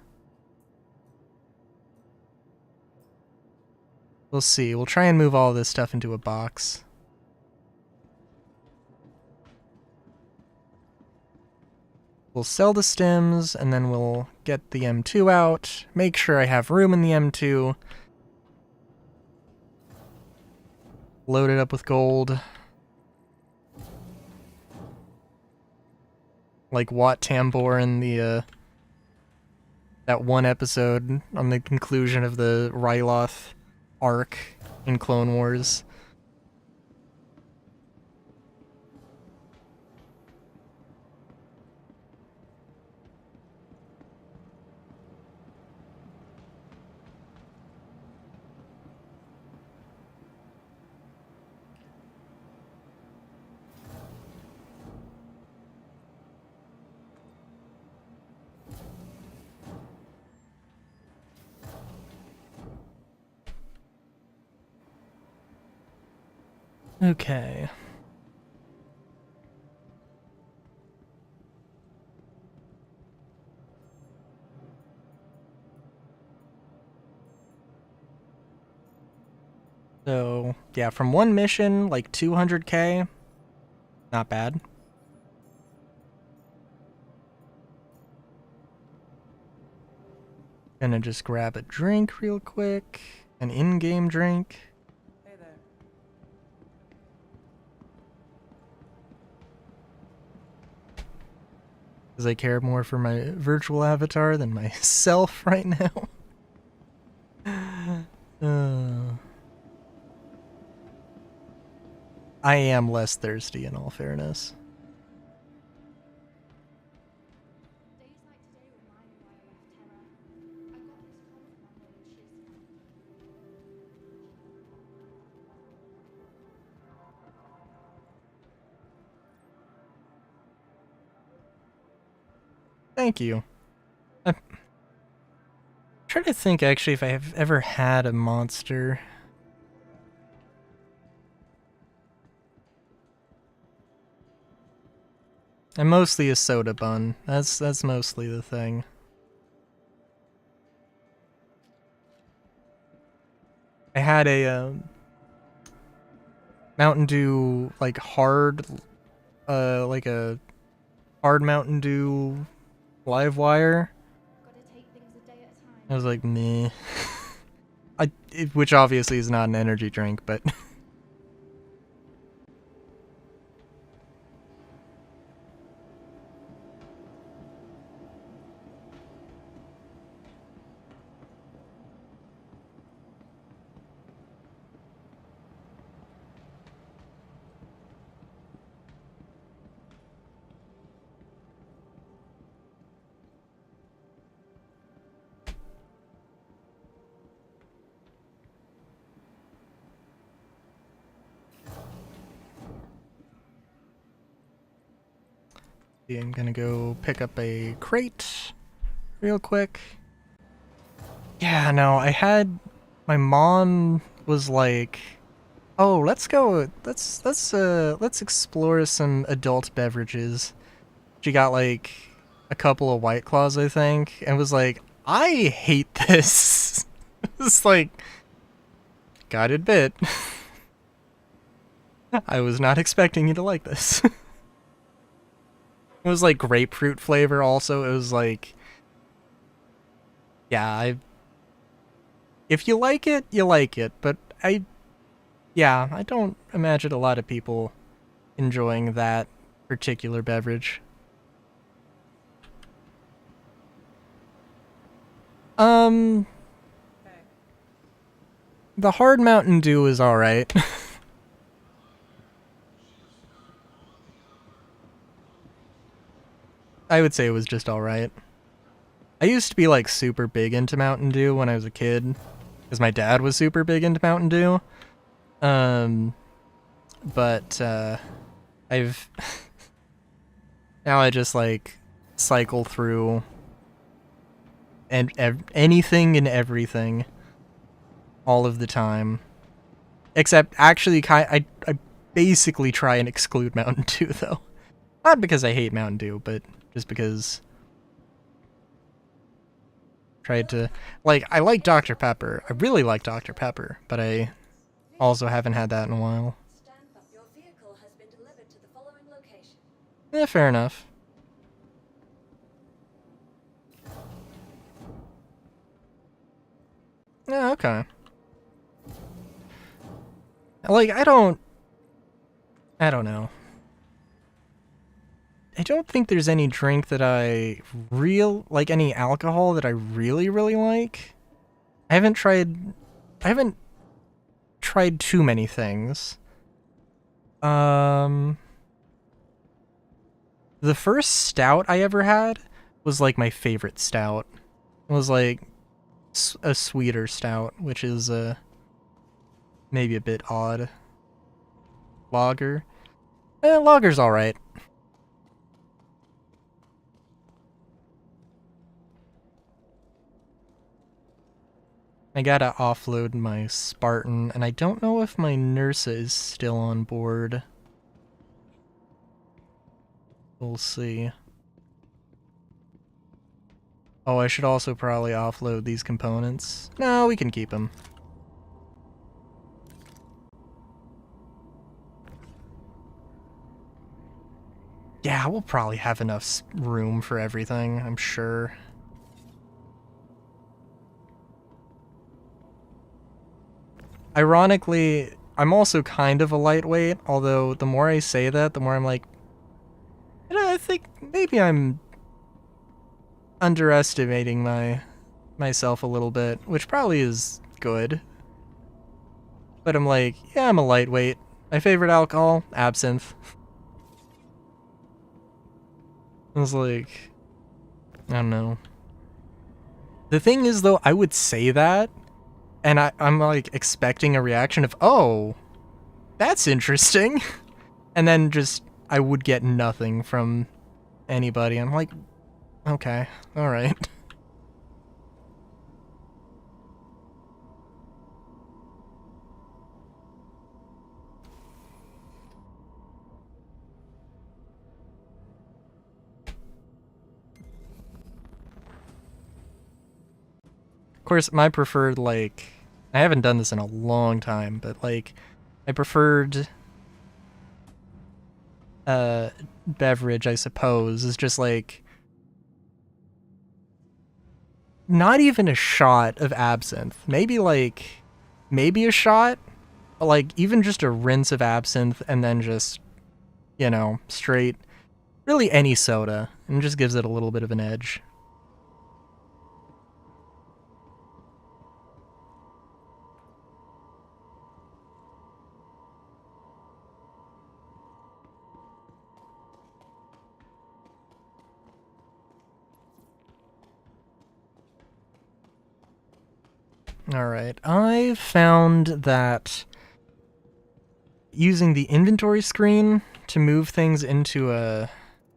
We'll see. We'll try and move all of this stuff into a box. We'll sell the stems, and then we'll get the M2 out, make sure I have room in the M2, load it up with gold, like Wat Tambor in the, that one episode on the conclusion of the Ryloth arc in Clone Wars. Okay. So, yeah, from one mission, like 200k. Not bad. Gonna just grab a drink real quick. An in-game drink. Hey there. Because I care more for my virtual avatar than myself right now. I am less thirsty in all fairness. Days like today remind me why I left Terra. I got this comment from my mother and Thank you. I'm trying to think actually if I have ever had a monster. I'm mostly a soda bun. That's mostly the thing. I had a Mountain Dew like hard like a hard Mountain Dew live wire. Gotta take things a day at a time. I was like, meh. Which obviously is not an energy drink, but I'm gonna go pick up a crate real quick. Yeah, no, my mom was like, "Oh, let's explore some adult beverages." She got like a couple of White Claws, I think, and was like, "I hate this." It's like, gotta admit, I was not expecting you to like this. It was like grapefruit flavor also. It was like, yeah, if you like it, you like it. But I don't imagine a lot of people enjoying that particular beverage. The hard Mountain Dew is alright. I would say it was just alright. I used to be like super big into Mountain Dew when I was a kid, because my dad was super big into Mountain Dew. but I've now I just like cycle through and anything and everything all of the time, except actually I basically try and exclude Mountain Dew though, not because I hate Mountain Dew, but just because tried to like I like Dr. Pepper. I really like Dr. Pepper, but I also haven't had that in a while. Stand by. Your vehicle has been delivered to the following location. Yeah, fair enough. Yeah, okay. Like, I don't know. I don't think there's any drink that any alcohol that I really, really like. I haven't tried too many things. The first stout I ever had was like my favorite stout. It was like a sweeter stout, which is maybe a bit odd. Lager. Lager's alright. I gotta offload my Spartan, and I don't know if my Nursa is still on board. We'll see. Oh, I should also probably offload these components. No, we can keep them. Yeah, we'll probably have enough room for everything, I'm sure. Ironically, I'm also kind of a lightweight, although the more I say that, the more I'm like, I think maybe I'm underestimating myself a little bit, which probably is good. But I'm like, yeah, I'm a lightweight. My favorite alcohol, absinthe. I was like, I don't know. The thing is, though, I would say that, and I'm like expecting a reaction of, oh, that's interesting. And then just, I would get nothing from anybody. I'm like, okay, alright. Of course, my preferred, like, I haven't done this in a long time, but like, my preferred beverage, I suppose, is just like not even a shot of absinthe. Maybe a shot, but like even just a rinse of absinthe and then just, you know, straight, really any soda, and just gives it a little bit of an edge. Alright, I found that using the inventory screen to move things into a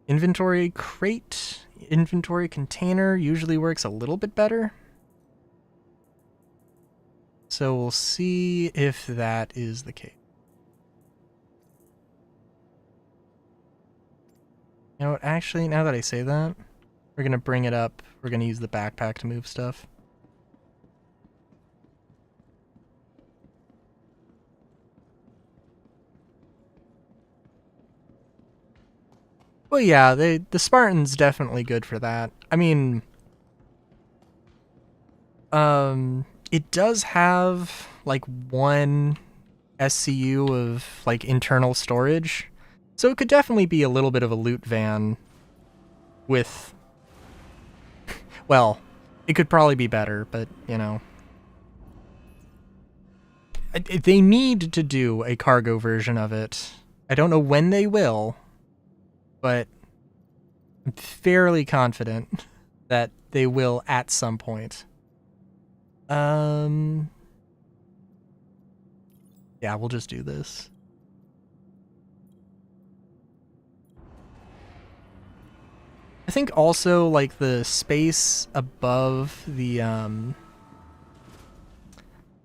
inventory crate, inventory container usually works a little bit better. So we'll see if that is the case. You know what, actually, now that I say that, we're gonna bring it up. We're gonna use the backpack to move stuff. Well, yeah, the Spartan's definitely good for that. I mean, it does have like one SCU of like internal storage, so it could definitely be a little bit of a loot van with, well, it could probably be better, but you know. They need to do a cargo version of it. I don't know when they will, but I'm fairly confident that they will at some point. Yeah, we'll just do this. I think also, like, the space above the,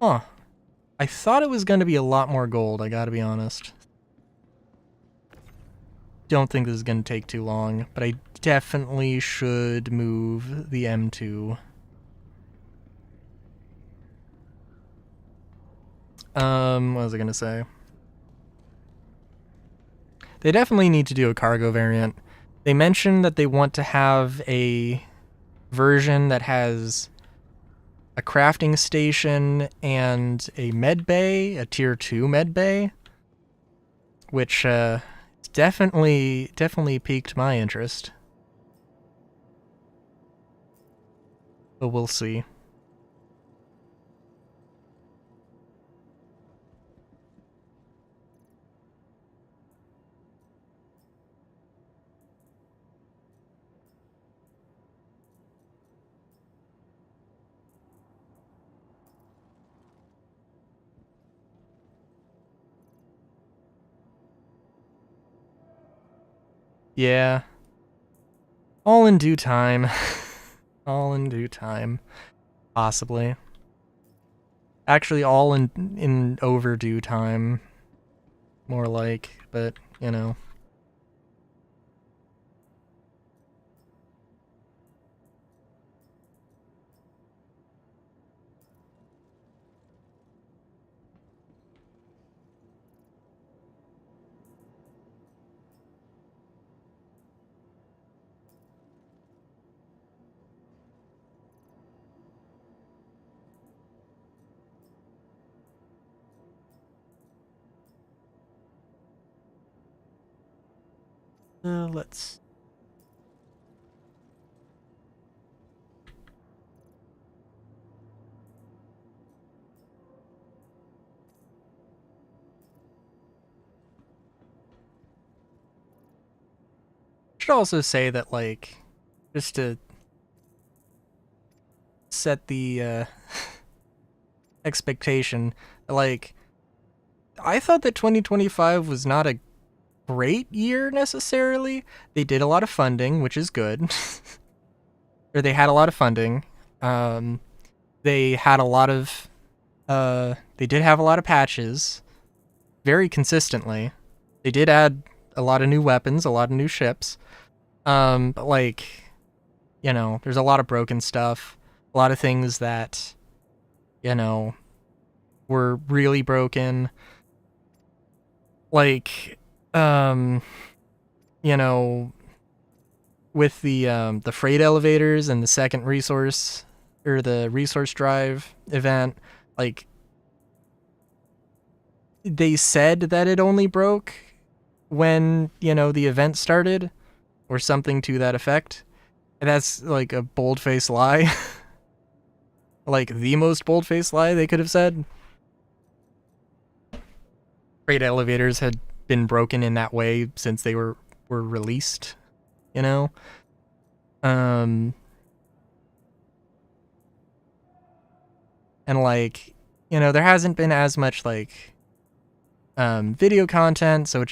Huh. I thought it was going to be a lot more gold, I gotta be honest. Don't think this is going to take too long, but I definitely should move the M2. What was I going to say? They definitely need to do a cargo variant. They mentioned that they want to have a version that has a crafting station and a med bay, a tier 2 med bay, which definitely piqued my interest. But we'll see. Yeah. All in due time. All in due time. Possibly. Actually, all in overdue time. More like, but, you know. Let's... Should also say that, like, just to set the expectation, like, I thought that 2025 was not a great year necessarily. They did a lot of funding, which is good. Or they had a lot of funding. They had a lot of they did have a lot of patches very consistently. They did add a lot of new weapons, a lot of new ships. But, like, you know, there's a lot of broken stuff, a lot of things that, you know, were really broken. Like, you know, with the freight elevators and the second resource, or the resource drive event, like, they said that it only broke when, you know, the event started, or something to that effect. And that's, like, a bold-faced lie. Like, the most bold-faced lie they could have said. Freight elevators had been broken in that way since they were released, you know? And, like, you know, there hasn't been as much, like, video content, so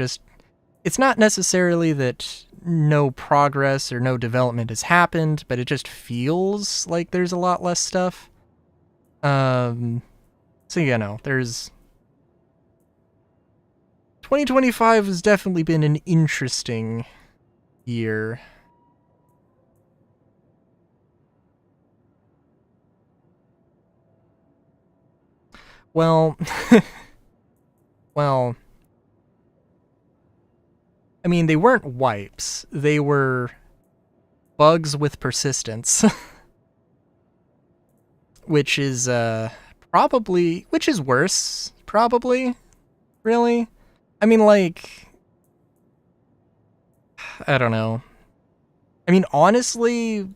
it's not necessarily that no progress or no development has happened, but it just feels like there's a lot less stuff. So, you know, 2025 has definitely been an interesting year. Well, well, I mean, they weren't wipes. They were bugs with persistence. Which is, which is worse, probably. Really? I mean, like, I don't know. I mean, honestly,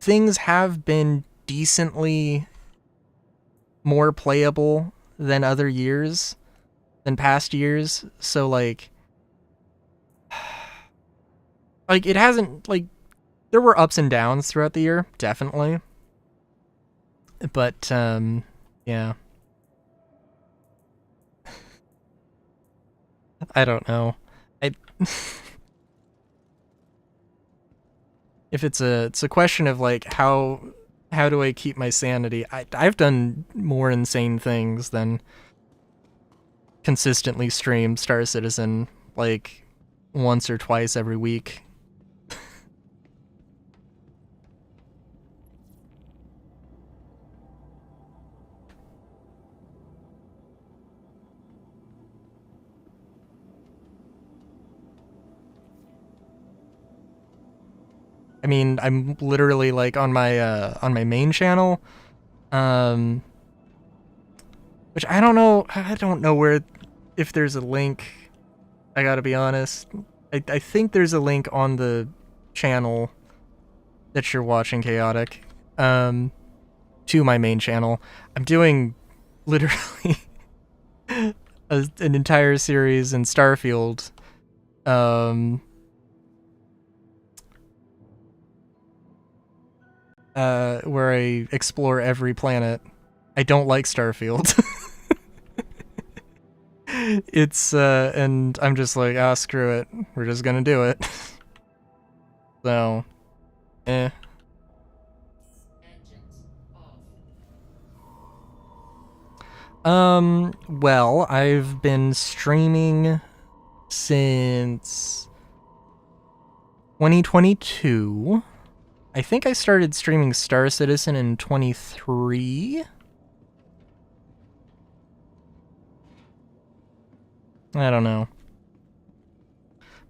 things have been decently more playable than other years, than past years, so, like, it hasn't, like, there were ups and downs throughout the year, definitely. But, yeah. I don't know. You if it's a question of like how do I keep my sanity, I've done more insane things than consistently stream Star Citizen like once or twice every week. I mean, I'm literally like on my main channel, which I don't know where, if there's a link. I gotta be honest. I think there's a link on the channel that you're watching, Chaotic, to my main channel. I'm doing literally an entire series in Starfield, where I explore every planet. I don't like Starfield. It's, and I'm just like, screw it. We're just gonna do it. So, eh. Well, I've been streaming since 2022. I think I started streaming Star Citizen in 23. I don't know.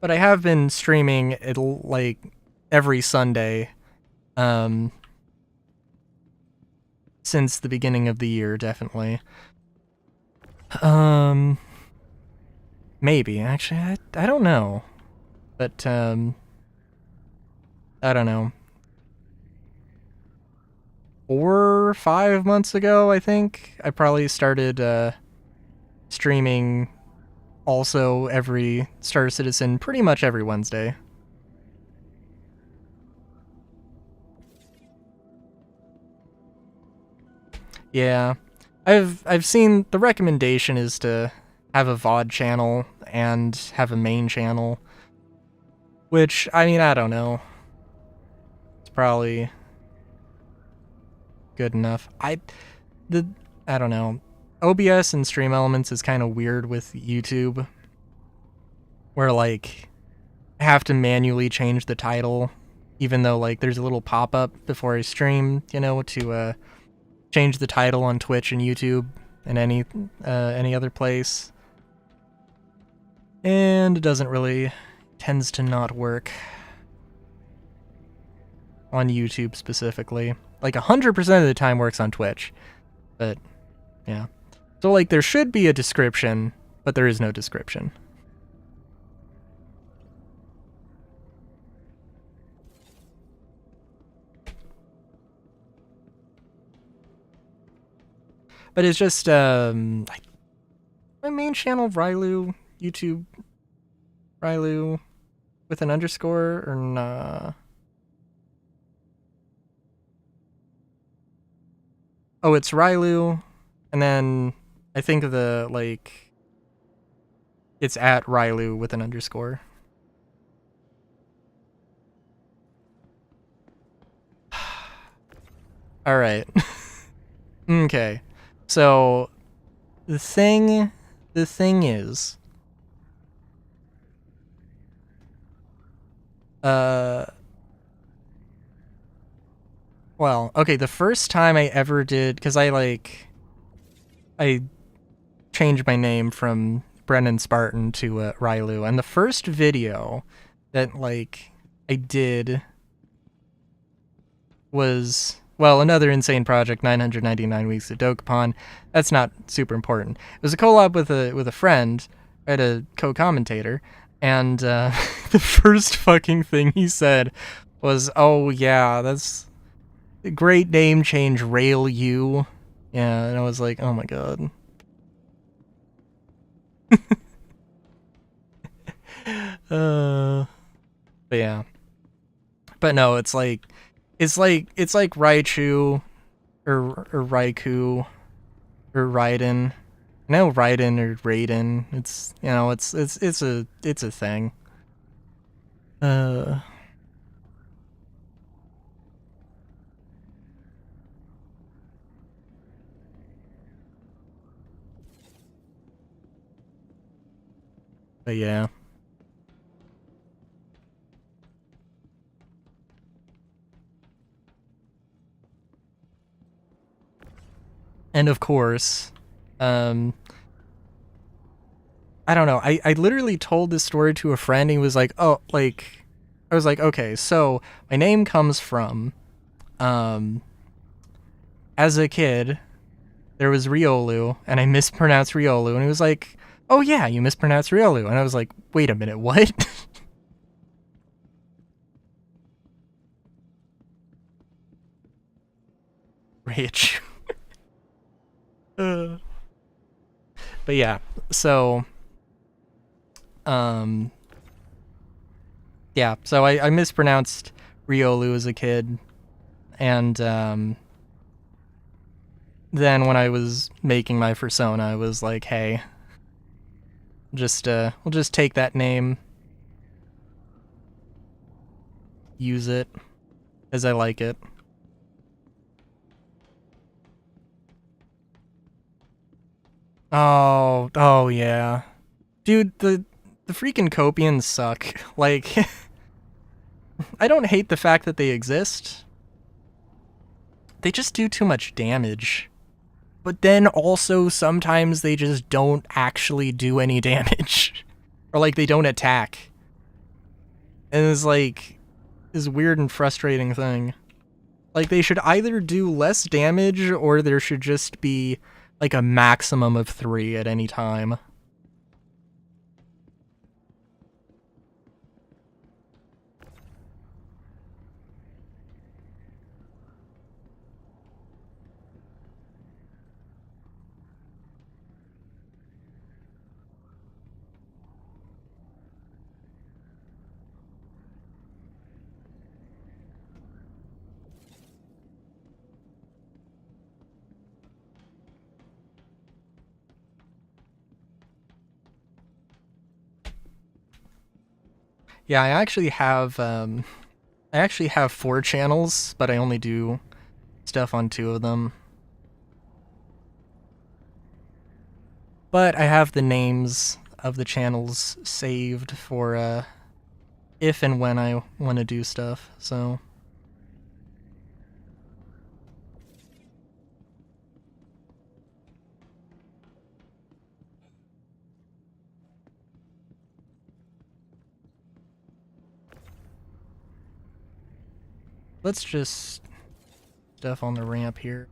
But I have been streaming it like every Sunday since the beginning of the year, definitely. Maybe actually I don't know. But I don't know. 4 or 5 months ago, I think I probably started streaming also every Star Citizen pretty much every Wednesday. Yeah. I've seen the recommendation is to have a VOD channel and have a main channel, which, I mean, I don't know. It's probably good enough. I don't know. OBS and Stream Elements is kind of weird with YouTube, where like I have to manually change the title, even though like there's a little pop-up before I stream, you know, to change the title on Twitch and YouTube and any other place. And it doesn't really, tends to not work on YouTube specifically. Like 100% of the time works on Twitch, but yeah. So like there should be a description, but there is no description. But it's just my main channel, Rylu, YouTube Rylu with an underscore or nah. Oh, it's Rylu, and then I think the like it's at Rylu with an underscore. All right. Okay. So the thing is well, okay, the first time I ever did, because I changed my name from Brennan Spartan to Rylu, and the first video that like I did was, well, another insane project, 999 Weeks of Dokapon. That's not super important. It was a collab with a friend, right, a co-commentator, and the first fucking thing he said was, "Oh yeah, that's a great name change, Rail U." Yeah, and I was like, "Oh my god." But yeah. But no, it's like Raichu or Raikou or Raiden. No, Raiden or Raiden. It's, you know, it's a thing. But yeah. And of course, I don't know. I literally told this story to a friend. And he was like, "Oh, like," I was like, "Okay, so my name comes from, as a kid, there was Riolu, and I mispronounced Riolu." And he was like, "Oh yeah, you mispronounced Riolu." And I was like, "Wait a minute, what?" Rich. But yeah, so yeah, so I mispronounced Riolu as a kid, and then when I was making my persona, I was like, hey, we'll just take that name, use it as I like it. Oh yeah. Dude, the freaking Copians suck. Like, I don't hate the fact that they exist. They just do too much damage. But then also sometimes they just don't actually do any damage. Or like they don't attack. And it's like this weird and frustrating thing. Like they should either do less damage or there should just be like a maximum of 3 at any time. Yeah, I actually have 4 channels, but I only do stuff on 2 of them. But I have the names of the channels saved for if and when I want to do stuff, so let's just stuff on the ramp here.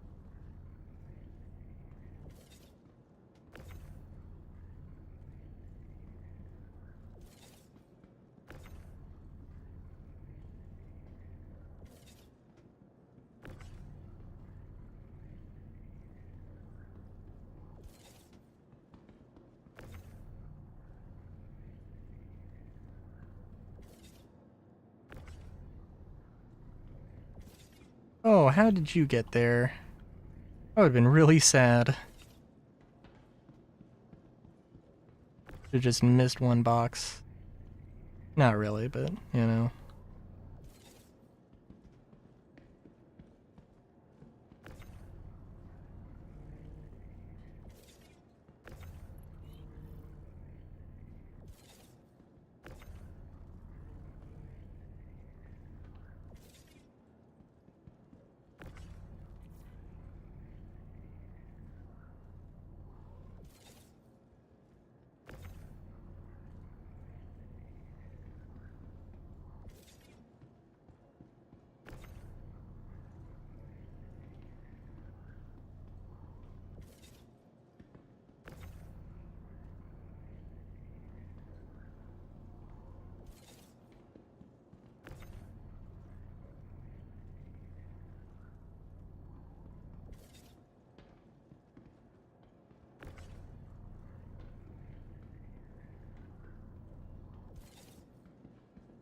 Oh, how did you get there? That would have been really sad. Should've just missed one box. Not really, but, you know.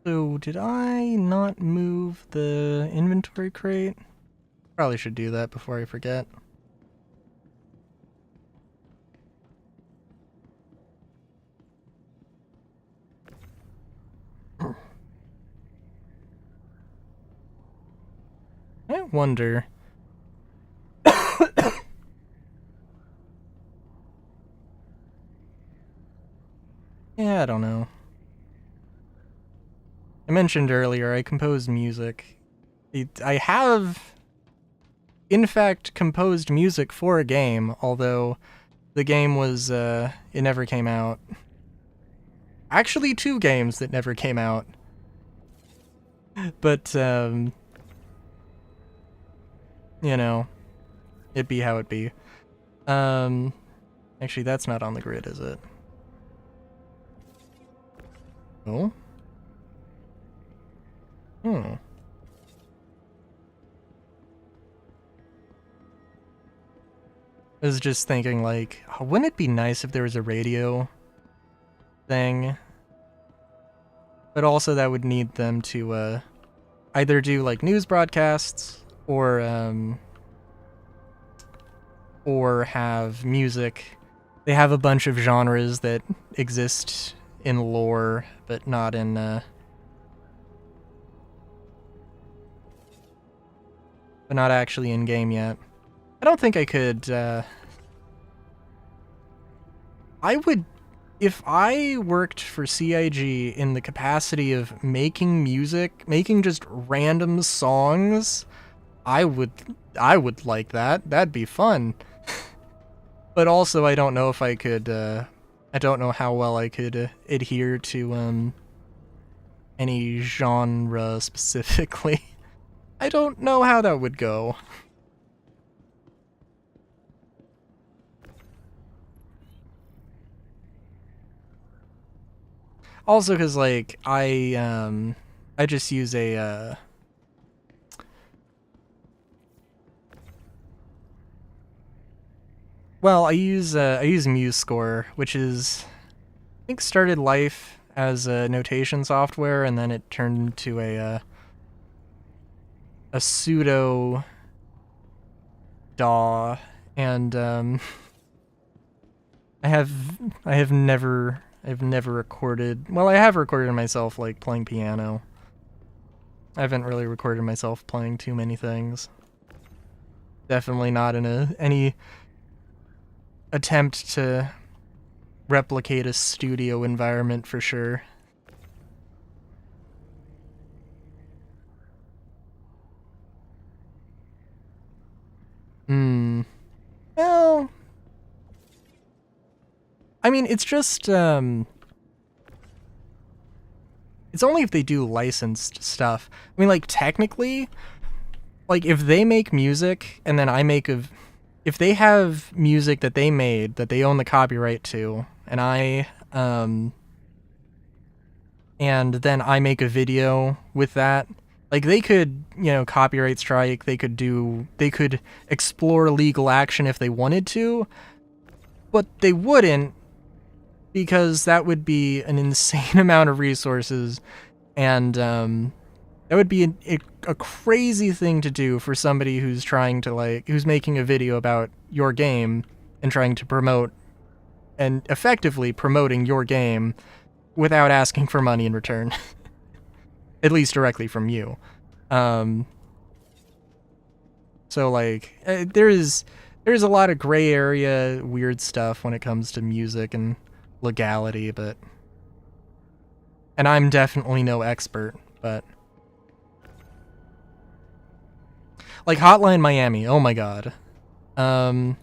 So, did I not move the inventory crate? Probably should do that before I forget. I wonder. Yeah, I don't know. I mentioned earlier I composed music. I have, in fact, composed music for a game, although the game was, it never came out. Actually, 2 games that never came out. But, you know, it be how it be. Actually, that's not on the grid, is it? Oh? Hmm. I was just thinking, like, wouldn't it be nice if there was a radio thing? But also that would need them to, either do, like, news broadcasts, or have music. They have a bunch of genres that exist in lore, but not in, but not actually in game yet. I don't think I could, I would, if I worked for CIG in the capacity of making music, making just random songs, I would like that. That'd be fun. But also, I don't know if I could, I don't know how well I could adhere to, any genre specifically. I don't know how that would go. Also, because, like, I just use a, well, I use MuseScore, which is, I think, started life as a notation software, and then it turned into a pseudo DAW, and I've never recorded. Well, I have recorded myself, like, playing piano. I haven't really recorded myself playing too many things. Definitely not in any attempt to replicate a studio environment, for sure. Well, I mean, it's just, it's only if they do licensed stuff. I mean, like, technically, like, if they make music, and then I make if they have music that they made, that they own the copyright to, and and then I make a video with that, like, they could, you know, copyright strike, they could explore legal action if they wanted to, but they wouldn't, because that would be an insane amount of resources, and that would be a crazy thing to do for somebody who's trying to, like, who's making a video about your game and trying to promote and effectively promoting your game without asking for money in return. At least directly from you. So, like, there's a lot of gray area weird stuff when it comes to music and legality, but, and I'm definitely no expert, but, like, Hotline Miami, oh my god. Well,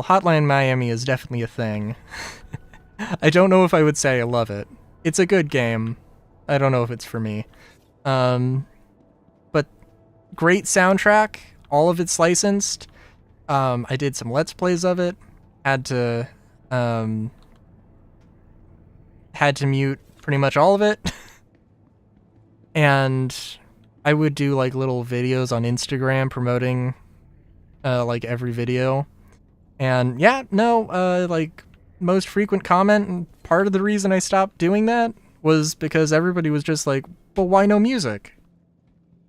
Hotline Miami is definitely a thing. I don't know if I would say I love it. It's a good game. I don't know if it's for me. But great soundtrack. All of it's licensed. I did some Let's Plays of it. Had to mute pretty much all of it. And I would do, like, little videos on Instagram promoting, like, every video. And yeah, no, like, most frequent comment, and part of the reason I stopped doing that was because everybody was just like, well, why no music?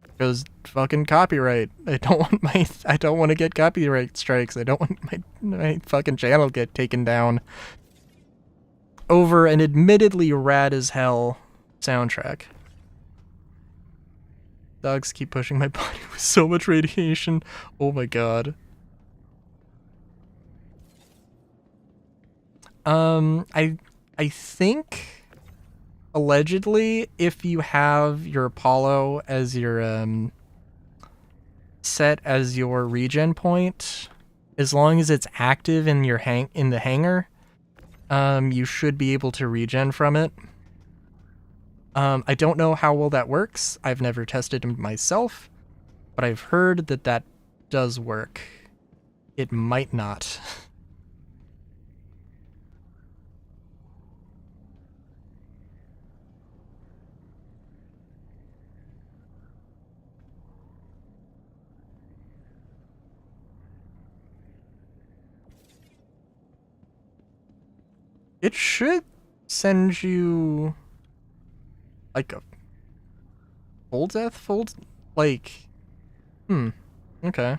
Because fucking copyright. I don't want to get copyright strikes. I don't want my fucking channel get taken down over an admittedly rad as hell soundtrack. Dogs keep pushing my body with so much radiation. Oh my god. I think allegedly if you have your Apollo as your set as your regen point, as long as it's active in your in the hangar, you should be able to regen from it. I don't know how well that works. I've never tested it myself, but I've heard that that does work. It might not. It should send you like a full death, like, okay.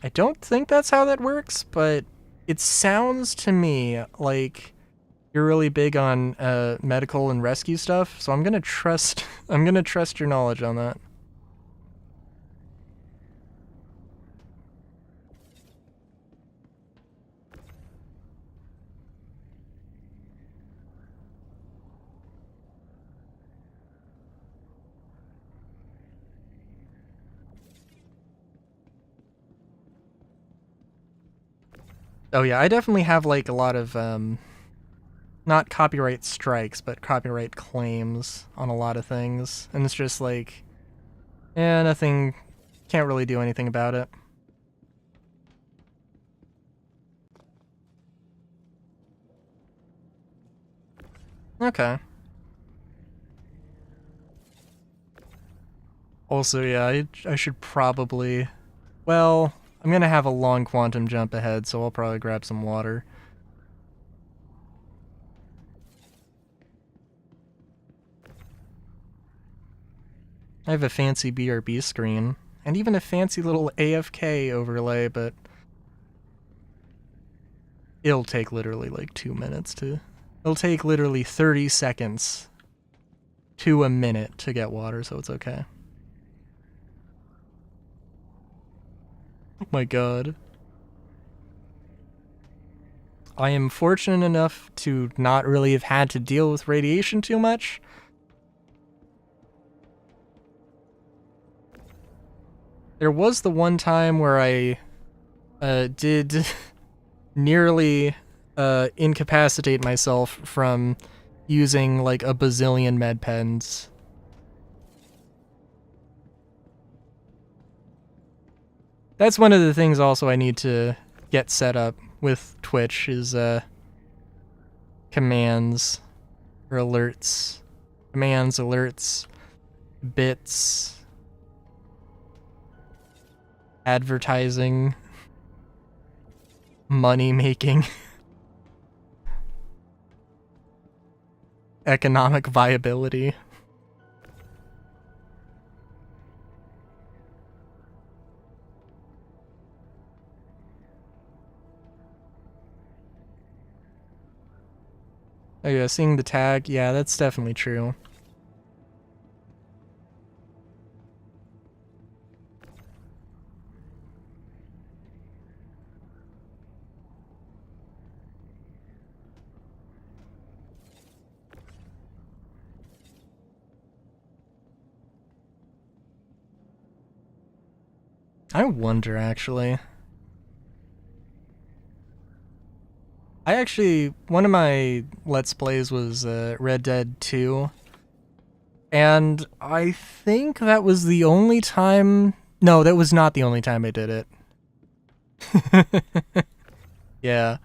I don't think that's how that works, but it sounds to me like you're really big on medical and rescue stuff, so I'm gonna trust your knowledge on that. Oh yeah, I definitely have like a lot of not copyright strikes, but copyright claims on a lot of things, and it's just like, nothing, can't really do anything about it. Okay. Also, yeah, I should probably, well, I'm gonna have a long quantum jump ahead, so I'll probably grab some water. I have a fancy BRB screen, and even a fancy little AFK overlay, but it'll take literally like 2 minutes to... It'll take literally 30 seconds to a minute to get water, so it's okay. Oh my god. I am fortunate enough to not really have had to deal with radiation too much. There was the one time where I did nearly incapacitate myself from using like a bazillion med pens. That's one of the things also I need to get set up with Twitch is commands or alerts. Commands, alerts, bits, advertising, money making, economic viability. Oh yeah, seeing the tag, yeah, that's definitely true. I wonder, actually. One of my Let's Plays was Red Dead 2. And I think that was the only time... No, that was not the only time I did it. Yeah.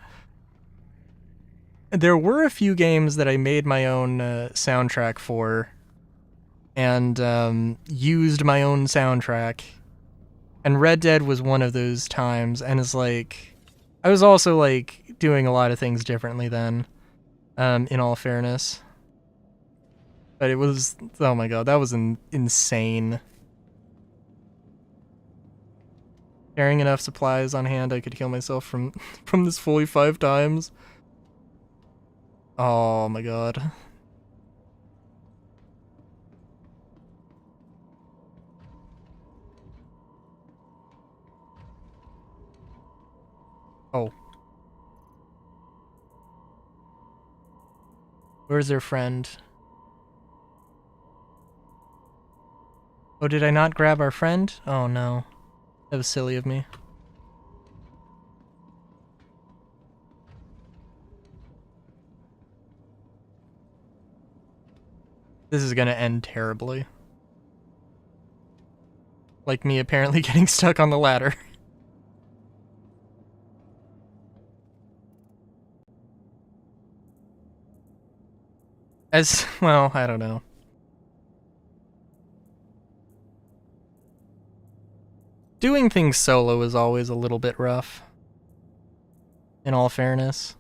There were a few games that I made my own soundtrack for. And used my own soundtrack. And Red Dead was one of those times, and it's like, I was also like doing a lot of things differently then, in all fairness. But it was, oh my god, that was insane. Carrying enough supplies on hand, I could heal myself from this fully 5 times. Oh my god. Oh. Where's their friend? Oh, did I not grab our friend? Oh no. That was silly of me. This is gonna end terribly. Like me apparently getting stuck on the ladder. Well, I don't know. Doing things solo is always a little bit rough. In all fairness.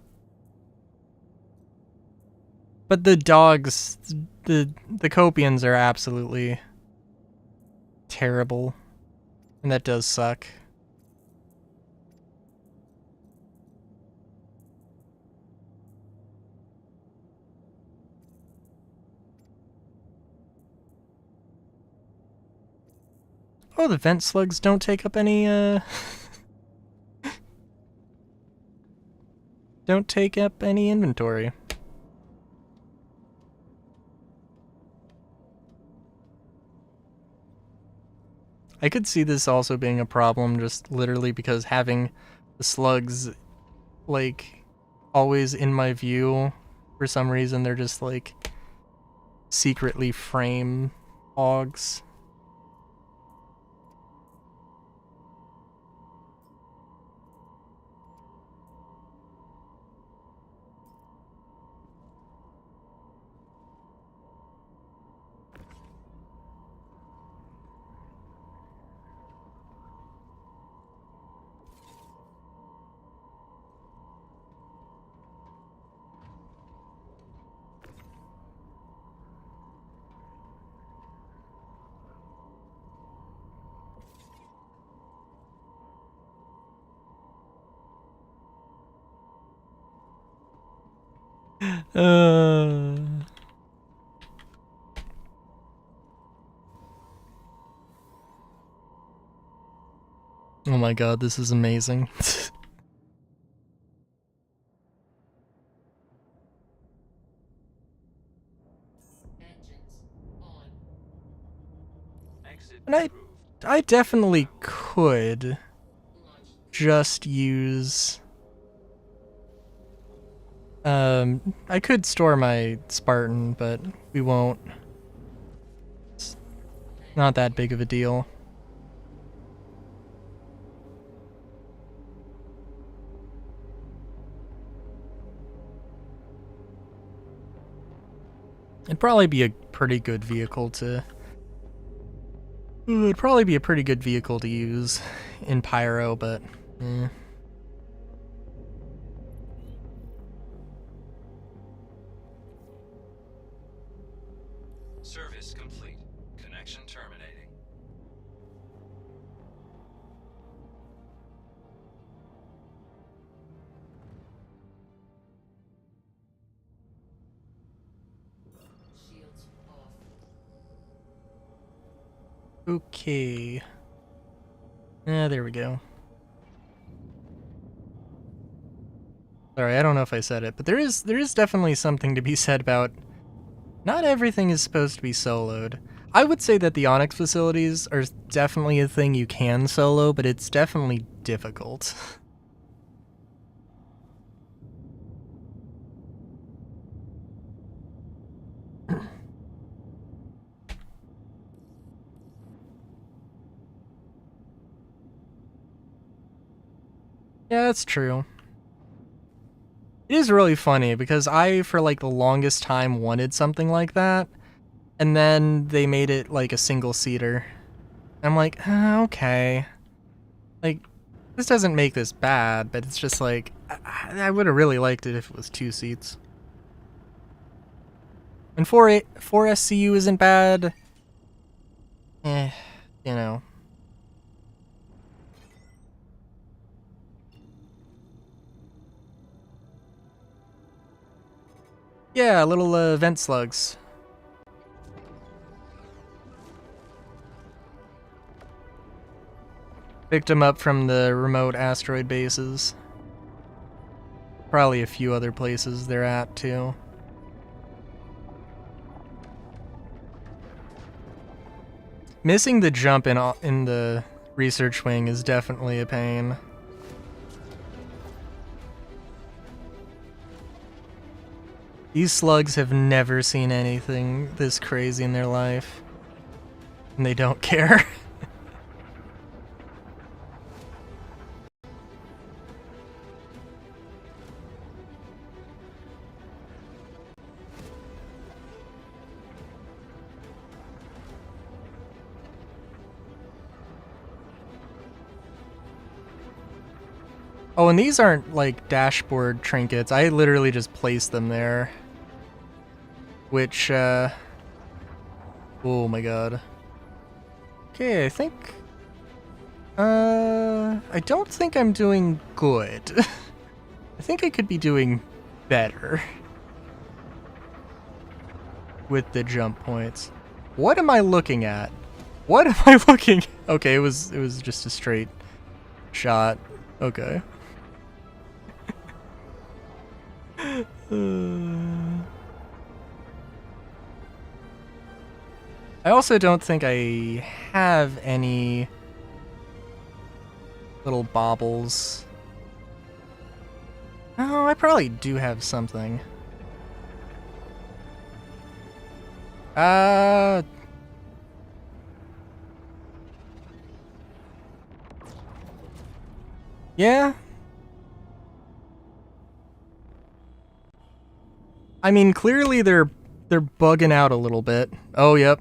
But the dogs, the Copians are absolutely terrible. And that does suck. Oh, the vent slugs don't take up any, don't take up any inventory. I could see this also being a problem just literally because having the slugs, like, always in my view, for some reason they're just, like, secretly frame hogs. Oh my god, this is amazing. And I definitely could just use... I could store my Spartan, but we won't. It's not that big of a deal. It'd probably be a pretty good vehicle to... It'd probably be a pretty good vehicle to use in Pyro, but... Service complete. Connection terminating. Shields off. Okay. There we go. Sorry, I don't know if I said it, but there is definitely something to be said about not everything is supposed to be soloed. I would say that the Onyx facilities are definitely a thing you can solo, but it's definitely difficult. Yeah, that's true. It is really funny because I, for like the longest time, wanted something like that, and then they made it like a single-seater. I'm like, okay. Like, this doesn't make this bad, but it's just like, I would have really liked it if it was 2 seats. And 4 SCU isn't bad. You know. Yeah, little vent slugs. Picked them up from the remote asteroid bases. Probably a few other places they're at too. Missing the jump in the research wing is definitely a pain. These slugs have never seen anything this crazy in their life. And they don't care. Oh, and these aren't like dashboard trinkets. I literally just placed them there. Which, oh my god. Okay, I think... I don't think I'm doing good. I think I could be doing better. With the jump points. What am I looking at? What am I looking... Okay, it was just a straight shot. Okay. I also don't think I have any little baubles. Oh, I probably do have something. Yeah. I mean, clearly they're bugging out a little bit. Oh, yep.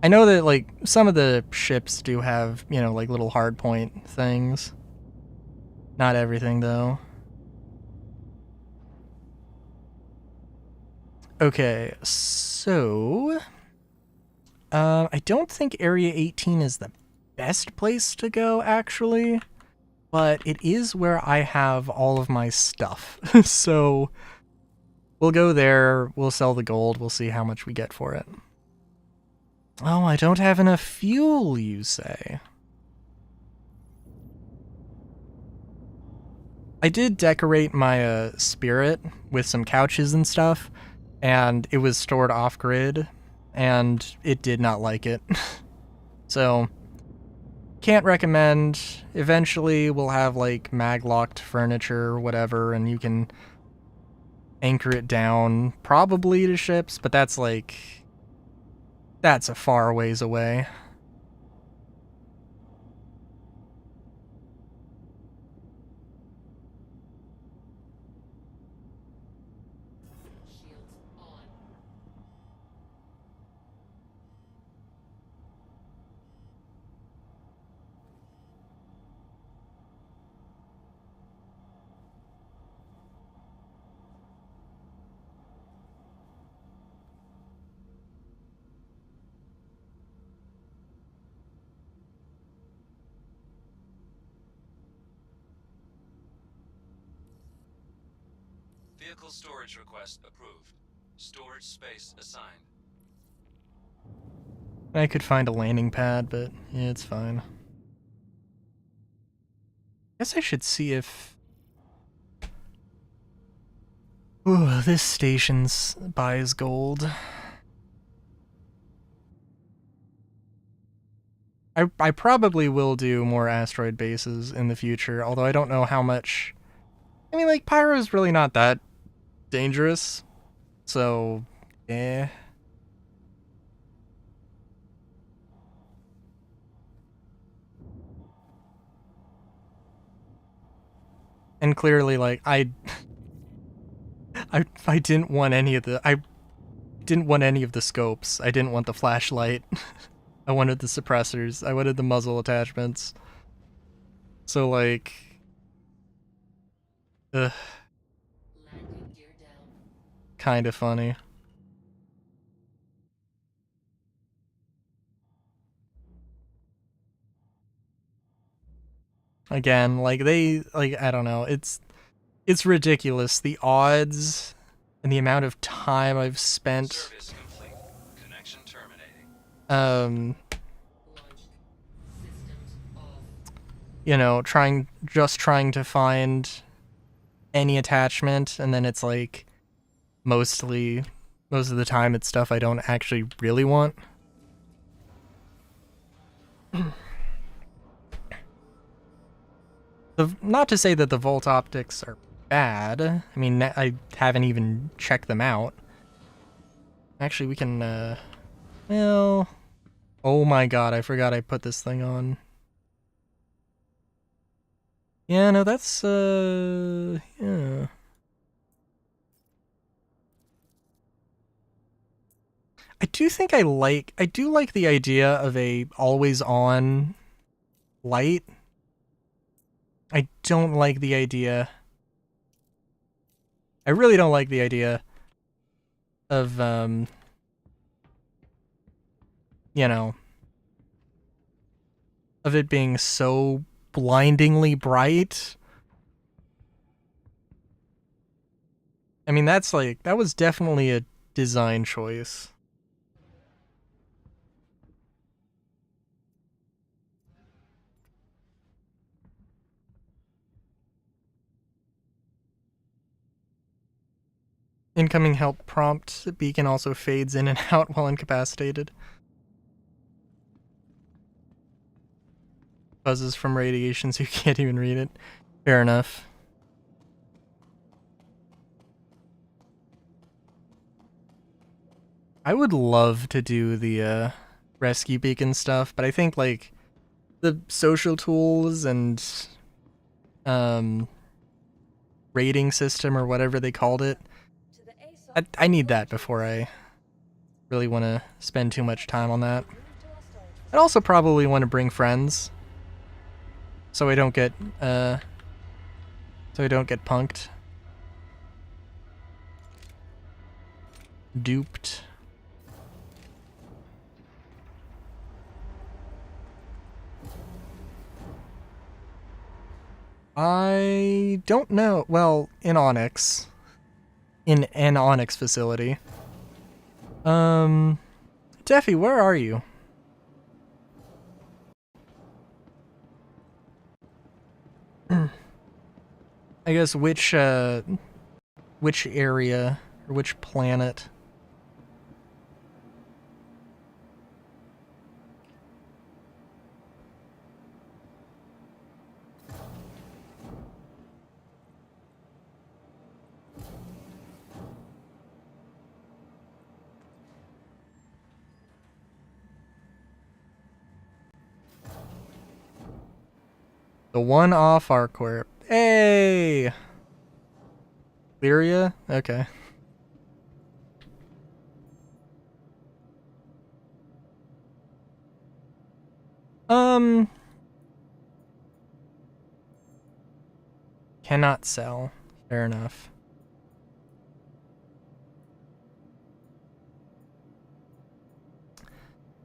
I know that, like, some of the ships do have, you know, like, little hardpoint things. Not everything, though. Okay, so... I don't think Area 18 is the best place to go, actually. But it is where I have all of my stuff. So, we'll go there, we'll sell the gold, we'll see how much we get for it. Oh, I don't have enough fuel, you say? I did decorate my spirit with some couches and stuff, and it was stored off-grid, and it did not like it. So, can't recommend. Eventually, we'll have, like, mag-locked furniture or whatever, and you can anchor it down, probably to ships, but that's, like... That's a far ways away. Vehicle storage request approved. Storage space assigned. I could find a landing pad, but yeah, it's fine. Guess I should see if... Ooh, this station buys gold. I probably will do more asteroid bases in the future, although I don't know how much... I mean, like, Pyro's really not that dangerous, so, eh. And clearly, like, I didn't want any of the... I didn't want any of the scopes. I didn't want the flashlight. I wanted the suppressors. I wanted the muzzle attachments. So, like... Ugh. Kinda funny. Again, like, I don't know, it's ridiculous. The odds and the amount of time I've spent... Service complete. Connection terminating. you know, just trying to find any attachment, and then it's like most of the time it's stuff I don't actually really want. Not to say that the Volt optics are bad. I mean, I haven't even checked them out. Actually, we can, well... Oh my god, I forgot I put this thing on. Yeah, no, that's, yeah. I do like the idea of a always-on light. I don't like the idea... I really don't like the idea of, you know, of it being so blindingly bright. I mean, that was definitely a design choice. Incoming help prompt beacon also fades in and out while incapacitated. Buzzes from radiation so you can't even read it. Fair enough. I would love to do the rescue beacon stuff, but I think like the social tools and rating system or whatever they called it, I need that before I really want to spend too much time on that. I'd also probably want to bring friends, so I don't get punked. Duped. I don't know. Well, in Onyx. In an Onyx facility. Defi, where are you? I guess which area or which planet? The one off Arcorp. Hey! Lyria? Okay. Cannot sell. Fair enough.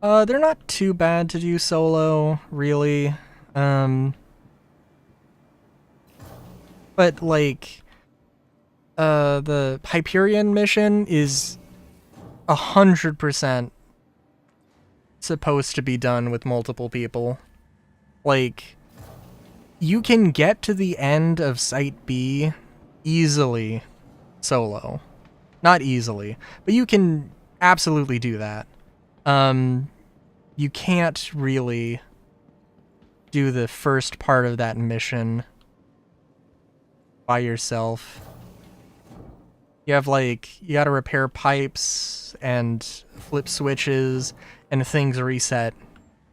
They're not too bad to do solo, really. But, like, the Hyperion mission is 100% supposed to be done with multiple people. Like, you can get to the end of Site B easily solo. Not easily, but you can absolutely do that. You can't really do the first part of that mission by yourself. You have, like, you gotta repair pipes and flip switches and things reset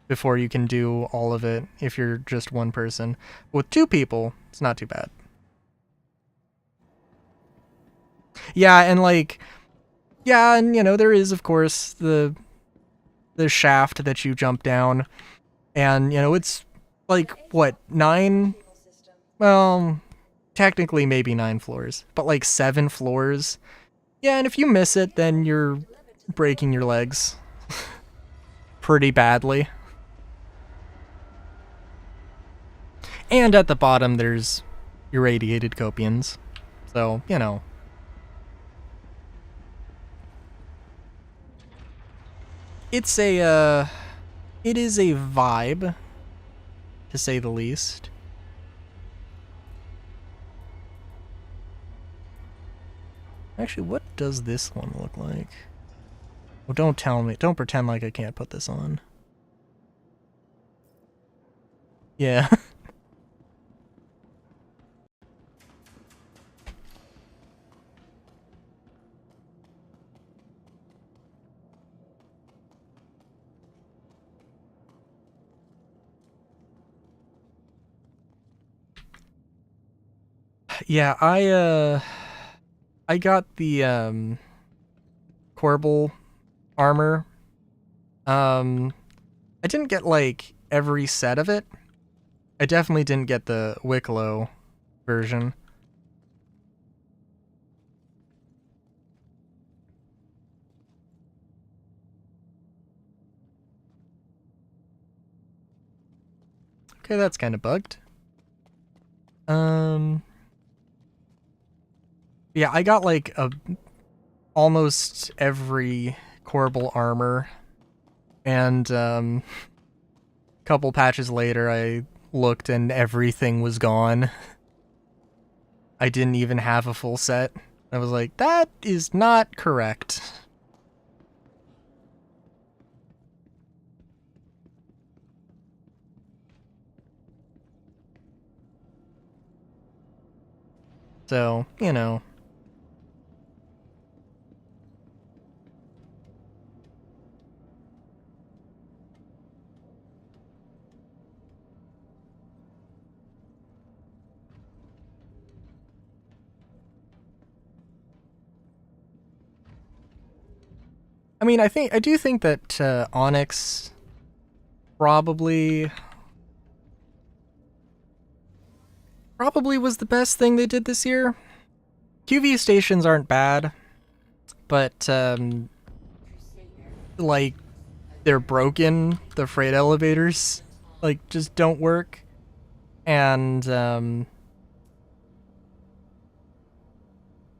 before you can do all of it if you're just one person. With two people, it's not too bad. Yeah, and like, yeah, and you know, there is of course the shaft that you jump down, and you know, it's like, what, 9? Well, technically maybe 9 floors, but like 7 floors. Yeah, and if you miss it, then you're breaking your legs pretty badly. And at the bottom, there's irradiated Copians. So, you know. It is a vibe, to say the least. Actually, what does this one look like? Well, don't tell me. Don't pretend like I can't put this on. Yeah. Yeah, I got the Corbel armor. I didn't get like every set of it. I definitely didn't get the Wicklow version. Okay, that's kind of bugged. Yeah, I got like almost every Corbel armor, and couple patches later I looked and everything was gone. I didn't even have a full set. I was like, that is not correct. So, you know. I mean, I do think that Onyx probably was the best thing they did this year. QV stations aren't bad, but like they're broken. The freight elevators like just don't work, and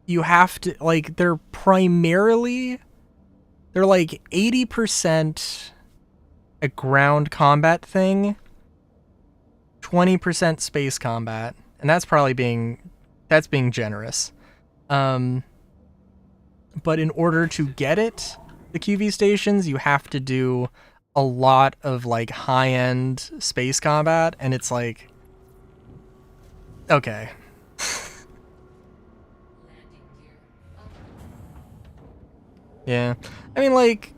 you have to like they're like 80% a ground combat thing, 20% space combat, and that's being generous. But in order to get it, the QV stations, you have to do a lot of like high-end space combat, and it's like, okay. Yeah. I mean, like,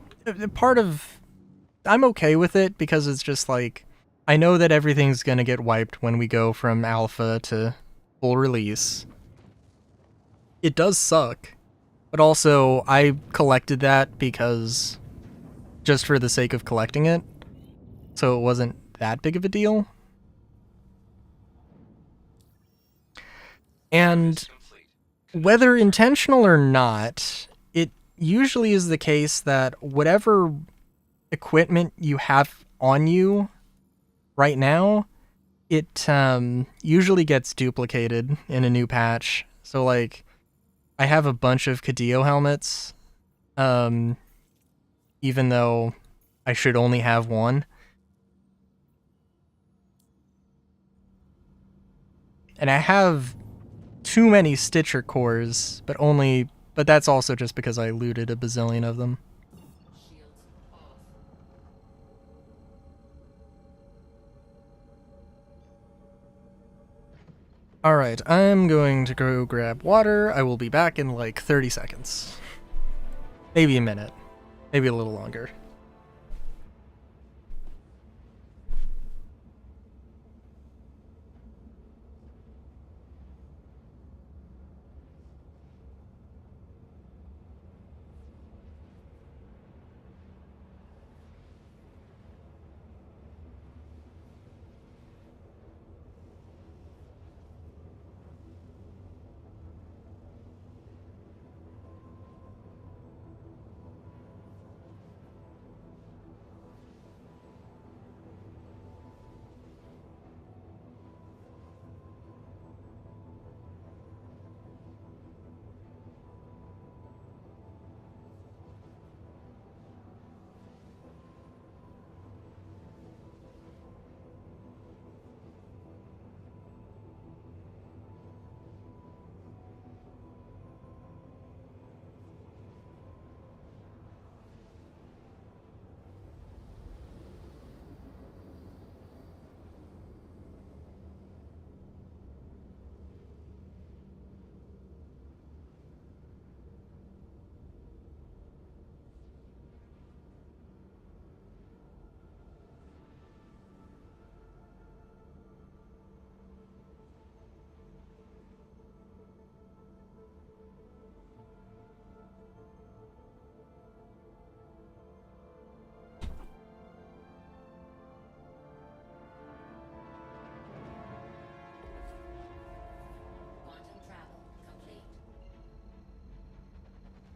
I'm okay with it because it's just like, I know that everything's gonna get wiped when we go from alpha to full release. It does suck, but also I collected that because just for the sake of collecting it, so it wasn't that big of a deal. And whether intentional or not, it usually is the case that whatever equipment you have on you right now, it usually gets duplicated in a new patch. So like, I have a bunch of Cadillo helmets, even though I should only have one. And I have too many Stitcher cores, but that's also just because I looted a bazillion of them. Alright, I'm going to go grab water. I will be back in like 30 seconds. Maybe a minute. Maybe a little longer.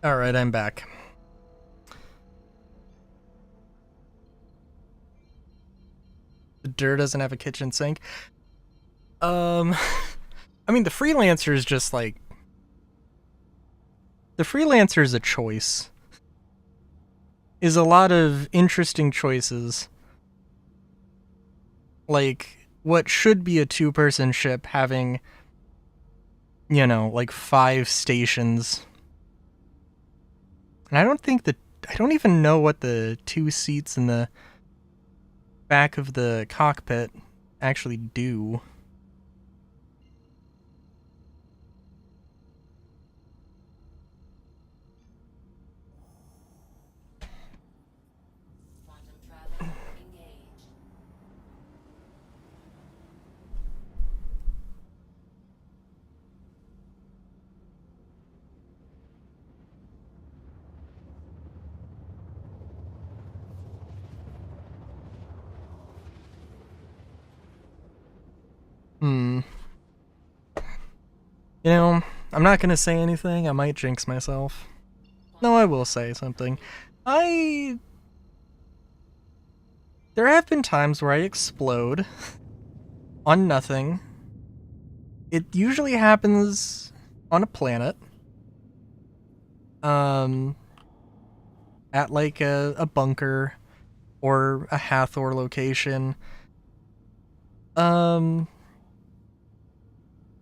Alright, I'm back. The Dir doesn't have a kitchen sink. I mean, the Freelancer is just like... The Freelancer is a choice. Is a lot of interesting choices. Like, what should be a two-person ship having, you know, like 5 stations. And I don't even know what the 2 seats in the back of the cockpit actually do. You know, I'm not gonna say anything, I might jinx myself. No, I will say something. There have been times where I explode on nothing. It usually happens on a planet. At like a bunker or a Hathor location.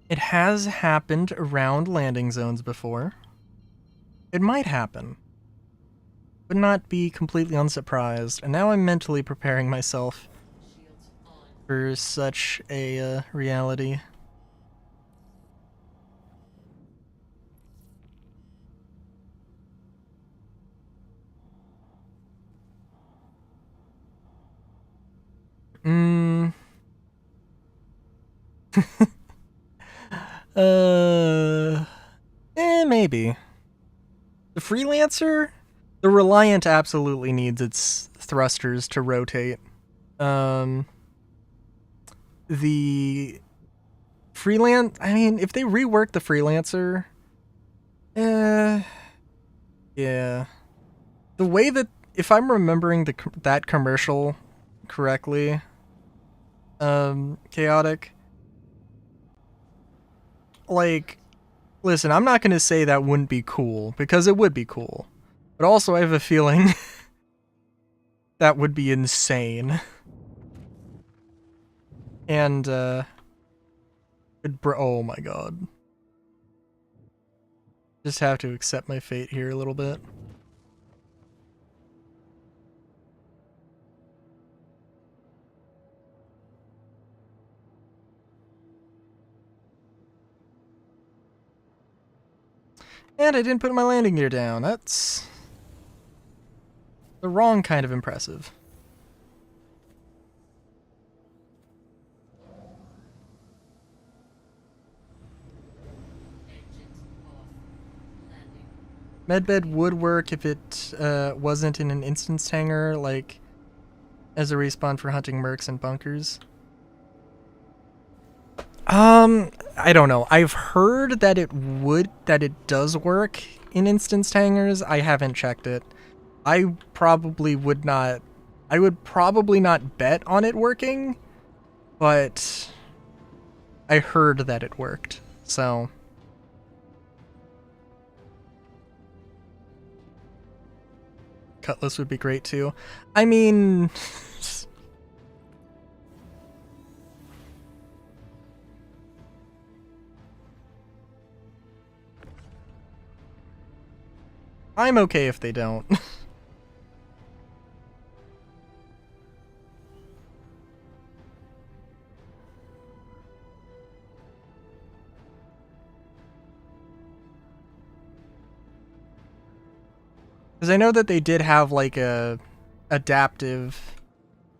It has happened around landing zones before. It might happen. Would not be completely unsurprised, and now I'm mentally preparing myself for such a reality. Maybe. The Freelancer? The Reliant absolutely needs its thrusters to rotate. The Freelancer, I mean, if they rework the Freelancer, yeah. The way that, if I'm remembering that commercial correctly, Chaotic, like, listen, I'm not gonna say that wouldn't be cool, because it would be cool. But also I have a feeling that would be insane. And, oh my god. Just have to accept my fate here a little bit. And I didn't put my landing gear down. That's the wrong kind of impressive. Medbed would work if it wasn't in an instance hangar, like as a respawn for hunting mercs and bunkers. I don't know. I've heard that it does work in instance hangars. I haven't checked it. I would probably not bet on it working, but I heard that it worked. So Cutlass would be great too. I mean, I'm okay if they don't. Because I know that they did have like a adaptive.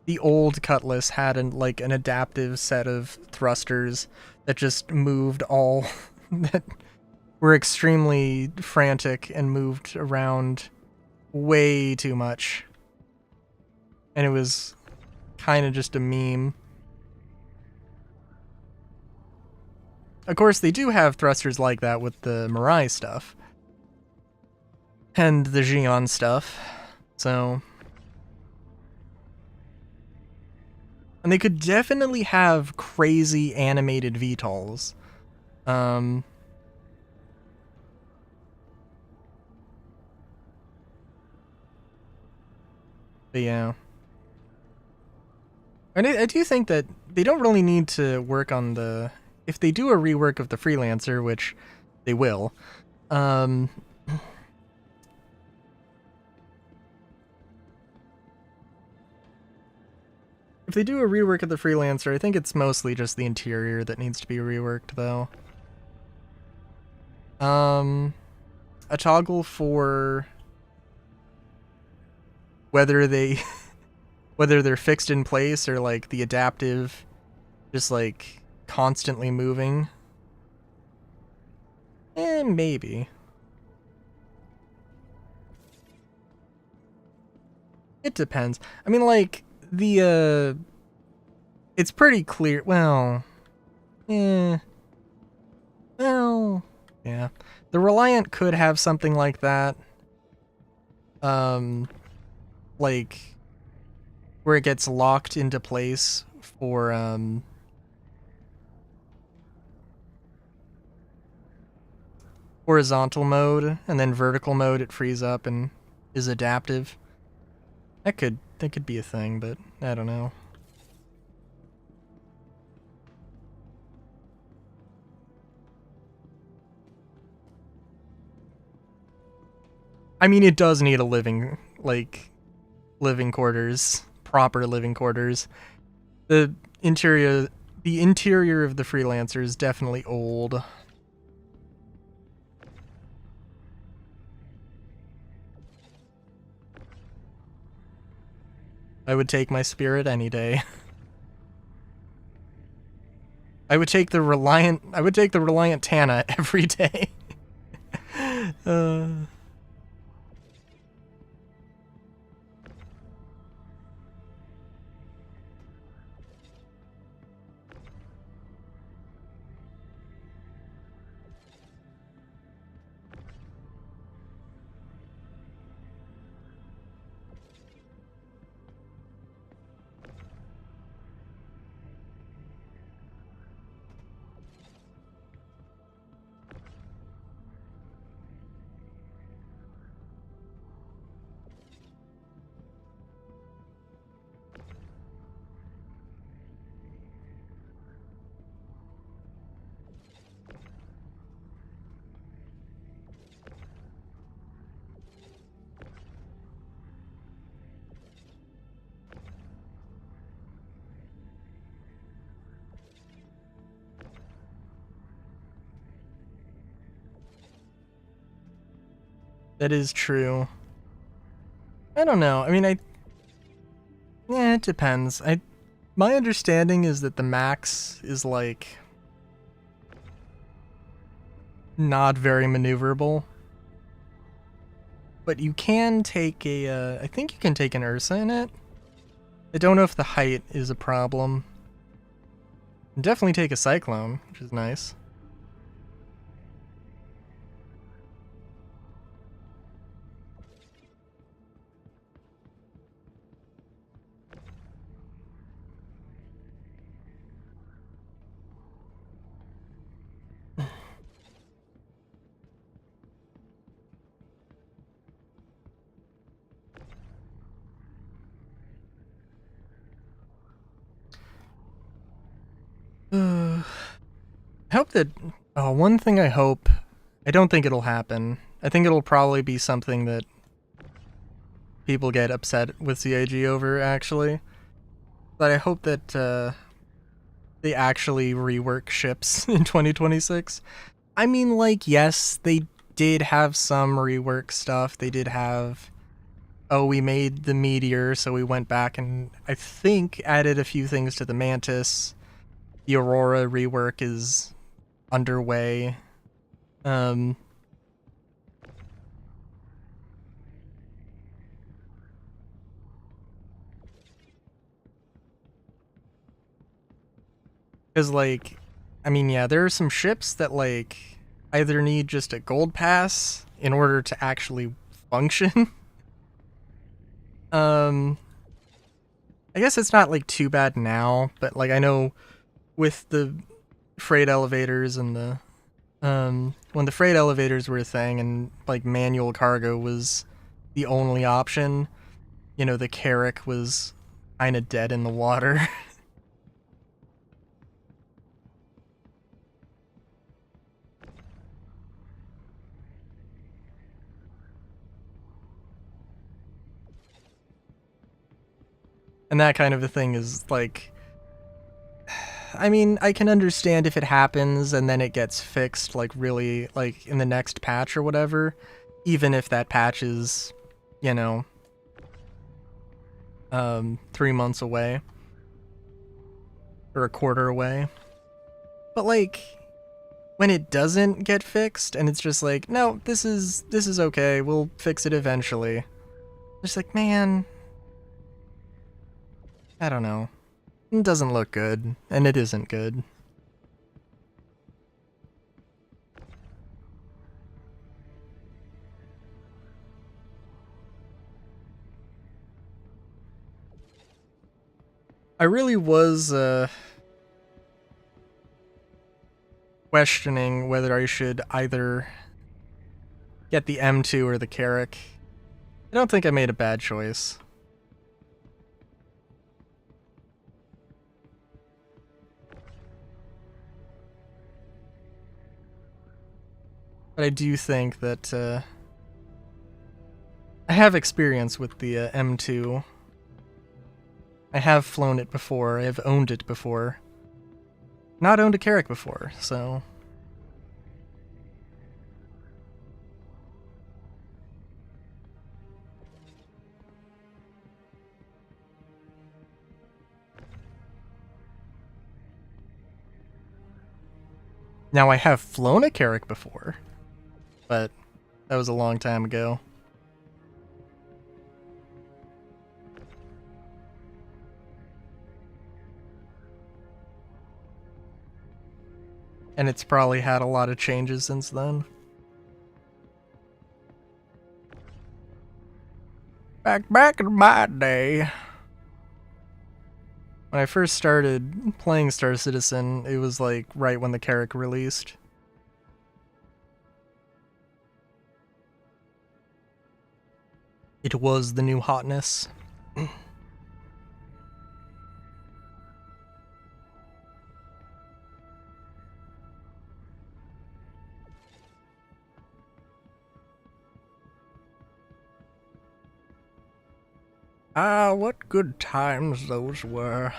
The old Cutlass had an adaptive set of thrusters that just moved all that were extremely frantic and moved around way too much. And it was kind of just a meme. Of course, they do have thrusters like that with the Mirai stuff. and the Xi'an stuff. So, and they could definitely have crazy animated VTOLs. But yeah. And I do think that they don't really need to work on the... If they do a rework of the Freelancer, which they will, if they do a rework of the Freelancer, I think it's mostly just the interior that needs to be reworked, though. A toggle for whether they... whether they're fixed in place or, like, the adaptive, just, like, constantly moving. Maybe. It depends. I mean, like, the, it's pretty clear, well, yeah. The Reliant could have something like that. Like, where it gets locked into place for, horizontal mode, and then vertical mode it frees up and is adaptive. That could be a thing, but I don't know. I mean, it does need a living quarters, proper living quarters. The interior of the Freelancer is definitely old. I would take my Spirit any day. I would take the Reliant Tana every day. That is true. I don't know. I mean, yeah, it depends. My understanding is that the max is, like, not very maneuverable. But you can take I think you can take an Ursa in it. I don't know if the height is a problem. Definitely take a Cyclone, which is nice. I hope that... one thing I hope... I don't think it'll happen. I think it'll probably be something that people get upset with CIG over, actually. But I hope that they actually rework ships in 2026. I mean, like, yes, they did have some rework stuff. They did have... Oh, we made the Meteor, so we went back and, I think, added a few things to the Mantis. The Aurora rework is underway. Because, like, I mean, yeah, there are some ships that, like, either need just a gold pass in order to actually function. I guess it's not like too bad now, but like I know with the freight elevators and the when the freight elevators were a thing and like manual cargo was the only option, you know, the Carrack was kind of dead in the water. And that kind of a thing is like, I mean, I can understand if it happens and then it gets fixed like really like in the next patch or whatever, even if that patch is, you know, 3 months away or a quarter away. But like when it doesn't get fixed and it's just like, no, this is okay, we'll fix it eventually. Just like, man, I don't know. It doesn't look good, and it isn't good. I really was questioning whether I should either get the M2 or the Carrack. I don't think I made a bad choice. But I do think that I have experience with the M2. I have flown it before. I have owned it before. Not owned a Carrack before, so... Now, I have flown a Carrack before, but that was a long time ago. And it's probably had a lot of changes since then. Back in my day. When I first started playing Star Citizen, it was like right when the Carrack released. It was the new hotness. Ah, what good times those were.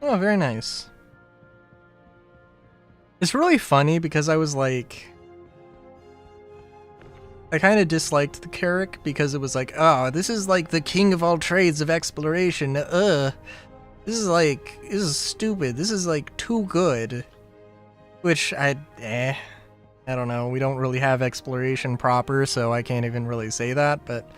Oh, very nice. It's really funny because I was like... I kind of disliked the Carrack because it was like, oh, this is like the king of all trades of exploration. This is stupid. This is like too good. Which I don't know. We don't really have exploration proper, so I can't even really say that, but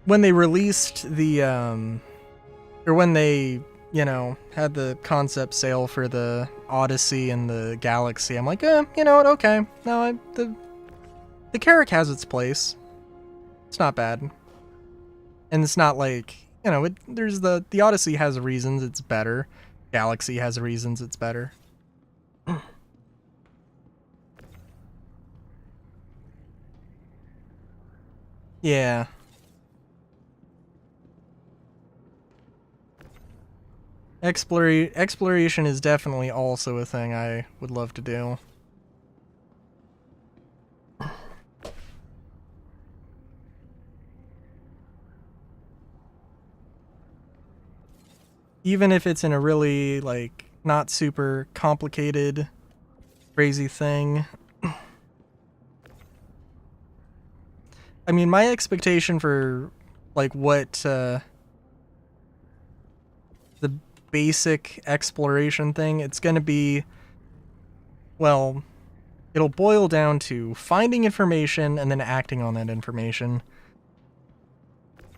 when they released the or when they, you know, had the concept sale for the Odyssey and the Galaxy, I'm like, you know what, okay. No, the Carrack has its place. It's not bad. And it's not like, you know, there's the Odyssey has reasons it's better. Galaxy has reasons it's better. Yeah. Exploration is definitely also a thing I would love to do. Even if it's in a really, like, not super complicated, crazy thing. I mean, my expectation for, like, what, the basic exploration thing, it's gonna be, well, it'll boil down to finding information and then acting on that information.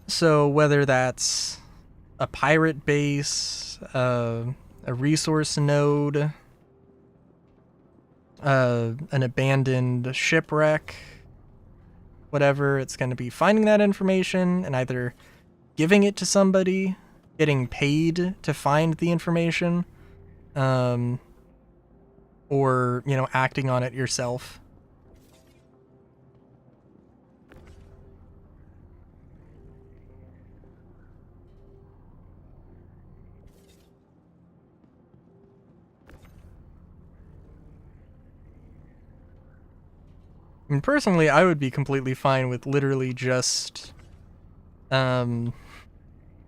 So whether that's a pirate base, a resource node, an abandoned shipwreck, whatever, it's going to be finding that information and either giving it to somebody, getting paid to find the information, or, you know, acting on it yourself. I mean, personally, I would be completely fine with literally just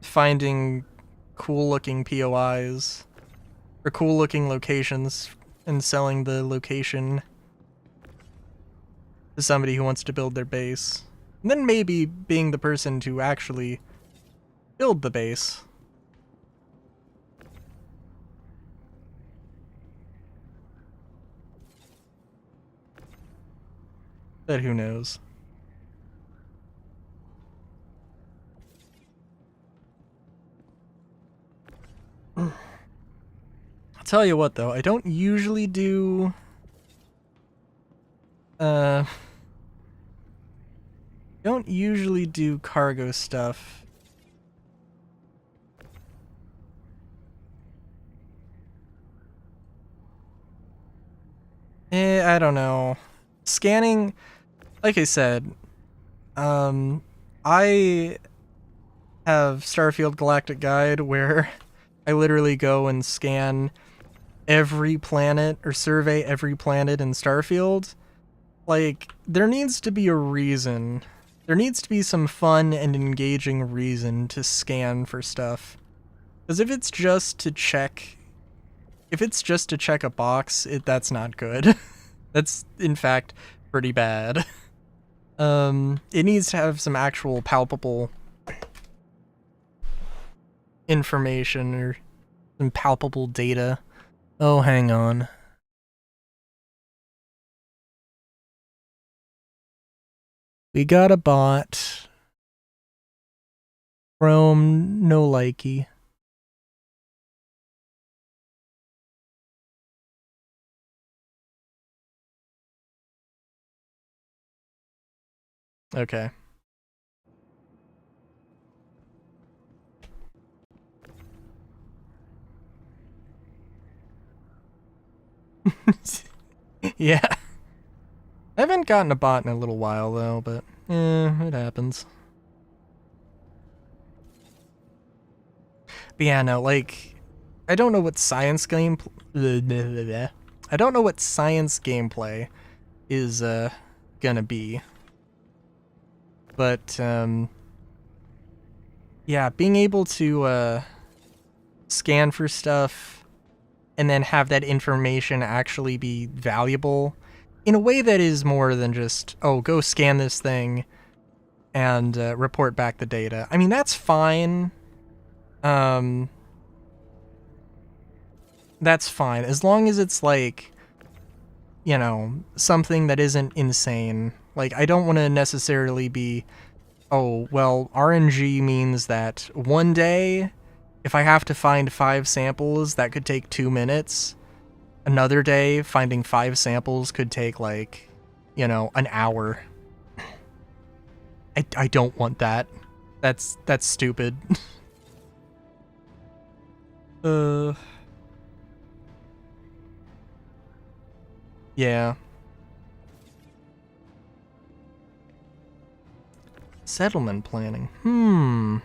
finding cool-looking POIs or cool-looking locations and selling the location to somebody who wants to build their base. And then maybe being the person to actually build the base. But who knows? I'll tell you what though, I don't usually do cargo stuff. I don't know. Scanning, like I said, I have Starfield Galactic Guide where I literally go and scan every planet or survey every planet in Starfield. Like, there needs to be a reason. There needs to be some fun and engaging reason to scan for stuff. Because if it's just to check a box, that's not good. That's, in fact, pretty bad. It needs to have some actual palpable information or some palpable data. Oh, hang on. We got a bot. Chrome, no likey. Okay. Yeah. I haven't gotten a bot in a little while though, but it happens. But yeah, no, like, I don't know what science gameplay is gonna be. But yeah, being able to scan for stuff and then have that information actually be valuable in a way that is more than just, oh, go scan this thing and report back the data. I mean, that's fine. That's fine. As long as it's like, you know, something that isn't insane. Like, I don't want to necessarily be, oh, well, RNG means that one day, if I have to find 5 samples, that could take 2 minutes. Another day, finding 5 samples could take, like, you know, an hour. I don't want that. That's stupid. Yeah. Settlement planning. I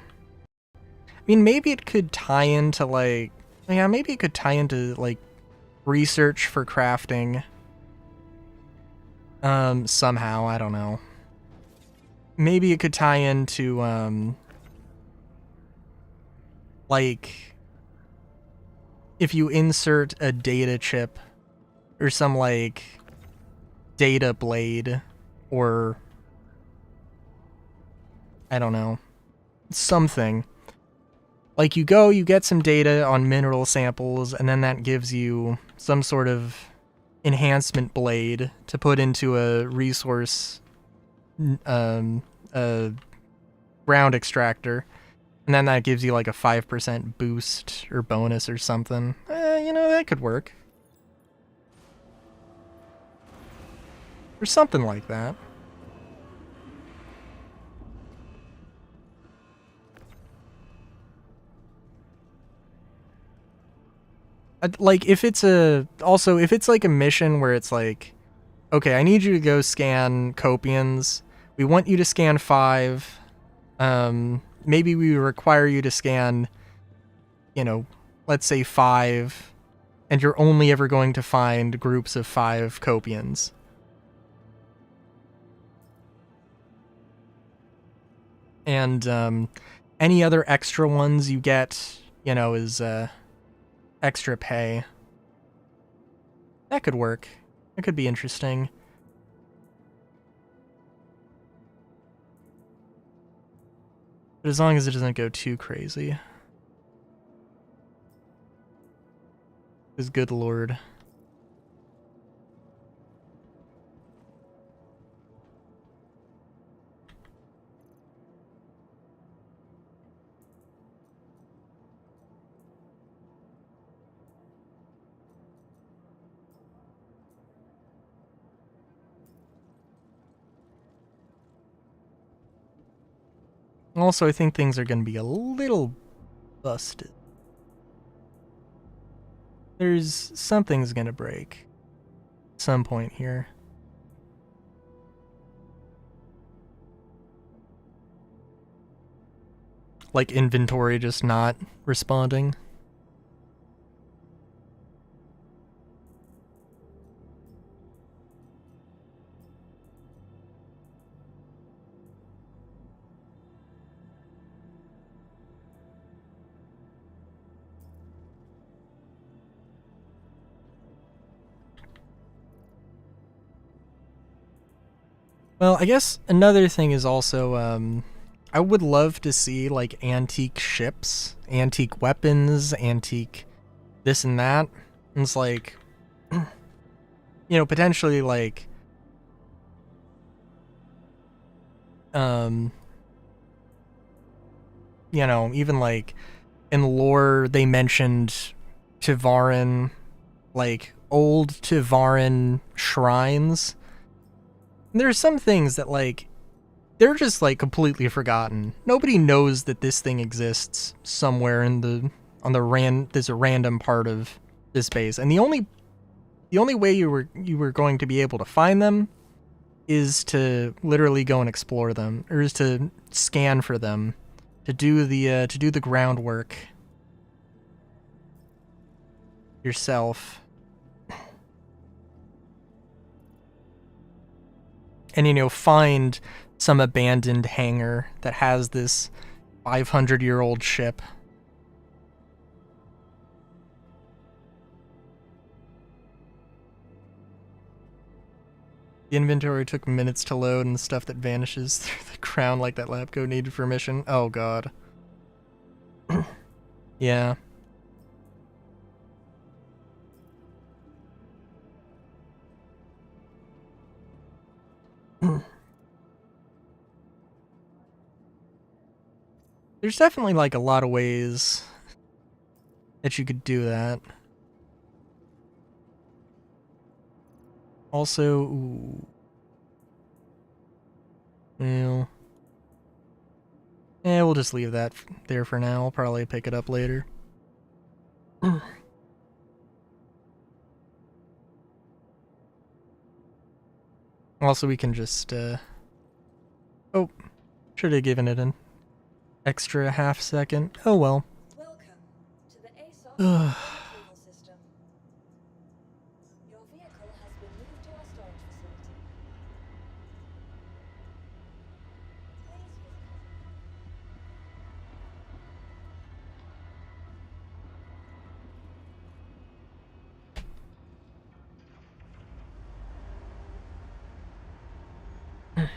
mean, maybe it could tie into, like... Yeah, maybe it could tie into, like, research for crafting. Somehow, I don't know. Maybe it could tie into, like... if you insert a data chip or some, like, data blade or... I don't know. Something. Like, you go, you get some data on mineral samples, and then that gives you some sort of enhancement blade to put into a resource ground extractor. And then that gives you like a 5% boost or bonus or something. You know, that could work. Or something like that. Like, if it's if it's like a mission where it's like, okay, I need you to go scan Copians. We want you to scan 5. Maybe we require you to scan, you know, let's say 5, and you're only ever going to find groups of 5 Copians. And any other extra ones you get, you know, is extra pay. That could work. That could be interesting. But as long as it doesn't go too crazy. Because good lord. Also, I think things are going to be a little busted. Something's going to break at some point here. Like inventory just not responding. Well, I guess another thing is also, I would love to see, like, antique ships, antique weapons, antique this and that. And it's like, you know, potentially, like, you know, even, like, in lore, they mentioned Tivaran, like, old Tivaran shrines. There's some things that, like, they're just, like, completely forgotten. Nobody knows that this thing exists somewhere in this random part of this base. And the only way you were going to be able to find them is to literally go and explore them, or is to scan for them, to do the groundwork yourself. And, you know, find some abandoned hangar that has this 500-year-old ship. The inventory took minutes to load, and the stuff that vanishes through the ground like that lab code needed for mission. Oh, God. Yeah. There's definitely, like, a lot of ways that you could do that. Also, ooh. Well. We'll just leave that there for now. I'll probably pick it up later. Also, we can just, oh, should have given it an extra half second. Oh well. Welcome to the ASOS retrieval system. Your vehicle has been moved to our storage facility. Please visit.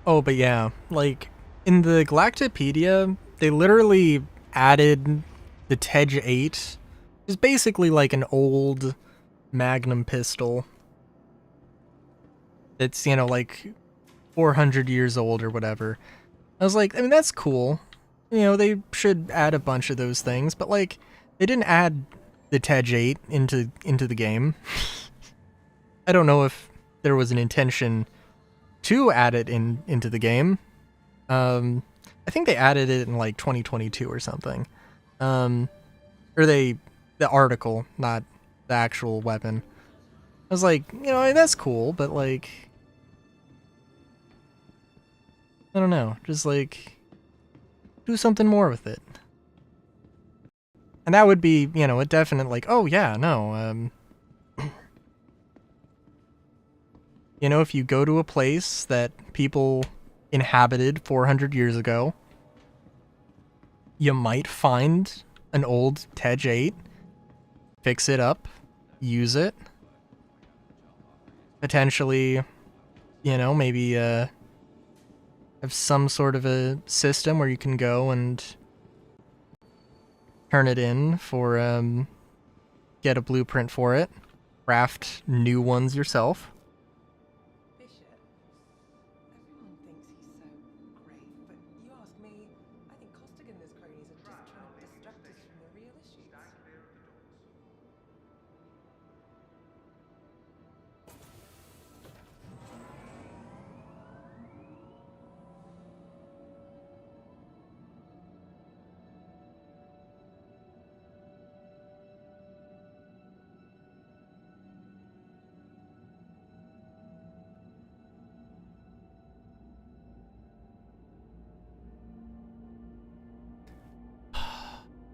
Oh, but yeah, like, in the Galactopedia, they literally added the Tej 8. It's basically like an old Magnum pistol. that's, you know, like 400 years old or whatever. I was like, I mean, that's cool. You know, they should add a bunch of those things, but like, they didn't add the Tej 8 into the game. I don't know if there was an intention to add it into the game. I think they added it in like 2022 or something. Or the article, not the actual weapon. I was like, you know, that's cool, but like, I don't know, just like, do something more with it. And that would be, you know, a definite like, oh yeah, no, you know, if you go to a place that people inhabited 400 years ago, you might find an old Tej 8, fix it up, use it, potentially, you know, maybe have some sort of a system where you can go and turn it in for, get a blueprint for it, craft new ones yourself. Bishop, everyone thinks he's so great, but you ask me, I think Costigan and his cronies are just trying to distract us from the real issues.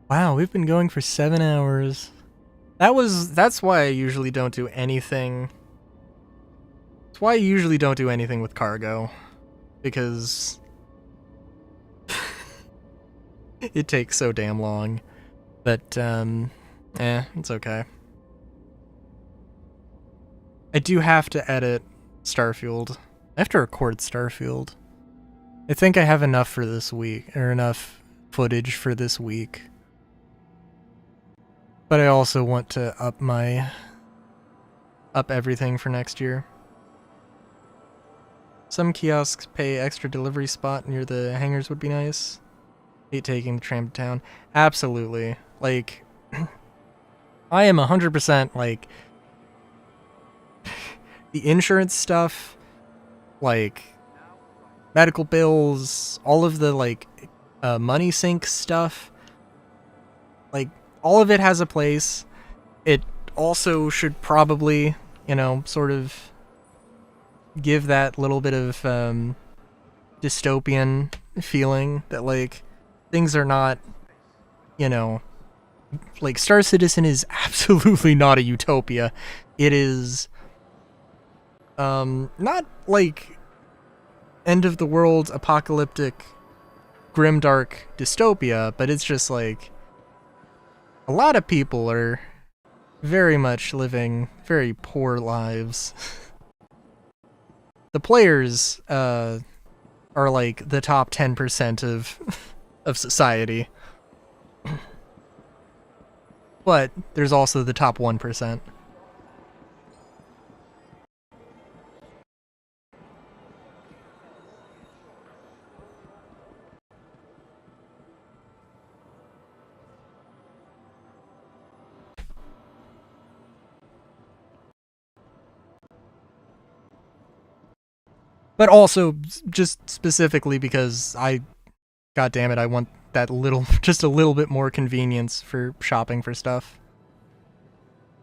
Wow, we've been going for 7 hours. That's why I usually don't do anything. That's why I usually don't do anything with cargo. Because it takes so damn long. But, it's okay. I do have to edit Starfield. I have to record Starfield. I think I have enough for this week, or enough footage for this week. But I also want to up everything for next year. Some kiosks pay extra delivery spot near the hangars would be nice. Hate taking the tram to town. Absolutely. Like, I am 100% like, the insurance stuff, like, medical bills, all of the, like, money sink stuff, like, all of it has a place. It also should probably, you know, sort of give that little bit of dystopian feeling that, like, things are not, you know, like, Star Citizen is absolutely not a utopia. It is not like end of the world apocalyptic grimdark dystopia, but it's just like a lot of people are very much living very poor lives. The players are like the top 10% of society. But there's also the top 1%. But also, just specifically because God damn it, I want that little, just a little bit more convenience for shopping for stuff.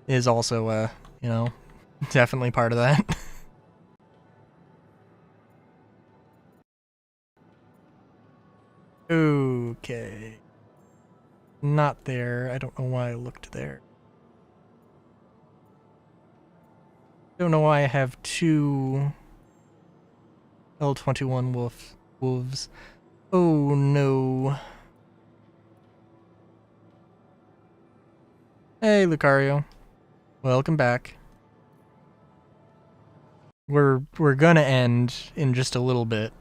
Is also, you know, definitely part of that. Okay. Not there. I don't know why I looked there. Don't know why I have two L21 wolves. Oh no. Hey, Lucario. Welcome back. We're gonna end in just a little bit.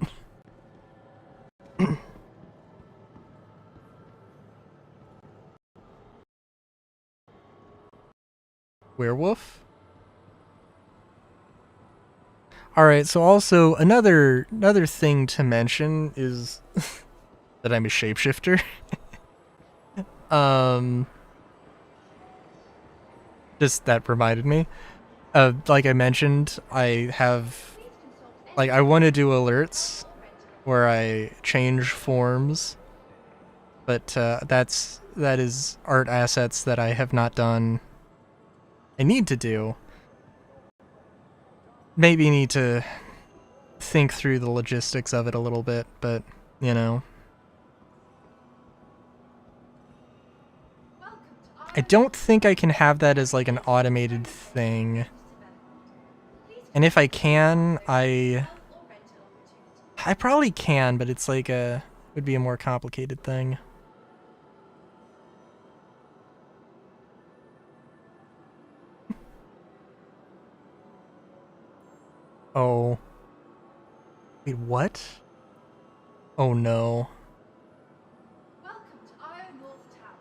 Werewolf? Alright, so also another thing to mention is that I'm a shapeshifter. Just that reminded me. Like I mentioned, I want to do alerts where I change forms, but that is art assets that I have not done. I need to do. Maybe need to think through the logistics of it a little bit, but, you know. I don't think I can have that as like an automated thing. And if I can, I probably can, but it's like would be a more complicated thing. Oh. Wait, what? Oh no. Welcome to Iron North Tower,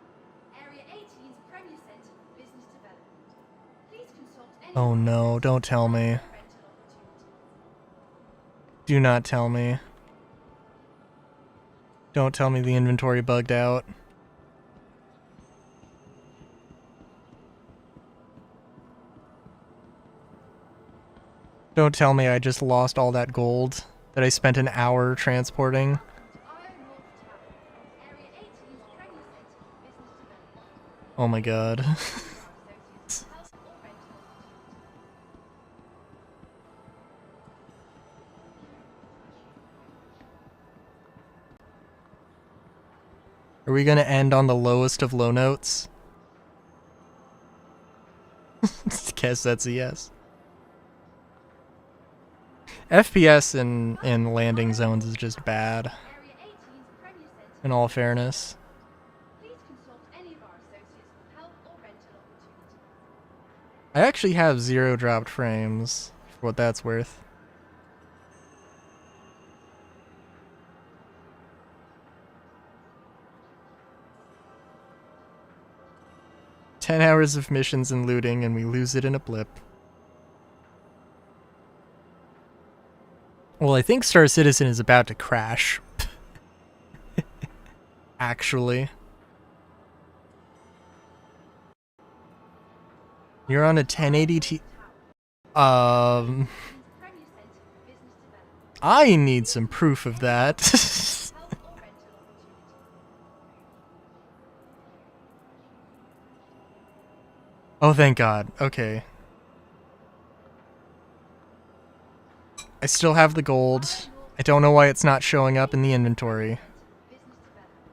Area 18's Premier Centre for Business Development. Please consult any Oh no, don't tell me. rental opportunities. Do not tell me. Don't tell me the inventory bugged out. Don't tell me I just lost all that gold that I spent an hour transporting. Iron North Tower, Area 18's Premier Centre for Business Development. Oh my god. Associates for help or rental opportunities. Are we gonna end on the lowest of low notes? Guess that's a yes. FPS in landing zones is just bad, Area 18's Premier Centre. in all fairness. Please consult any of our associates for help or rental opportunities. I actually have 0 dropped frames, for what that's worth. "10 hours of missions and looting, and we lose it in a blip." Well, I think Star Citizen is about to crash. Actually. You're on a 1080 Ti. Premier Centre for Business Development. I need some proof of that. Help or rental opportunities. Oh, thank God. Okay. I still have the gold. I don't know why it's not showing up in the inventory.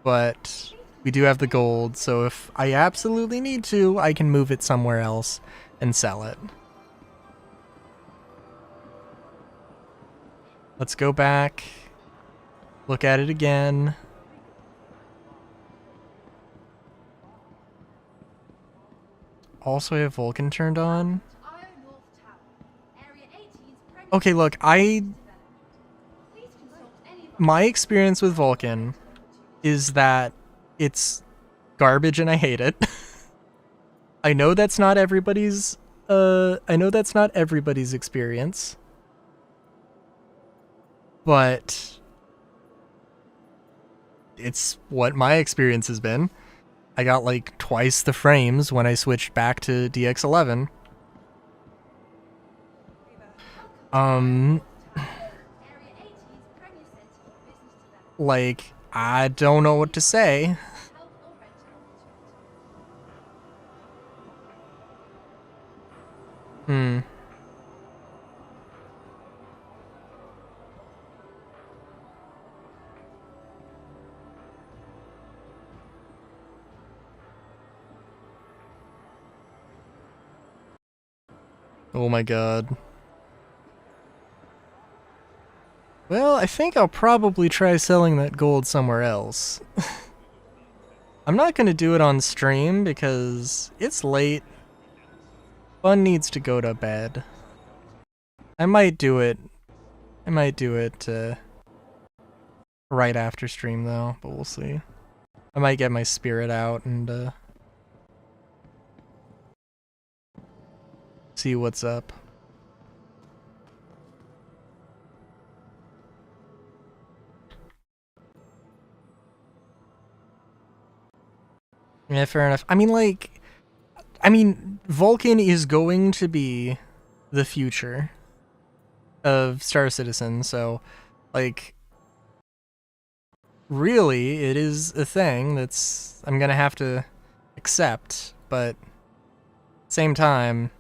But we do have the gold, so if I absolutely need to, I can move it somewhere else and sell it. Let's go back. Look at it again. Also, I have Vulcan turned on. Iron North Tower, Area 18's Premier Okay, look, Please consult any of our my experience with Vulcan is that it's garbage and I hate it. I know that's not everybody's experience. But it's what my experience has been. I got like twice the frames when I switched back to DX11. Area 18's Premier Centre for Business Development. Like, I don't know what to say. Help or rental opportunities. Oh my god. Well, I think I'll probably try selling that gold somewhere else. I'm not gonna do it on stream because it's late. Fun needs to go to bed. I might do it right after stream though, but we'll see. I might get my spirit out and see what's up. Yeah, fair enough. I mean, Vulcan is going to be the future of Star Citizen, so, like, really, it is a thing that's I'm gonna have to accept, but same time,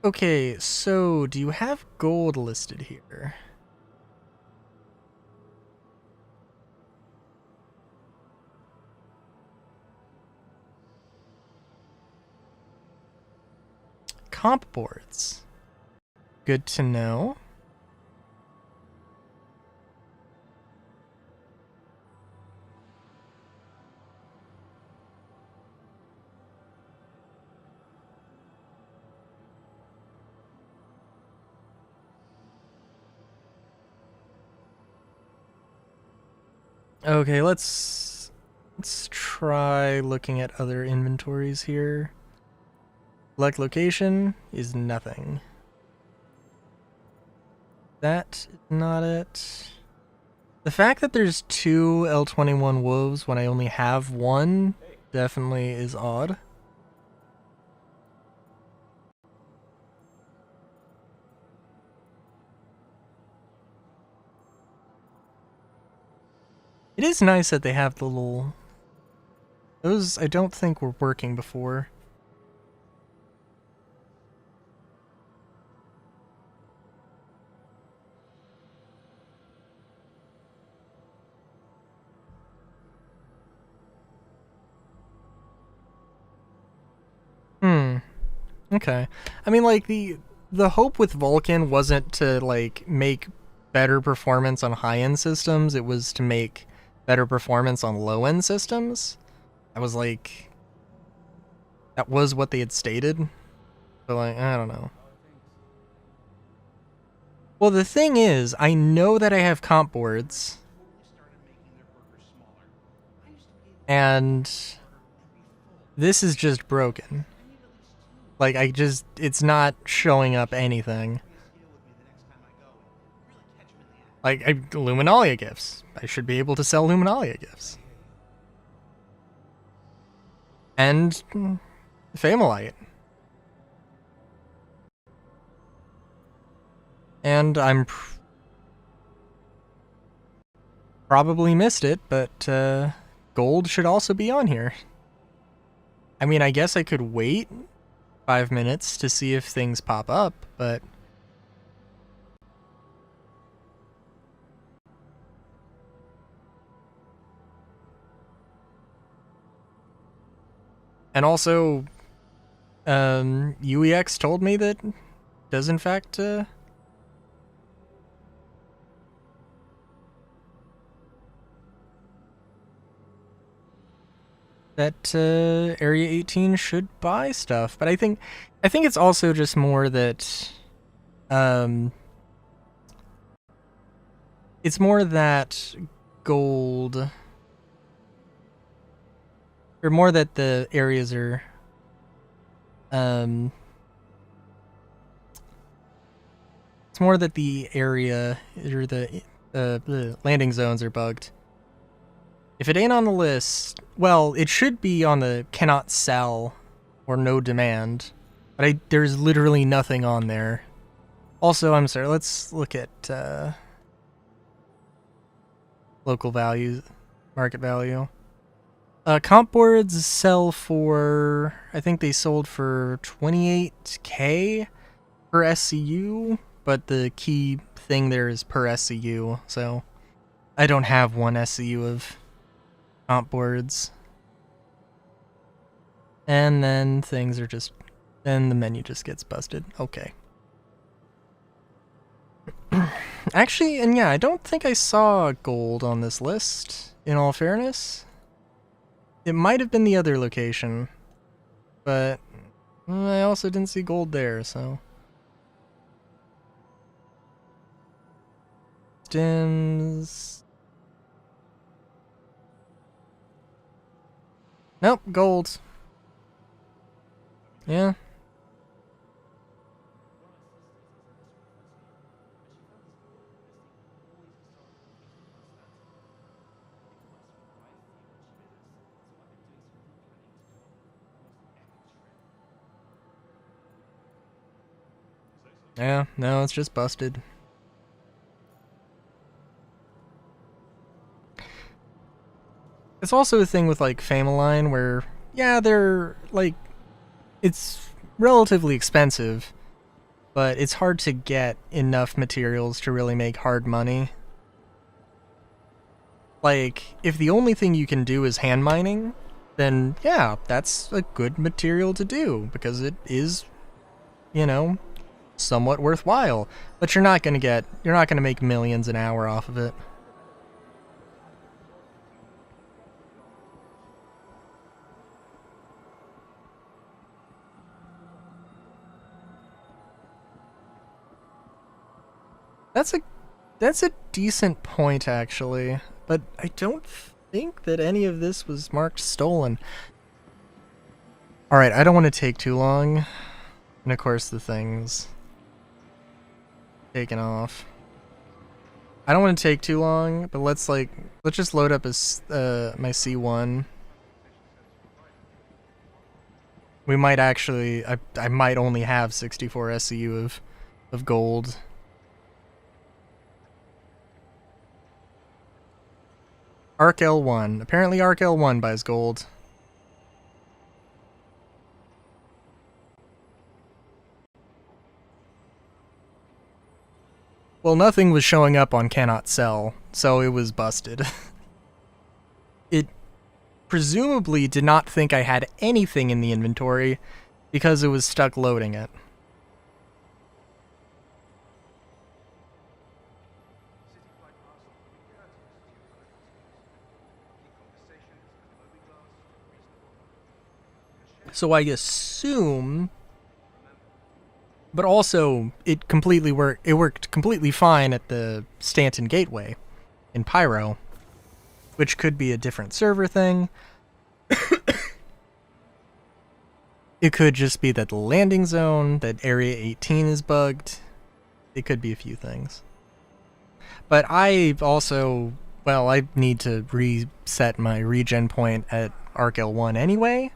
Okay, so do you have gold listed here? Comp boards. Good to know. Okay, let's try looking at other inventories here. Select location is nothing. That is not it. The fact that there's 2 L21 wolves when I only have 1 definitely is odd. It is nice that they have the little... Those I don't think were working before. Okay. I mean, like, the hope with Vulcan wasn't to, like, make better performance on high-end systems, it was to make better performance on low-end systems. That was, like... That was what they had stated. But, like, I don't know. Well, the thing is, I know that I have comp boards. And... This is just broken. Like, it's not showing up anything. Like, Luminalia gifts. I should be able to sell Luminalia gifts. And Famelite. And I'm probably missed it, but gold should also be on here. I mean, I guess I could wait 5 minutes to see if things pop up, but... And also, UEX told me that does in fact, that Area 18 should buy stuff, but I think it's also just more that, it's more that gold, or more that the areas are, it's more that the area, or the landing zones are bugged. If it ain't on the list, well, it should be on the cannot sell or no demand, but there's literally nothing on there. Also, I'm sorry, let's look at local values, market value. Comp boards sell for, I think they sold for 28k per SCU, but the key thing there is per SCU, so I don't have one SCU of comp boards. And then things are just, then the menu just gets busted. Okay. Actually, and yeah, I don't think I saw gold on this list, in all fairness. It might have been the other location, but I also didn't see gold there, so. Stims. Nope, gold. Yeah. Yeah, no, it's just busted. It's also a thing with like Famaline where, yeah, they're like, it's relatively expensive, but it's hard to get enough materials to really make hard money. Like, if the only thing you can do is hand mining, then yeah, that's a good material to do because it is, you know, somewhat worthwhile. But you're not gonna make millions an hour off of it. That's a decent point actually, but I don't think that any of this was marked stolen. All right, I don't want to take too long, and of course the thing's taken off. I don't want to take too long, but let's just load up my C1. We might actually, I might only have 64 SCU of gold. Arc L1. Apparently Arc L1 buys gold. Well, nothing was showing up on cannot sell, so it was busted. It presumably did not think I had anything in the inventory because it was stuck loading it. So I assume, but also it completely worked. It worked completely fine at the Stanton Gateway in Pyro, which could be a different server thing. It could just be that the landing zone, that Area 18 is bugged. It could be a few things. But I also, well, I need to reset my regen point at Arc L1 anyway.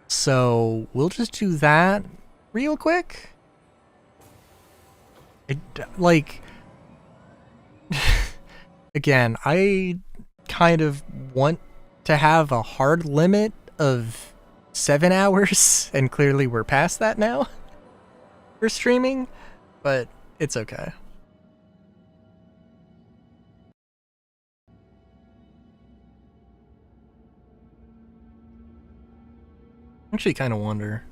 So we'll just do that real quick. Again, I kind of want to have a hard limit of 7 hours, and clearly we're past that now for streaming, but it's okay. Actually kind of wonder.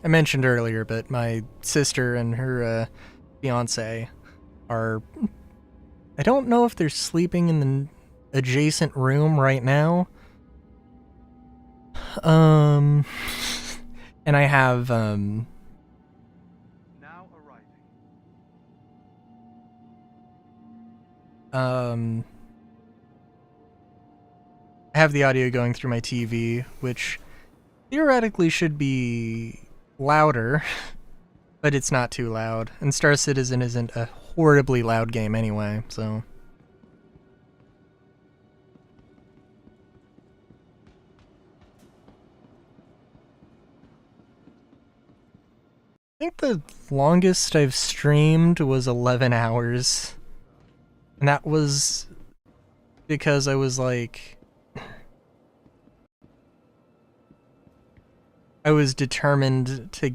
I mentioned earlier, but my sister and her fiance are... I don't know if they're sleeping in the adjacent room right now. And I have, Now arriving. I have the audio going through my TV, which theoretically should be louder, but it's not too loud. And Star Citizen isn't a horribly loud game anyway, so... I think the longest I've streamed was 11 hours. And that was because I was like... I was determined to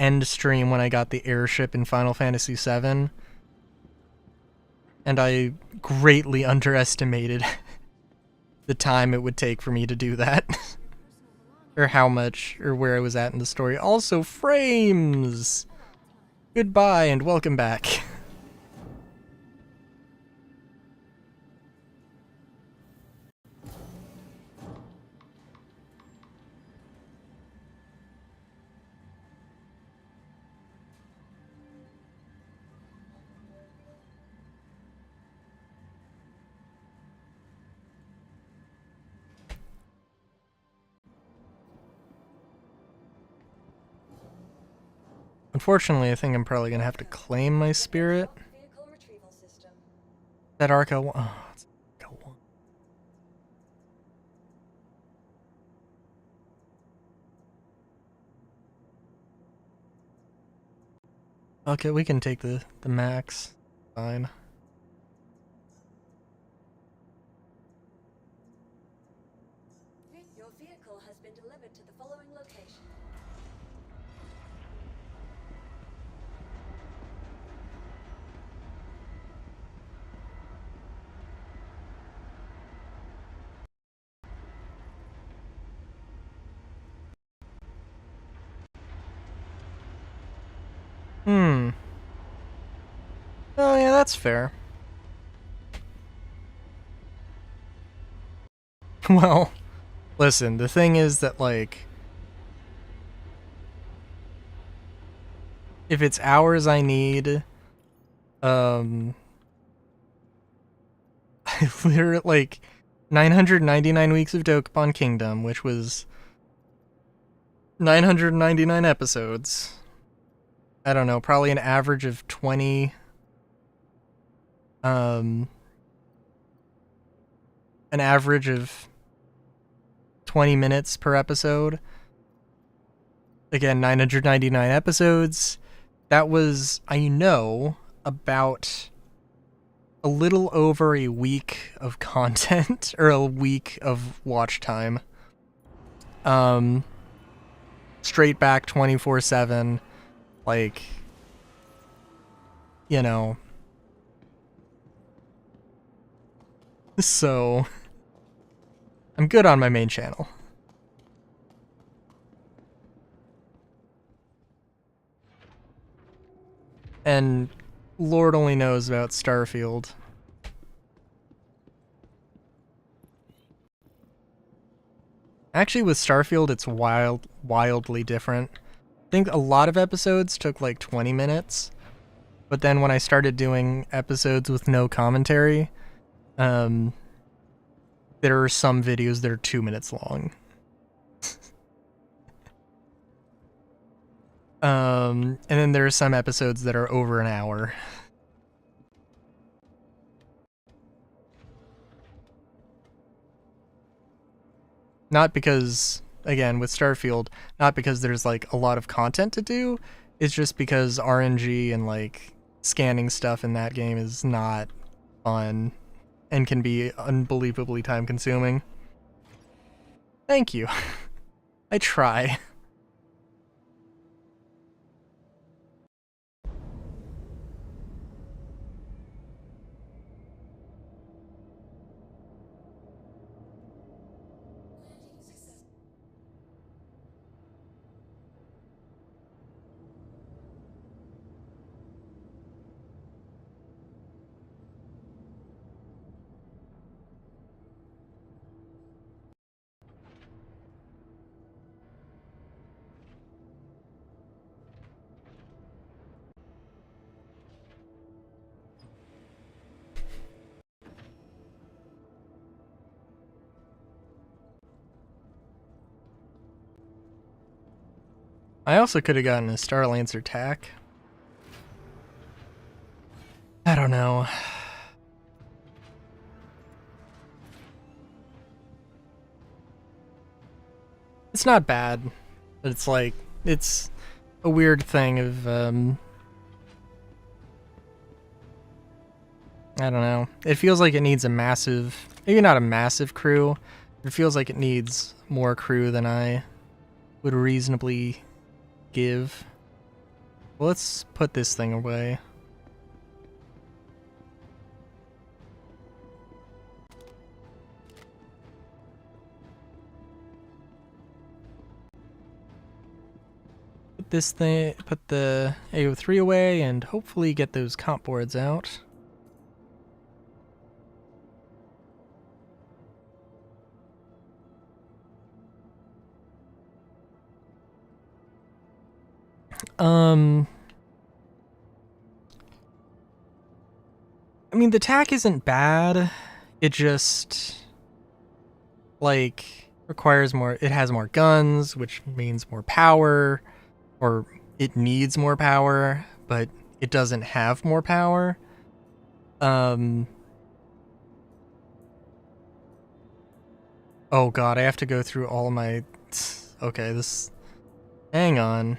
end stream when I got the airship in Final Fantasy VII. And I greatly underestimated the time it would take for me to do that. Or how much, or where I was at in the story. Also, frames! Goodbye and welcome back. Unfortunately, I think I'm probably gonna have to claim my spirit. Vehicle retrieval system. That Arca 1. Oh, it's Arca 1. Okay, we can take the max. Fine. Your vehicle has been delivered to the following location. Hmm. Oh yeah, that's fair. Well, listen, the thing is that, like, if it's hours I need, I literally, like, 999 weeks of Dokapon Kingdom, which was 999 episodes. I don't know, probably an average of 20, an average of 20 minutes per episode. Again, 999 episodes. That was, I know, about a little over a week of content, or a week of watch time. Straight back 24/7, like, you know. So, I'm good on my main channel. And Lord only knows about Starfield. Actually, with Starfield, it's wildly different. I think a lot of episodes took like 20 minutes, but then when I started doing episodes with no commentary, there are some videos that are 2 minutes long. And then there are some episodes that are over an hour. Not because, again, with Starfield, not because there's like a lot of content to do, it's just because RNG and like scanning stuff in that game is not fun and can be unbelievably time consuming. Thank you. I try. I also could have gotten a Starlancer tack. I don't know. It's not bad, but it's like, it's a weird thing of, I don't know. It feels like it needs a massive, maybe not a massive crew. It feels like it needs more crew than I would reasonably give. Well, let's put this thing away. Put this thing, put the AO3 away, and hopefully get those comp boards out. I mean, the tack isn't bad. It just, like, requires more, it has more guns, which means more power, or it needs more power, but it doesn't have more power. Oh god, I have to go through all my... Okay, this... Hang on.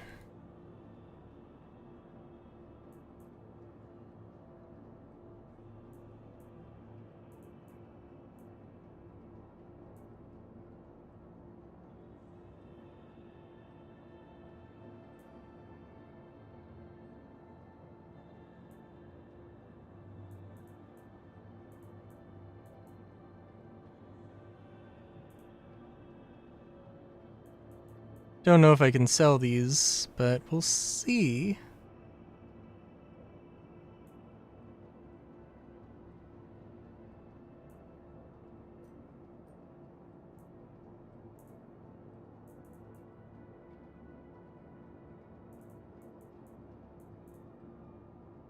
Don't know if I can sell these, but we'll see.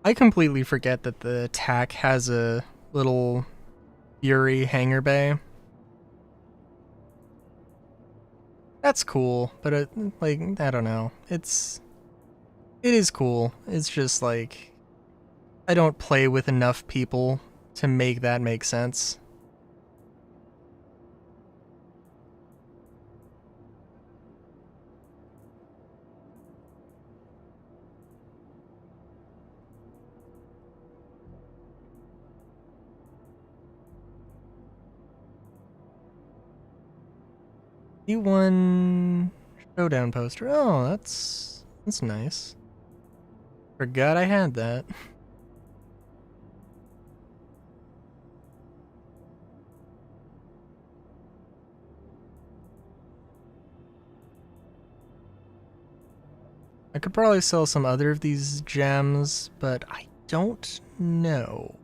I completely forget that the attack has a little Fury hangar bay. That's cool, but like, I don't know. It is cool. It's just like, I don't play with enough people to make that make sense. E1 showdown poster. Oh, that's nice. Forgot I had that. I could probably sell some other of these gems, but I don't know.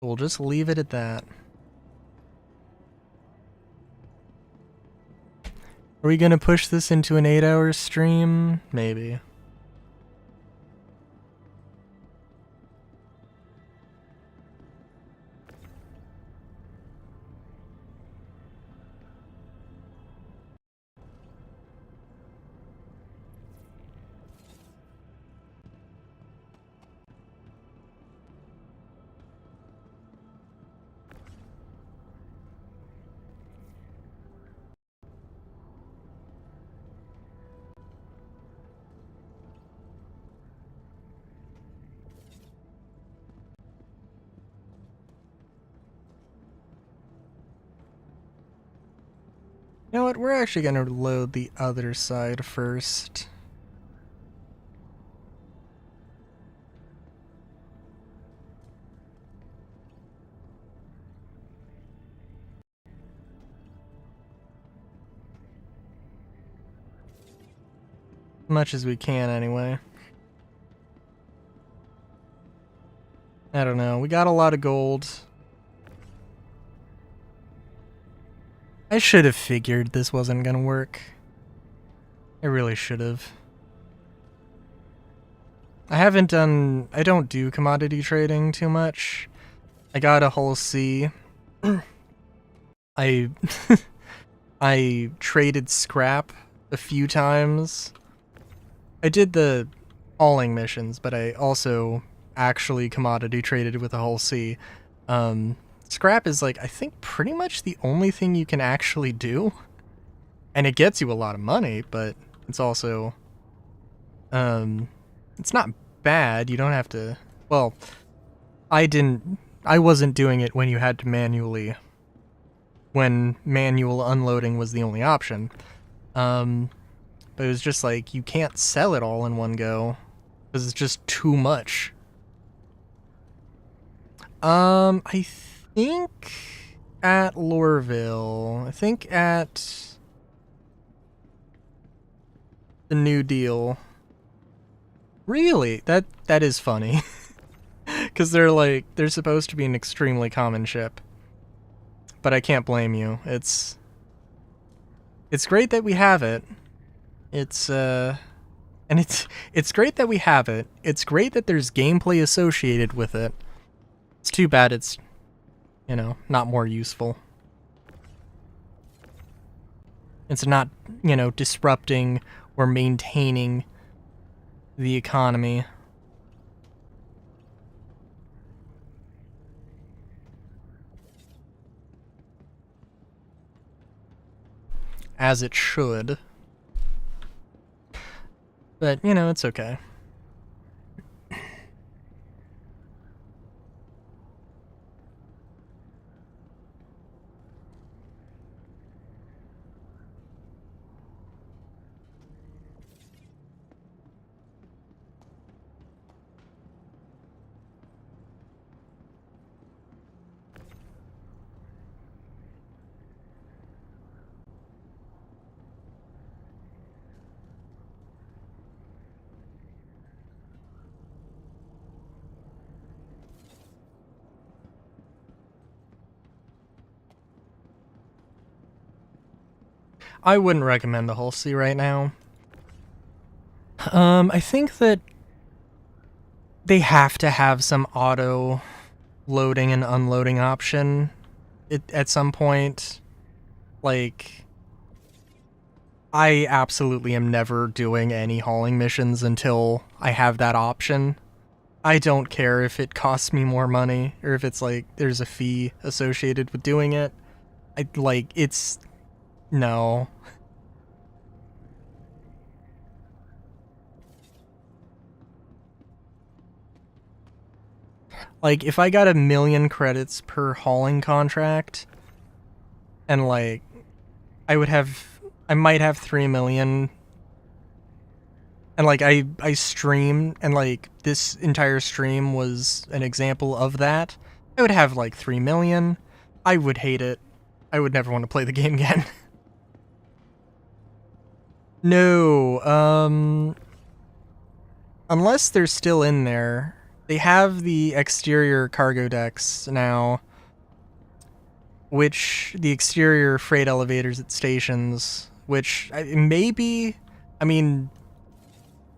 We'll just leave it at that. Are we gonna push this into an 8-hour stream? Maybe. You know what, we're actually gonna load the other side first. As much as we can, anyway. I don't know, we got a lot of gold. I should have figured this wasn't gonna work. I really should have. I don't do commodity trading too much. I got a Hull C. I traded scrap a few times. I did the hauling missions, but I also actually commodity traded with a Hull C. Scrap is like, I think, pretty much the only thing you can actually do. And it gets you a lot of money, but it's also... it's not bad, you don't have to... Well, I wasn't doing it when you had to manually... When manual unloading was the only option. But it was just like, you can't sell it all in one go. Because it's just too much. I think at Lorville. I think at the New Deal. Really? That is funny. Because they're supposed to be an extremely common ship. But I can't blame you. It's great that we have it. It's great that we have it. It's great that there's gameplay associated with it. It's too bad it's, you know, not more useful. It's not, you know, disrupting or maintaining the economy. As it should. But, you know, it's okay. I wouldn't recommend the Halsey right now. I think that they have to have some auto loading and unloading option at some point. Like, I absolutely am never doing any hauling missions until I have that option. I don't care if it costs me more money or if it's like there's a fee associated with doing it. No. Like, if I got 1,000,000 credits per hauling contract, and like, I might have 3 million, and like, I stream, and like, this entire stream was an example of that, I would have like 3 million. I would hate it. I would never want to play the game again. No, unless they're still in there. They have the exterior cargo decks now, which the exterior freight elevators at stations, which maybe, I mean,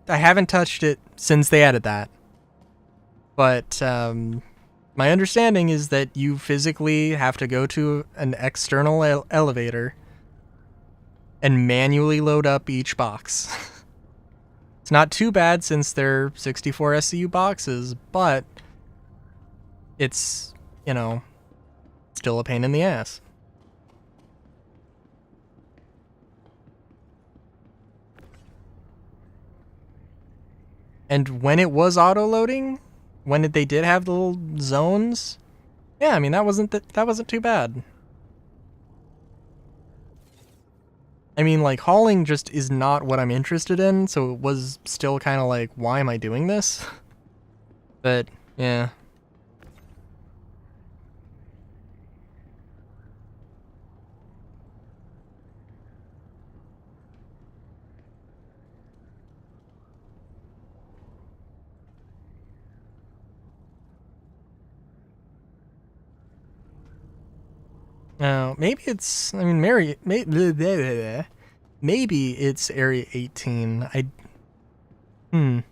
I haven't touched it since they added that. But my understanding is that you physically have to go to an external elevator and manually load up each box. It's not too bad since they're 64 SCU boxes, but it's, you know, still a pain in the ass. And when it was auto-loading, when they did have the little zones, yeah, I mean, that wasn't too bad. I mean, like, hauling just is not what I'm interested in, so it was still kind of like, why am I doing this? But, yeah. Now, maybe it's, I mean, maybe it's Area 18. I don't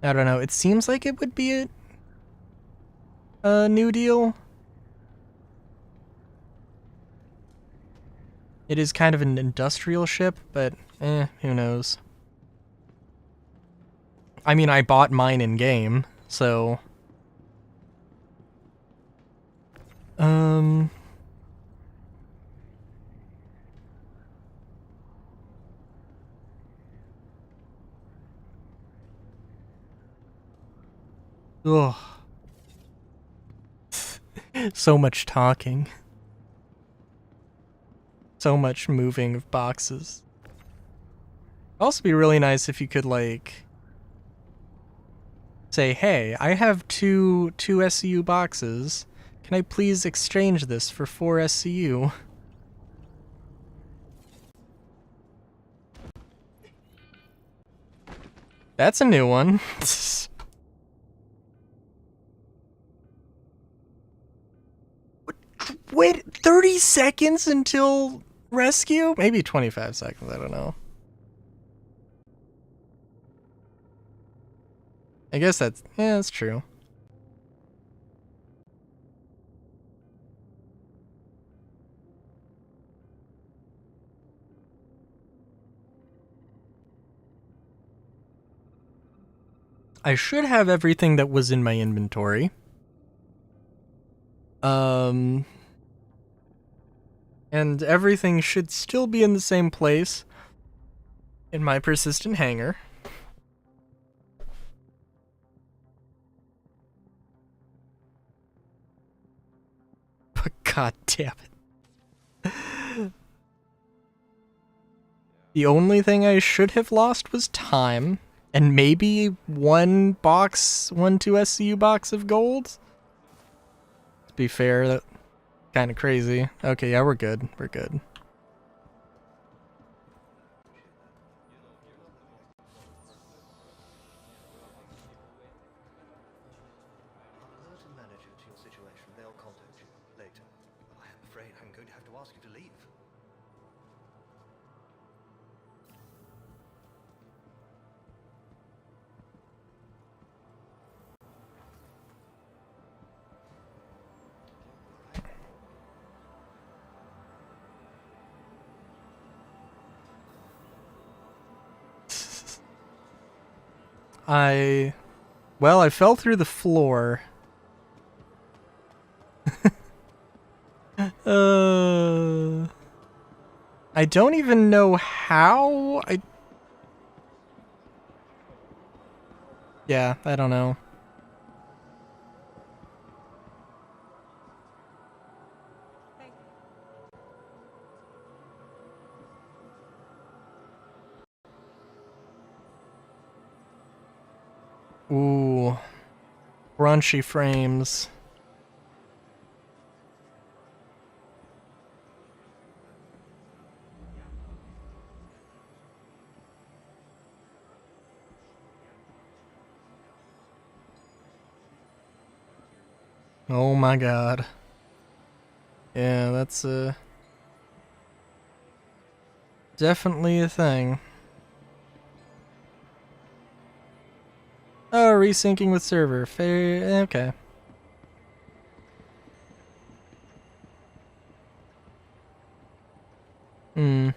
know. It seems like it would be a New Deal. It is kind of an industrial ship, but who knows. I mean, I bought mine in game, so ugh. So much talking. So much moving of boxes. It'd also be really nice if you could, like, say, hey, I have two SCU boxes. Can I please exchange this for 4 SCU? That's a new one. Wait, 30 seconds until rescue? Maybe 25 seconds, I don't know. I guess that's true. I should have everything that was in my inventory. And everything should still be in the same place in my persistent hangar. But god damn it. The only thing I should have lost was time, and maybe one 2 SCU box of gold. To be fair, that's kind of crazy. Okay, yeah, we're good. We're good. Well, I fell through the floor. I don't even know how. Yeah, I don't know. Ooh. Crunchy frames. Oh my god. Yeah, that's definitely a thing. Oh, resyncing with server. Fair. Okay. Hmm.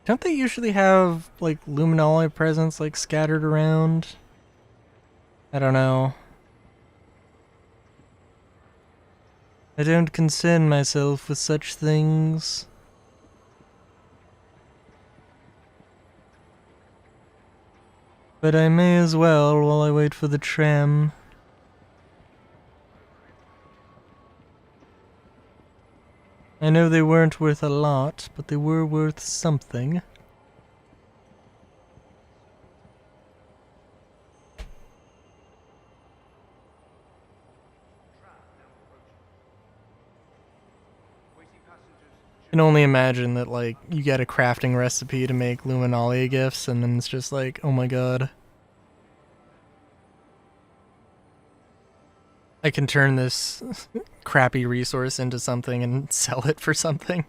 Don't they usually have, like, Luminali presents, like, scattered around? I don't know. I don't concern myself with such things. But I may as well while I wait for the tram. I know they weren't worth a lot, but they were worth something. I can only imagine that, like, you get a crafting recipe to make Luminalia gifts, and then it's just like, oh my god. I can turn this crappy resource into something and sell it for something.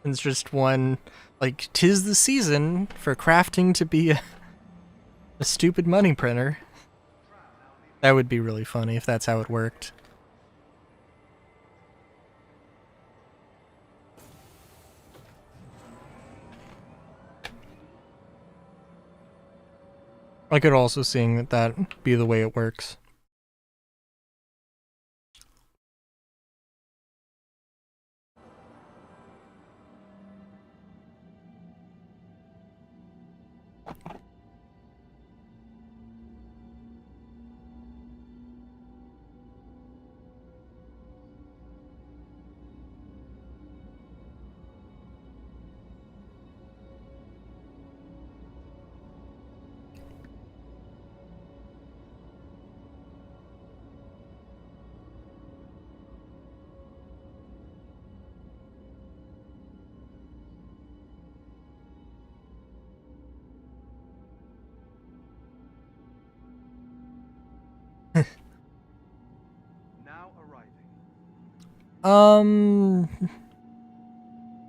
It's just one, like, 'tis the season for crafting to be a stupid money printer. That would be really funny if that's how it worked. I could also see that be the way it works.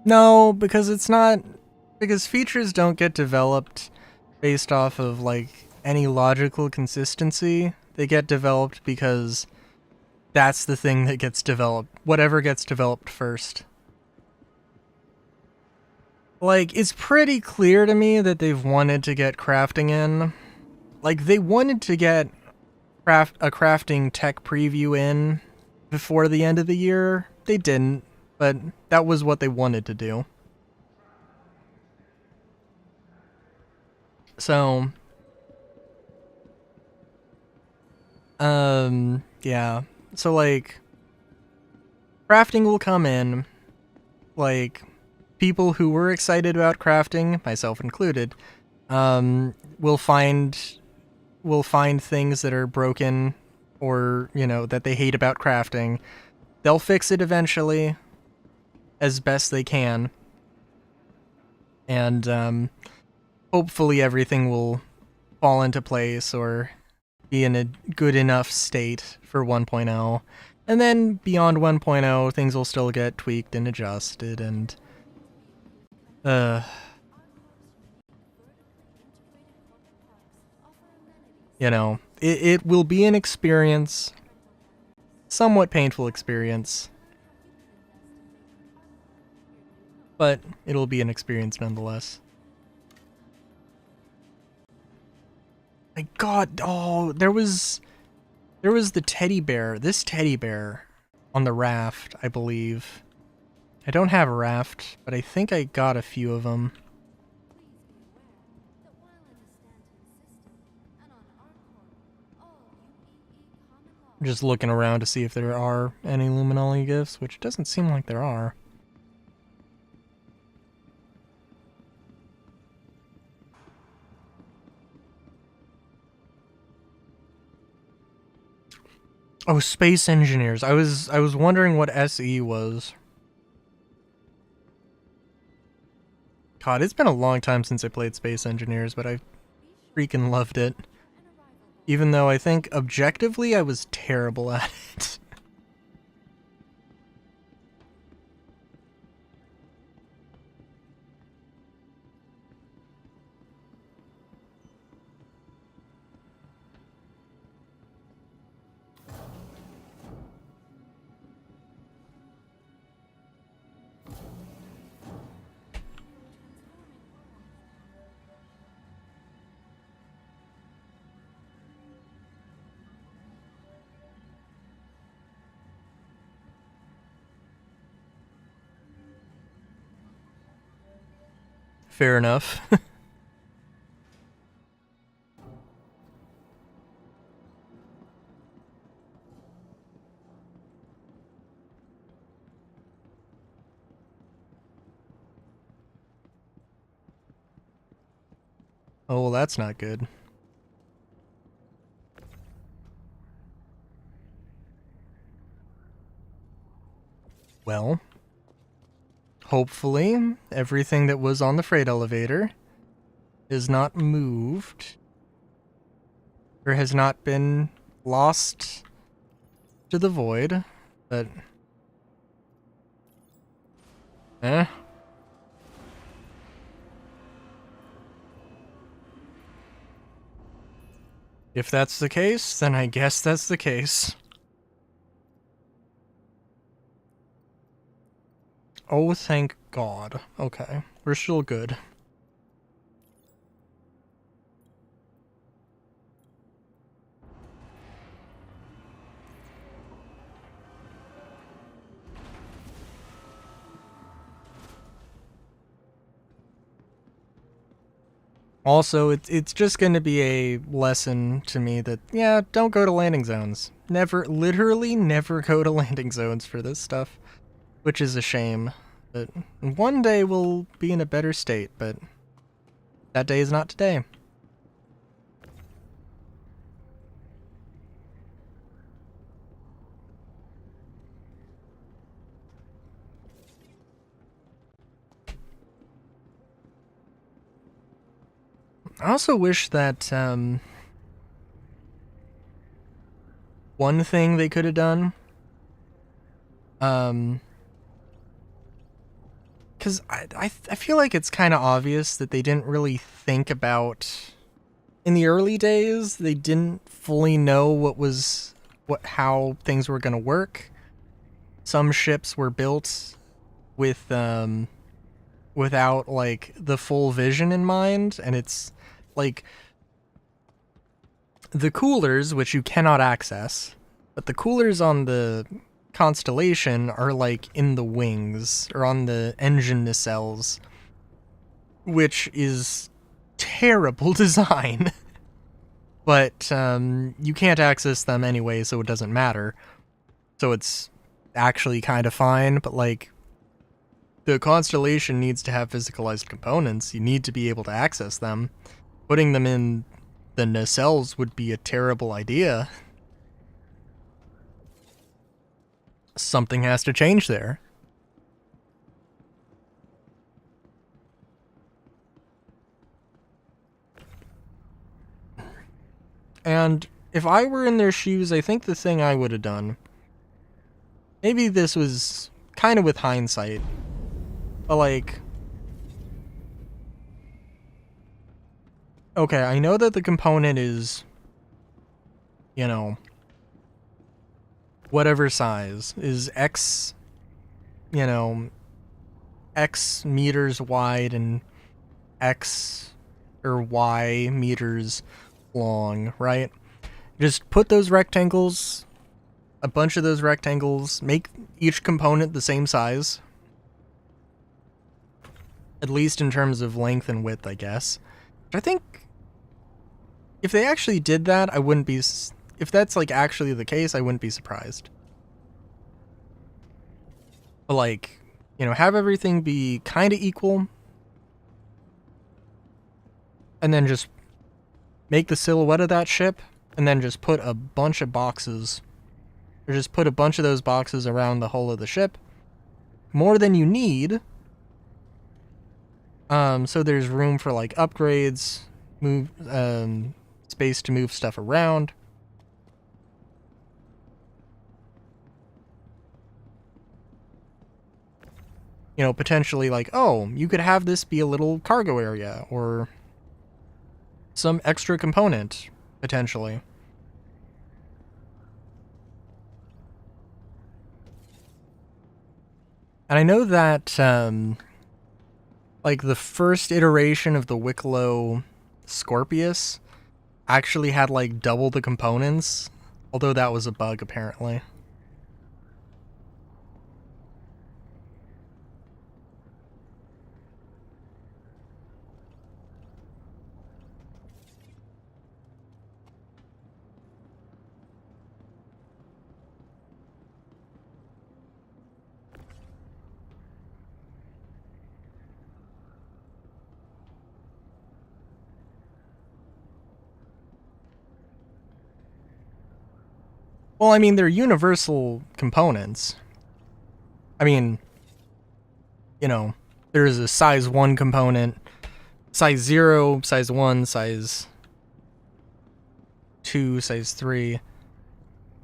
No, because it's not, because features don't get developed based off of, like, any logical consistency, they get developed because that's the thing that gets developed. Whatever gets developed first. Like, it's pretty clear to me that they've wanted to get crafting in. Like, they wanted to get a crafting tech preview in before the end of the year. They didn't, but that was what they wanted to do. So, yeah. So, like, crafting will come in, like, people who were excited about crafting, myself included, will find things that are broken or, you know, that they hate about crafting. They'll fix it eventually as best they can. And hopefully everything will fall into place or be in a good enough state for 1.0. And then beyond 1.0, things will still get tweaked and adjusted and you know, it will be an experience, somewhat painful experience, but it'll be an experience nonetheless. My God, oh, there was the teddy bear, this teddy bear on the raft, I believe. I don't have a raft, but I think I got a few of them. I'm just looking around to see if there are any Luminali gifts, which doesn't seem like there are. Oh, Space Engineers. I was wondering what SE was. God, it's been a long time since I played Space Engineers, but I freaking loved it. Even though I think objectively I was terrible at it. Fair enough. Oh, well, that's not good. Well, hopefully everything that was on the freight elevator is not moved or has not been lost to the void, but if that's the case, then I guess that's the case. Oh, thank God. Okay, we're still good. Also, it's just going to be a lesson to me that, yeah, don't go to landing zones. Literally never go to landing zones for this stuff, which is a shame. But one day we'll be in a better state, but that day is not today. I also wish that, one thing they could have done, because I feel like it's kind of obvious that they didn't really think about in the early days, they didn't fully know how things were going to work. Some ships were built with without like the full vision in mind, and it's like the coolers, which you cannot access, but the coolers on the Constellation are like in the wings or on the engine nacelles, which is terrible design. But you can't access them anyway, so it doesn't matter. So it's actually kind of fine, but like the Constellation needs to have physicalized components. You need to be able to access them. Putting them in the nacelles would be a terrible idea. Something has to change there. And if I were in their shoes, I think the thing I would have done, maybe this was kind of with hindsight, but like, okay, I know that the component is, you know, whatever size, is X, you know, X meters wide and X or Y meters long, right? Just put those rectangles, a bunch of those rectangles, make each component the same size. At least in terms of length and width, I guess. I think if they actually did that, I wouldn't be... If that's, like, actually the case, I wouldn't be surprised. But, like, you know, have everything be kind of equal. And then just make the silhouette of that ship. And then just put a bunch of boxes. Or just put a bunch of those boxes around the hull of the ship. More than you need. So there's room for, like, upgrades. Space to move stuff around. You know, potentially like, oh, you could have this be a little cargo area, or some extra component, potentially. And I know that, like, the first iteration of the Wicklow Scorpius actually had, like, double the components, although that was a bug, apparently. Well, I mean, they're universal components. I mean, you know, there's a size 1 component, size 0, size 1, size 2, size 3,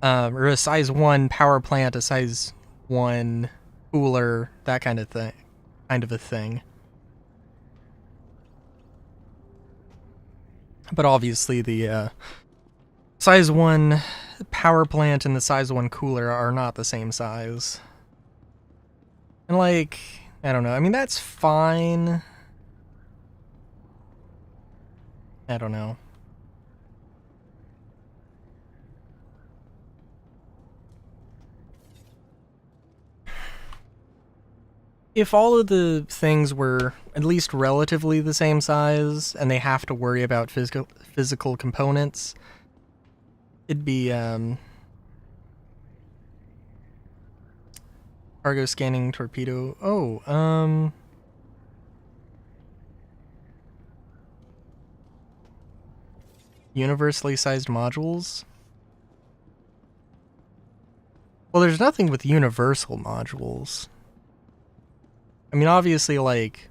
or a size 1 power plant, a size 1 cooler, that kind of thing, But obviously the size 1 power plant and the size 1 cooler are not the same size. And like, I don't know, I mean, that's fine. I don't know. If all of the things were at least relatively the same size, and they have to worry about physical components, it'd be, cargo scanning torpedo. Oh, universally sized modules? Well, there's nothing with universal modules. I mean, obviously, like,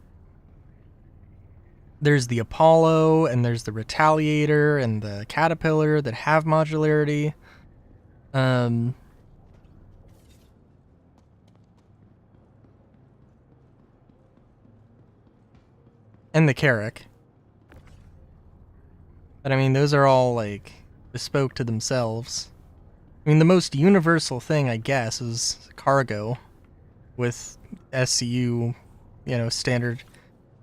there's the Apollo, and there's the Retaliator, and the Caterpillar that have modularity. And the Carrack. But I mean, those are all, like, bespoke to themselves. I mean, the most universal thing, I guess, is cargo with SCU, you know, standard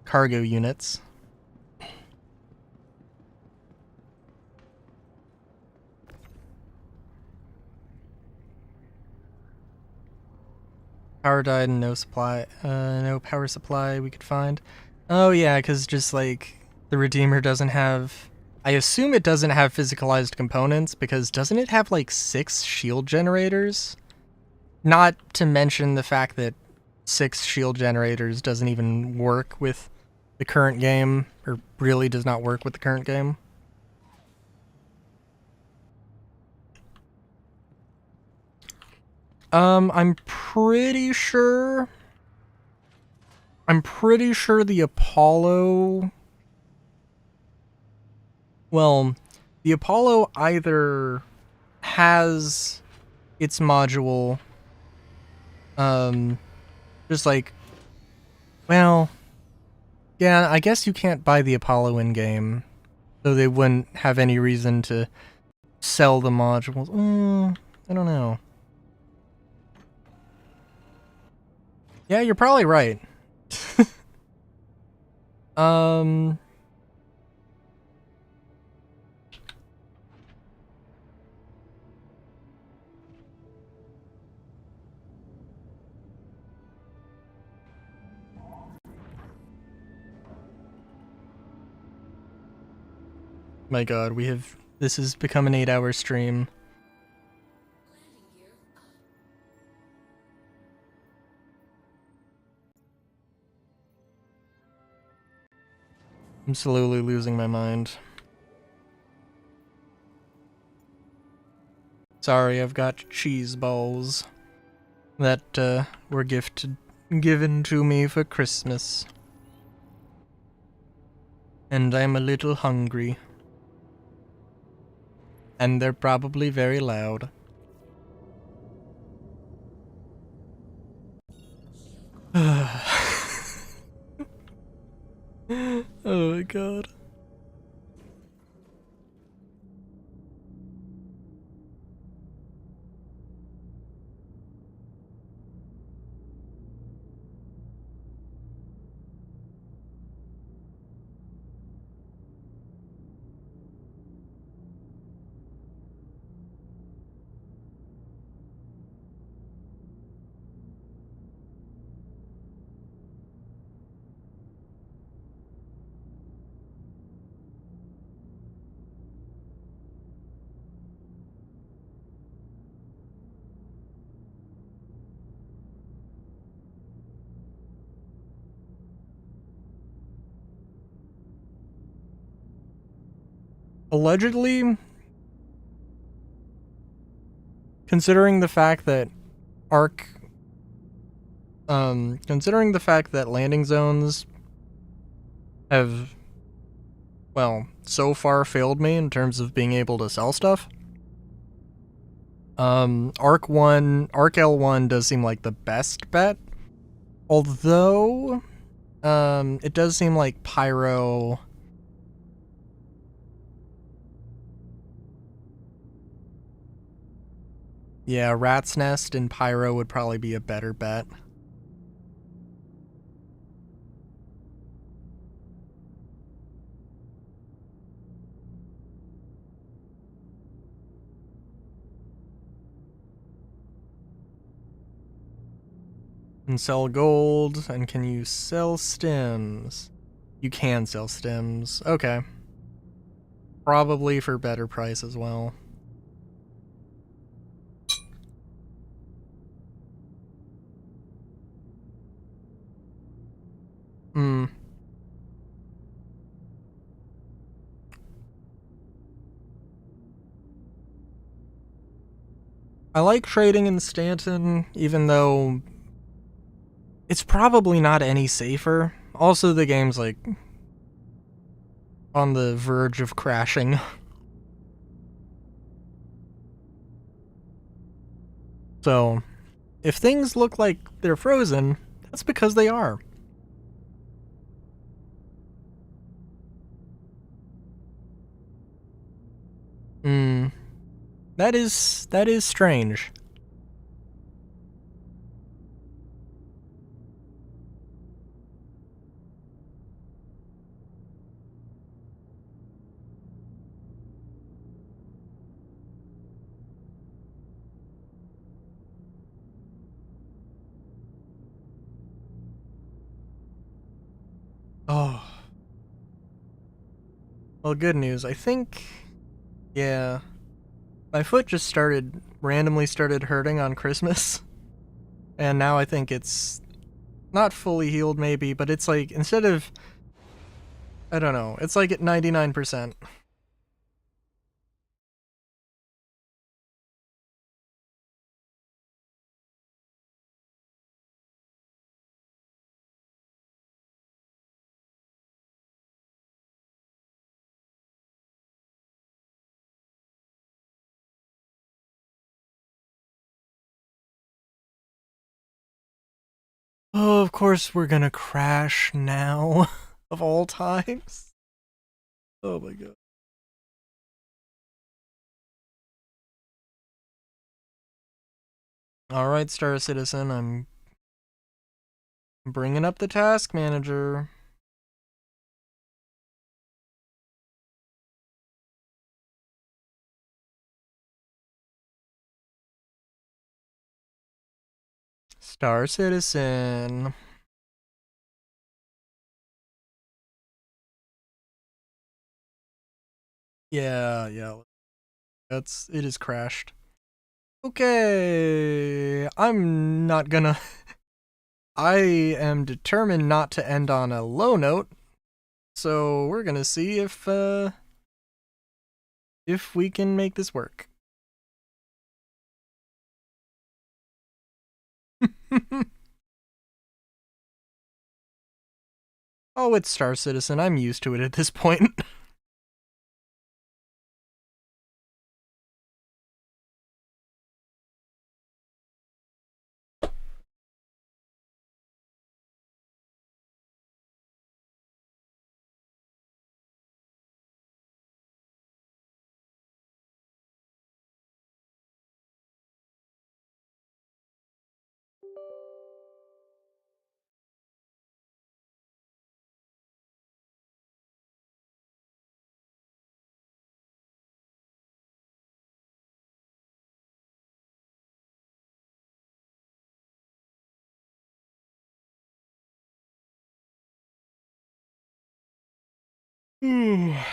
cargo units. Power died and no supply, no power supply we could find. Oh yeah, because just like the Redeemer doesn't have, I assume it doesn't have physicalized components because doesn't it have like 6 shield generators? Not to mention the fact that 6 shield generators doesn't even work with the current game, or really does not work with the current game. I'm pretty sure the Apollo... Well, the Apollo either has its module, just like, well, yeah, I guess you can't buy the Apollo in-game, so they wouldn't have any reason to sell the modules. I don't know. Yeah, you're probably right. My god, this has become an 8-hour stream. I'm slowly losing my mind. Sorry, I've got cheese balls that were given to me for Christmas. And I'm a little hungry. And they're probably very loud. Oh my god. Allegedly, considering the fact that landing zones have, well, so far failed me in terms of being able to sell stuff, Arc L1 does seem like the best bet, although, it does seem like Pyro... Yeah, Rat's Nest and Pyro would probably be a better bet. And sell gold, and can you sell stems? You can sell stems. Okay. Probably for better price as well. I like trading in Stanton, even though it's probably not any safer. Also, the game's like on the verge of crashing. So, if things look like they're frozen, that's because they are. That is strange. Oh. Well, good news. I think, yeah, my foot just randomly started hurting on Christmas. And now I think it's not fully healed maybe, but it's like, instead of, I don't know, it's like at 99%. Oh, of course we're gonna crash now, of all times. Oh my god. Alright, Star Citizen, I'm bringing up the task manager. Star Citizen. Yeah. It is crashed. Okay, I'm not gonna... I am determined not to end on a low note, so we're gonna see if we can make this work. Oh, it's Star Citizen. I'm used to it at this point. I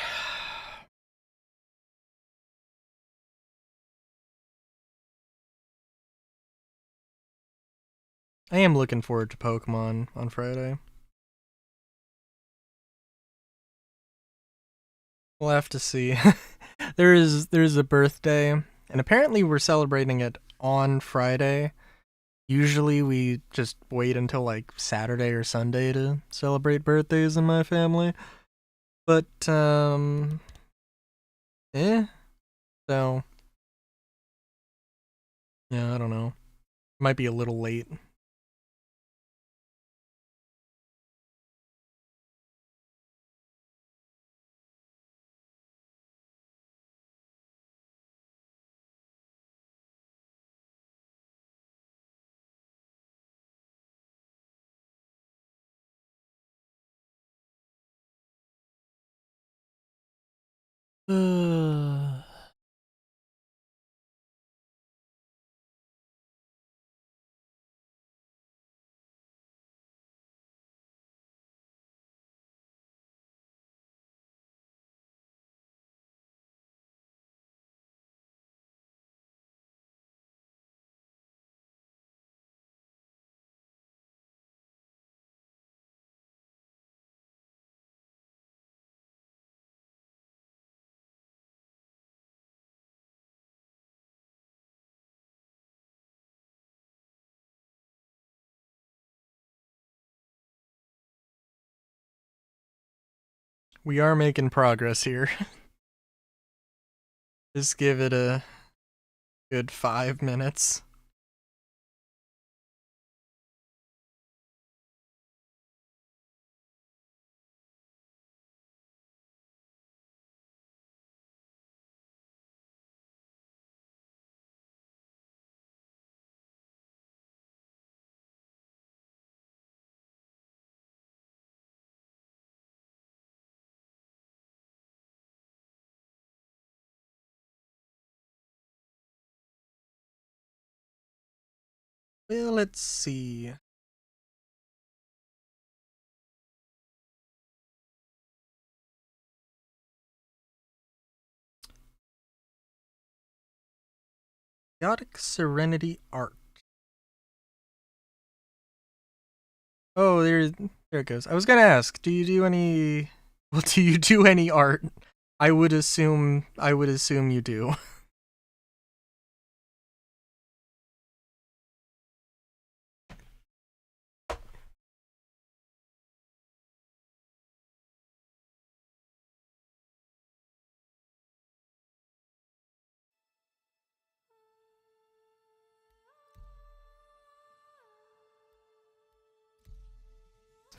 am looking forward to Pokemon on Friday. We'll have to see. There's a birthday, and apparently we're celebrating it on Friday. Usually we just wait until like Saturday or Sunday to celebrate birthdays in my family. But so yeah, I don't know. Might be a little late. We are making progress here. Just give it a good 5 minutes. Well, let's see. Chaotic Serenity Art. Oh, there it goes. I was gonna ask, do you do any? Well, do you do any art? I would assume you do.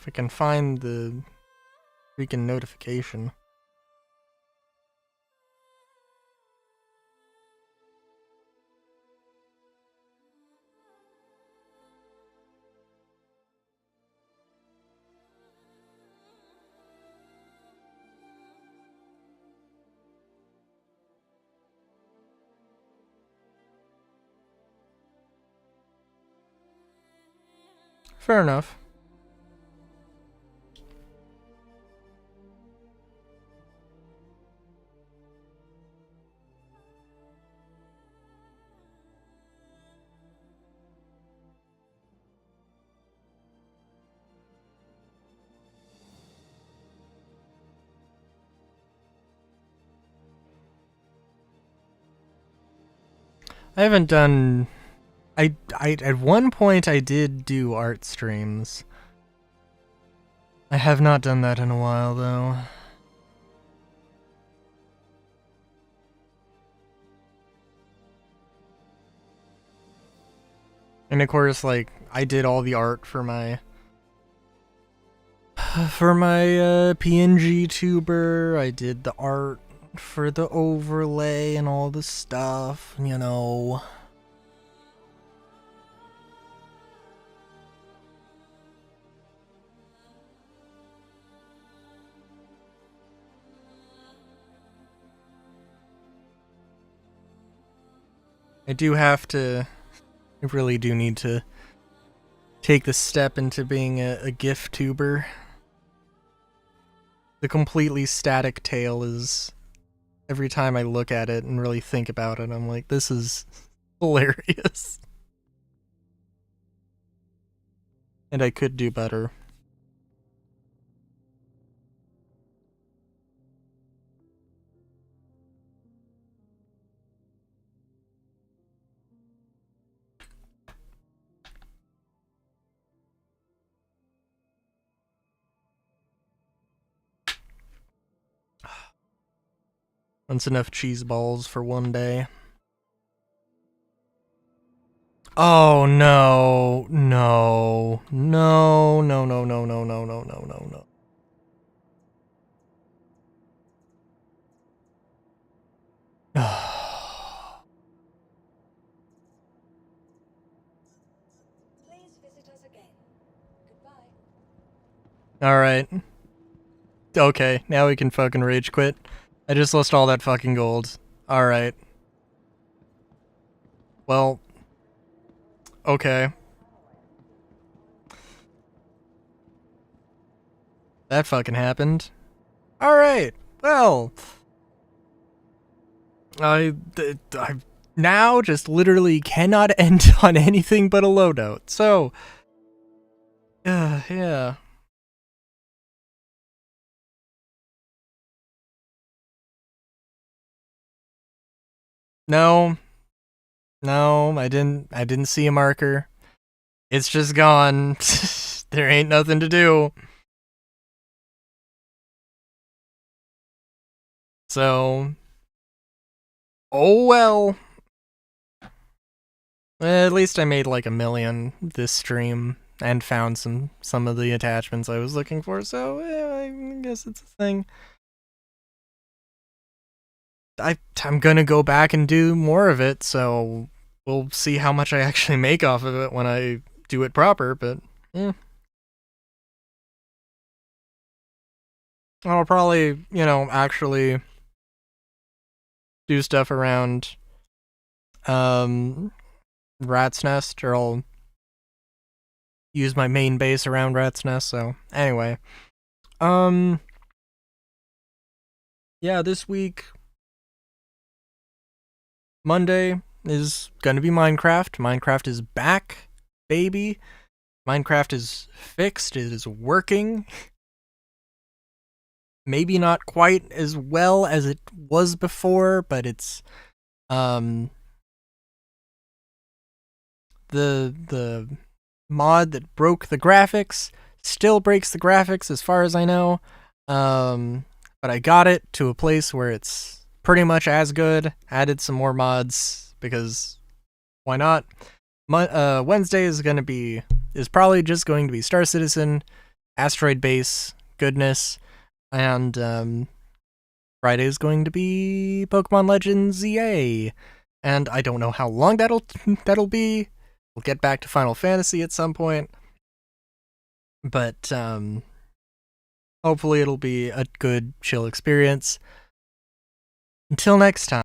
If I can find the freaking notification. Fair enough. I haven't done... I at one point I did do art streams. I have not done that in a while, though. And of course, like, I did all the art for my... PNG tuber. I did the art for the overlay and all the stuff, you know. I do have to... I really do need to take the step into being a GIF tuber. The completely static tail is... Every time I look at it and really think about it, I'm like, this is hilarious. And I could do better. That's enough cheese balls for one day. Oh no, no, no, no, no, no, no, no, no, no, no, no. Please visit us again. Goodbye. Alright. Okay, now we can fucking rage quit. I just lost all that fucking gold. Alright. Well. Okay. That fucking happened. Alright. Well. I now just literally cannot end on anything but a low note. So. Yeah. No. No, I didn't see a marker. It's just gone. There ain't nothing to do. So, oh well. At least I made like 1 million this stream and found some of the attachments I was looking for, so I guess it's a thing. I'm gonna go back and do more of it, so we'll see how much I actually make off of it when I do it proper, but I'll probably, you know, actually do stuff around Rat's Nest, or I'll use my main base around Rat's Nest. So anyway, yeah, this week Monday is gonna be Minecraft. Minecraft is back, baby. Minecraft is fixed. It is working. Maybe not quite as well as it was before, but it's the mod that broke the graphics still breaks the graphics as far as I know. But I got it to a place where it's pretty much as good. Added some more mods because why not? Wednesday is probably just going to be Star Citizen, Asteroid Base, goodness, and Friday is going to be Pokemon Legends ZA, and I don't know how long that'll be. We'll get back to Final Fantasy at some point, but hopefully it'll be a good, chill experience. Until next time.